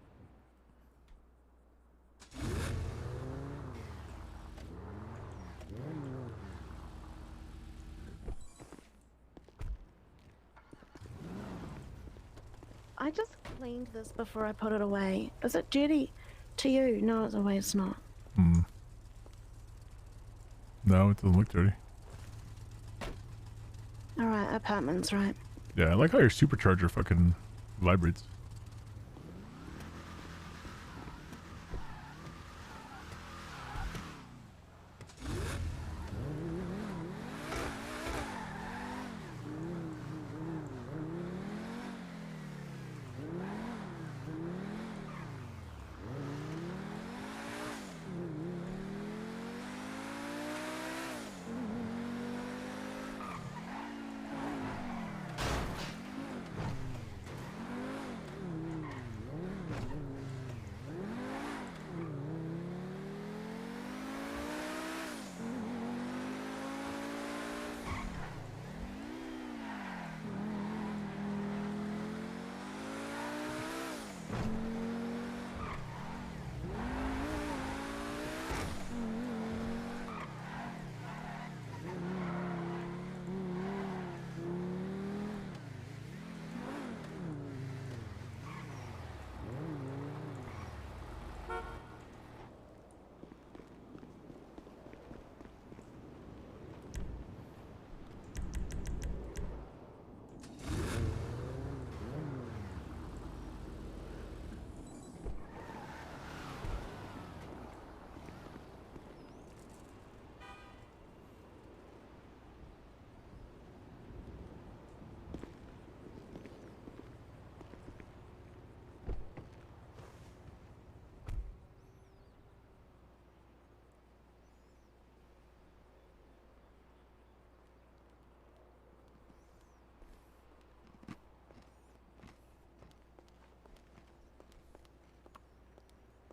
I just cleaned this before I put it away. Is it dirty to you? No, it's away. It's not. Hmm. No, it doesn't look dirty. All right, apartments, right? Yeah, I like how your supercharger fucking vibrates.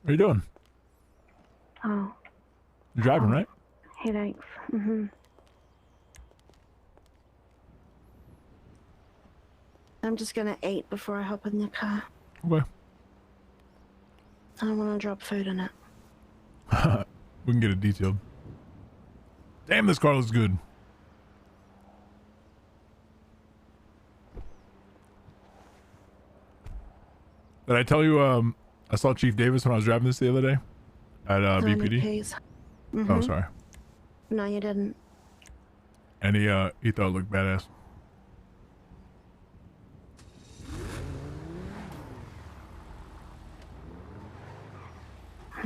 What are you doing? Oh, You're driving, right? headaches. Mm-hmm. I'm just gonna eat before I hop in the car. Okay. I don't want to drop food in it. We can get it detailed. Damn, this car looks good. Did I tell you, I saw Chief Davis when I was driving this the other day at BPD? Keys. Oh, sorry. No, you didn't. And he thought it looked badass.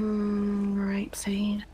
Right seed.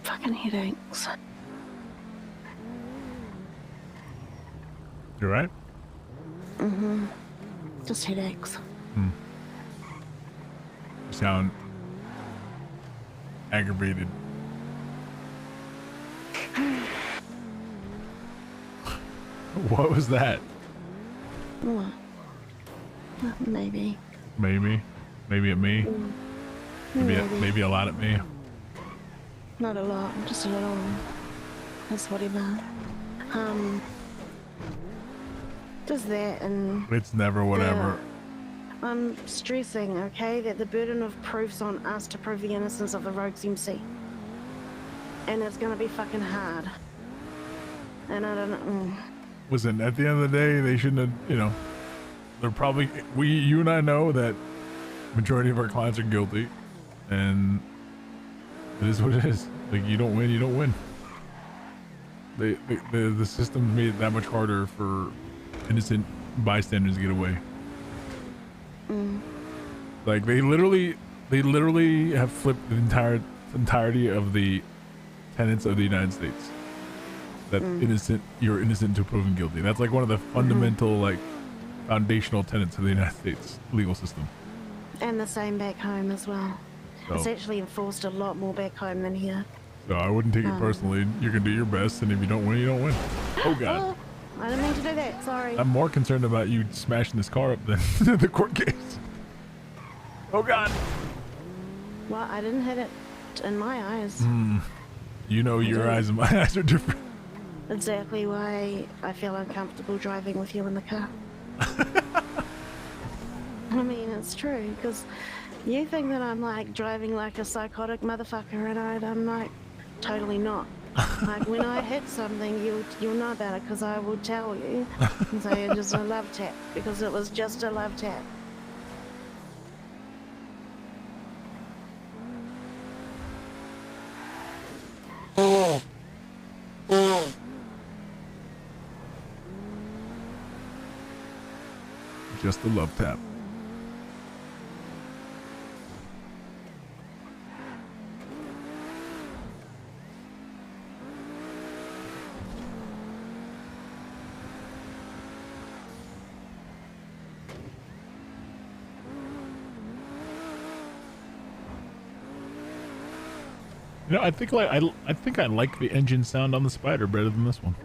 Fucking headaches. You right? Mm-hmm. Just headaches. You sound aggravated. What was that? What? Maybe. Maybe at me. Maybe a lot at me. Not a lot, just a little. That's what he meant. Just that, and It's never whatever. I'm stressing, okay, that the burden of proof's on us to prove the innocence of the Rogues MC. And it's gonna be fucking hard. And I don't know. Listen, at the end of the day, they shouldn't have, they're probably, you and I know that majority of our clients are guilty, and it is what it is. Like, you don't win, you don't win. The system made it that much harder for innocent bystanders to get away. Like, they literally have flipped the entirety of the tenets of the United States. That you're innocent until proven guilty. That's like one of the fundamental, like, foundational tenets of the United States legal system. And the same back home as well. So, It's actually enforced a lot more back home than here. so I wouldn't take it personally. You can do your best, and if you don't win, you don't win. Oh God. Oh, I didn't mean to do that, sorry. I'm more concerned about you smashing this car up than the court case. Oh God. Well, I didn't hit it in my eyes. You know your eyes and my eyes are different. Exactly why I feel uncomfortable driving with you in the car. I mean, it's true, because you think that I'm like driving like a psychotic motherfucker, and I'm like totally not. Like, when I hit something, you'll know about it, because I will tell you and say it's just a love tap, because it was just a love tap. Just a love tap. I think I like the engine sound on the Spider better than this one.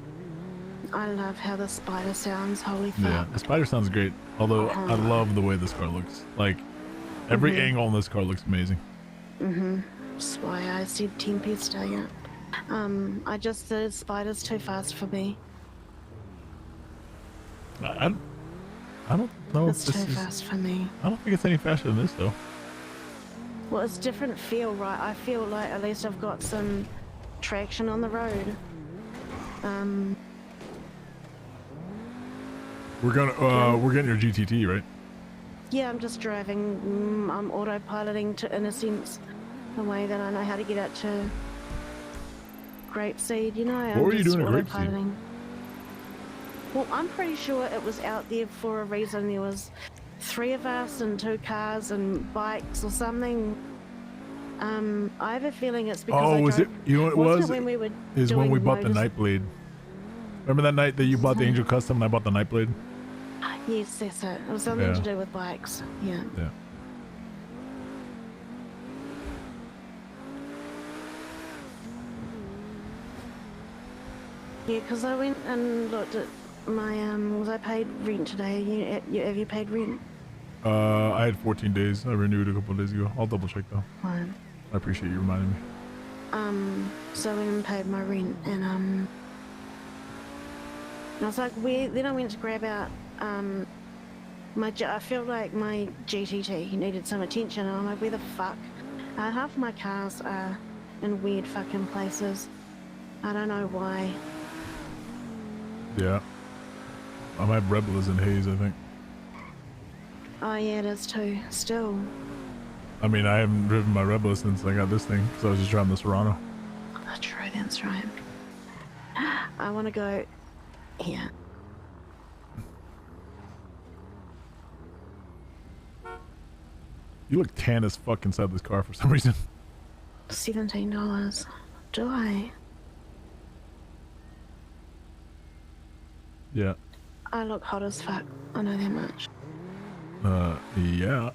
I love how the Spider sounds, holy fuck. Yeah, the Spider sounds great. Although I love the way this car looks. Like, every angle on this car looks amazing. That's why I said 10p stay up. The Spider's too fast for me. I don't know It's if this too is. fast for me. I don't think it's any faster than this though. Well, it's different feel, right? I feel like at least I've got some traction on the road. We're getting your GTT, right? Yeah, I'm just driving. I'm autopiloting to, in a sense, the way that I know how to get out to Grapeseed. You know, What were you doing at Grapeseed? autopiloting. Well, I'm pretty sure it was out there for a reason. There was 3 of us and 2 cars and bikes or something. I have a feeling it's because I was drove, it? You know what it wasn't was? When we were Is when we doing bought the motors- Nightblade. Remember that night that you bought the Angel Custom and I bought the Nightblade? Yes, that's it. It was something Yeah. to do with bikes. Yeah. Yeah. Yeah, because I went and looked at my was I paid rent today? Have you paid rent? I had 14 days. I renewed a couple of days ago. I'll double check though. Fine. I appreciate you reminding me. So I went and paid my rent, and I was like, where? Then I went to grab out I felt like my GTT needed some attention, and I'm like, where the fuck? Half of my cars are in weird fucking places. I don't know why. Yeah. I might have Rebels in Hayes, I think. Oh yeah, it is too. Still. I mean, I haven't driven my Rebel since I got this thing, so I was just driving the Serrano. Oh, true, that's right. I want to go here. You look tan as fuck inside this car for some reason. $17. Do I? Yeah. I look hot as fuck. I know that much. Yeah.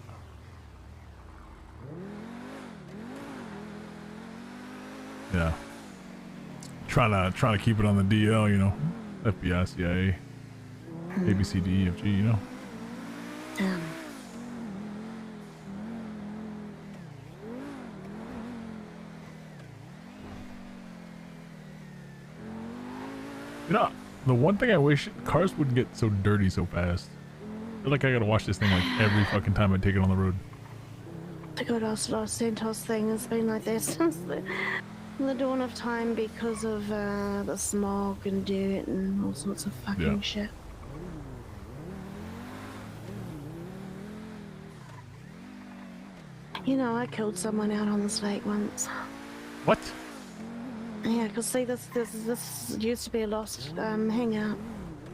Yeah. Trying to keep it on the DL, you know. FBI, CIA, A, B, C, D, E, F, G, you know. You know, the one thing I wish cars wouldn't get so dirty so fast. I feel like I gotta wash this thing like every fucking time I take it on the road. The good old Los Santos thing has been like that since the dawn of time because of the smog and dirt and all sorts of fucking shit. You know, I killed someone out on this lake once. What? Yeah, because see, this used to be a lost hangout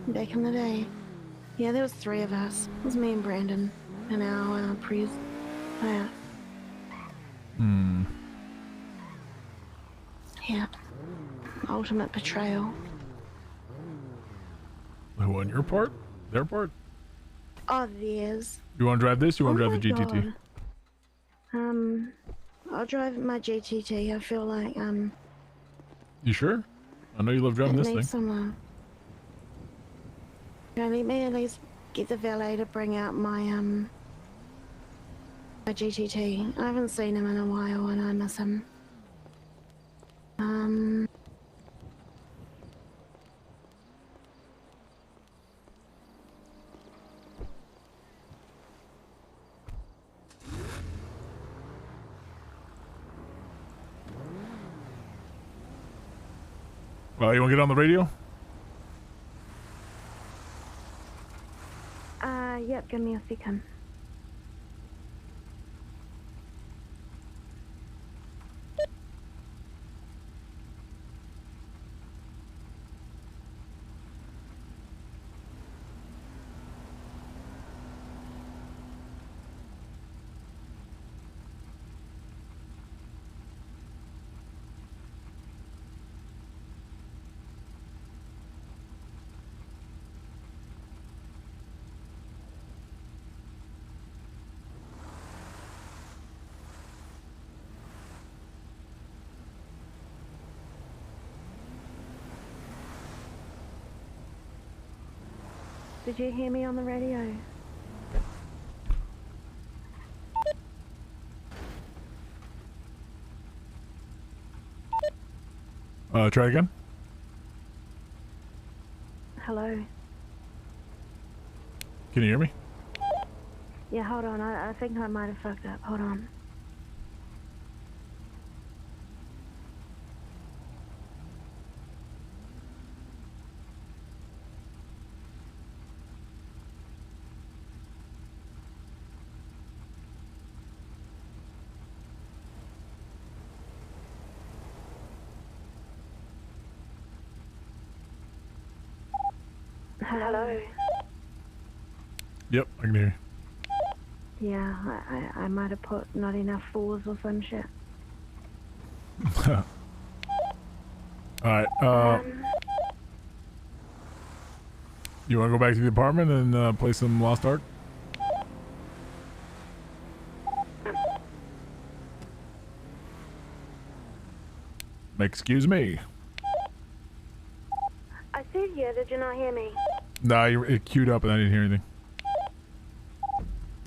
back in the day. Yeah, there was 3 of us. It was me and Brandon and our priest. Yeah. Yeah. Ultimate betrayal. Who, on your part? Their part? Oh, theirs. You want to drive this? You want to drive the my GTT? God. I'll drive my GTT. I feel like You sure? I know you love driving this thing. some love. Let me at least get the valet to bring out my my GTT. I haven't seen him in a while and I miss him. Well, you want to get on the radio? Yep, give me a second. Did you hear me on the radio? Try again. Hello? Can you hear me? Yeah, hold on. I think I might have fucked up. Hold on. Hello. Yep, I can hear Yeah, I might have put not enough fours or some shit. you. Alright, you want to go back to the apartment and play some Lost Ark? Excuse me. I said yeah, did you not hear me? Nah, it queued up and I didn't hear anything.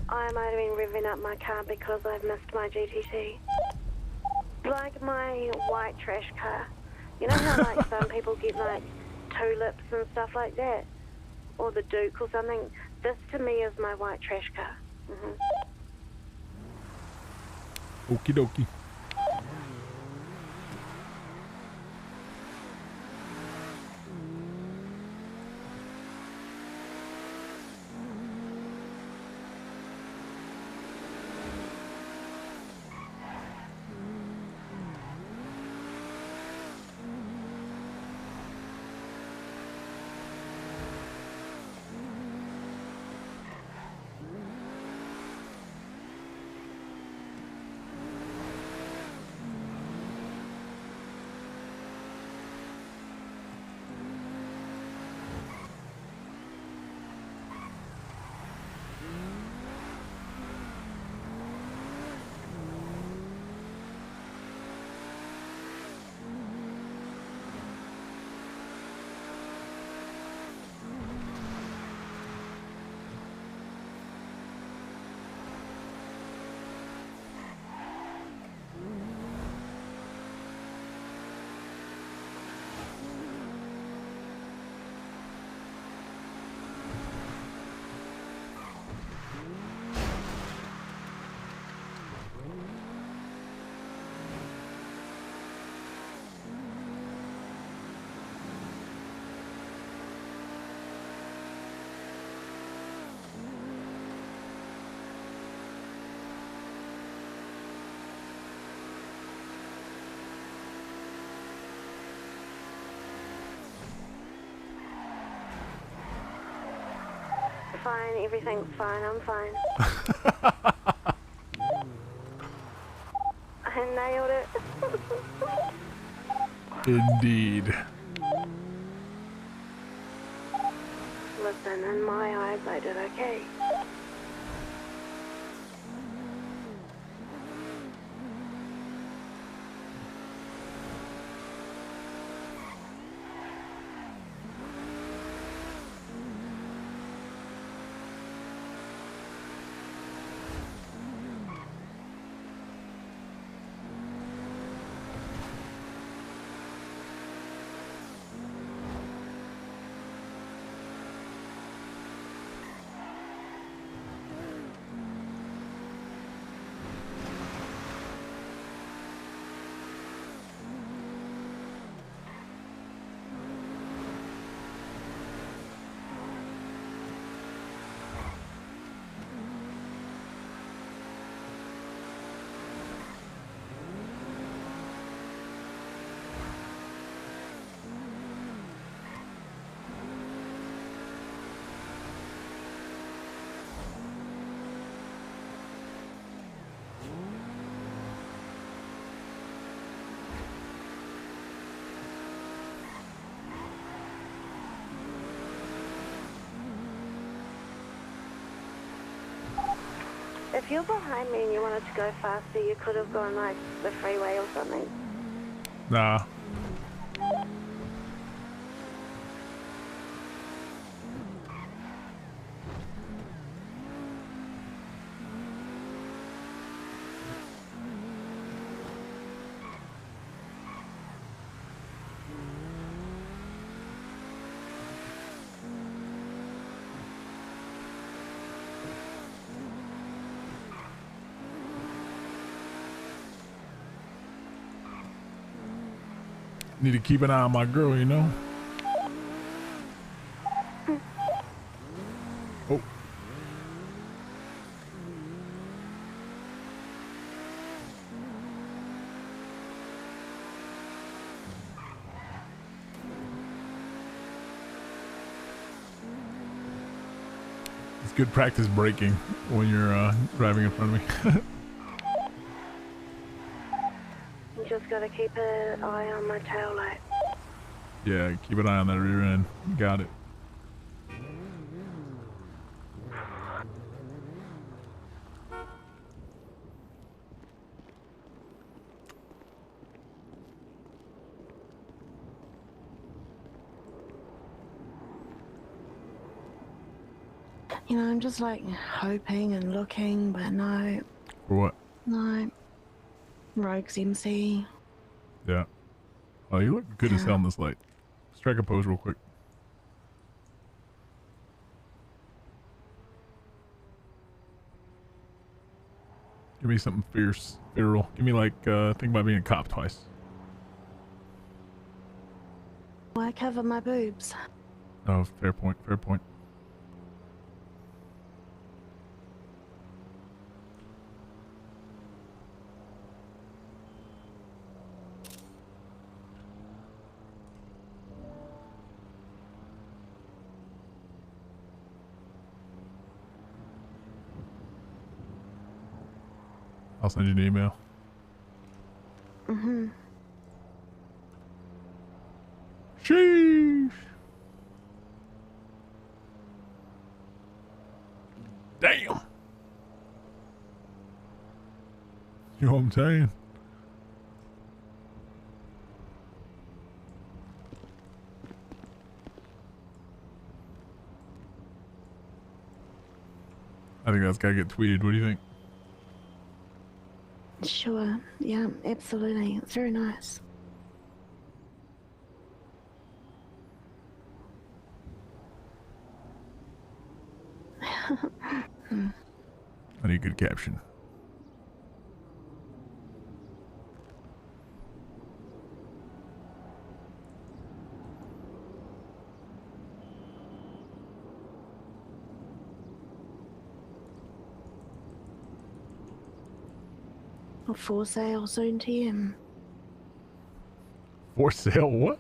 I might have been revving up my car because I've missed my GTT. Like my white trash car. You know how like some people get like tulips and stuff like that? Or the Duke or something? This to me is my white trash car. Okie dokie. Fine, everything's fine, I'm fine. I nailed it. Indeed. Listen, in my eyes, I did okay. If you're behind me and you wanted to go faster, you could have gone like the freeway or something. Nah. Need to keep an eye on my girl, you know? Oh. It's good practice braking when you're driving in front of me. You just gotta keep an eye on my tail light. Yeah, keep an eye on that rear end. Got it. You know, I'm just like hoping and looking, but no. For what? No. Rogues MC. Yeah. Oh, you look good as hell in this light. Strike a pose real quick. Give me something fierce, feral. Give me like, think about being a cop twice. Why cover my boobs? Oh, fair point, fair point. I'll send you an email. Mm-hmm. Sheesh. Damn. You know what I'm saying? I think that's gotta get tweeted. What do you think? Sure. Yeah, absolutely. It's very nice. I need a good caption. For sale soon to you. For sale? What?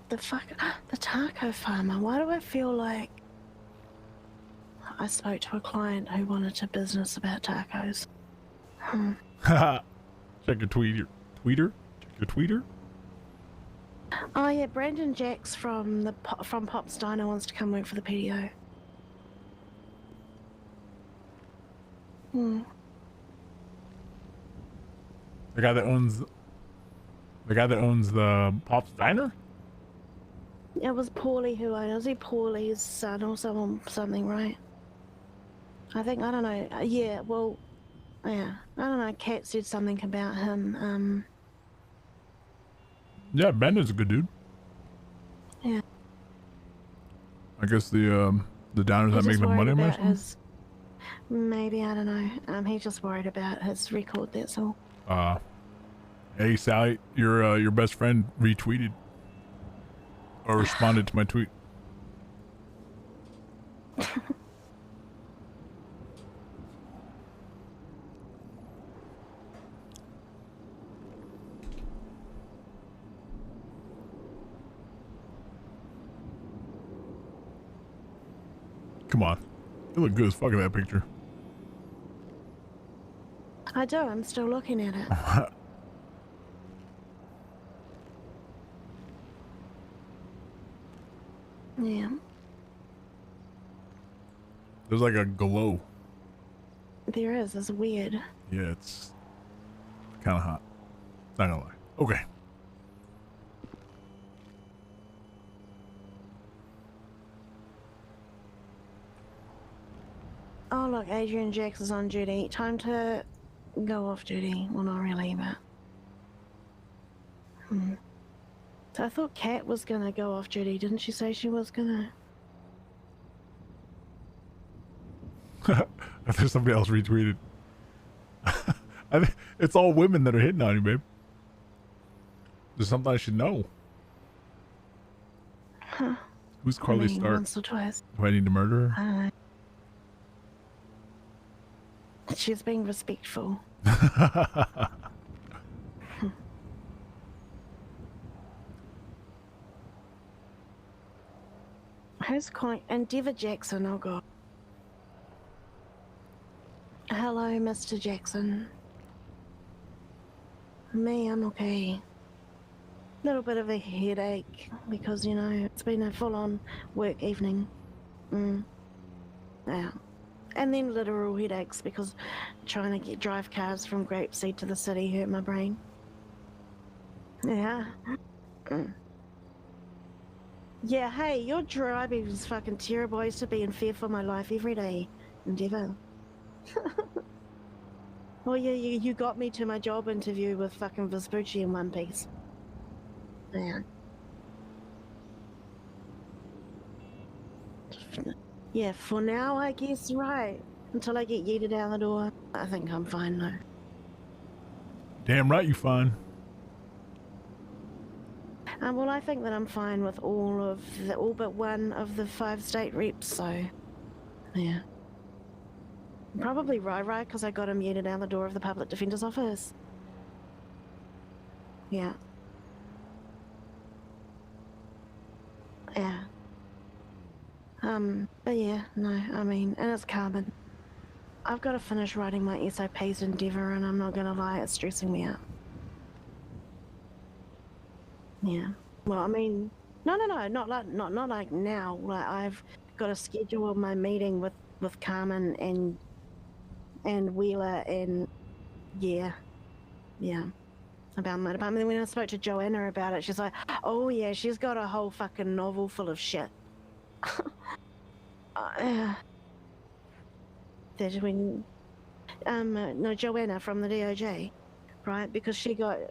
The taco farmer. Why do I feel like I spoke to a client who wanted to business about tacos? Check your tweeter. Check your tweeter. Oh yeah, Brandon Jacks from Pop's Diner wants to come work for the PDO. The guy that owns the Pop's Diner? It was Paulie who owned it. Was he Paulie's son or something, right? I don't know. Yeah, well, yeah. I don't know. Kat said something about him. Yeah, Brandon's a good dude. Yeah. I guess the diners that make the money or something? Maybe, I don't know. He's just worried about his record, that's all. Hey Sally, your best friend retweeted or responded to my tweet. Come on. You look good as fuck in that picture. I do, I'm still looking at it. Yeah. There's like a glow. There is, it's weird. Yeah, it's kind of hot. Not gonna lie. Okay. Oh look, Adrian Jax is on duty. Time to go off duty. Well, not really, but... So I thought Kat was gonna go off duty. Didn't she say she was gonna? I think somebody else retweeted. I think it's all women that are hitting on you, babe. There's something I should know. Huh. Who's Carly Stark? Once or twice. Do I need to murder her? She's being respectful. Who's calling? Endeavour Jackson, oh god. Hello, Mr. Jackson. Me, I'm okay. Little bit of a headache because, you know, it's been a full-on work evening. Yeah. And then literal headaches because trying to drive cars from Grapeseed to the city hurt my brain. Yeah. Yeah, hey, your driving was fucking terrible. I used to be in fear for my life every day. Endeavour. Well, yeah, you got me to my job interview with fucking Vespucci in one piece. Yeah. Yeah, for now, I guess, right. Until I get yeeted out the door, I think I'm fine though. Damn right you fine. Well, I think that I'm fine with all but one of the 5 state reps, so yeah. Probably Rai, because I got him yeeted out the door of the public defender's office. Yeah. Yeah. But yeah, no, I mean, and it's Carmen. I've got to finish writing my SOPs Endeavour, and I'm not gonna lie, it's stressing me out. Yeah. Well, I mean, no, not like now. Like I've got to schedule my meeting with Carmen and Wheeler and yeah. About my department. When I spoke to Joanna about it, she's like, "Oh yeah, she's got a whole fucking novel full of shit." That when no, Joanna from the DOJ, right? Because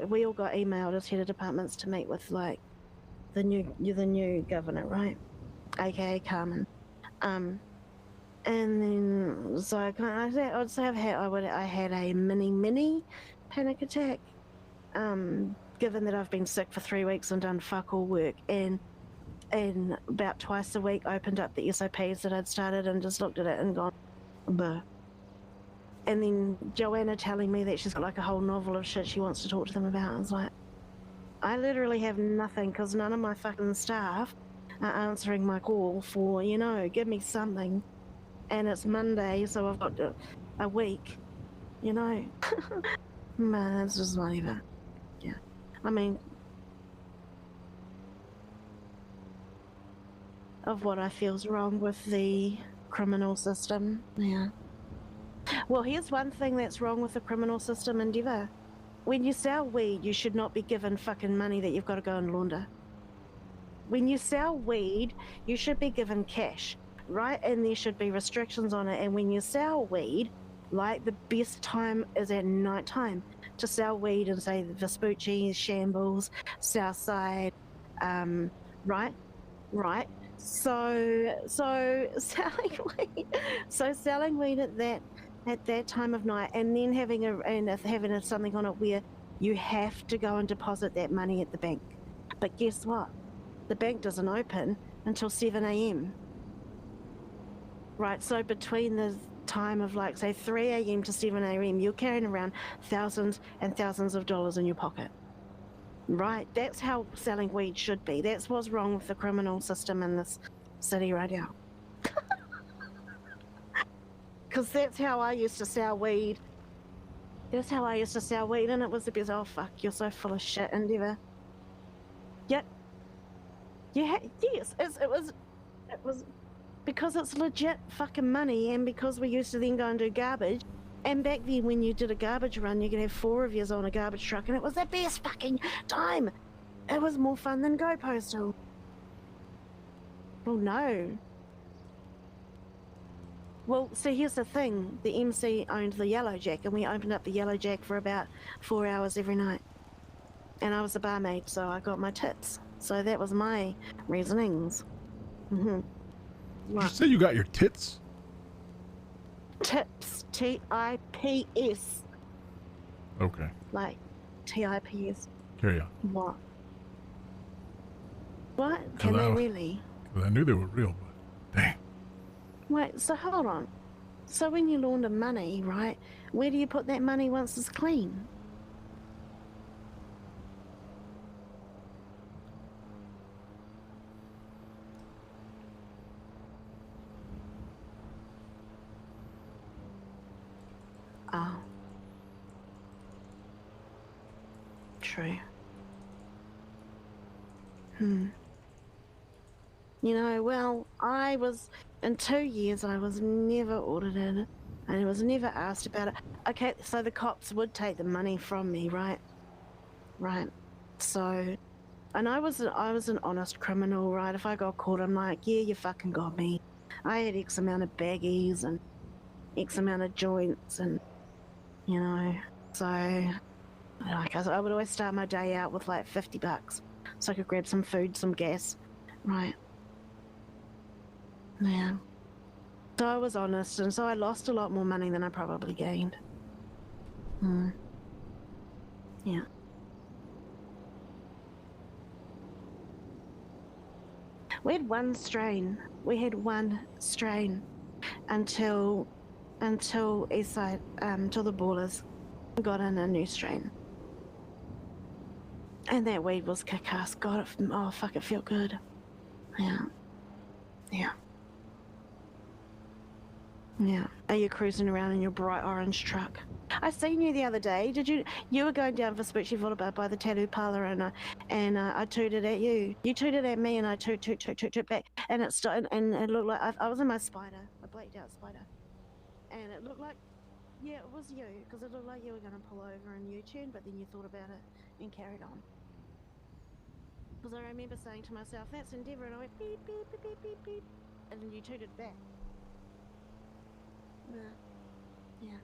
we all got emailed as head of departments to meet with like the new governor, right? AKA Carmen. And then so I had a mini panic attack. Given that I've been sick for 3 weeks and done fuck all work, and about twice a week opened up the SOPs that I'd started and just looked at it and gone, buh. And then Joanna telling me that she's got like a whole novel of shit she wants to talk to them about. I was like, I literally have nothing because none of my fucking staff are answering my call for, you know, give me something. And it's Monday, so I've got a week, you know. Man, it's just not even. Yeah. I mean, of what I feel's wrong with the criminal system. Yeah. Well, here's one thing that's wrong with the criminal system, Endeavour. When you sell weed, you should not be given fucking money that you've got to go and launder. When you sell weed, you should be given cash, right? And there should be restrictions on it. And when you sell weed, like, the best time is at night time to sell weed in, say, Vespucci, Shambles, Southside, right? So selling weed at that time of night, and then having something on it where you have to go and deposit that money at the bank. But guess what? The bank doesn't open until 7 a.m. Right, so between the time of like say 3 a.m. to 7 a.m. you're carrying around thousands and thousands of dollars in your pocket. Right, that's how selling weed should be. That's what's wrong with the criminal system in this city right now. Because that's how I used to sell weed. That's how I used to sell weed, and it was the best. Oh fuck, you're so full of shit, Endeavour. Yep. Yeah, yes, it was because it's legit fucking money, and because we used to then go and do garbage. And back then, when you did a garbage run, you could have 4 of yous on a garbage truck, and it was the best fucking time. It was more fun than Go Postal. Well, no. Well, see, here's the thing. The MC owned the Yellow Jack, and we opened up the Yellow Jack for about 4 hours every night. And I was the barmaid, so I got my tips. So that was my reasonings. Mm-hmm. Did you say you got your tits? Tips. T-I-P-S. Okay. Like, T-I-P-S. Carry on. What? What? Can they really? Because I knew they were real, but dang. Wait, so hold on. So when you launder money, right, where do you put that money once it's clean? Oh. True. You know, well, in 2 years, I was never audited, and I was never asked about it. Okay, so the cops would take the money from me, right? Right. So, and I was an honest criminal, right? If I got caught, I'm like, yeah, you fucking got me. I had X amount of baggies and X amount of joints, and, you know, so, like, I would always start my day out with like $50, so I could grab some food, some gas, right? Yeah. So I was honest, and so I lost a lot more money than I probably gained. Yeah. We had one strain. Until Eastside, till the ballers got in a new strain. And that weed was kick-ass. God, oh fuck, it felt good. Yeah. Yeah. Yeah. Are you cruising around in your bright orange truck? I seen you the other day. You were going down for Spoochie Boulevard by the tattoo parlor, and I tooted at you. You tooted at me, and I toot back, and it started, and it looked like I was in my spider, a blacked out spider, and it looked like, yeah, it was you, because it looked like you were going to pull over and U-turn, but then you thought about it and carried on. Because I remember saying to myself, that's Endeavour, and I went beep, beep, beep, beep, beep, beep, and then you tooted back. Yeah.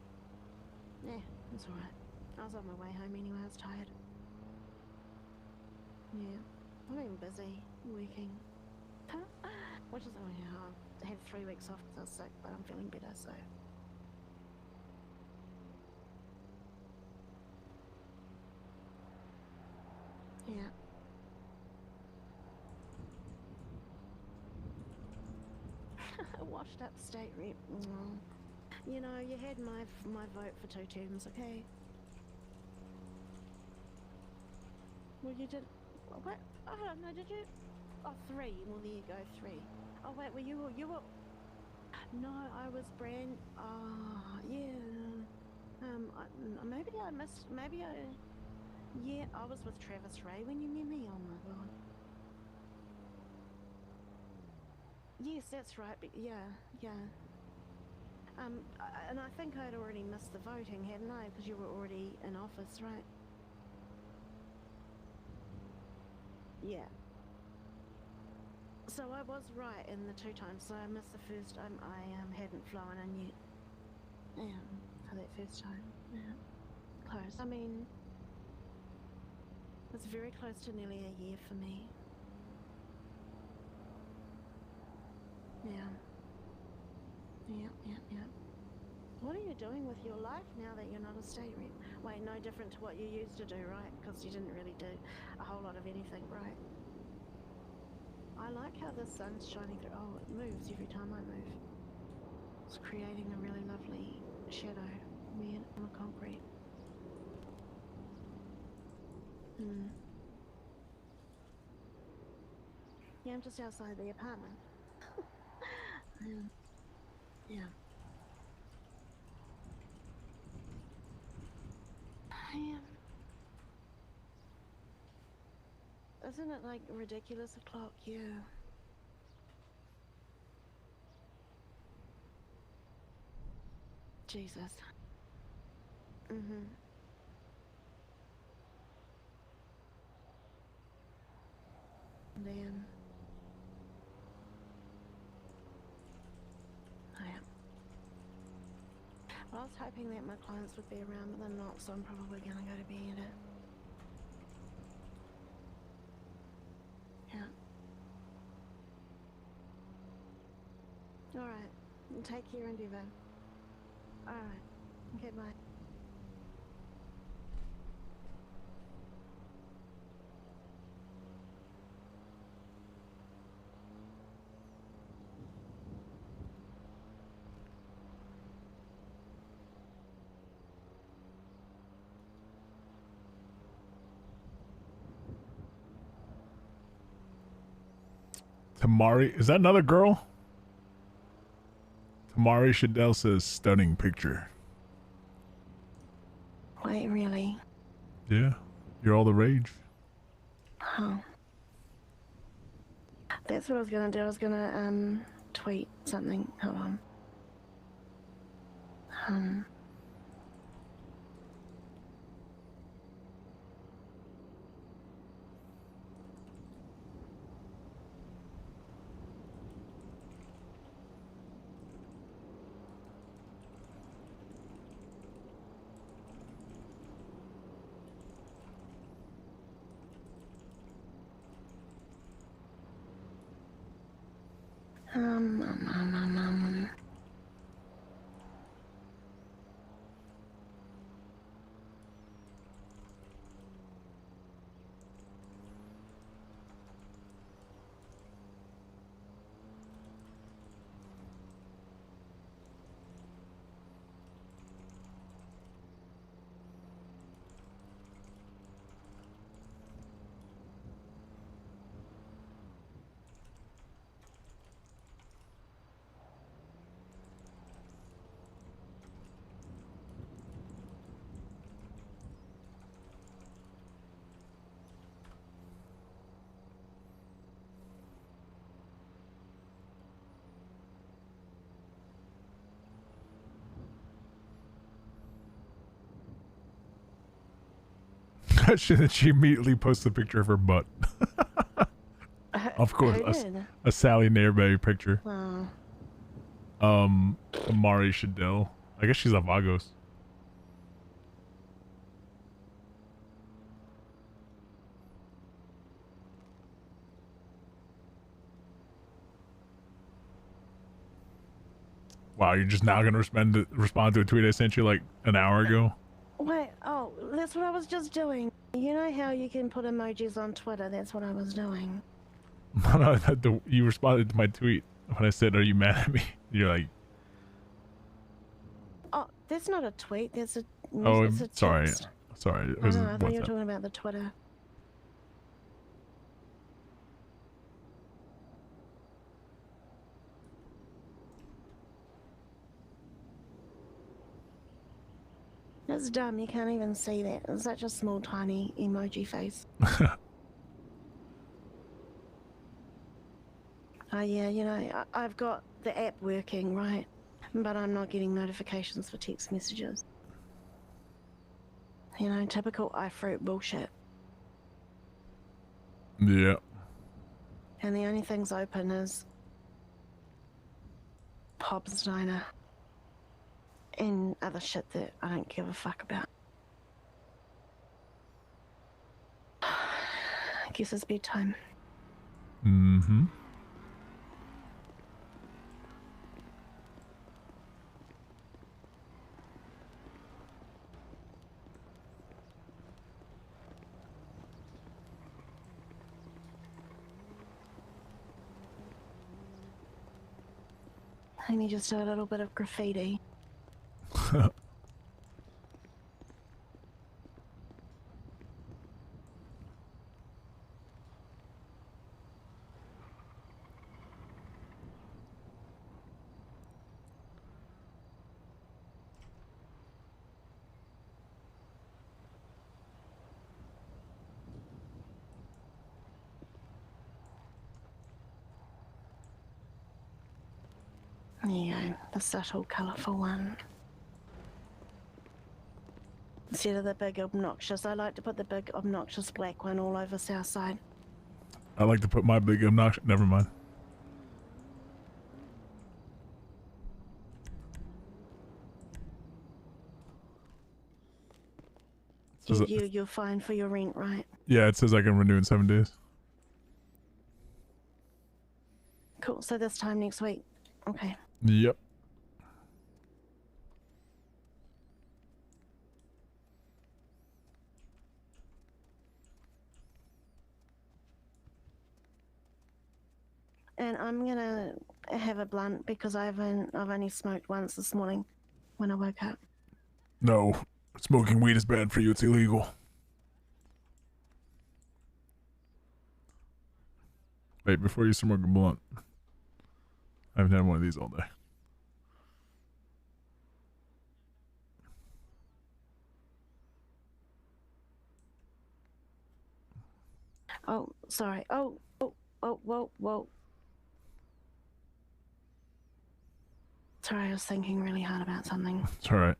Yeah, that's alright. I was on my way home anyway, I was tired. Yeah. I've been busy, working. Which is, oh yeah, I had 3 weeks off because I was sick, but I'm feeling better, so. Yeah. Washed up state rep. You know, you had my vote for 2 terms, okay? Well, you did. What? Oh no, did you? Oh, 3. Well, there you go, 3. Oh wait, well you were. No, I was brand. Oh yeah. Maybe I missed. Maybe I. Yeah, I was with Travis Ray when you met me. Oh my god. Yes, that's right. But yeah. And I think I'd already missed the voting, hadn't I? Because you were already in office, right? Yeah. So I was right in the 2 times. So I missed the first time. I hadn't flown in yet. Yeah, for that first time. Yeah. Close. I mean, it's very close to nearly a year for me. Yeah. Yeah. What are you doing with your life now that you're not a state rep? Wait, no different to what you used to do, right? Because you didn't really do a whole lot of anything, right? I like how the sun's shining through. Oh, it moves every time I move. It's creating a really lovely shadow on the concrete. Yeah, I'm just outside the apartment. Yeah. Isn't it like ridiculous o'clock? Yeah. Jesus. Damn. I am. Well, I was hoping that my clients would be around, but they're not, so I'm probably gonna go to bed. Yeah. Alright. Take care, Endeavour. Alright. Okay, bye. Tamari, is that another girl? Tamari Shadell says stunning picture. Wait, really? Yeah, you're all the rage. Oh. That's what I was gonna do. I was gonna tweet something. Hold on. She immediately posts a picture of her butt. Of course, a Sally Nairberry picture. Wow. Amari Shadell. I guess she's a Vagos. Wow, you're just now gonna respond to a tweet I sent you like an hour ago? Wait, oh, that's what I was just doing. You know how you can put emojis on Twitter? That's what I was doing. No, you responded to my tweet when I said, "Are you mad at me?" You're like, Oh, that's not a tweet. That's a. "Oh, it's a sorry, text. sorry." It I was know, I thought you were WhatsApp. talking about the Twitter. That's dumb. You can't even see that. It's such a small, tiny emoji face. Oh yeah, you know, I've got the app working, right? But I'm not getting notifications for text messages. You know, typical iFruit bullshit. Yeah. And the only things open is Pop's Diner and other shit that I don't give a fuck about. I guess it's bedtime. Mm-hmm. I need just a little bit of graffiti. There you go, the subtle, colourful one. Instead of the big obnoxious, I like to put the big obnoxious black one all over Southside. I like to put my big obnoxious. Never mind. You're fine for your rent, right? Yeah, it says I can renew in 7 days. Cool, so this time next week. Okay. Yep. And I'm gonna have a blunt because I've only smoked once this morning when I woke up. No, smoking weed is bad for you. It's illegal. Wait, before you smoke a blunt. I haven't had one of these all day. Oh, sorry. Oh, whoa. Sorry, I was thinking really hard about something. It's alright.